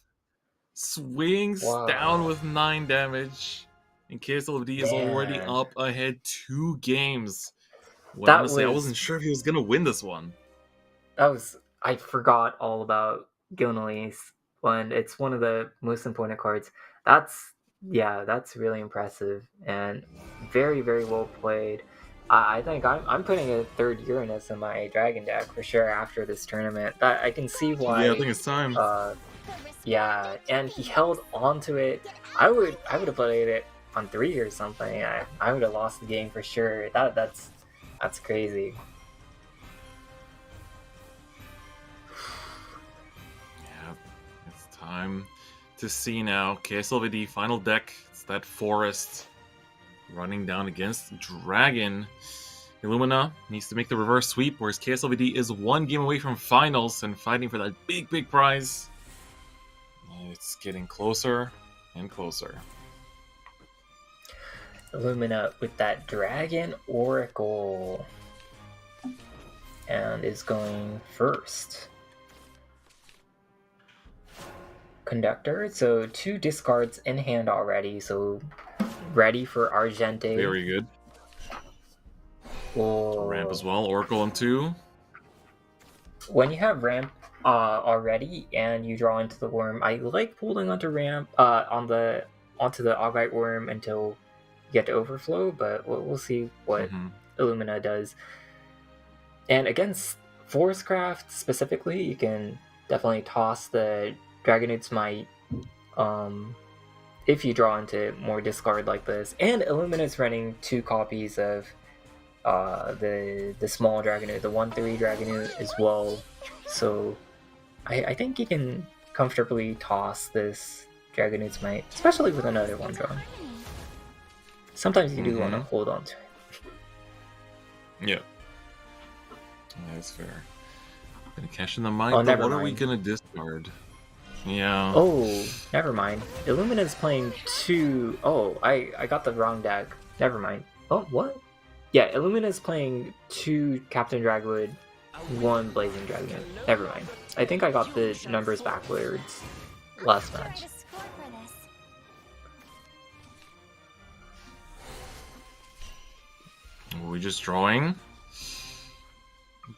swings Wow. down with 9 damage, and KSLVD is already Man. up ahead 2 games. When That honestly, I was- wasn't sure if he was gonna win this one. I forgot all about Gilnoise when it's one of the most important cards. That's really impressive and very, very well played. I think I'm putting a 3rd Uranus in my Dragon deck for sure after this tournament. That I can see why. Yeah, I think it's time. Yeah, and he held on to it. I would have played it on 3 or something. I would have lost the game for sure. That's crazy. Yeah, it's time to see now. KSLVD final deck. It's that Forest running down against Dragon. Illumina needs to make the reverse sweep, whereas KSLVD is 1 game away from finals and fighting for that big prize. It's getting closer and closer. Illumina with that Dragon Oracle. And is going first. Conductor, so 2 discards in hand already, so ready for Argente. Very good. Oh. Ramp as well. Oracle on 2. when you have ramp already and you draw into the worm, I like holding onto ramp onto the Augite worm until you get to overflow, but we'll see what Illumina does. And against Forestcraft specifically, you can definitely toss the Dragonoots Might if you draw into more discard like this. And Illumina's running 2 copies of the small Dragonoot, the 1/3 Dragonoot as well. So I think you can comfortably toss this Dragonoot's Might, especially with another one drawn. Sometimes you do want to hold on to it. Yeah. That's fair. Gonna cash in the Might, Oh, but what never are we mind. gonna discard? Yeah. Oh, never mind. Illumina's playing 2... Oh, I got the wrong deck. Never mind. Oh, what? Yeah, Illumina's playing 2 Captain Dragwood, 1 Blazing Dragon. Never mind. I think I got the numbers backwards last match. The score for this. Are we just drawing?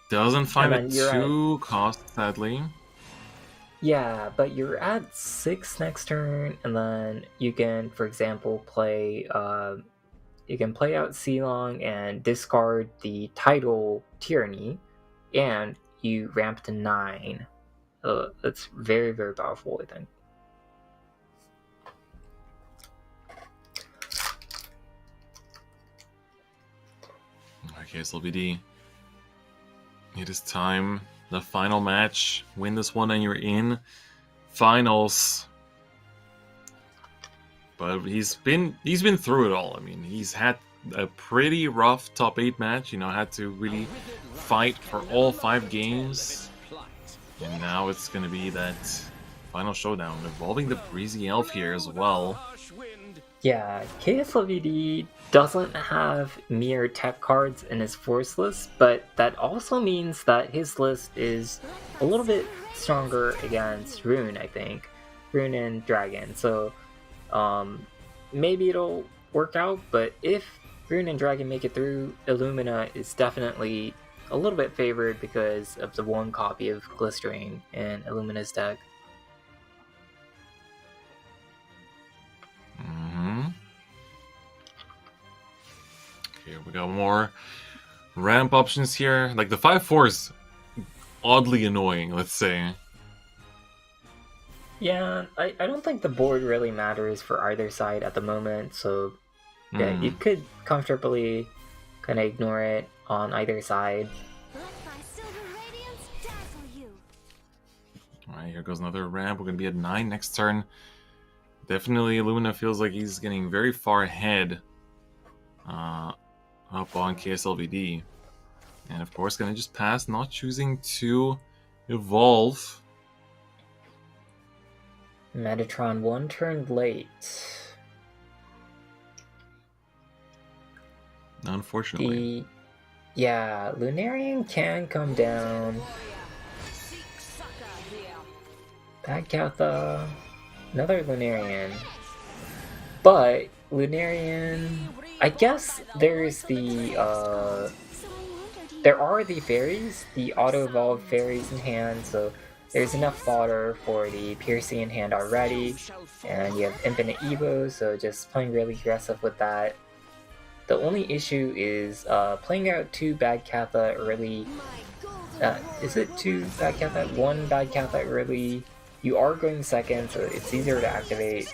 Doesn't find And it then you're too cost, sadly. Yeah, but you're at 6 next turn, and then you can, for example, play out Sealong and discard the title Tyranny, and you ramp to 9. That's very, very powerful, I think. Okay, SLVD. It is time. The final match. Win this one and you're in finals. But he's been through it all. I mean, he's had a pretty rough top 8 match. You know, had to really fight for all 5 games. And now it's going to be that final showdown involving the Breezy Elf here as well. Yeah, KSLVD doesn't have mere tech cards in his force list, but that also means that his list is a little bit stronger against Rune, I think. Rune and Dragon. So maybe it'll work out, but if Rune and Dragon make it through, Illumina is definitely a little bit favored because of the 1 copy of Glistering in Illumina's deck. Okay, we got more ramp options here. Like the 5/4 is oddly annoying, let's say. Yeah, I don't think the board really matters for either side at the moment, so yeah, you could comfortably kind of ignore it on either side. Let my silver radiance dazzle you. Alright, here goes another ramp. We're going to be at 9 next turn. Definitely Illumina feels like he's getting very far ahead up on KSLVD. And of course, going to just pass, not choosing to evolve. Metatron 1 turn late. Unfortunately. Yeah, Lunarian can come down. Bad Katha. Another Lunarian. But Lunarian... I guess there's the... there are the fairies, the auto-evolved fairies in hand, so there's enough fodder for the Piercing in hand already, and you have Infinite Evo, so just playing really aggressive with that. The only issue is playing out 2 Bad Katha early. Is it 2 Bad Katha? 1 Bad Katha early. You are going second, so it's easier to activate.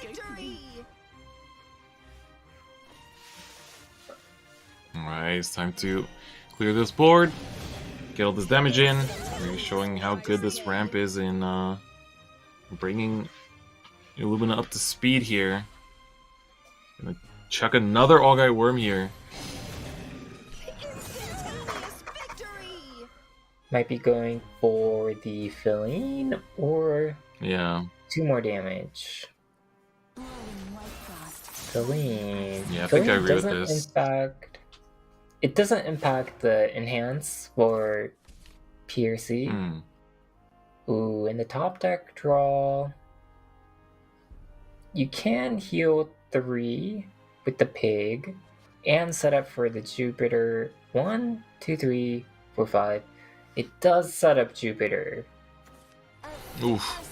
Alright, it's time to clear this board, get all this damage in, really showing how good this ramp is in bringing Illumina up to speed here. Gonna chuck another Augite Worm here. Might be going for the Feline or Yeah. 2 more damage. Feline. Yeah, I think I agree with this. It doesn't impact the enhance for PRC. Ooh, in the top deck draw, you can heal 3 with the pig and set up for the Jupiter 1, 2, 3, 4, 5. It does set up Jupiter. Oof.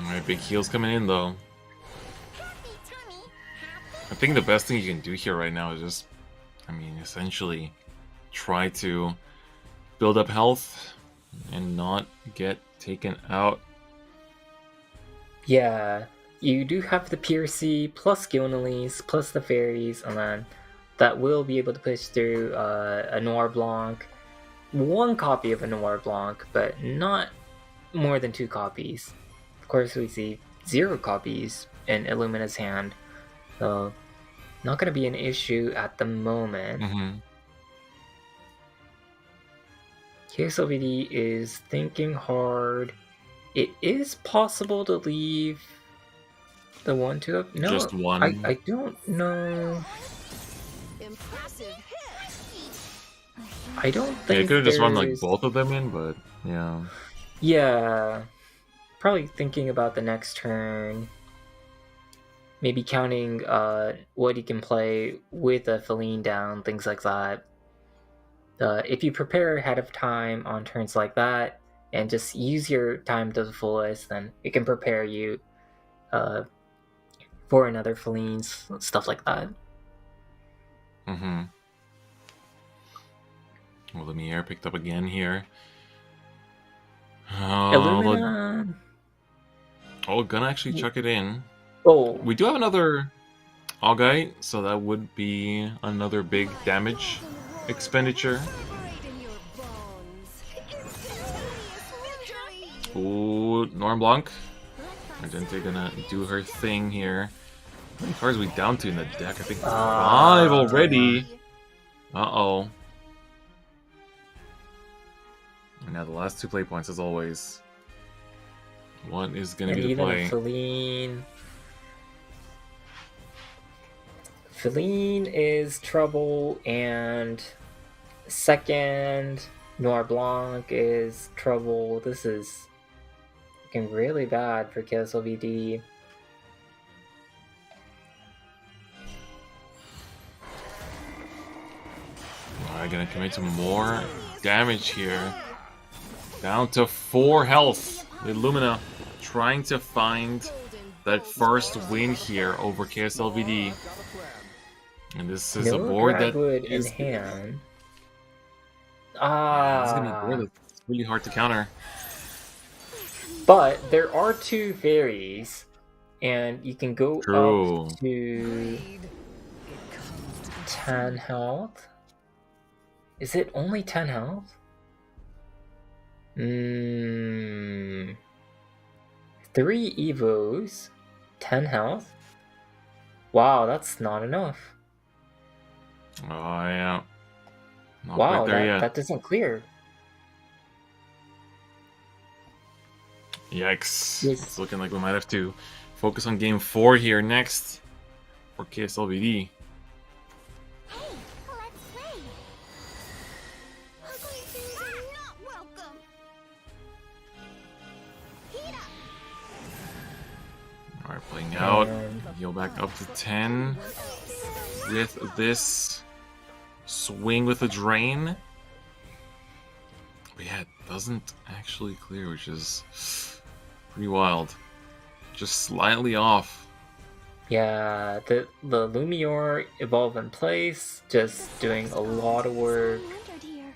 Alright, big heals coming in though. I think the best thing you can do here right now is just, I mean, essentially try to build up health and not get taken out. Yeah, you do have the Piercy plus Gilnelys plus the fairies, and then that will be able to push through a Noir Blanc. One copy of a Noir Blanc, but not more than 2 copies. Of course, we see 0 copies in Illumina's hand, so not going to be an issue at the moment. KSLVD is thinking hard. It is possible to leave the 1-2 up. No, Just one. I don't know. I don't think You could have just run like there's- both of them in, but yeah. Yeah, probably thinking about the next turn. Maybe counting what he can play with a Feline down, things like that. If you prepare ahead of time on turns like that, and just use your time to the fullest, then it can prepare you for another Felines, stuff like that. Well, the Mier picked up again here. Illumina. Gonna actually chuck it in. Oh, We do have another Augite, so that would be another big damage expenditure. Ooh, Norm Blanc. Argente gonna do her thing here. How many cards are we down to in the deck? I think 5 already. Uh-oh. And now the last 2 play points, as always. What is gonna and be the even play? a Feline. Feline is trouble, and second Noir Blanc is trouble. This is looking really bad for KSLVD. Alright, gonna commit to more damage here. Down to 4 health. Illumina trying to find that first win here over KSLVD. And this is a board that Dragwood in is hand. this is gonna be a board that's really hard to counter. But there are 2 fairies, and you can go True. up to 10 health. Is it only 10 health? 3 Evos, 10 health. Wow, that's not enough. Oh yeah. Not Wow, quite there yet. that doesn't clear. Yikes. Yes. It's looking like we might have to focus on game 4 here next for KSLVD. Hey, let's play. Ugly things are not welcome. Heat up. Alright, playing out. And Heal back up to 10 with this swing with a drain. But yeah, it doesn't actually clear, which is pretty wild. Just slightly off. yeah, the Lumior evolve in place, just doing a lot of work. Wondered here.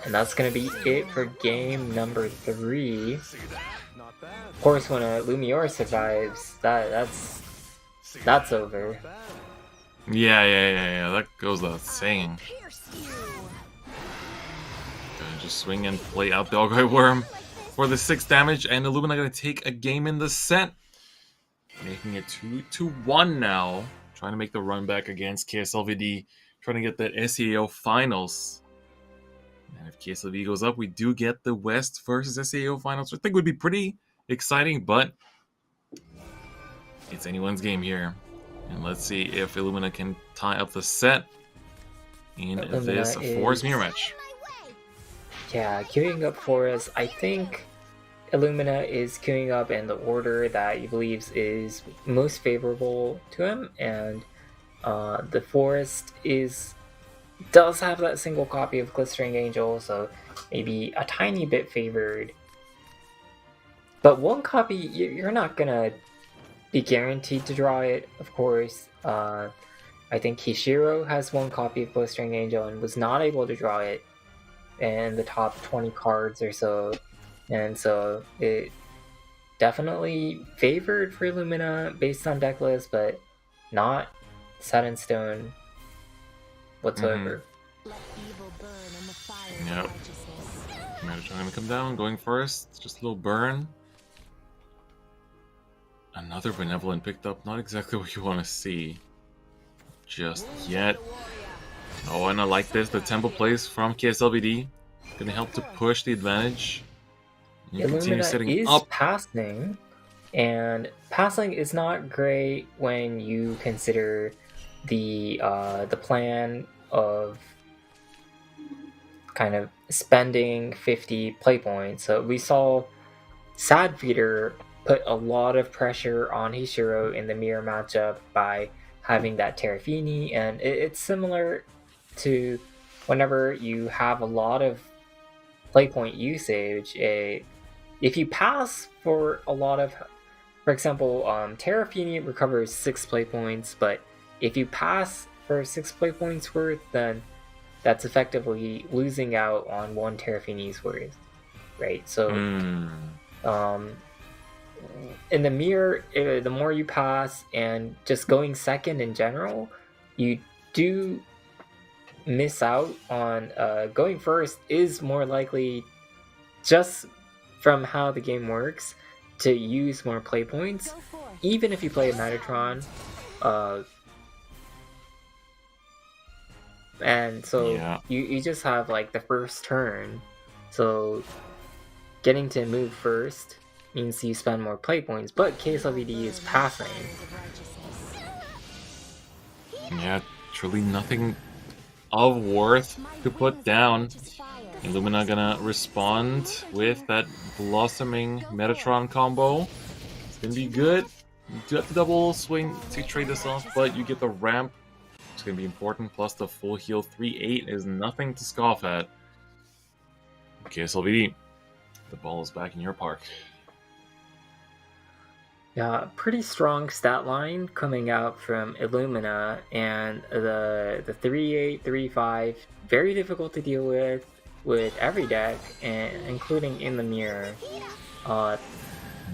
And that's gonna be it for game number 3. Of course, when a Lumior survives, that's over. Yeah. That goes without saying. Pierce you. Gonna just swing and play out the Augite Worm for the 6 damage, and Illumina gonna take a game in the set. Making it 2-1 now. Trying to make the run back against KSLVD. Trying to get that SEAO finals. And if KSLV goes up, we do get the West versus SEAO finals, which I think would be pretty exciting, but it's anyone's game here. And let's see if Illumina can tie up the set in Illumina this Forest Mirror match. My way. Yeah, queuing up for us. I think Illumina is queuing up in the order that he believes is most favorable to him, and the Forest is does have that single copy of Glistering Angel, so maybe a tiny bit favored. But one copy, you're not gonna be guaranteed to draw it, of course. I think Hishiro has one copy of Glistering Angel and was not able to draw it in the top 20 cards or so. And so it definitely favored for Illumina based on deck list, but not set in stone whatsoever. Let evil burn in the fire Yep. of righteousness. Metatron gonna come down, going first. Just a little burn. Another Benevolent picked up. Not exactly what you want to see just yet. Oh, and I like this. The tempo plays from KSLVD. Gonna help to push the advantage. You continue Illumina setting is up. passing, and passing is not great when you consider the plan of kind of spending 50 play points. So we saw Sad Feeder put a lot of pressure on Hishiro in the mirror matchup by having that Terrafini, and it's similar to whenever you have a lot of play point usage. If you pass for a lot of, for example, Terrafini recovers 6 play points, but if you pass for 6 play points worth, then that's effectively losing out on 1 Terrafini's worth, right? So, in the mirror, the more you pass and just going second in general, you do miss out on going first is more likely, just from how the game works, to use more play points, Go forth. even if you play a Metatron. And so Yeah. you just have like the first turn, so getting to move first means you spend more play points, but KSLVD is passing. Yeah, truly nothing of worth to put down. Illumina gonna respond with that blossoming Metatron combo. It's gonna be good. You do have to double swing to trade this off, but you get the ramp. It's gonna be important. Plus the full heal 3-8 is nothing to scoff at. KSLVD, the ball is back in your park. Yeah, pretty strong stat line coming out from Illumina, and the 3-8, 3-5, very difficult to deal with every deck, and including in the mirror.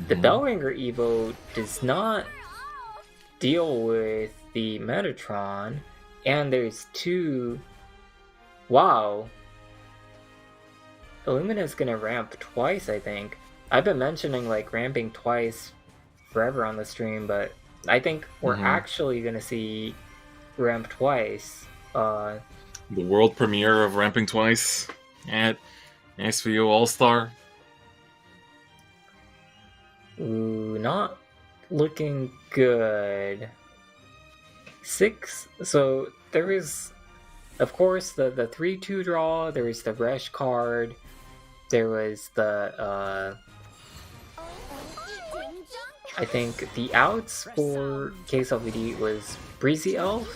The Bellringer Evo does not deal with the Metatron, and there's 2. Wow. Illumina's gonna ramp twice, I think. I've been mentioning like ramping twice forever on the stream, but I think we're actually gonna see ramp twice. The world premiere of ramping twice at SVO All-Star. Ooh, not looking good. 6. So there is, of course, the 3-2 draw. There was the Resh card. There was the I think the outs for KSLVD was Breezy Elf.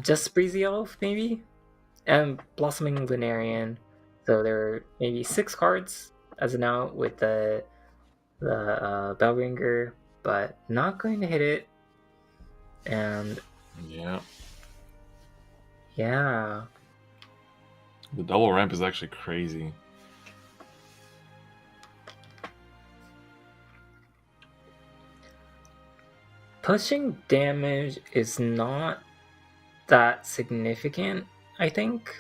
Just Breezy Elf, maybe? And Blossoming Lunarian. So there were maybe 6 cards as an out with the Bellringer, but not going to hit it. And Yeah. yeah. The double ramp is actually crazy. Pushing damage is not that significant, I think.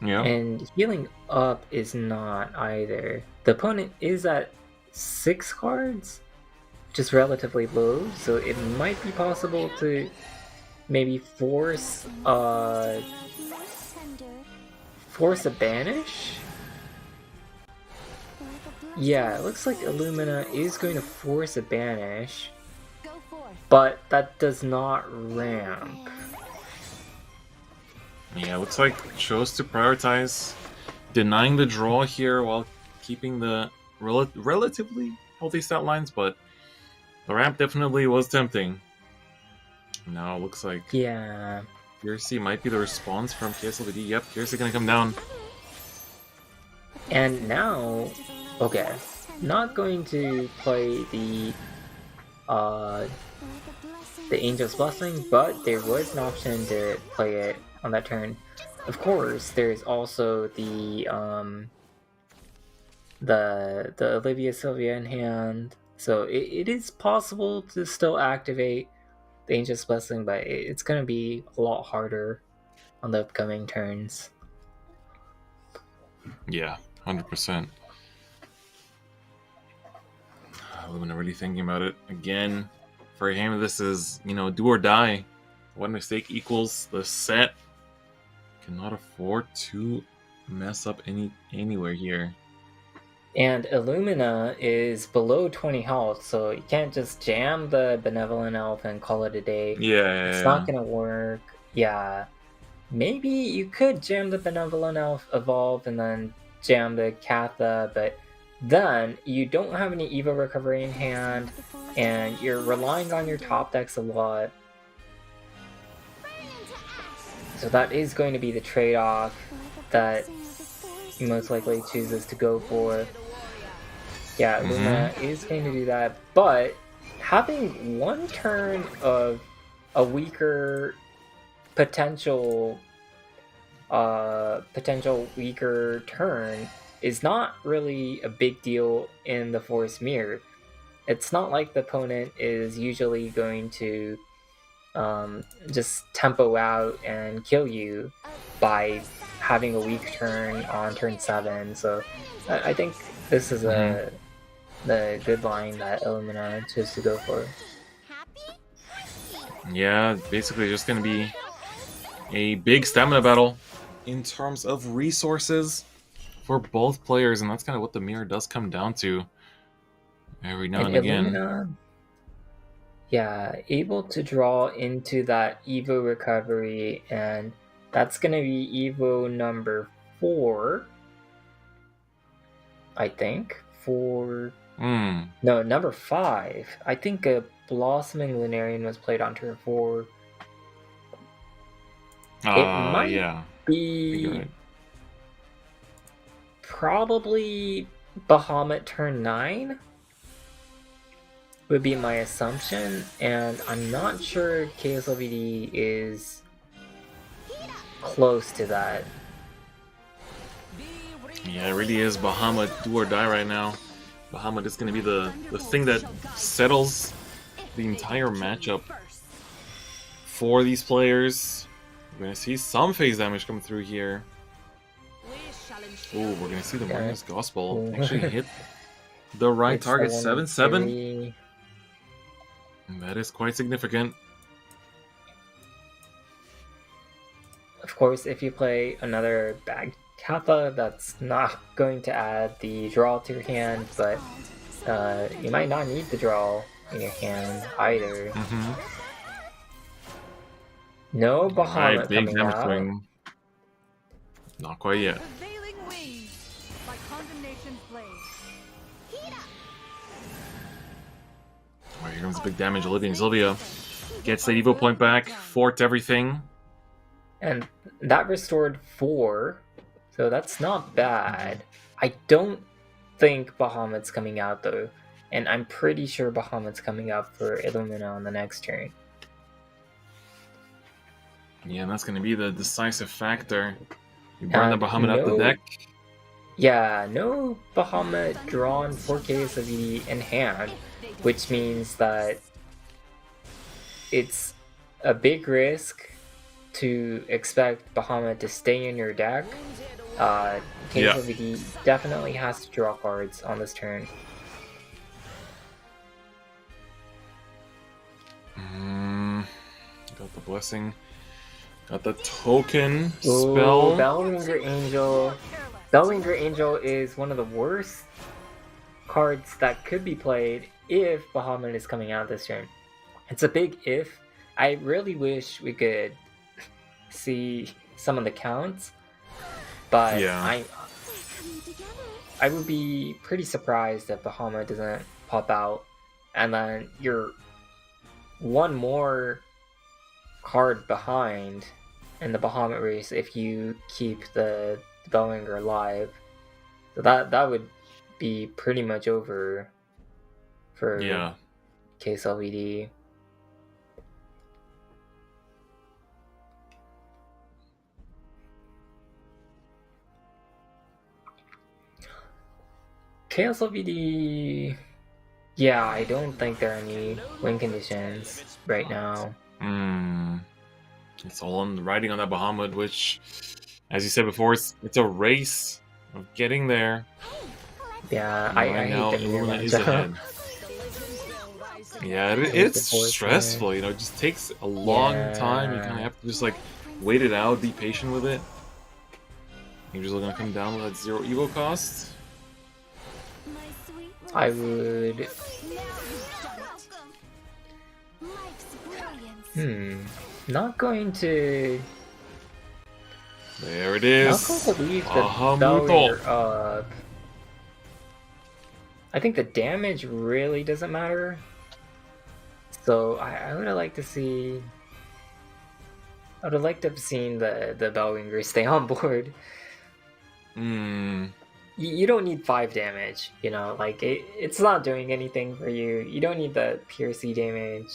Yeah. And healing up is not either. The opponent is at 6 cards, which is relatively low, so it might be possible to maybe force a banish. Yeah, it looks like Illumina is going to force a banish, but that does not ramp. Yeah, looks like chose to prioritize denying the draw here while keeping the relatively healthy stat lines, but the ramp definitely was tempting. Now it looks like Yeah. Kiersey might be the response from KSLVD. Yep, Kiersey gonna come down. And now, okay, not going to play the Angel's Blessing, but there was an option to play it on that turn. Of course, there's also the Olivia Sylvia in hand, so it is possible to still activate the Angel's Blessing, but it's going to be a lot harder on the upcoming turns. Yeah, 100%. Lumina really thinking about it again. For him, this is, do or die. One mistake equals the set. Cannot afford to mess up anywhere here. And Illumina is below 20 health, so you can't just jam the Benevolent Elf and call it a day. Yeah. It's not gonna work. Yeah. Maybe you could jam the Benevolent Elf, evolve, and then jam the Katha, but then you don't have any Evo recovery in hand, and you're relying on your top decks a lot. So that is going to be the trade-off that he most likely chooses to go for. Yeah, Luna is going to do that, but having one turn of a weaker potential weaker turn is not really a big deal in the Force Mirror. It's not like the opponent is usually going to just tempo out and kill you by having a weak turn on turn 7. So I think this is the good line that Illumina chose to go for. Yeah, basically just going to be a big stamina battle in terms of resources for both players, and that's kind of what the mirror does come down to every now and again. Illumina, yeah, able to draw into that Evo recovery, and that's going to be Evo number 4, I think. No, number 5. I think a Blossoming Lunarian was played on turn 4. It might be probably Bahamut turn 9 would be my assumption, and I'm not sure KSLVD is close to that. Yeah, it really is Bahamut do or die right now. Bahamut is going to be the thing that settles the entire matchup for these players. We're going to see some phase damage come through here. Oh, we're going to see the Magnus Gospel actually hit the right target. 7-7. That is quite significant. Of course, if you play another bag Katha, that's not going to add the draw to your hand, but you might not need the draw in your hand either. No Bahamut coming out. Swing. Not quite yet. Alright, here comes the big damage. Olivia and Sylvia gets the Evo point back, fort everything. And that restored 4, so that's not bad. I don't think Bahamut's coming out though, and I'm pretty sure Bahamut's coming out for Illumina on the next turn. Yeah, and that's going to be the decisive factor. You burn the Bahamut out the deck. Yeah, no Bahamut drawn 4Ks of ED in hand, which means that it's a big risk to expect Bahamut to stay in your deck. KSLVD definitely has to draw cards on this turn. Got the blessing. Got the token Ooh, spell. Bellringer Angel. Bellringer Angel is one of the worst cards that could be played if Bahamut is coming out this turn. It's a big if. I really wish we could see some of the counts, but I would be pretty surprised if Bahamut doesn't pop out, and then you're one more card behind in the Bahamut race if you keep the Bellinger alive. So that would be pretty much over for Yeah. KSLVD. KSLVD, yeah, I don't think there are any win conditions right now. It's all on riding on that Bahamut, which, as you said before, it's a race of getting there. Yeah, And I right hate now, the mirror Illumina is matchup. ahead. Yeah, it's stressful. You know, it just takes a long time. You kind of have to just like wait it out, be patient with it. You're just gonna come down with that 0 Evo cost. My sweet I Rosie. would. Now you've done it. Life's brilliance. Not going to. There it Not is. going to leave the Bahamut. Bellinger up. I think the damage really doesn't matter. So I would have liked to see. I would have liked to have seen the Bellinger stay on board. You don't need 5 damage, you know, like it's not doing anything for you. You don't need the pure C damage.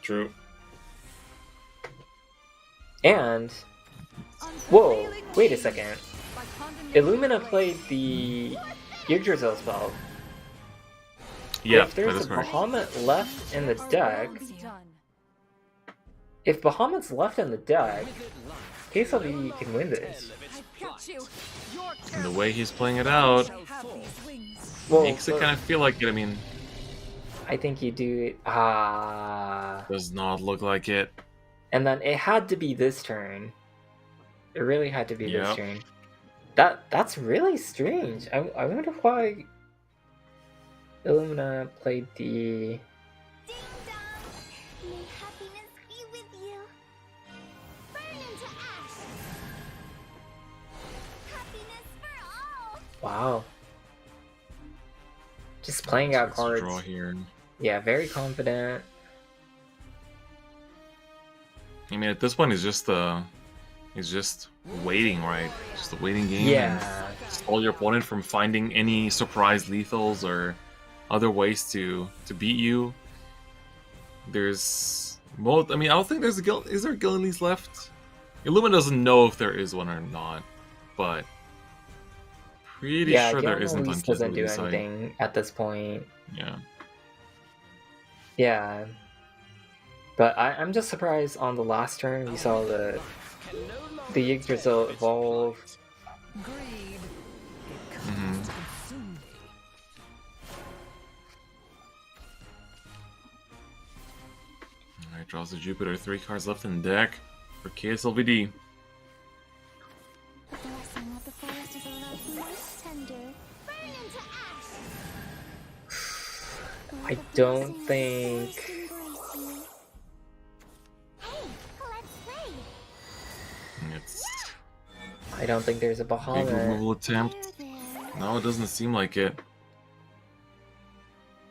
True. And whoa, wait a second. Illumina played the Yggdrasil spell. Yeah, If that there's is a correct. Bahamut left in the deck, if Bahamut's left in the deck, KSLV can win this. And the way he's playing it out Well, makes it kind of feel like it. I mean, I think you do it. does not look like it. And then it had to be this turn. It really had to be this Yep. turn. That's really strange. I wonder why Illumina played the. Ding dong. May happiness be with you. Burn into ash. Happiness for all. Wow. Just playing out Let's cards. draw here. Yeah, very confident. I mean, at this point, he's just waiting, right? Just a waiting game. Yeah. And stall your opponent from finding any surprise lethals or other ways to beat you. There's most. I mean, I don't think there's a guild. Is there a guild elite left? Illumina doesn't know if there is one or not, but pretty Yeah, sure there Galen isn't on Elise doesn't do KSLV's side. anything at this point. Yeah. Yeah. But I'm just surprised on the last turn we saw the Yggdrasil evolve. Greed. It Mhm. comes to consume me. Alright, draws the Jupiter. 3 cards left in the deck for KSLVD. The blessing of the forest is a love most tender. Burn into ash. I don't think. It's I don't think there's a big Bahamut. removal attempt. No, it doesn't seem like it.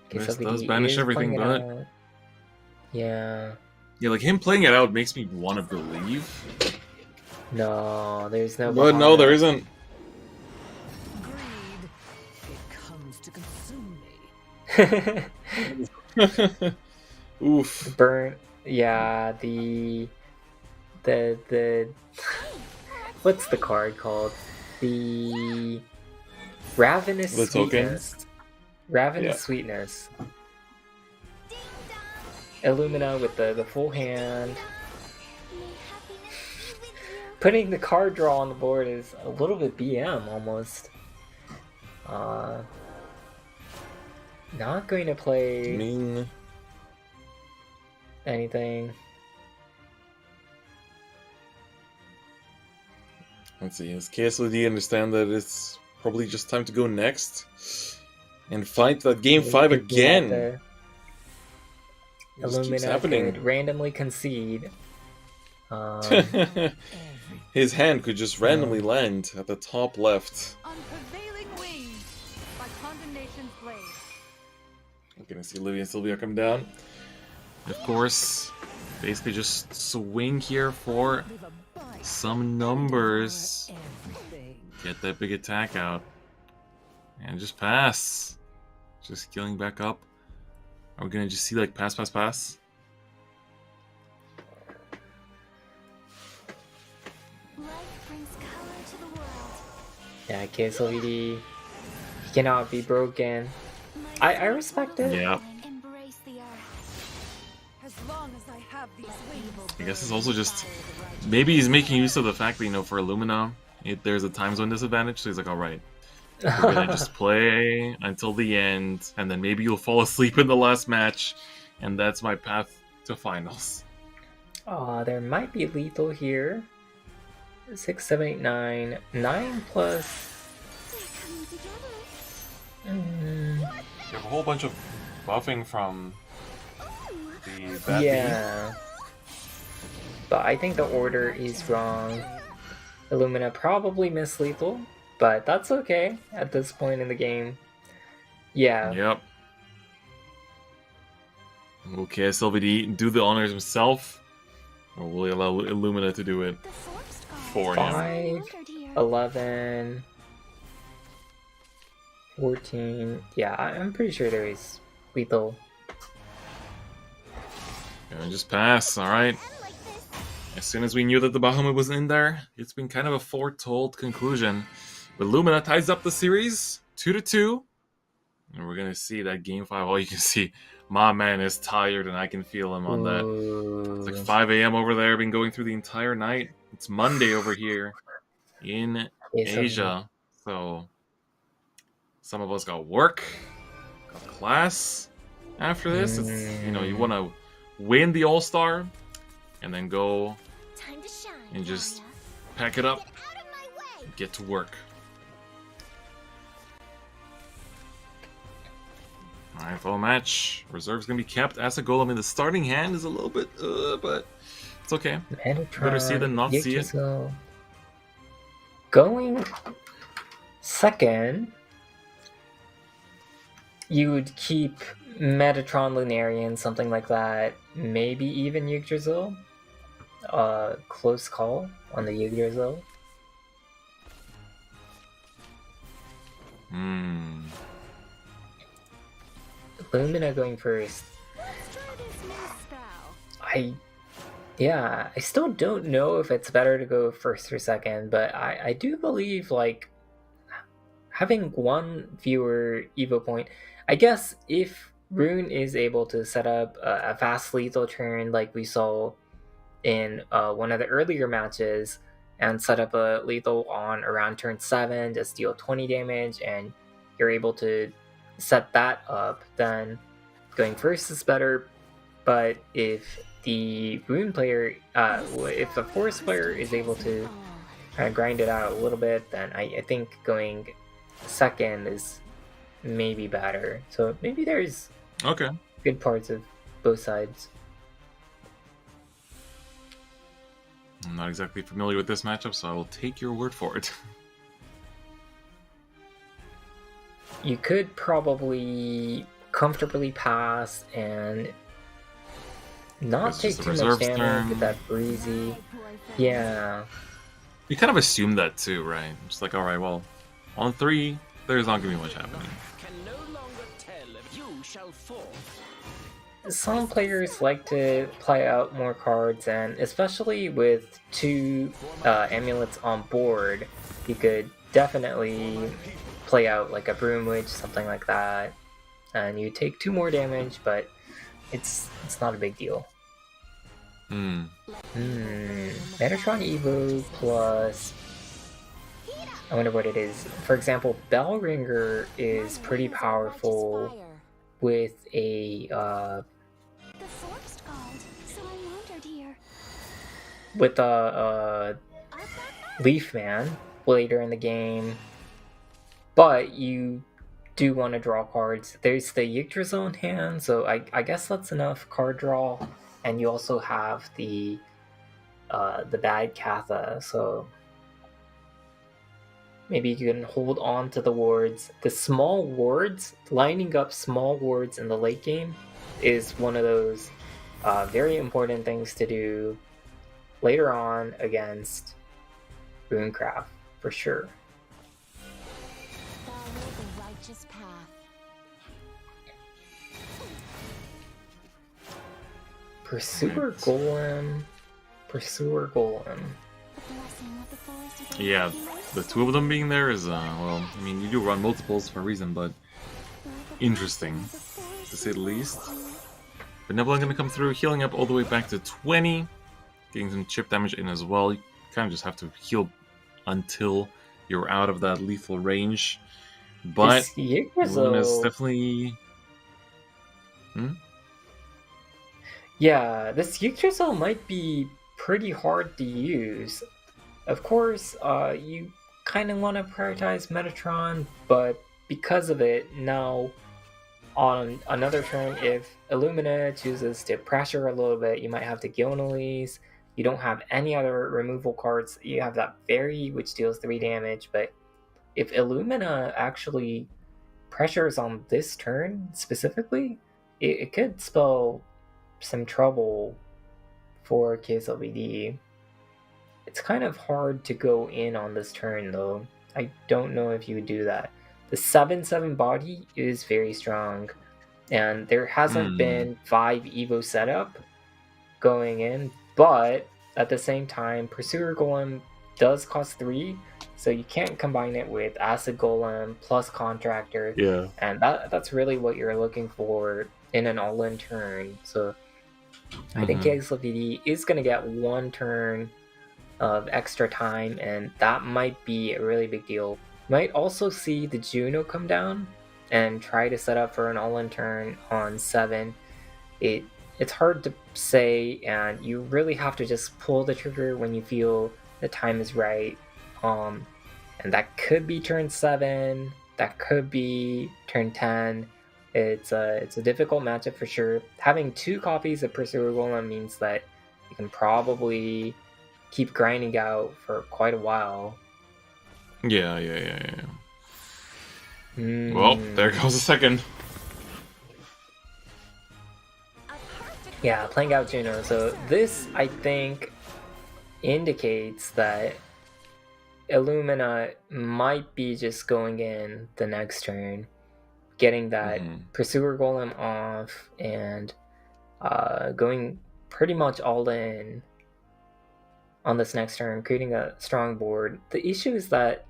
This KSLV does banish is everything, playing it but out. Yeah. yeah, like him playing it out makes me want to believe. No, there's no. But no, Bahamut. there isn't. Greed. It comes to consume me. Oof. Burn. Yeah, the what's the card called? The Ravenous The token? Sweetness. Ravenous Yeah. Sweetness. Illumina with the full hand. Putting the card draw on the board is a little bit BM almost. Not going to I play mean, anything. let's see. Does KSLD understand that it's probably just time to go next and fight that game 5 Could be out again? there. It just keeps Illumina happening. could randomly concede. His hand could just randomly land at the top left. On prevailing wings by condemnation's blade. I'm gonna see Olivia and Sylvia come down. Of course, basically just swing here for Leave a bite some numbers. everything. Get that big attack out. And just pass. Just scaling back up. Are we gonna just see like pass, pass, pass? Life brings color to the world. Yeah, KSLVD cannot be broken. I respect it. Yeah. Embrace the earth. As long as I have these wings. I guess it's also just maybe he's making use of the fact that, you know, for Illumina, there's a time zone disadvantage, so he's like, alright, we're gonna just play until the end, and then maybe you'll fall asleep in the last match, and that's my path to finals. There might be lethal here. 6, 7, 8, 9. 9 plus. They're coming together. You have a whole bunch of buffing from the Yeah. But I think the order is wrong. Illumina probably missed lethal, but that's okay at this point in the game. Yeah. Yep. Will KSLVD do the honors himself, or will he allow Illumina to do it The forest god. for him? 5, Wondered here. 11, 14. Yeah, I'm pretty sure there is lethal. And just pass, alright. I like this. As soon as we knew that the Bahamut was in there, it's been kind of a foretold conclusion. But Lumina ties up the series 2-2. And we're gonna see that game 5. All you can see, my man is tired, and I can feel him on that. It's like 5 a.m. over there, been going through the entire night. It's Monday over here in Asia. So some of us got work, got class after this. It's, you know, you want to win the All-Star and then go Time to shine. and just Arya. pack it up, Get out of my way. get to work. Alright, full match. Reserve's gonna be kept as a golem in the starting hand is a little bit, but it's okay. Better see it than not see it. Yggdrasil. Going second, you would keep Metatron Lunarian, something like that. Maybe even Yggdrasil. Close call on the Yggdrasil. Lumina going first. Let's try this new spell. I still don't know if it's better to go first or second, but I do believe, like, having one fewer Evo point, I guess if Rune is able to set up a fast lethal turn like we saw in one of the earlier matches, and set up a lethal on around turn 7, just deal 20 damage, and you're able to set that up, then going first is better. But if the Rune player, if the Forest player is able to kind of grind it out a little bit, then I think going second is maybe better. So maybe there's Okay. good parts of both sides. I'm not exactly familiar with this matchup, so I will take your word for it. You could probably comfortably pass and not It's take just a too much reserves damage turn. with that breezy. Yeah. You kind of assume that too, right? Just like, alright, well, on 3, there's not gonna be much happening. Can no longer tell if you shall fall. Some players like to play out more cards, and especially with 2 amulets on board, you could definitely play out like a Broom Witch, something like that, and you take 2 more damage, but it's not a big deal. Metatron Evo plus... I wonder what it is. For example, Bellringer is pretty powerful with a The forest god. So I wandered here. with a Leaf Man later in the game, but you do want to draw cards. There's the Yggdrasil in hand, so I guess that's enough card draw, and you also have the bad Katha, so maybe you can hold on to the wards. The small wards, lining up small wards in the late game is one of those very important things to do later on against Runecraft, for sure. Follow the righteous path. Pursuer Golem. Pursuer Golem. The blessing of the forest is Yeah, the two of them being there is, well, I mean, you do run multiples for a reason, but interesting, to say the least. Benevolent gonna come through, healing up all the way back to 20, getting some chip damage in as well. You kind of just have to heal until you're out of that lethal range. But Luna's definitely... Yeah, this Yggdrasil might be pretty hard to use. Of course, you kind of want to prioritize Metatron, but because of it, now on another turn, if Illumina chooses to pressure a little bit, you might have to Gilnalese. You don't have any other removal cards. You have that Fairy, which deals 3 damage, but if Illumina actually pressures on this turn specifically, it could spell some trouble for KSLBD. It's kind of hard to go in on this turn, though. I don't know if you would do that. The 7/7 body is very strong, and there hasn't been 5 Evo setup going in, but at the same time, Pursuer Golem does cost 3, so you can't combine it with Acid Golem plus Contractor. Yeah. And that's really what you're looking for in an all-in turn. So I think KXLPD is going to get 1 turn of extra time, and that might be a really big deal. Might also see the Juno come down and try to set up for an all-in turn on 7. It's hard to say, and you really have to just pull the trigger when you feel the time is right. And that could be turn 7, that could be turn 10. It's a difficult matchup for sure. Having 2 copies of Pursuer Golem means that you can probably keep grinding out for quite a while. Yeah. Well, there goes a second. Yeah, playing out Juno. So this, I think, indicates that Illumina might be just going in the next turn, getting that Pursuer Golem off, and going pretty much all in on this next turn, creating a strong board. The issue is that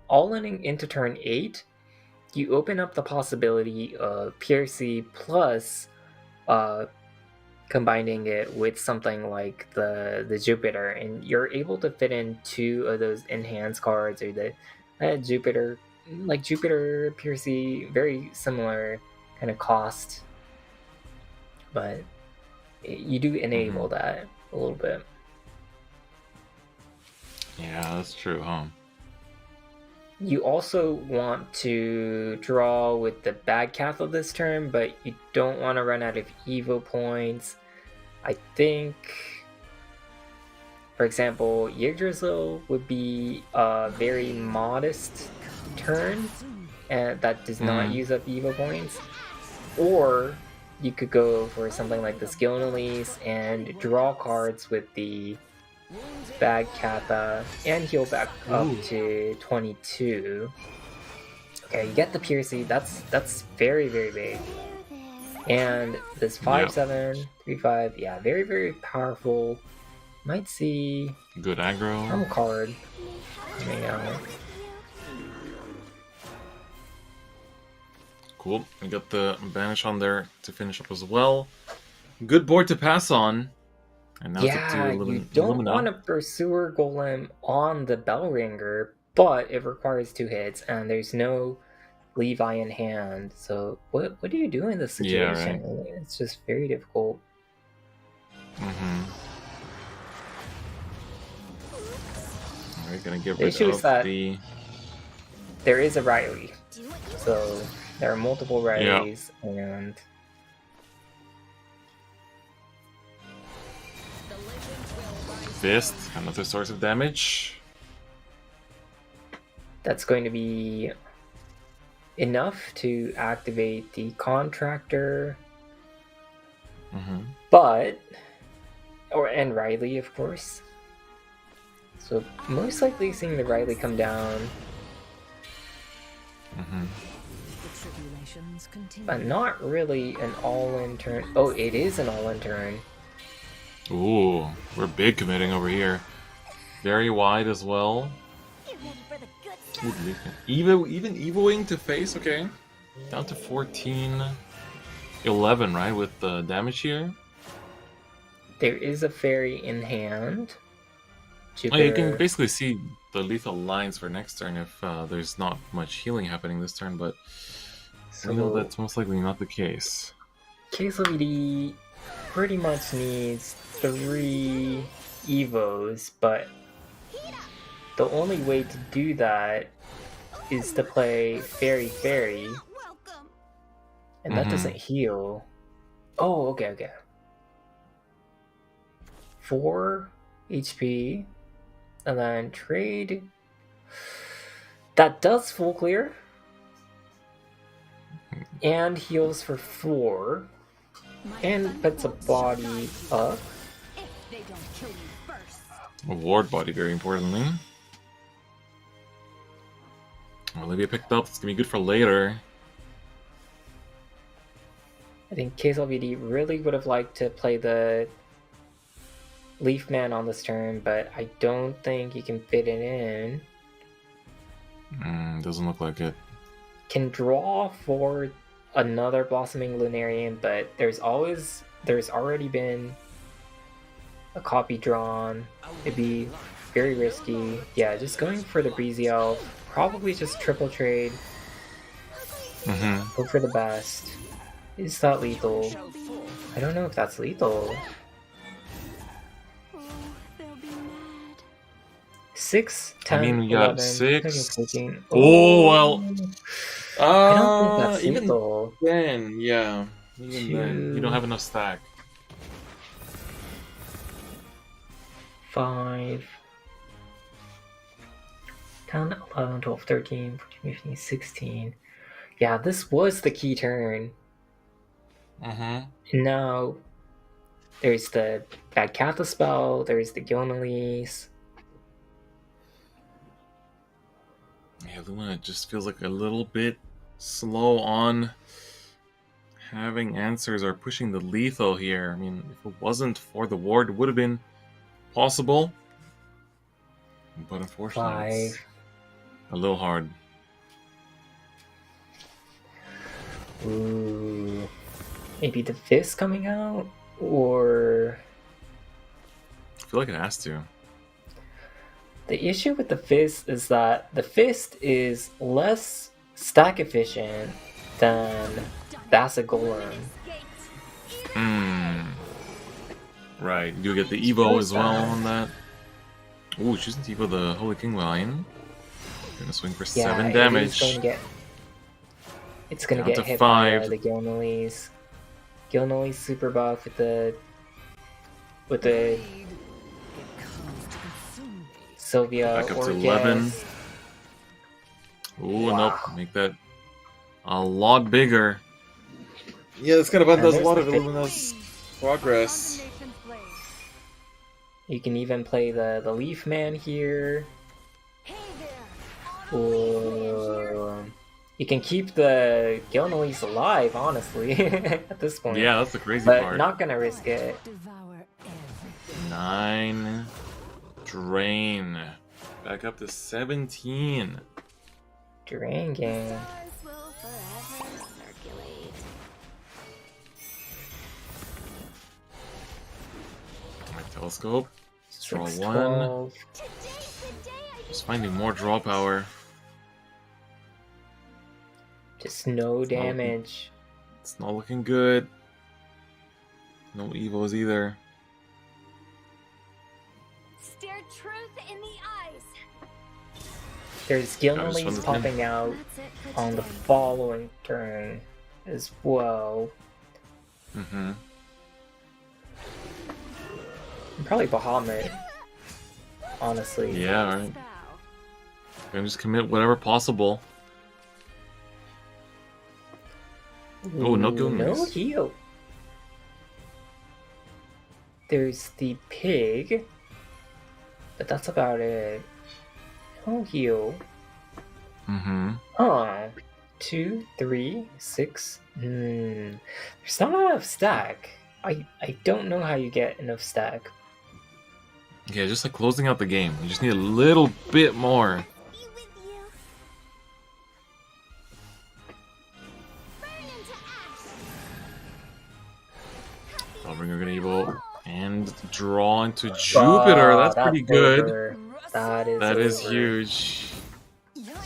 all-inning into turn 8, you open up the possibility of PRC plus combining it with something like the Jupiter, and you're able to fit in 2 of those enhanced cards, or the Jupiter, like Jupiter, PRC, very similar kind of cost, but you do enable that a little bit. Yeah, that's true, huh? You also want to draw with the bad Cathel this turn, but you don't want to run out of Evo points. I think, for example, Yggdrasil would be a very modest turn, and that does not use up Evo points. Or you could go for something like the Skillnalese and draw cards with the bad Kappa and heal back up to 22. Okay, you get the Piercy. That's very, very big. And this 5/7, 3/5, yeah, very, very powerful. Might see good aggro. Some card coming out. Cool. We got the Banish on there to finish up as well. Good board to pass on. And now you don't want a Pursuer Golem on the Bellringer, but it requires 2 hits, and there's no Levi in hand. So what do you do in this situation? Yeah, right. It's just very difficult. Alright, gonna get The rid issue of is that the... there is a Riley. So there are multiple Rileys, and Fist, another source of damage. that's going to be enough to activate the Contractor. But and Riley, of course. So most likely seeing the Riley come down, The tribulations continue. but not really an all-in turn. Oh, it is an all-in turn. Ooh, we're big committing over here. Very wide as well. Get ready for the good stuff. Even Evoing to face, okay. Down to 14, 11, right, with the damage here. There is a fairy in hand. Oh, you can basically see the lethal lines for next turn if there's not much healing happening this turn, but we know that's most likely not the case. KSLVD pretty much needs 3 Evos, but the only way to do that is to play Fairy Fairy, Welcome. and that doesn't heal. Oh, okay. 4 HP, and then trade. That does full clear, and heals for 4, and puts a body up. If they don't kill you first. A ward body, very importantly. Olivia picked up. It's gonna be good for later. I think KSLVD really would have liked to play the Leaf Man on this turn, but I don't think you can fit it in. Doesn't look like it. Can draw for another Blossoming Lunarian, but there's already been a copy drawn. It'd be very risky. Yeah, just going for the Breezy Elf. Probably just triple trade. Hope for the best. Is that lethal? I don't know if that's lethal. Oh, they'll be mad. 6, 10, I mean, we got 11, 6. 14. Oh, well. I don't think that's even lethal. then, yeah. Even then, you don't have enough stack. 5, 10, 11, 12, 13, 14, 15, 16. Yeah, this was the key turn. And now there's the Bad Catha spell, there's the Gilnalese. Yeah, Luna just feels like a little bit slow on having answers or pushing the lethal here. I mean, if it wasn't for the ward, it would have been possible. But unfortunately, it's 5. a little hard. Ooh. Maybe the fist coming out? Or I feel like it has to. the issue with the fist is that the fist is less stack efficient than Bassa Golem. Right, you get the Evo as well on that. Ooh, she's in Evo the Holy King line. Gonna swing for 7 damage. It's gonna Down get to hit 5. by the Gilnalese. Gilnalese super buff with the Sylvia Back up to Orcus. 11. Ooh, Wow. nope. Make that a lot bigger. Yeah, this kind of undoes a lot of Illumina's progress. You can even play the Leaf Man here. Hey there. Or you can keep the Gilnalese alive, honestly, at this point. Yeah, that's the crazy but part. not gonna risk it. Devour everything. 9. Drain. Back up to 17. Drain game. Stars will forever circulate. My telescope. Draw 6, 1. Today12. I Just finding more draw power. Just no damage. It's not looking good. No Evos either. stare truth in the eyes. There's just found Gilnalese this popping out That's it for on the today. following turn as well. Probably Bahamut, honestly. Yeah, alright. Gonna just commit whatever possible. Oh, no Ooh, no Gilnalese. heal. there's the pig, but that's about it. No heal. Mm-hmm. Oh, 2, 3, 6. There's not enough stack. I don't know how you get enough stack. Yeah, just like closing out the game. You just need a little bit more. Be with you. Burn into ash. Hellbringer gonna evil and draw into Jupiter. That's pretty good. Over. That is over. Huge.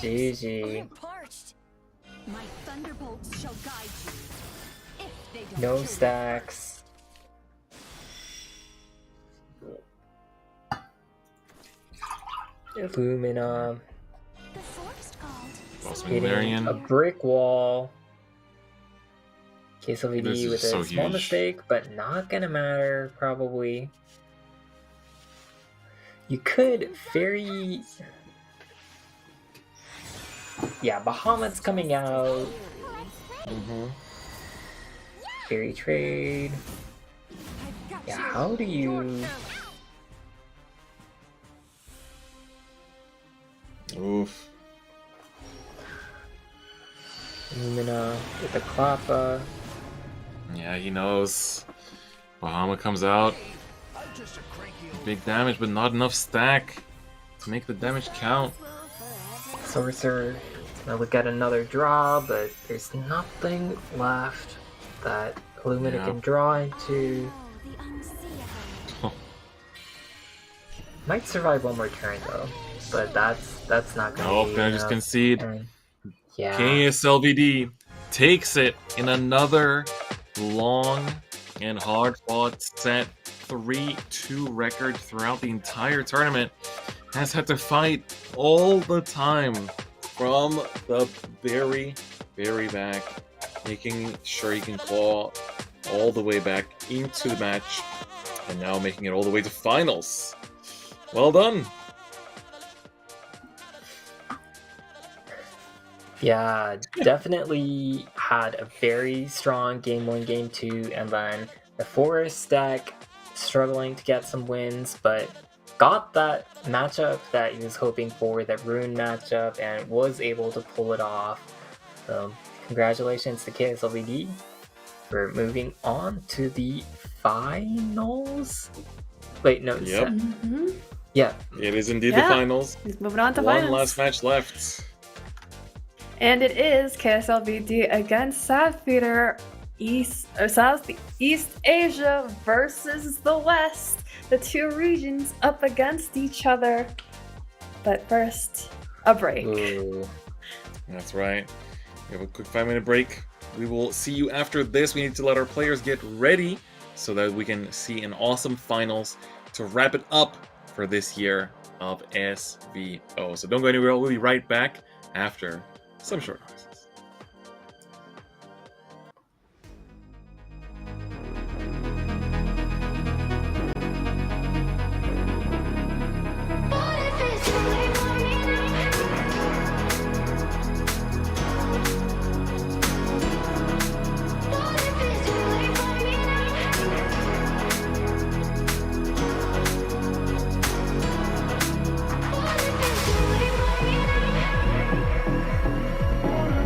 GG. Parched. My thunderbolts shall guide you. If they don't No kill you. stacks. Illumina. The forest called. Boss Hitting a Marion. brick wall. This KSLVD is with a so small huge. mistake, but not gonna matter, probably. You could very... Yeah, Bahamut's coming out. Mm-hmm. Fairy trade. I've got Yeah, you. how do you... Oof. Illumina with the Klappa. Yeah, he knows. Bahama comes out. I'm just a cranky old Big damage, but not enough stack to make the damage count. Sorcerer. Gonna look at another draw, but there's nothing left that Illumina Yeah. can draw into. Oh, the unseeable. Might survive one more turn though, but that's not gonna Nope, be gonna just enough. concede. And yeah, KSLVD takes it in another long and hard-fought set. 3-2 record throughout the entire tournament. Has had to fight all the time from the very, very back, making sure he can claw all the way back into the match, and now making it all the way to finals. Well done. yeah, definitely had a very strong game 1, game 2, and then the Forest deck struggling to get some wins, but got that matchup that he was hoping for, that Rune matchup, and was able to pull it off. So, congratulations to KSLVD for moving on to the finals. Wait, no, Yep. Mm-hmm. yeah, It is indeed Yeah. the finals. He's moving on to One finals. last match left. And it is KSLVD against Southeater Southeast Asia versus the West. The two regions up against each other. But first, a break. ooh. That's right. We have a quick 5-minute break. We will see you after this. We need to let our players get ready so that we can see an awesome finals to wrap it up for this year of SVO. So don't go anywhere. We'll be right back after some short noises. What if it's too late for me now? What if it's too late for me now? What if it's too late for me now?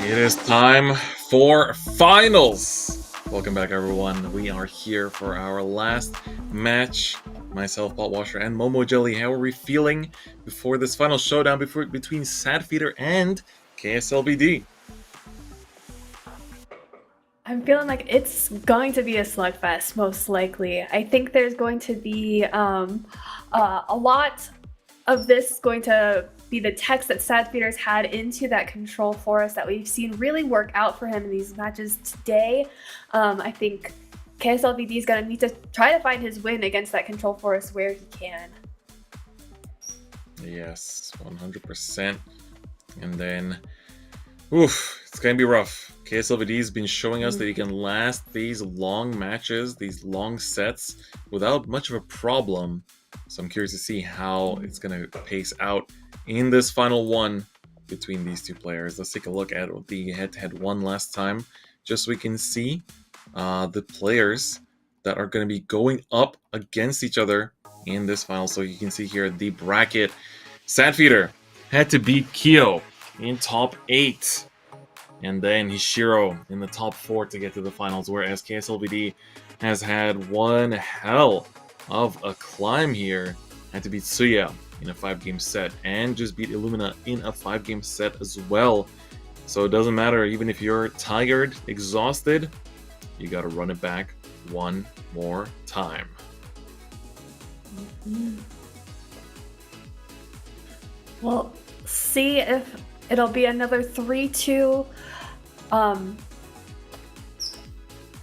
It is time for finals. Welcome back, everyone. We are here for our last match. Myself, Paul Washer, and Momo Jelly. How are we feeling before this final showdown between Sadfeeder and KSLBD? I'm feeling like it's going to be a slugfest, most likely. I think there's going to be a lot of this going to be the text that Sadfeeder's had into that control forest that we've seen really work out for him in these matches today. I think KSLBD is going to need to try to find his win against that control forest where he can. Yes, 100%. And then, it's going to be rough. KSLBD has been showing us that he can last these long matches, these long sets, without much of a problem. So I'm curious to see how it's going to pace out in this final one between these two players. Let's take a look at the head-to-head one last time, just so we can see the players that are going to be going up against each other in this final. So you can see here the bracket. Sadfeeder had to beat Kyo in top 8. And then Hishiro in the top 4 to get to the finals, whereas KSLBD has had one hell of a climb here. Had to beat Suya in a 5-game set, and just beat Illumina in a 5-game set as well. So it doesn't matter, even if you're tired, exhausted, you gotta run it back one more time. We'll see if it'll be another 3-2.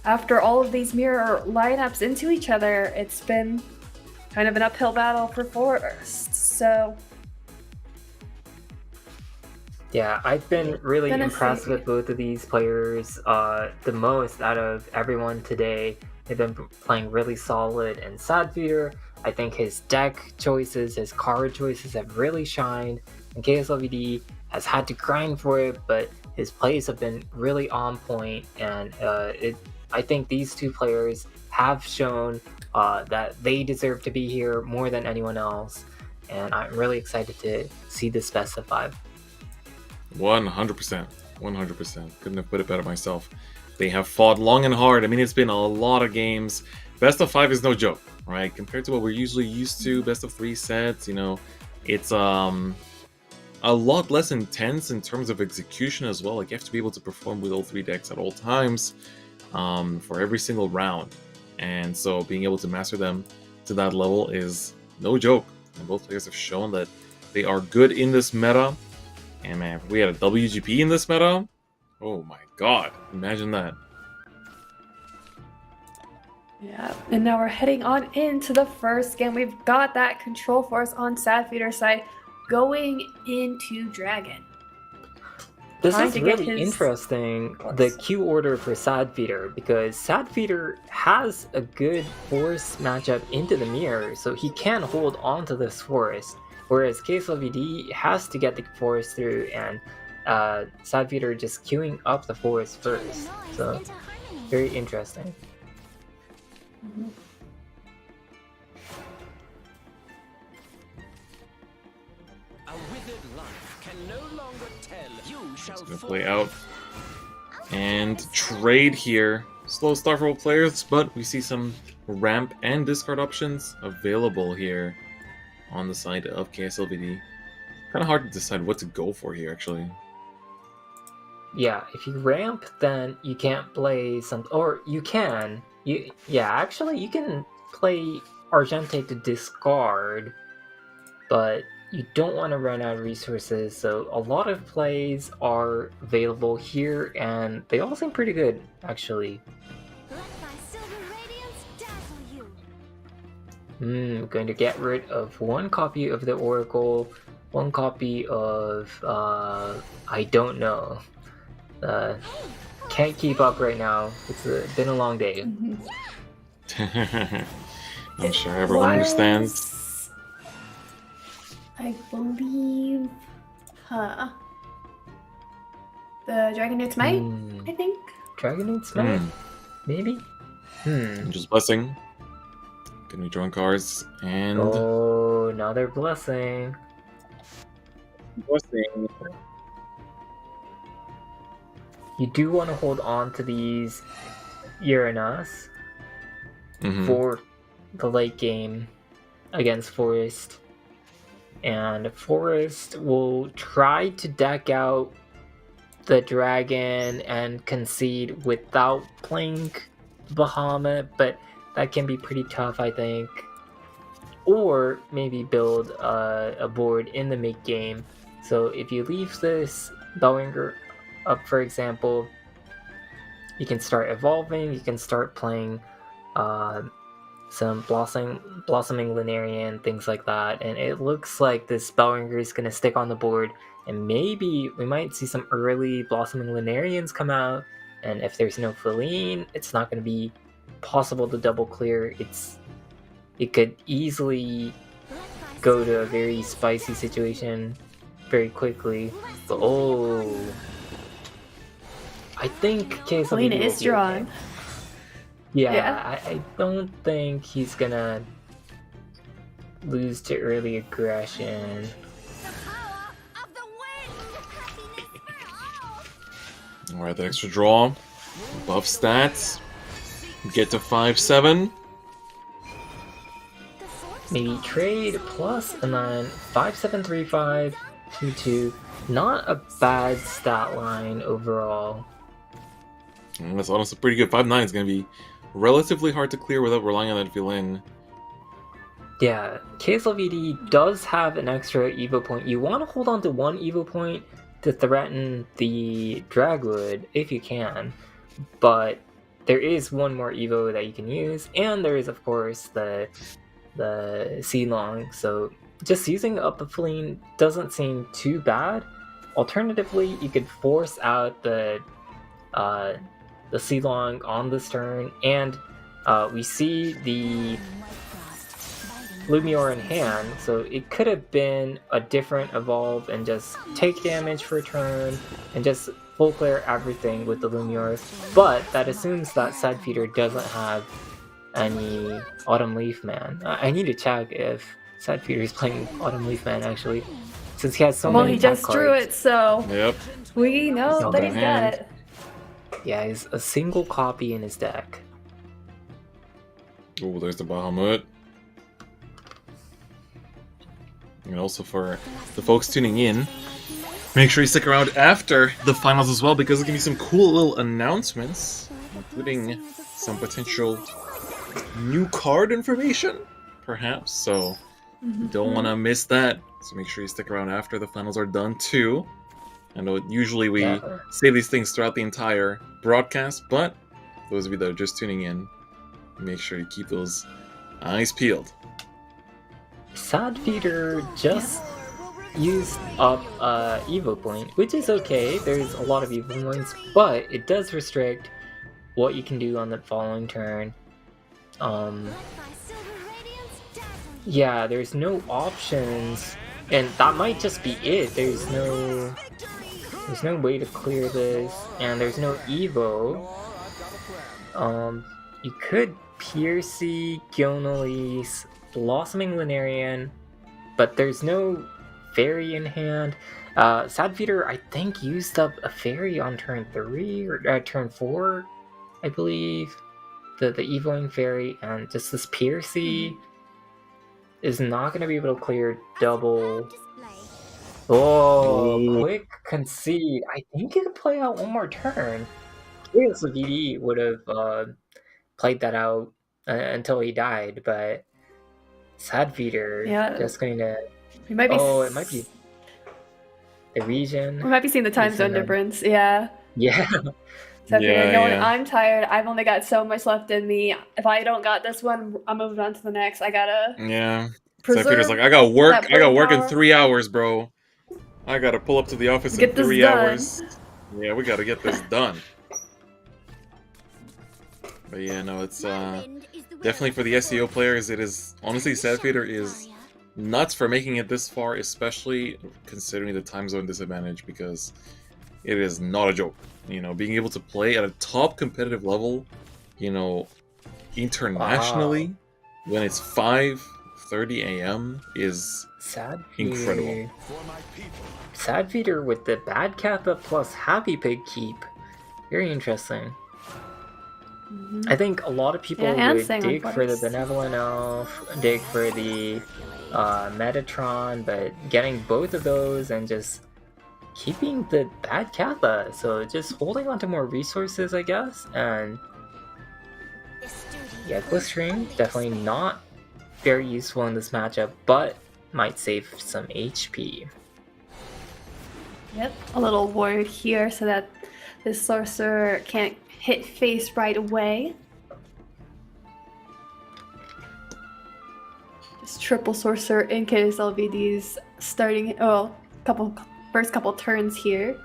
After all of these mirror lineups into each other, it's been kind of an uphill battle for Forest. So yeah, I've been really impressed with both of these players the most out of everyone today. They've been playing really solid, and Sadfeeder, I think his deck choices, his card choices have really shined, and KSLBD has had to grind for it, but his plays have been really on point, and I think these two players have shown that they deserve to be here more than anyone else, and I'm really excited to see this best of 5. 100%. 100%. Couldn't have put it better myself. They have fought long and hard. I mean, it's been a lot of games. Best of 5 is no joke, right? Compared to what we're usually used to, best of 3 sets, it's a lot less intense in terms of execution as well. Like, you have to be able to perform with all 3 decks at all times for every single round. And so being able to master them to that level is no joke. And both players have shown that they are good in this meta. And man, if we had a WGP in this meta, oh my god, imagine that. yeah, and now we're heading on into the first game. We've got that control force on Sadfeeder's side going into Dragon. This is really interesting, the Q order for Sadfeeder, because Sadfeeder has a good force matchup into the mirror, so he can hold on to this forest, whereas KSLBD has to get the forest through, and Sadfeeder just queuing up the forest first. So, very interesting. A withered life can no longer tell. You shall It's gonna play out and trade here. Slow start for both players, but we see some ramp and discard options available here on the side of KSLBD. Kind of hard to decide what to go for here, actually. Yeah, if you ramp, then you can't play some, or you can. Actually, you can play Argente to discard, but you don't want to run out of resources, so a lot of plays are available here, and they all seem pretty good, actually. Let my silver radiance dazzle you. Going to get rid of one copy of the Oracle, one copy of, I don't know. Can't keep up right now. It's been a long day. I'm sure everyone understands. I believe, the Dragonite Smite, I think. Dragonite Smite? Maybe? Just blessing. Gonna be drawing cards and Oh, another blessing. blessing. You do want to hold on to these Uranus Mhm. for the late game against Forest. And Forest will try to deck out the dragon and concede without playing Bahamut, but that can be pretty tough, I think. Or maybe build a board in the mid game. So if you leave this Bellinger up, for example, you can start evolving, you can start playing some blossoming Lunarian, things like that, and it looks like this Bellinger is going to stick on the board, and maybe we might see some early blossoming Lunarians come out, and if there's no Feline, it's not going to be possible to double clear. It could easily go to a very spicy situation very quickly, but I think KSLV Feline will is be strong. okay. Yeah, Yeah. I don't think he's gonna lose to early aggression. The power of the wind. Happiness for all. Alright, the extra draw. Buff stats. Get to 5-7. The force Maybe trade plus and then 5-7-3-5 2-2. Not a bad stat line overall. That's honestly pretty good. 5-9 is gonna be relatively hard to clear without relying on that Feline. Yeah, KSLVD does have an extra Evo point. You want to hold on to one Evo point to threaten the Dragwood if you can, but there is one more Evo that you can use, and there is of course the Sealong, so just using up a Feline doesn't seem too bad. Alternatively, you could force out the Sealong on this turn, and we see the Lumior in hand, so it could have been a different evolve and just take damage for a turn and just full clear everything with the Lumior, but that assumes that Sad Feeder doesn't have any Autumn Leaf Man. I need to check if Sad Feeder is playing Autumn Leaf Man actually, since he has so Well, many he attack just drew cards. it, so Yep. we know that he's got it. Yeah, he's a single copy in his deck. Oh, there's the Bahamut. And also for the folks tuning in, make sure you stick around after the finals as well, because there's gonna be some cool little announcements, including some potential new card information, perhaps. So you don't want to miss that. So make sure you stick around after the finals are done too. I know usually we say these things throughout the entire broadcast, but those of you that are just tuning in, make sure you keep those eyes peeled. Sad Feeder just used up Evo point, which is okay. There's a lot of Evo points, but it does restrict what you can do on the following turn. Yeah, there's no options, and that might just be it. There's no way to clear this, and there's no Evo. You could Piercy, Gionelise, Blossoming Lunarian, but there's no fairy in hand. Sad Feeder, I think, used up a fairy on turn 3 or turn 4, I believe. The Evoing fairy, and just this Piercy is not going to be able to clear double. Oh, quick concede. I think you could play out one more turn. KSVD would have played that out until he died, but Sad Feeder just going to We might be. Oh, it might be the region. We might be seeing the time zone difference. Yeah. Yeah. So I figured, Yeah. I'm tired. I've only got so much left in me. If I don't got this one, I'm moving on to the next. I gotta Yeah. So preserve. Peter's like, I got work. that I got work in willpower. 3 hours, bro. I gotta pull up to the office in Get this 3 done. hours. Yeah, we gotta get this done. But yeah, no, it's definitely for the SEO players. It is honestly, Sadfader is nuts for making it this far, especially considering the time zone disadvantage, because it is not a joke. You know, being able to play at a top competitive level, you know, internationally, when it's 5:30 a.m. is Sad incredible. Sad feeder with the bad Kappa plus happy pig keep. Very interesting. I think a lot of people Yeah, and would same dig with for the Butters. Benevolent Elf, dig for the Metatron, but getting both of those and just keeping the bad Kappa. So just holding on to more resources, I guess. And yeah, Glistering, definitely not very useful in this matchup, but might save some HP. Yep. A little ward here so that this sorcerer can't hit face right away. This triple sorcerer in case LVD's starting. Oh, first couple turns here.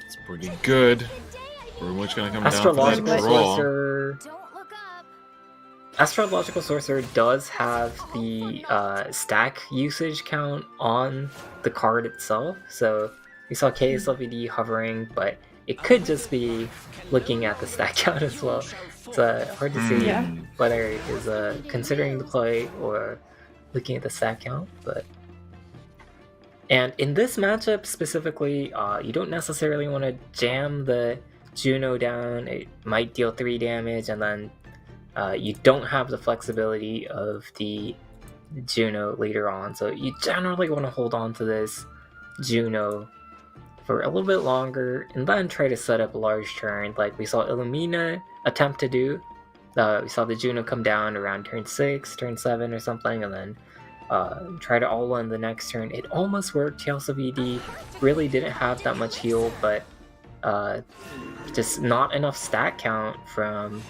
It's pretty good. Pretty much gonna come down to that Astrological draw. Sorcerer. Don't look up. Astrological Sorcerer does have the stack usage count on the card itself, so we saw KSLVD hovering, but it could just be looking at the stack count as well. It's hard to see Yeah. whether it is considering the play or looking at the stack count, but... And in this matchup specifically, you don't necessarily want to jam the Juno down. It might deal 3 damage, and then you don't have the flexibility of the Juno later on, so you generally want to hold on to this Juno for a little bit longer and then try to set up a large turn like we saw Illumina attempt to do. We saw the Juno come down around turn 6, turn 7 or something, and then try to all-in the next turn. It almost worked. Chelsea VD really didn't have that much heal, but just not enough stat count from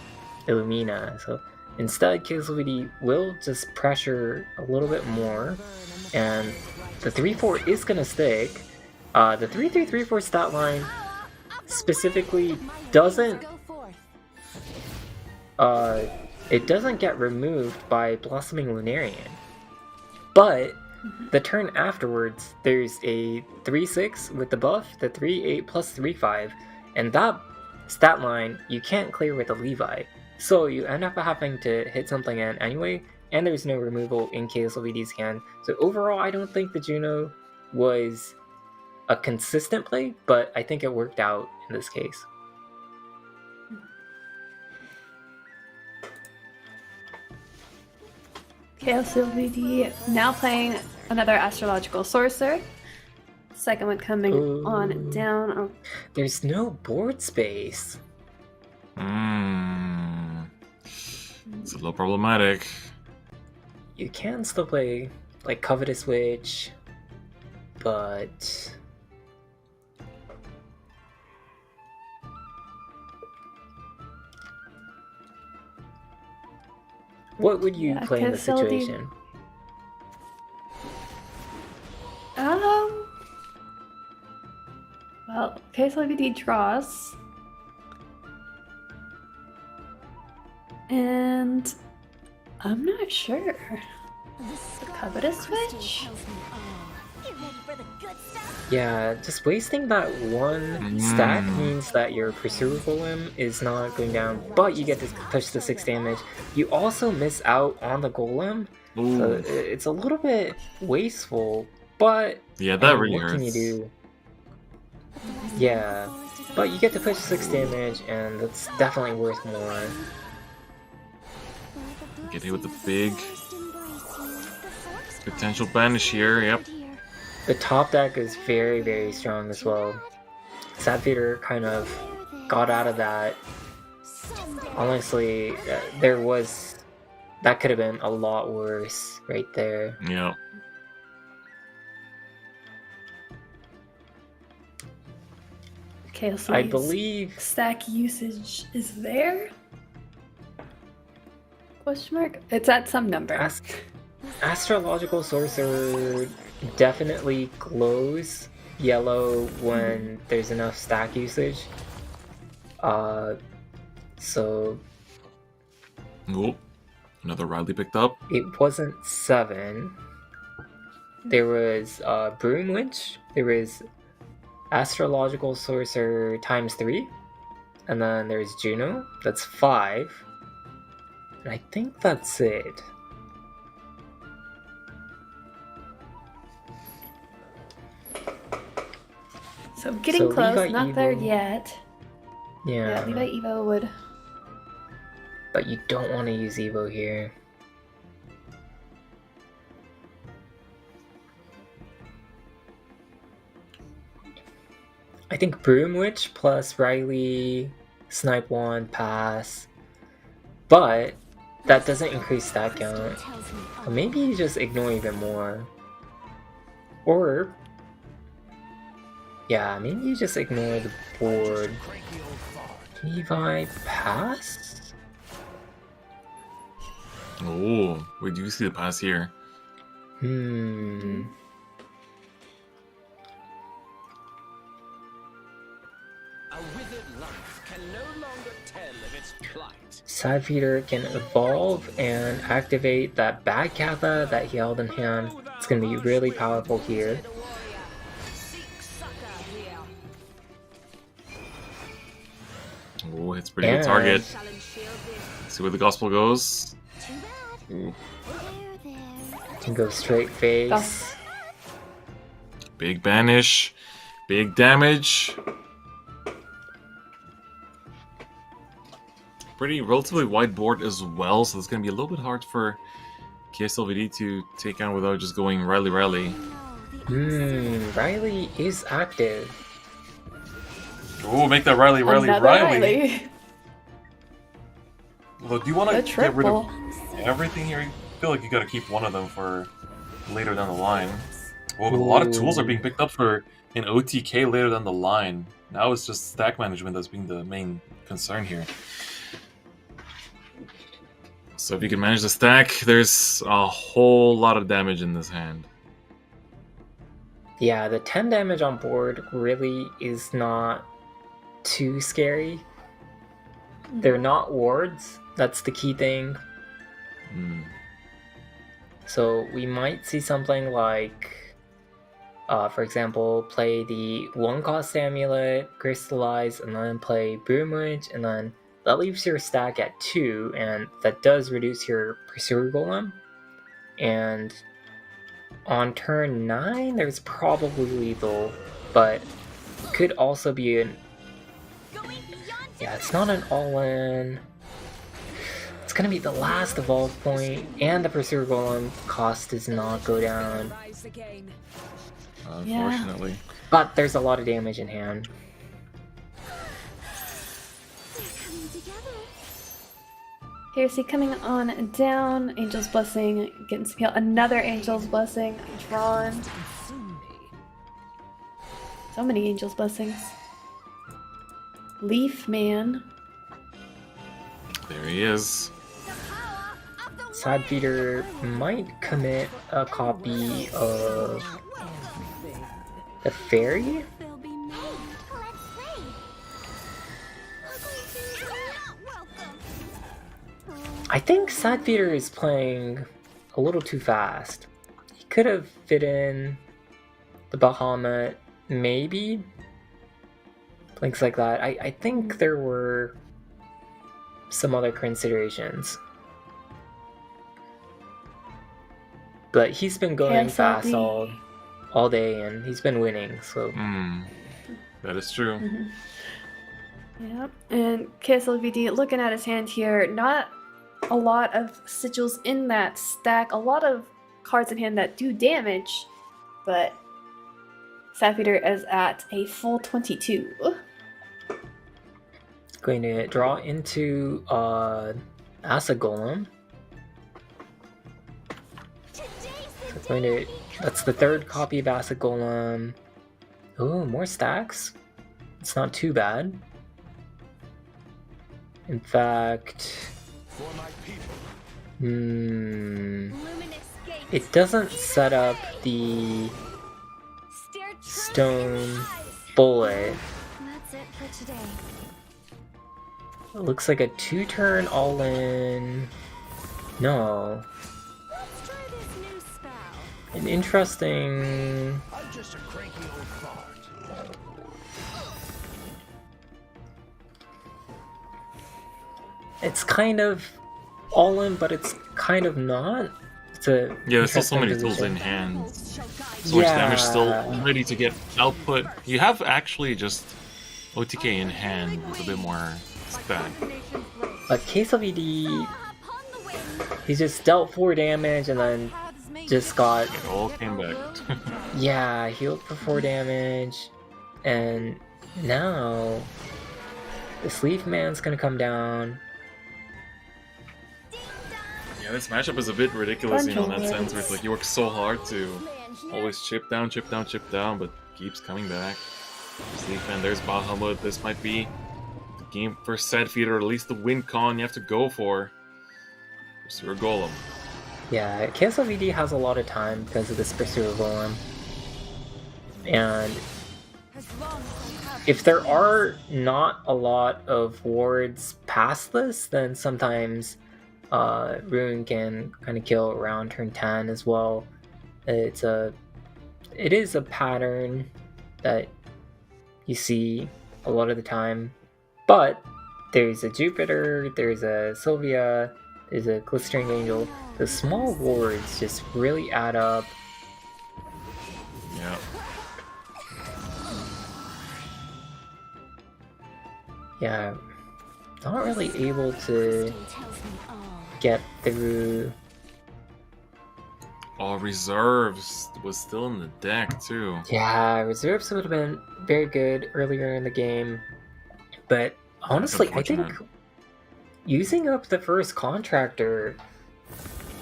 Illumina. So instead, KSLVD will just pressure a little bit more, and the 3-4 is going to stick. The 3-3-3-4 stat line specifically doesn't it doesn't get removed by Blossoming Lunarian, but the turn afterwards there's a 3-6 with the buff, the 3-8 plus 3-5, and that stat line you can't clear with a Levi, so you end up having to hit something in anyway, and there's no removal in KSLVD's hand. So overall, I don't think the Juno was a consistent play, but I think it worked out in this case. KSLVD now playing another astrological sorcerer. Second one coming on down. Oh, There's no board space. It's a little problematic. You can still play like Covetous Witch, but what would you Yeah, play in this KSLD. situation? Well, KSLVD draws. And I'm not sure. Covetous Witch? You ready for the good stuff? Yeah, just wasting that one stack means that your Pursuer Golem is not going down, but you get to push the 6 damage. You also miss out on the Golem, so it's a little bit wasteful, but Yeah, that really what can you hurts. do? Yeah, but you get to push 6 damage, and that's definitely worth more. Get hit with the big potential banish here. Yep. The top deck is very, very strong as well. Sadfader kind of got out of that. Honestly, there was That could have been a lot worse right there. Yeah. Okay, so I believe stack usage is there? Question mark? It's at some number. Astrological Sorcerer definitely glows yellow when there's enough stack usage. So Oh, another Riley picked up. it wasn't 7. There was Broom Witch, there was Astrological Sorcerer times 3, and then there's Juno, that's 5. And I think that's it. So getting So close, Levi not there Evo. yet. Yeah, Levi Evo would. but you don't want to use Evo here. I think Broom Witch plus Riley, Snipe 1, pass. But that doesn't increase stat count. Or maybe you just ignore even more. Or yeah, maybe you just ignore the board. Levi pass? Oh, wait, do you see the pass here? A withered life can no longer tell of its plight. Side Feeder can evolve and activate that bad Kappa that he held in hand. It's gonna be really powerful here. Oh, it's a pretty good target. See where the gospel goes. Ooh, Can go straight face. big banish, big damage. Pretty relatively wide board as well, so it's gonna be a little bit hard for KSLVD to take on without just going Riley. Riley is active. Oh, make that Riley. Another Riley. Well, do you want A to get rid of triple. everything here? I feel like you gotta keep one of them for later down the line. Well, but a lot of tools are being picked up for an OTK later down the line. Now it's just stack management that's being the main concern here. So if you can manage the stack, there's a whole lot of damage in this hand. Yeah, the 10 damage on board really is not too scary. They're not wards, that's the key thing. So we might see something like, for example, play the 1-cost amulet, crystallize, and then play Broom Witch, and then that leaves your stack at 2, and that does reduce your Pursuer Golem. And on turn 9, there's probably lethal, but could also be an... Yeah, it's not an all-in. It's gonna be the last evolve point, and the Pursuer Golem cost does not go down. Unfortunately. But there's a lot of damage in hand. Here's he coming on down. Angel's Blessing, getting some heal. Another Angel's Blessing drawn. So many Angel's Blessings. Leaf Man. There he is. Side Feeder might commit a copy of the Fairy? I think Side Feeder is playing a little too fast. He could have fit in the Bahamut, maybe? Things like that. I think there were some other considerations. But he's been going fast all day, and he's been winning, so... That is true. Yep. And KSLVD, looking at his hand here, not a lot of sigils in that stack. A lot of cards in hand that do damage, but Sapphire is at a full 22. Going to draw into Asa Golem. That's the third copy of Acid Golem. Oh, more stacks? It's not too bad. In fact... It doesn't set up the stone bullet. That's it for today. It looks like a 2-turn all-in. No. Let's try this new spell. An interesting... I'm just a cranky old fart. It's kind of all-in, but it's kind of not. It's a Yeah, there's still so many interesting tools in position. hand. So much damage still ready to get output. You have actually just OTK in hand with a bit more stack. But KSLVD, he just dealt 4 damage and then just got... It all came back. Yeah, healed for 4 damage. And now... the Sleeve Man's gonna come down. Yeah, this matchup is a bit ridiculous, you know, in that sense, where it's like you work so hard to always chip down, but keeps coming back. Sleeve Man, there's Bahamut. This might be the game for Sad Feeder, or at least the win con you have to go for. Pursuer Golem. Yeah, KSLVD has a lot of time because of this Pursuer Golem. And if there are not a lot of wards past this, then sometimes Rune can kind of kill around turn 10 as well. It is a pattern that you see a lot of the time, but there's a Jupiter, there's a Sylvia, there's a Glistering Angel. The small wards just really add up. Yeah. Yeah, not really able to get through. Oh, reserves was still in the deck too. Yeah, reserves would have been very good earlier in the game, but honestly, I think using up the first contractor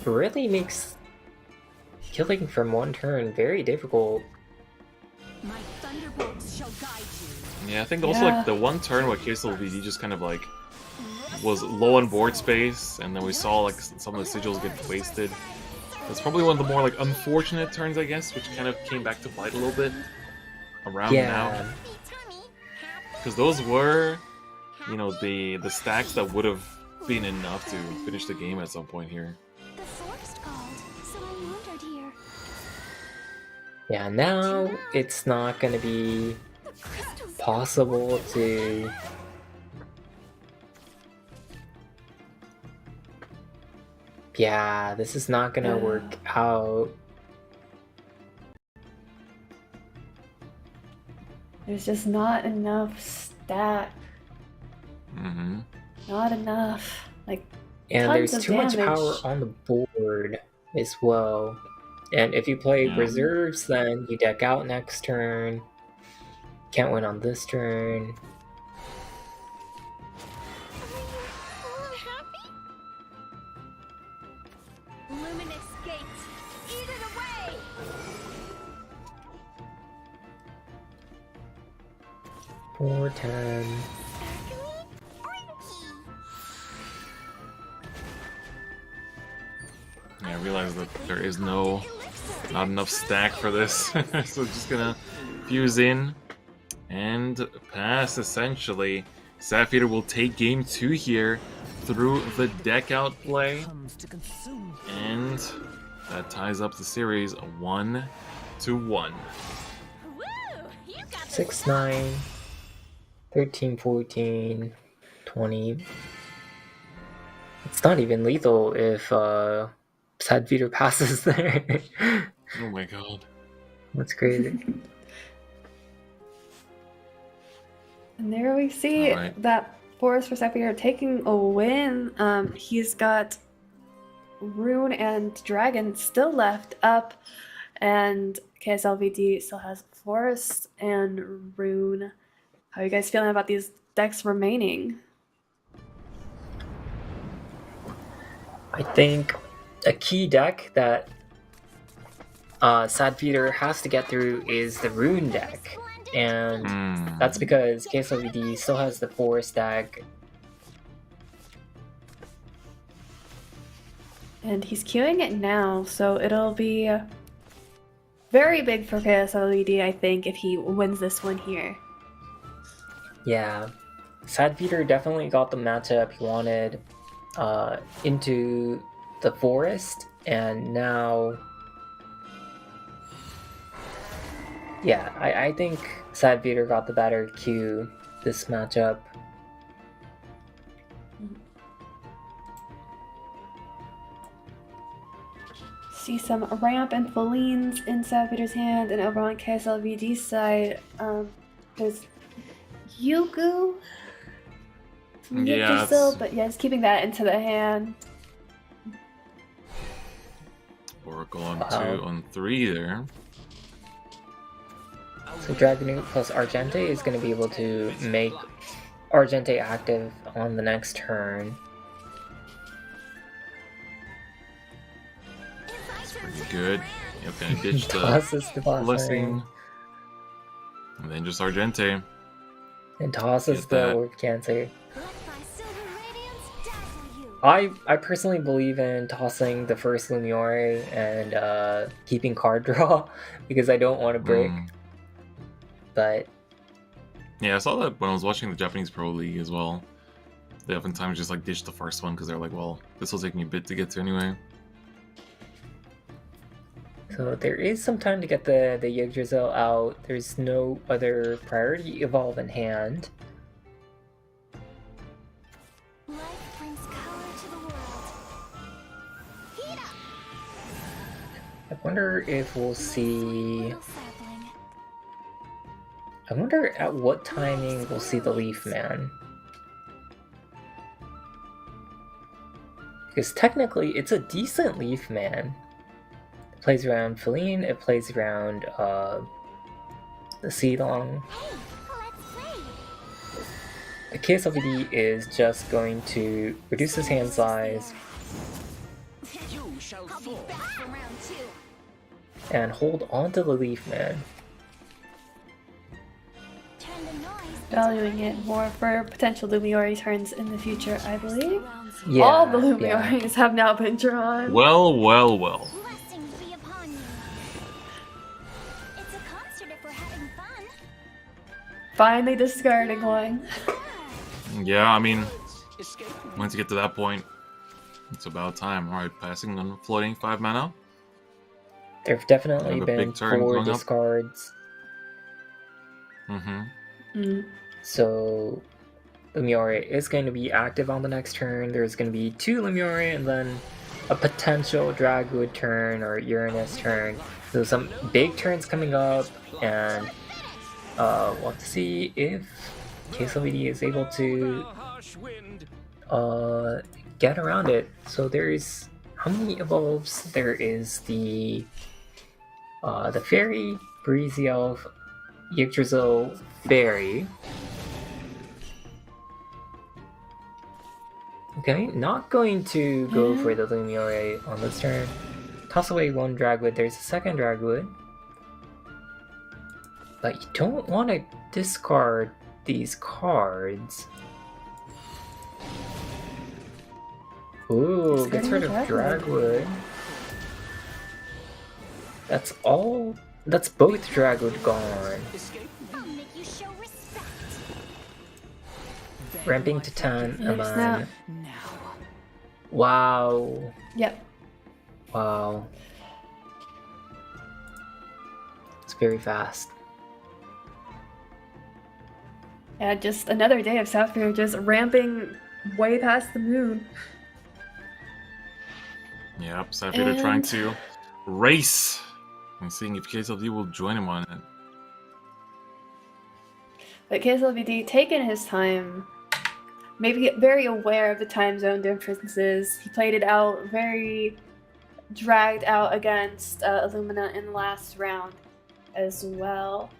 really makes killing from 1 turn very difficult. My thunderbolts shall guide you. Yeah, I think also like the 1 turn where KSLVD just kind of like was low on board space, and then we saw like some of the sigils get wasted. That's probably one of the more like unfortunate turns, I guess, which kind of came back to bite a little bit around now. Because those were, you know, the stacks that would have been enough to finish the game at some point here. The forest called, so I wandered here. Yeah, now it's not going to be possible to... Yeah, this is not going to work out. There's just not enough stack. Mm-hmm. Not enough. Like, And tons there's of too much damage. power on the board as well. And if you play reserves, then you deck out next turn. Can't win on this turn. Luminous gates, eat it away! 4-10. Yeah, I realize that there is not enough stack for this, so just gonna fuse in and pass essentially. Sapphire will take game 2 here through the deck out play, and that ties up the series 1-1. 6-9, 13-14, 20. It's not even lethal if Sad Feeder passes there. Oh my god. That's crazy. And there we see that Forest for Sapphire taking a win. He's got Rune and Dragon still left up, and KSLVD still has Forest and Rune. How are you guys feeling about these decks remaining? I think a key deck that Sad Peter has to get through is the Rune deck. And that's Hmm. because KSLVD still has the Forest deck. And he's queuing it now, so it'll be very big for KSLVD, I think, if he wins this one here. Yeah. Sad Peter definitely got the matchup he wanted into the Forest, and now... Yeah, I think Sad Peter got the better queue this matchup. See some ramp and Felines in Sad Peter's hand, and over on KSLVD's side, there's Yugu. Yeah, Still, but yeah, he's keeping that into the hand. Oracle on Wow. 2 on 3 there. So Dragoon plus Argente is going to be able to make Argente active on the next turn. Pretty good. Yep, gonna ditch the Tosses the blessing. blessing And then just Argente. and tosses Get the that. Orb Cancer. Let my silver radiance dazzle you. I personally believe in tossing the first Lumiore and keeping card draw because I don't want to break. But Yeah, I saw that when I was watching the Japanese Pro League as well. They oftentimes just like ditch the first one because they're like, well, this will take me a bit to get to anyway. so there is some time to get the Yggdrasil out. There's no other priority evolve in hand. Life brings color to the world. Heat up, I wonder if we'll see... little sapling. I wonder at what timing we'll see the Leaf Man. Because technically it's a decent Leaf Man. It plays around Feline, it plays around the Seedlong. Hey, let's play. The KSLVD is just going to reduce his hand size You shall I'll be fall. back for round 2. and hold on to the Leaf Man. Turn the noise Valuing it more for potential Lumiore turns in the future, I believe. round 2. Yeah, All the yeah. Lumiores have now been drawn. Well, well, well. Blessings be upon you. It's a concert if we're having fun. Finally discarding one. Yeah, I mean, Escape. once you get to that point, it's about time. Alright, passing on floating 5 mana. There have definitely Have a been big turn 4 going up. discards. Mm-hmm. Mm. So Lumiore is going to be active on the next turn. There's going to be 2 Lumiore and then a potential Dragwood turn or Uranus turn. So some big turns coming up, and we'll have to see if KSLVD is able to Harsh wind. get around it. So there's how many evolves? There is the Fairy, Breezy Elf, Yggdrasil, Fairy. Okay, not going to go for the Lumiore on this turn. Toss away 1 Dragwood. There's a second Dragwood. But you don't want to discard these cards. Ooh, gets rid of Dragwood. That's all. That's both Dragwood gone. Escape. I'll make you show respect. Ramping to 10, Next Aman. snap. Now. Wow. Yep. Wow. It's very fast. Yeah, just another day of Sapphire just ramping way past the moon. Yep, Sapphire trying And- to race and seeing if KSLV will join him on it. But KSLVD taking his time, maybe very aware of the time zone differences. He played it out very dragged out against Illumina in the last round as well.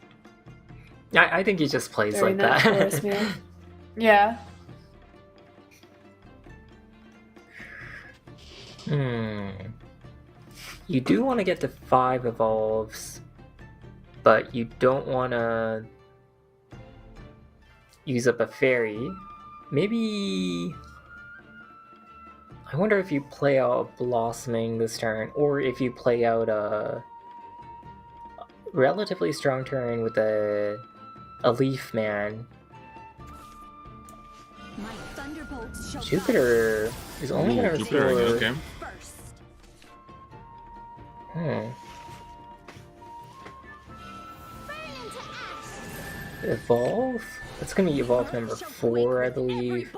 I think he just plays Very like Forest that. man. Yeah. You do want to get to 5 evolves, but you don't want to use up a fairy. Maybe... I wonder if you play out Blossoming this turn, or if you play out a relatively strong turn with a Leaf Man. My thunderbolts shall Jupiter is only going to Jupiter, restore... okay. first. Burn into ash. Evolve? That's going to be Evolve number 4, I believe.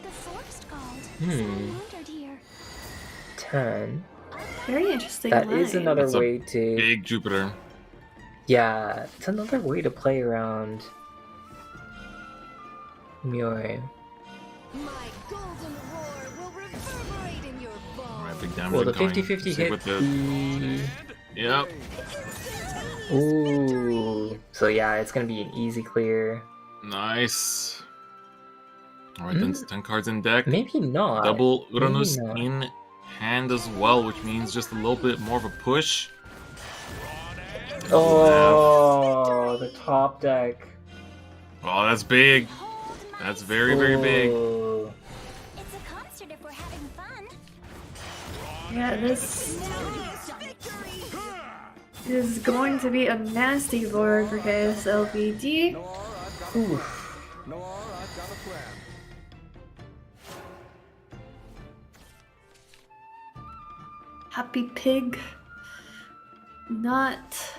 The forest called. Hmm. Wondered here. 10. Very interesting. That is line. another That's a way to... Big Jupiter. Yeah, it's another way to play around Miore. My golden roar will reverberate in your Alright, bones. big damage. Well, the incoming. 50-50 See hit what the... Yep. Ooh. So yeah, it's gonna be an easy clear. Nice. Alright, then 10 cards in deck. Maybe not. Double Uranus Maybe not. in hand as well, which means just a little bit more of a push. Oh, the top deck. Oh, that's big. That's very, very big. Ooh. It's a concert if we're having fun. Yeah, this is going to be a nasty board for KSLVD. Oof. Happy Pig. Not.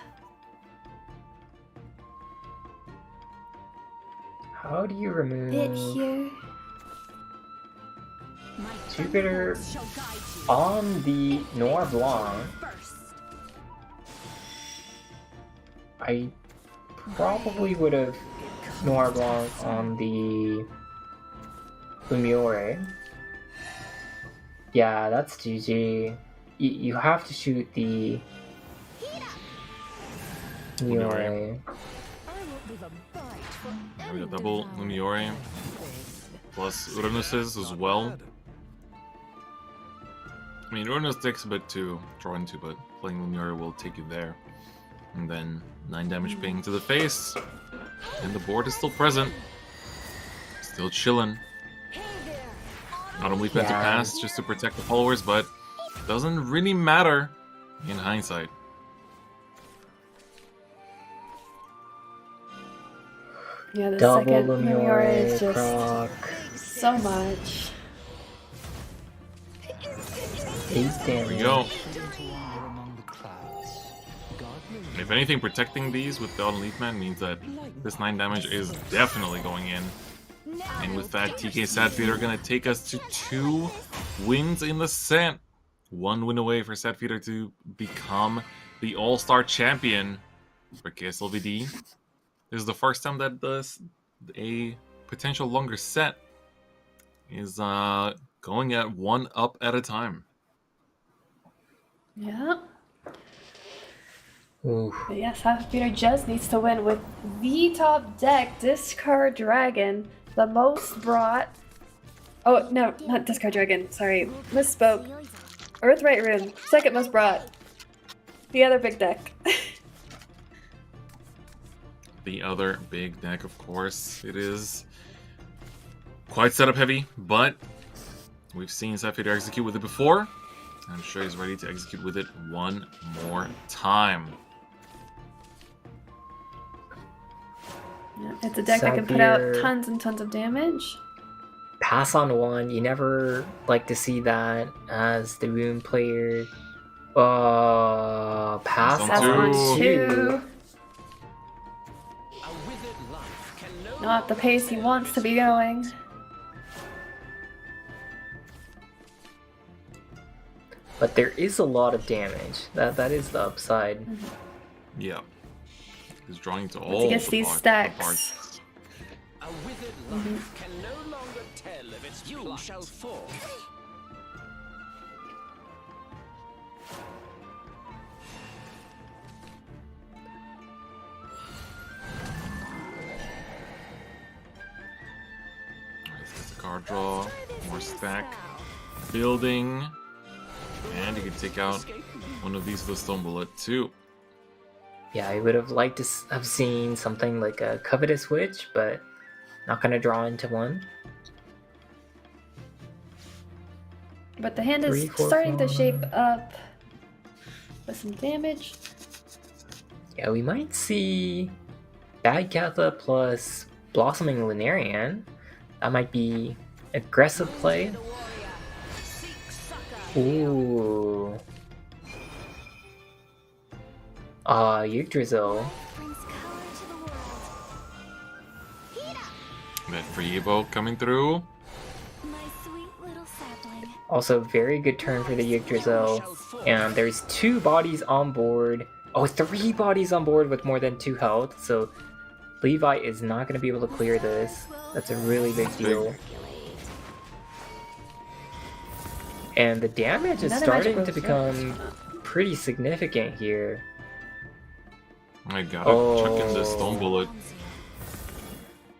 How do you remove Bit here. My Jupiter thunderbolts shall guide you on the Noir Blanc? first. I probably would have Noir Blanc on the Lumiore. Yeah, that's GG. You have to shoot the Lumiore. I won't leave a bite for We any got double devourer. Lumiore plus Uranuses as well. I mean, Uranus takes a bit to draw into, but playing Lumiore will take you there. And then 9 damage ping to the face. And the board is still present. Still chillin'. Not only pen to Yeah. pass just to protect the followers, but doesn't really matter in hindsight. Yeah, the Double second Lumiore is Lumiore, just proc, so much. 8 There we damage. go. Fit into wander among the clouds. Gardening If anything, protecting these with the Autumn Leaf Man means that this 9 damage is definitely going in. And with that, TK Sadfeeder are going to take us to 2 wins in the set. 1 win away for Sadfeeder to become the All-Star Champion for KSLVD. This is the first time that a potential longer set is going at 1 up at a time. Yeah. Oof. But yes, Half Peter just needs to win with the top deck, Discard Dragon, the most brought. Oh, no, not Discard Dragon. Sorry, misspoke. Earthright Rune, second most brought. The other big deck. The other big deck, of course. It is quite setup heavy, but we've seen Sadfeeder execute with it before. I'm sure he's ready to execute with it one more time. Yeah, it's a deck that can put out Sadfeeder. tons and tons of damage. Pass on 1. You never like to see that as the rune player. Pass on That's two. on 2. A withered life can no Not the pace he wants to be going. But there is a lot of damage. That is the upside. Yeah. He's drawing to Once all he gets the these parts. stacks. A withered life can no longer tell if it's you shall fall. Alright, let's get the card draw. More stack. Building. And you can take out one of these with a Stone Bullet too. Yeah, I would have liked to have seen something like a Covetous Witch, but not gonna draw into one. But the hand is 3, 4, starting to 5. shape up with some damage. Yeah, we might see Bad Katha plus Blossoming Lunarian. That might be aggressive play. Ooh. Yggdrasil. Brings color to the world. Heat up, That free Evo coming through. my sweet little sapling. Also, very good turn for the Yggdrasil. And there's 2 bodies on board. Oh, 3 bodies on board with more than 2 health. So Levi is not going to be able to clear this. That's a really big deal. And the damage is Another starting magic to rope. become pretty significant here. I gotta chuck in the Stone Bullet.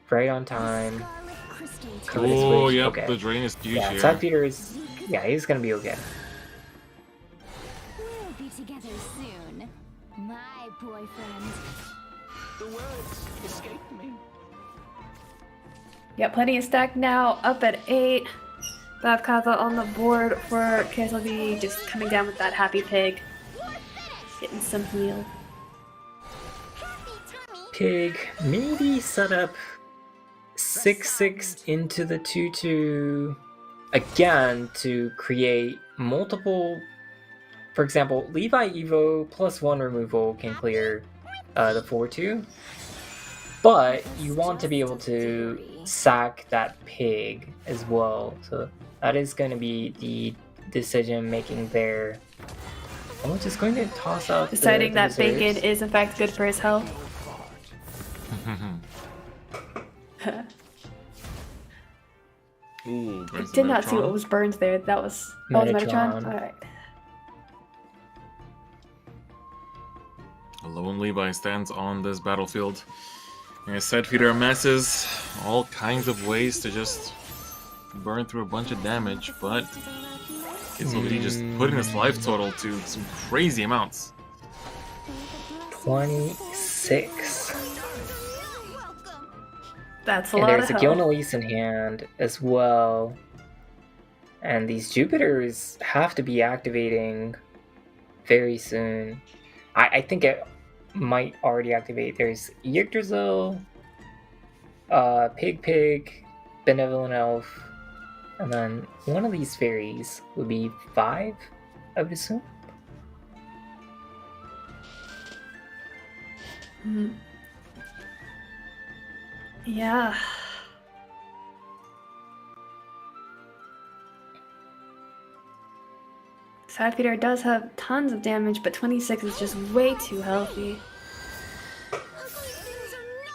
Right on time. Scarlet crystal Covetous Oh, Witch, yep, okay. the drain is huge Yeah, here. Sad Peter is... Yeah, he's going to be okay. We'll be together soon, my boyfriend. The words escape me. Yeah, plenty of stack now, up at 8. Bad Katha on the board for KSLV, just coming down with that happy pig. Getting some heal. Happy tummy. Pig, maybe set up 6/6 into the 2/2 again to create multiple. For example, Levi Evo plus 1 removal can clear the 4/2, but you want to be able to sack that pig as well. So that is going to be the decision making there. I'm just going to toss out Deciding the that bacon reserves. is in fact good for his health. Ooh, I did not see what was burned there. That was Metatron. Metatron. Alright. A lone Levi stands on this battlefield. And Sad Feeder amasses all kinds of ways to just burn through a bunch of damage, but it's already just putting his life total to some crazy amounts. 26. That's a And lot of there's a health. Gilnelise in hand as well. And these Jupiters have to be activating very soon. I think it might already activate. There's Yggdrasil, Pig, Benevolent Elf, and then one of these fairies would be 5, I would assume. Mhm. Yeah. Sad Peter does have tons of damage, but 26 is just way too healthy.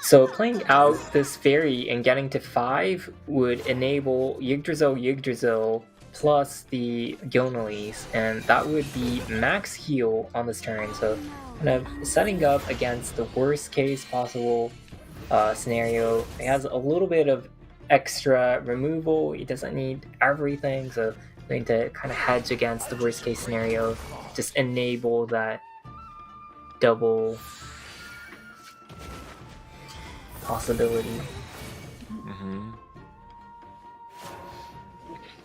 So playing out this fairy and getting to 5 would enable Yggdrasil plus the Gilnelise, and that would be max heal on this turn. So kind of setting up against the worst case possible scenario. It has a little bit of extra removal. It doesn't need everything, so going to kind of hedge against the worst case scenario. Just enable that double possibility.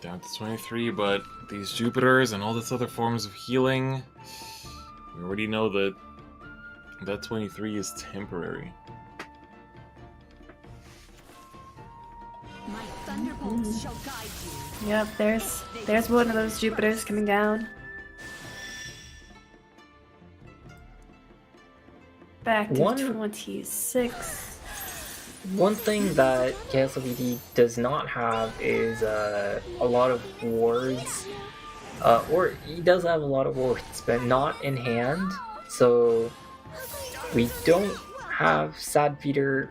Down to 23, but these Jupiters and all these other forms of healing, we already know that that 23 is temporary. My thunderbolts shall guide you. Yep, there's one of those Jupiters coming down. Back to One- 26. One thing that KSLVD does not have is a lot of wards. Or he does have a lot of wards, but not in hand. So we don't have Sad Feeder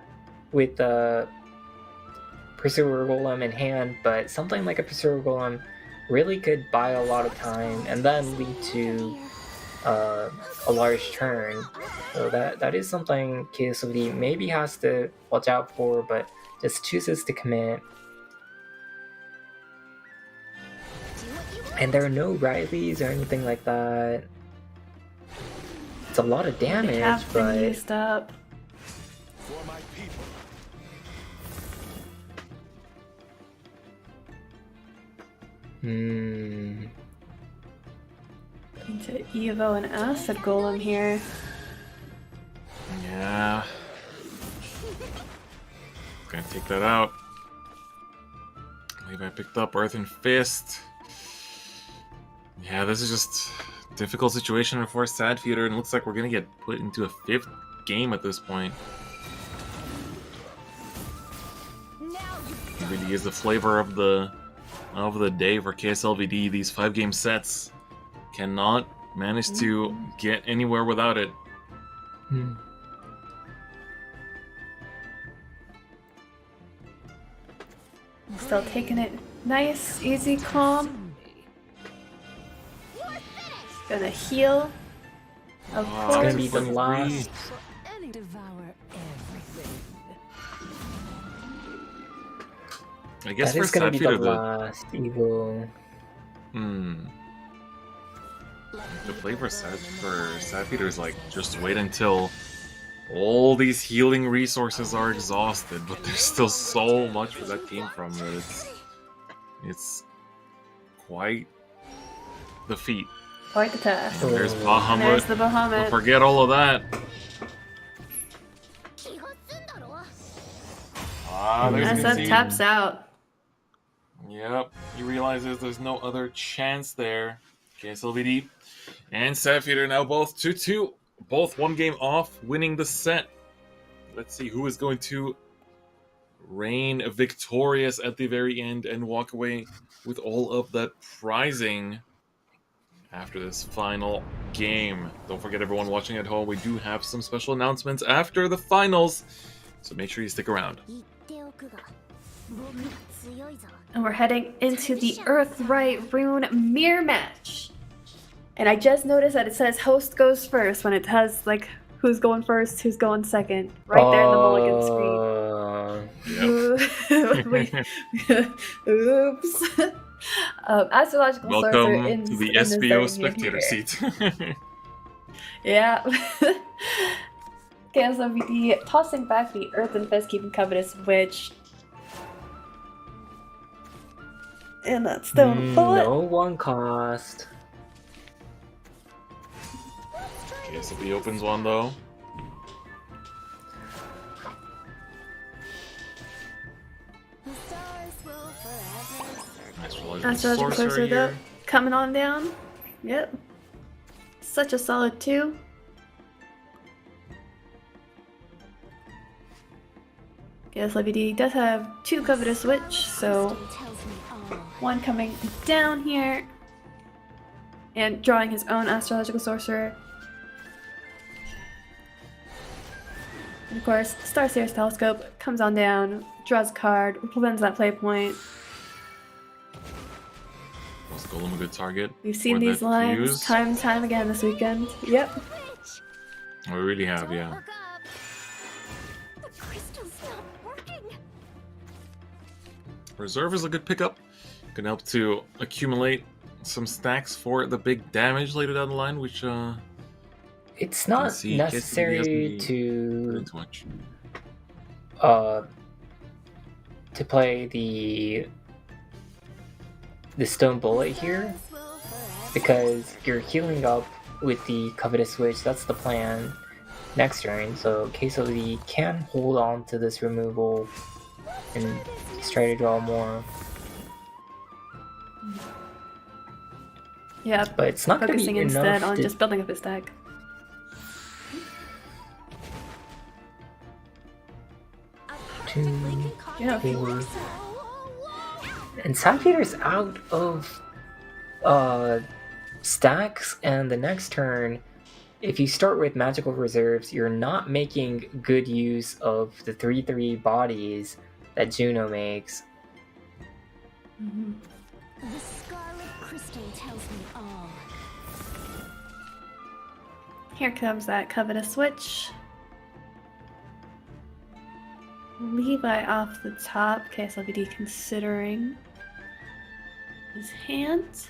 with Pursuer Golem in hand, but something like a Pursuer Golem really could buy a lot of time and then lead to a large turn. So that is something KSLVD maybe has to watch out for, but just chooses to commit. And there are no Rileys or anything like that. It's a lot of They damage, have been but used up. For my people. Into Evo and Acid Golem here. Yeah. Gonna take that out. Maybe I picked up Earthen Fist. Yeah, this is just a difficult situation for Sad Feeder, and it looks like we're gonna get put into a 5th game at this point. It really is the flavor of the day for KSLVD. These 5-game sets cannot manage to get anywhere without it. Still taking it nice, easy, calm. Gonna heal. Of Wow, it's gonna course. be the last. For any devour everything. I guess That for is gonna Sad be Feeder, the last Evo. The play for Sad Feeder is like, just wait until all these healing resources are exhausted, but there's still so much where that came from that it's quite the feat. Quite the task. And there's And there's Bahamut. the Don't Bahamut. forget all of that. Ah, there's Asa Concede. taps out. Yep, he realizes there's no other chance there. KSLVD and Sad Feeder now both 2-2. Both 1 game off, winning the set. Let's see who is going to reign victorious at the very end and walk away with all of that prizing after this final game. Don't forget, everyone watching at home, we do have some special announcements after the finals, so make sure you stick around. And we're heading into the Earthright Rune mirror match. And I just noticed that it says host goes first when it has like who's going first, who's going second, right there in the mulligan screen. Oops. Astrological sorcerer Welcome in to the in this SVO zone spectator here. seat. Yeah. KSLVD tossing back the Earthen Fist, keeping Covetous Witch. And that Stone Bullet. No one cost. KSLV opens one though. Astrological Astrological sorcerer Sorcerer here. coming on down. Yep. Such a solid 2. KSLVD does have 2 Covetous Witch, so 1 coming down here and drawing his own Astrological Sorcerer. And of course, Starseer's Telescope comes on down, draws a card, prevents that play point. Was Golem a good target? We've seen for these that lines fuse? time and time again this weekend. Yep. We really have, yeah. The crystal's not working. Reserve is a good pickup. Can help to accumulate some stacks for the big damage later down the line, which It's not see, necessary KSLV to too much. to play the Stone Bullet here, because you're healing up with the Covetous Witch. That's the plan next turn, so KSLV can hold on to this removal and just try to draw more. Yeah, But it's not going to focusing be instead enough on to... just building up his deck. Yeah. And Sad Feeder's out of stacks, and the next turn, if you start with magical reserves, you're not making good use of the 3/3 bodies that Juno makes. Mm-hmm. The scarlet crystal tells me all. Here comes that Covetous Witch. Levi off the top. KSLVD considering his hand.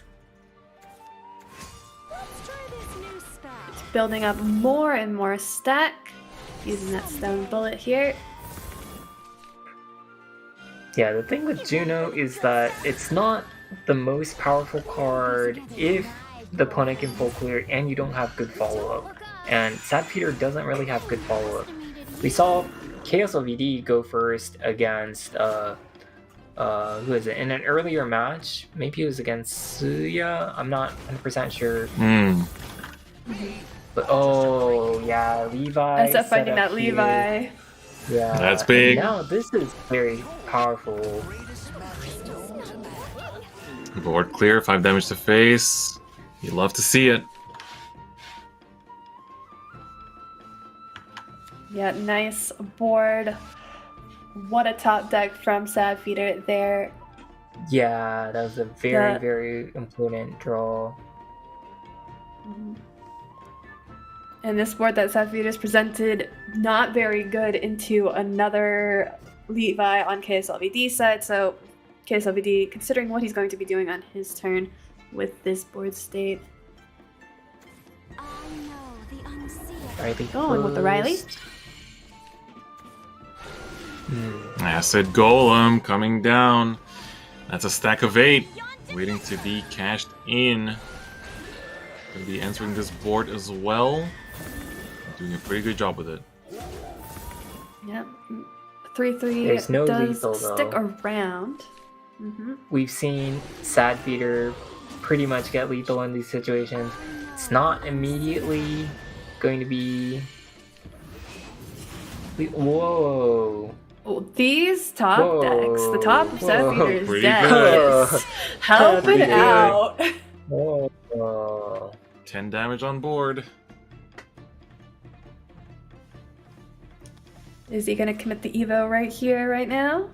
building up more and more stack, using that stone bullet here. Yeah, the thing with Juno is that it's not the most powerful card if the opponent can full clear and you don't have good follow-up. And Sad Peter doesn't really have good follow-up. We saw Chaos LVD go first against who is it? In an earlier match, maybe it was against Suya. I'm not 100% sure. But oh yeah, Levi. Ends up finding that here. Levi. Yeah, That's big. And now this is very powerful. Board clear, 5 damage to face. You love to see it. Yeah, nice board. What a top deck from Sad Feeder there. Yeah, that was a very important draw. And this board that Sad Feeder's presented, not very good into another Levi on KSLVD side, so KSLVD considering what he's going to be doing on his turn with this board state. Riley Going with the Riley. Acid Golem coming down. That's a stack of 8, waiting to be cashed in. Gonna be entering this board as well. Doing a pretty good job with it. Yep. 3/3 There's no does lethal, stick though. around. We've seen Sad Feeder pretty much get lethal in these situations. It's not immediately going to be... Whoa! Oh, these top Whoa. decks, the top of Sad Whoa. Feeder's Pretty deck good. is helping Pretty good. out. Whoa. 10 damage on board. Is he gonna commit the Evo right here, right now?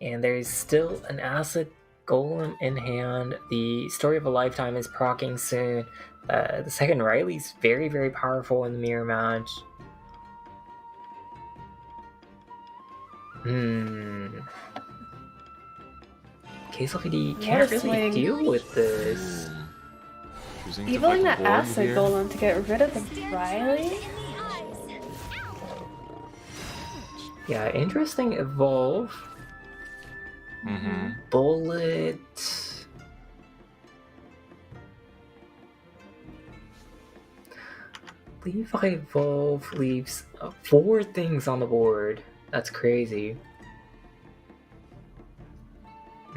And there's still an Acid Golem in hand. The Story of a Lifetime is proccing soon. The second Riley's very powerful in the mirror match. KSLVD can't What a really swing. deal with this. Choosing to Evoing fight that the board Acid here. Golem to get rid of the Riley? Yeah, interesting evolve. Bullet. Levi evolve leaves 4 things on the board. That's crazy.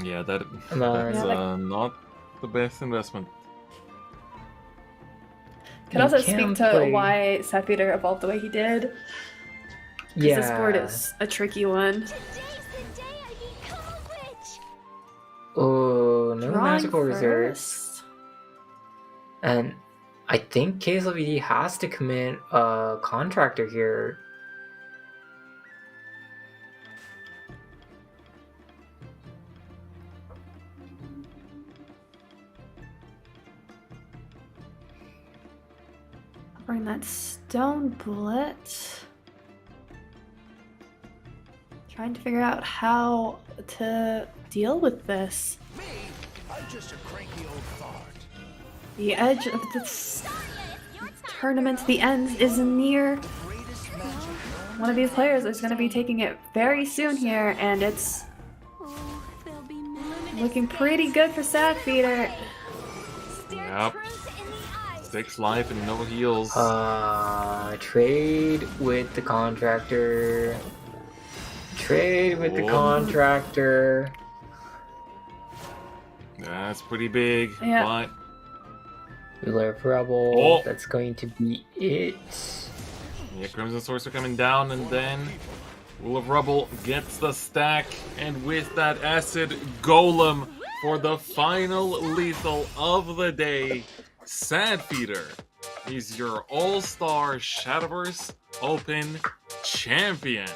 Yeah, that's Yeah, not the best investment. Can also You speak can to play- why Sad Feeder evolved the way he did. Yeah. This board is a tricky one. Today's the day I become a witch. Oh, no Drawing magical reserves. first. And I think KSLVD has to commit a contractor here. Bring that stone bullet. Trying to figure out how to deal with this. Me? I'm just a cranky old fart. The edge of this tournament, the end is near. One of these players is going to be taking it very soon here, and it's Oh, there'll be limited looking pretty good for Sad Feeder. stare Yep. truth in the eyes. 6 life and no heals. Trade with the contractor. Trade with the Whoa. contractor. That's pretty big, Yeah. but Ruler of Rebel. Oh. That's going to be it. yeah, Crimson Swords are coming down, and then Rule of Rubble gets the stack, and with that Acid Golem for the final lethal of the day, Sad Feeder is your All-Star Shadowverse Open Champion.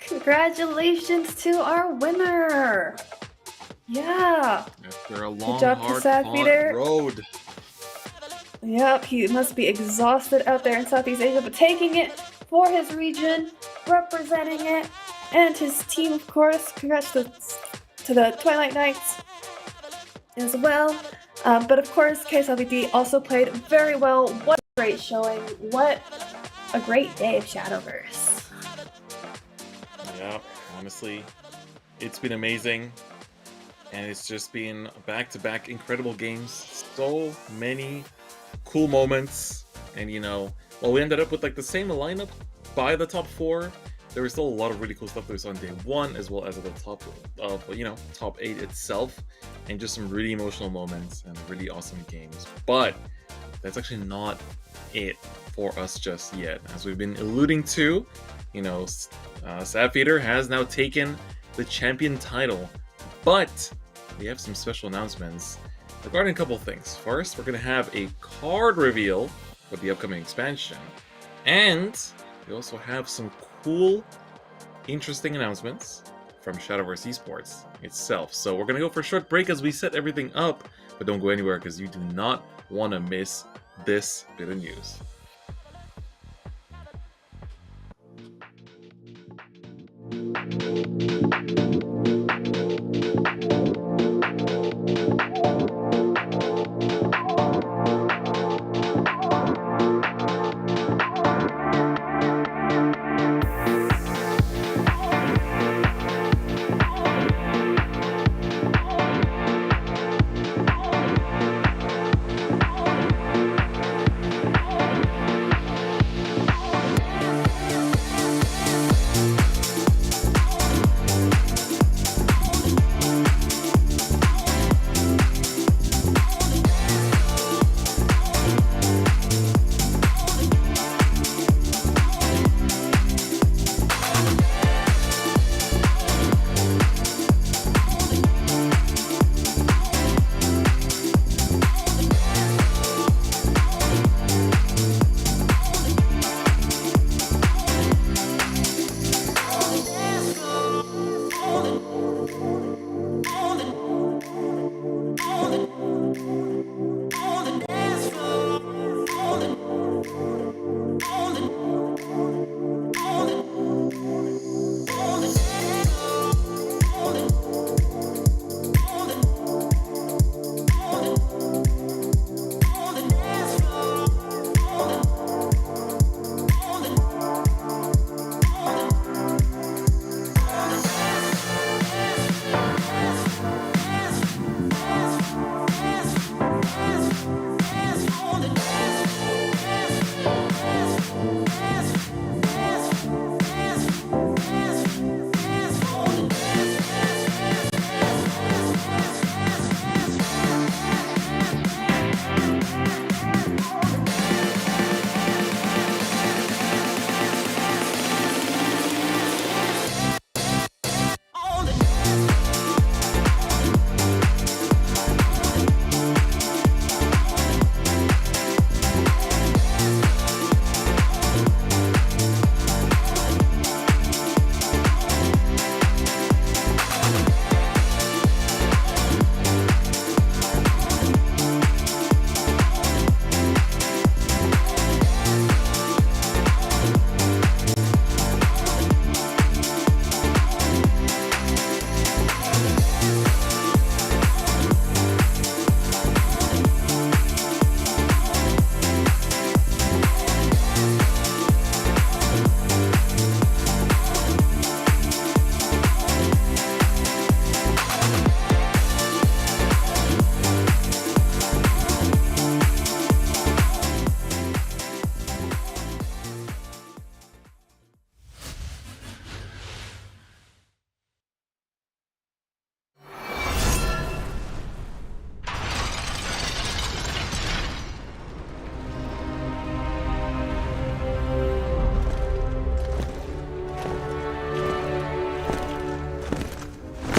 Congratulations to our winner! Yeah! After a long, job to Sad hard-fought Feeder. road. Yep, he must be exhausted out there in Southeast Asia, but taking it for his region, representing it, and his team, of course. Congrats to the Twilight Knights as well. But of course, KSLVD also played very well. What a great showing. What a great day of Shadowverse. Yeah, honestly, it's been amazing. And it's just been back-to-back incredible games. So many cool moments. And while we ended up with like the same lineup by the top 4, there was still a lot of really cool stuff that we saw on day 1, as well as at the top of top 8 itself, and just some really emotional moments and really awesome games. But that's actually not it for us just yet. As we've been alluding to, Sapphire has now taken the champion title, but we have some special announcements regarding a couple things. First, we're going to have a card reveal for the upcoming expansion, and we also have some cool, interesting announcements from Shadowverse Esports itself. So we're going to go for a short break as we set everything up, but don't go anywhere because you do not want to miss this bit of news.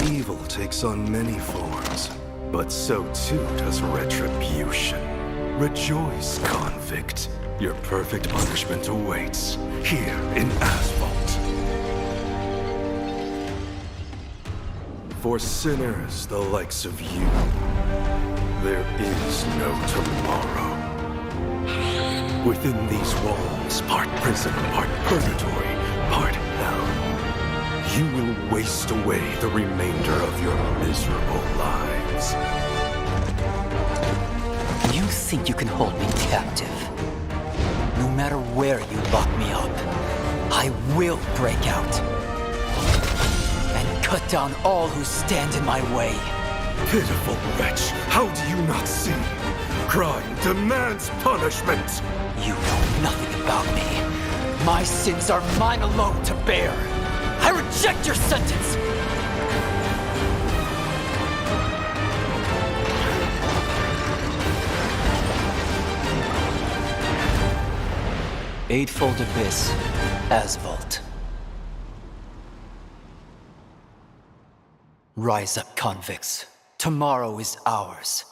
Evil takes on many forms, but so too does retribution. Rejoice, convict. Your perfect punishment awaits here in Asphalt. For sinners the likes of you, there is no tomorrow. Within these walls, part prison, part purgatory, part hell, you will waste away the remainder of your miserable lives. think you can hold me captive? No matter where you lock me up, I will break out and cut down all who stand in my way. Pitiful wretch, how do you not see? Crime demands punishment! You know nothing about me. My sins are mine alone to bear. I reject your sentence! Eightfold Abyss, Asphalt. Rise up, convicts. Tomorrow is ours.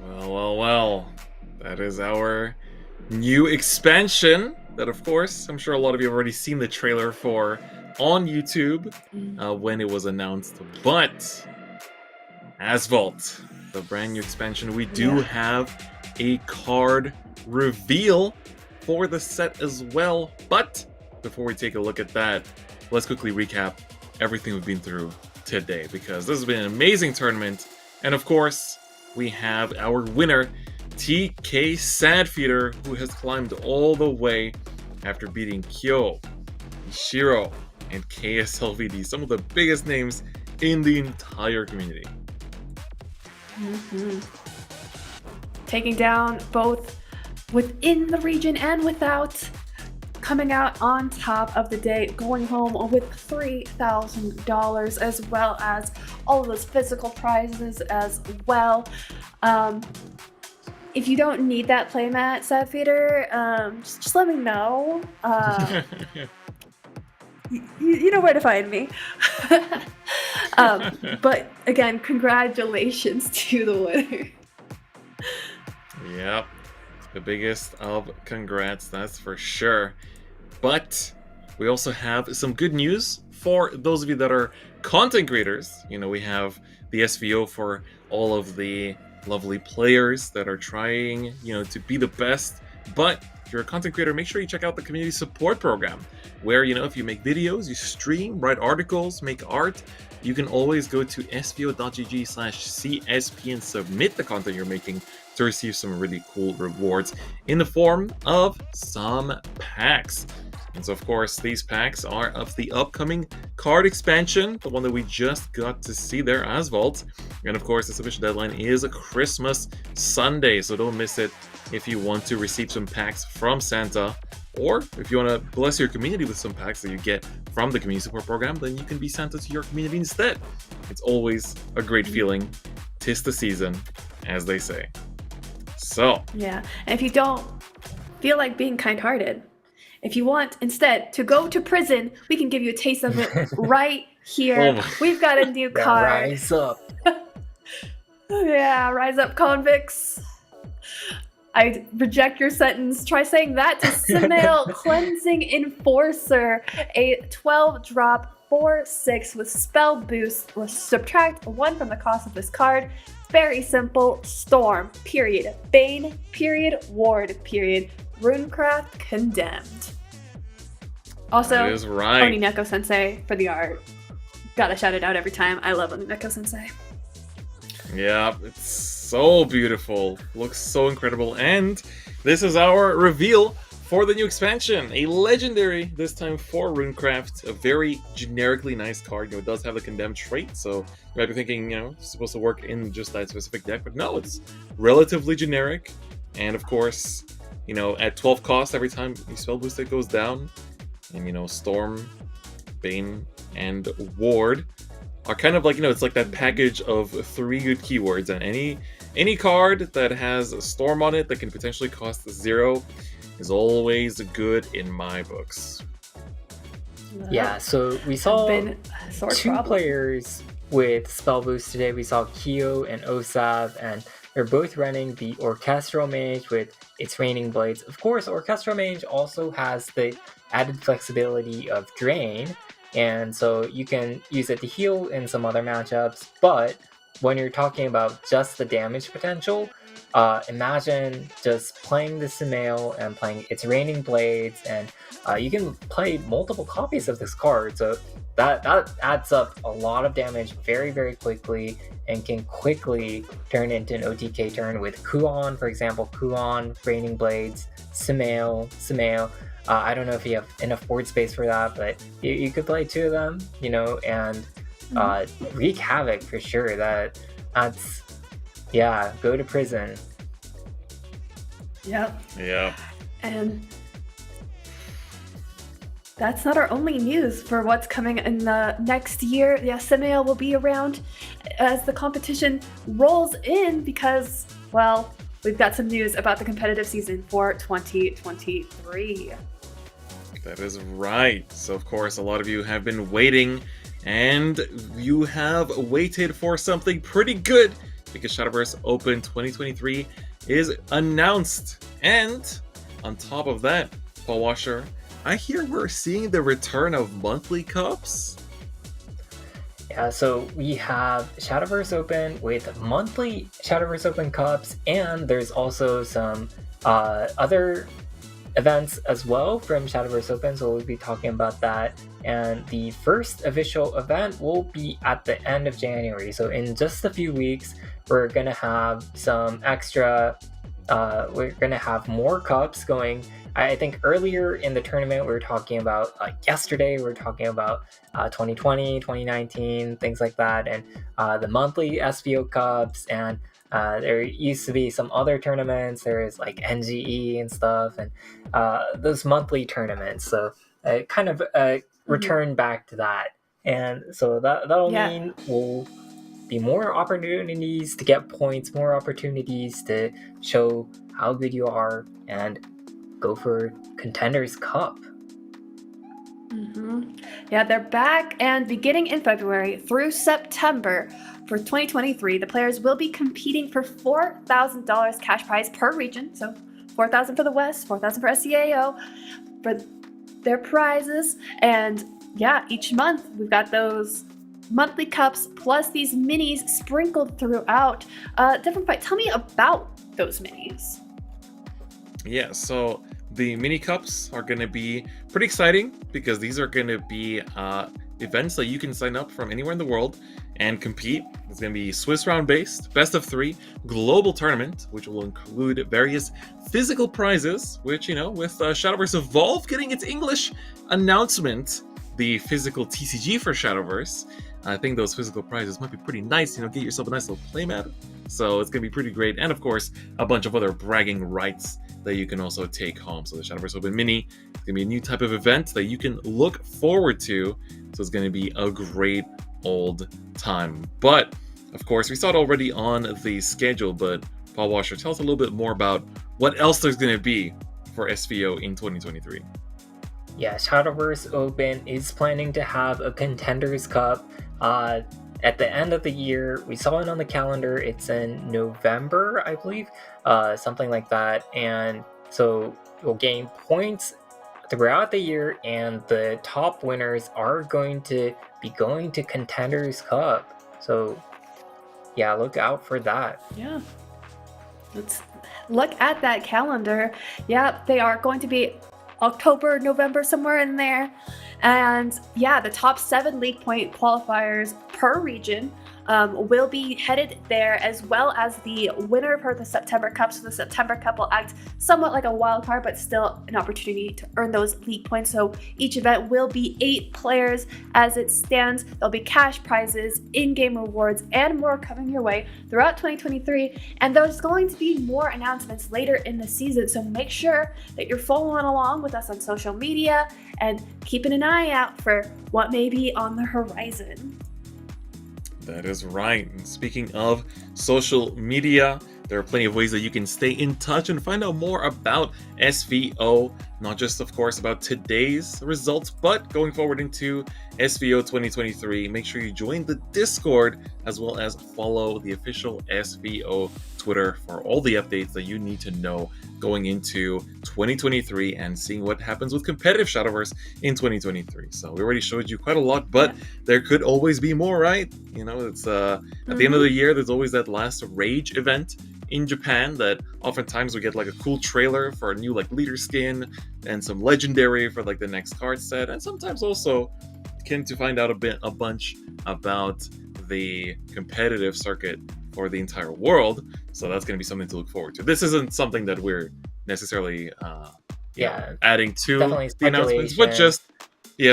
Well. That is our new expansion that, of course, I'm sure a lot of you have already seen the trailer for on YouTube when it was announced. But Asphalt, the brand new expansion, we do have a card reveal for the set as well. But before we take a look at that, let's quickly recap everything we've been through today, because this has been an amazing tournament. And of course, we have our winner, TK Sadfeeder, who has climbed all the way after beating Kyo, Shiro, and KSLVD, some of the biggest names in the entire community. Taking down both within the region and without, coming out on top of the day, going home with $3,000, as well as all of those physical prizes as well. If you don't need that playmat, Sadfeeder, just let me know. You know where to find me. But again, congratulations to the winner. Yep, the biggest of congrats, that's for sure. But we also have some good news for those of you that are content creators. You know, we have the SVO for all of the lovely players that are trying, to be the best. But if you're a content creator, make sure you check out the community support program, where, if you make videos, you stream, write articles, make art, you can always go to svo.gg/CSP and submit the content you're making to receive some really cool rewards in the form of some packs. And so, of course, these packs are of the upcoming card expansion, the one that we just got to see there, Asphalt. And of course, the submission deadline is a Christmas Sunday, so don't miss it if you want to receive some packs from Santa, or if you want to bless your community with some packs that you get from the community support program, then you can be Santa to your community instead. It's always a great feeling. 'Tis the season, as they say. So yeah, and if you don't feel like being kind-hearted, if you want instead to go to prison, we can give you a taste of it right here. We've got a new card. Rise up. Yeah, rise up, convicts. I reject your sentence. Try saying that to Samael Cleansing Enforcer, a 12-drop 4/6 with spell boost. We'll subtract 1 from the cost of this card. Very simple. Storm, period. Bane, period. Ward, period. Runecraft, condemned. Also, that is right. Onineko Sensei for the art. Gotta shout it out every time. I love Onineko Sensei. Yeah, it's so beautiful. Looks so incredible. And this is our reveal for the new expansion. A legendary, this time for Runecraft. A very generically nice card. It does have the condemned trait, so you might be thinking, it's supposed to work in just that specific deck. But no, it's relatively generic. And of course, at 12 cost, every time you spell boost, it goes down. And, Storm, Bane, and Ward are kind of like, it's like that package of 3 good keywords. And any card that has a Storm on it that can potentially cost 0 is always good in my books. Yeah, so we saw 2 players with spell boost today. We saw Kyo and Osav, and they're both running the Orchestral Mage with its Raining Blades. Of course, Orchestral Mage also has the added flexibility of Drain, and so you can use it to heal in some other matchups. But when you're talking about just the damage potential, imagine just playing the Samael and playing its Raining Blades, and you can play multiple copies of this card. So that adds up a lot of damage very, very quickly and can quickly turn into an OTK turn with Kuon, for example, Kuon, Raining Blades, Sumail. I don't know if you have enough board space for that, but you could play 2 of them, and wreak havoc for sure. That's go to prison. Yep. Yeah. And that's not our only news for what's coming in the next year. Yeah, Sumail will be around as the competition rolls in because, well, we've got some news about the competitive season for 2023. That is right. So, of course, a lot of you have been waiting, and you have waited for something pretty good because Shadowverse Open 2023 is announced. And on top of that, Paul Washer, I hear we're seeing the return of monthly cups. Yeah, so we have Shadowverse Open with monthly Shadowverse Open cups, and there's also some other events as well from Shadowverse Open, so we'll be talking about that. And the first official event will be at the end of January, so in just a few weeks, we're gonna have some extra. We're gonna have more cups going. I think earlier in the tournament we were talking about, yesterday we were talking about 2020, 2019, things like that, and the monthly SVO Cups, and there used to be some other tournaments. There is like NGE and stuff, and those monthly tournaments. So kind of return back to that, and so that'll mean we'll be more opportunities to get points, more opportunities to show how good you are, and go for Contenders Cup. Yeah, they're back, and beginning in February through September for 2023, the players will be competing for $4,000 cash prize per region. So $4,000 for the West, $4,000 for SCAO for their prizes. And yeah, each month we've got those monthly cups plus these minis sprinkled throughout different fights. Tell me about those minis. Yeah, so the mini cups are going to be pretty exciting because these are going to be events that you can sign up from anywhere in the world and compete. It's going to be Swiss round based, best of 3, global tournament, which will include various physical prizes, which, with Shadowverse Evolve getting its English announcement, the physical TCG for Shadowverse, I think those physical prizes might be pretty nice. Get yourself a nice little playmat. So it's going to be pretty great. And of course, a bunch of other bragging rights that you can also take home. So the Shadowverse Open Mini is going to be a new type of event that you can look forward to. So it's going to be a great old time. But of course, we saw it already on the schedule. But Paul Washer, tell us a little bit more about what else there's going to be for SVO in 2023. Yeah, Shadowverse Open is planning to have a Contenders Cup at the end of the year. We saw it on the calendar. It's in November, I believe, something like that. And so you'll gain points throughout the year, and the top winners are going to be going to Contenders Cup. So yeah, look out for that. Yeah. Let's look at that calendar. Yeah, they are going to be October, November, somewhere in there. And yeah, the top 7 league point qualifiers per region will be headed there, as well as the winner for the September Cup. So the September Cup will act somewhat like a wild card, but still an opportunity to earn those league points. So each event will be 8 players as it stands. There'll be cash prizes, in-game rewards, and more coming your way throughout 2023. And there's going to be more announcements later in the season. So make sure that you're following along with us on social media and keeping an eye out for what may be on the horizon. That is right. And speaking of social media, there are plenty of ways that you can stay in touch and find out more about SVO, not just, of course, about today's results, but going forward into SVO 2023. Make sure you join the Discord, as well as follow the official SVO Twitter for all the updates that you need to know going into 2023 and seeing what happens with competitive Shadowverse in 2023. So we already showed you quite a lot, but there could always be more, right? It's at the end of the year, there's always that last Rage event in Japan that oftentimes we get like a cool trailer for a new like leader skin and some legendary for like the next card set, and sometimes also begin to find out a bunch about the competitive circuit for the entire world. So that's going to be something to look forward to. This isn't something that we're necessarily adding to definitely the announcements, but just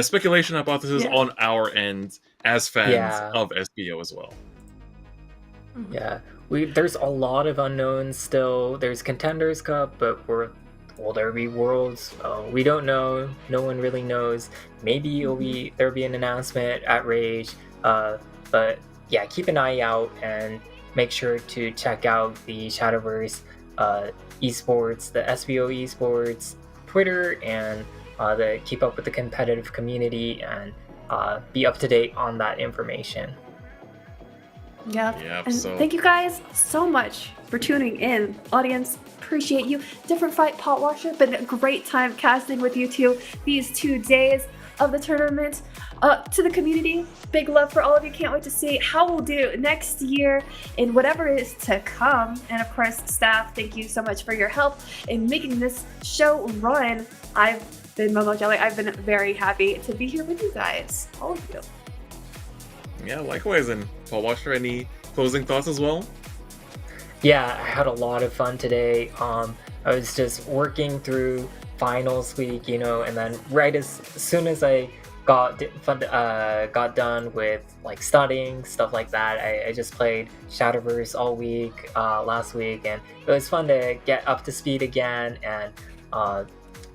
speculation, hypothesis Yeah. on our end as fans Yeah. of SVO as well. Yeah, there's a lot of unknowns still. There's Contenders Cup, but will there be Worlds? We don't know. No one really knows. Maybe there'll be an announcement at Rage. But yeah, keep an eye out and make sure to check out the Shadowverse esports, the SVO esports Twitter, and the keep up with the competitive community and be up to date on that information. Yep. And so thank you guys so much for tuning in. Audience, appreciate you. Different Fight Pot Washer, been a great time casting with you two these 2 days of the tournament. To the community, big love for all of you. Can't wait to see how we'll do next year in whatever is to come. And of course, staff, thank you so much for your help in making this show run. I've been Momo Jelly. I've been very happy to be here with you guys, all of you. Yeah, likewise. And Paul Washer, any closing thoughts as well? Yeah, I had a lot of fun today. I was just working through finals week, and then right as soon as I got done with like studying stuff like that, I just played Shadowverse all week last week, and it was fun to get up to speed again and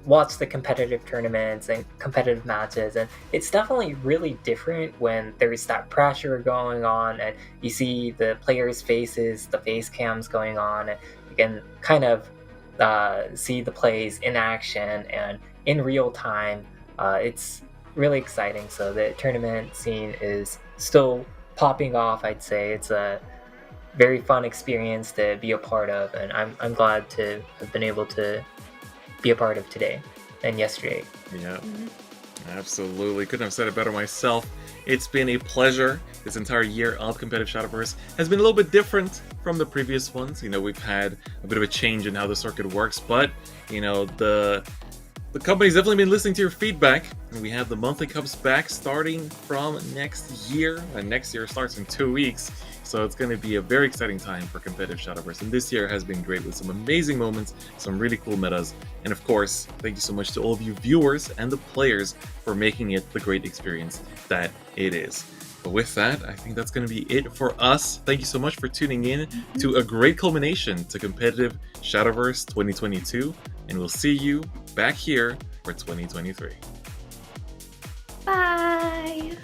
watch the competitive tournaments and competitive matches. And it's definitely really different when there's that pressure going on and you see the players' faces, the face cams going on, and you can kind of see the plays in action and in real time. It's really exciting. So the tournament scene is still popping off, I'd say. It's a very fun experience to be a part of, and I'm glad to have been able to be a part of today and yesterday. Yeah, absolutely. Couldn't have said it better myself. It's been a pleasure. This entire year of competitive Shadowverse has been a little bit different from the previous ones. We've had a bit of a change in how the circuit works, but the company's definitely been listening to your feedback, and we have the monthly cups back starting from next year. And next year starts in 2 weeks, so it's going to be a very exciting time for competitive Shadowverse. And this year has been great with some amazing moments, some really cool metas, and of course, thank you so much to all of you viewers and the players for making it the great experience that it is. But with that, I think that's going to be it for us. Thank you so much for tuning in to a great culmination to competitive Shadowverse 2022, and we'll see you back here for 2023. Bye!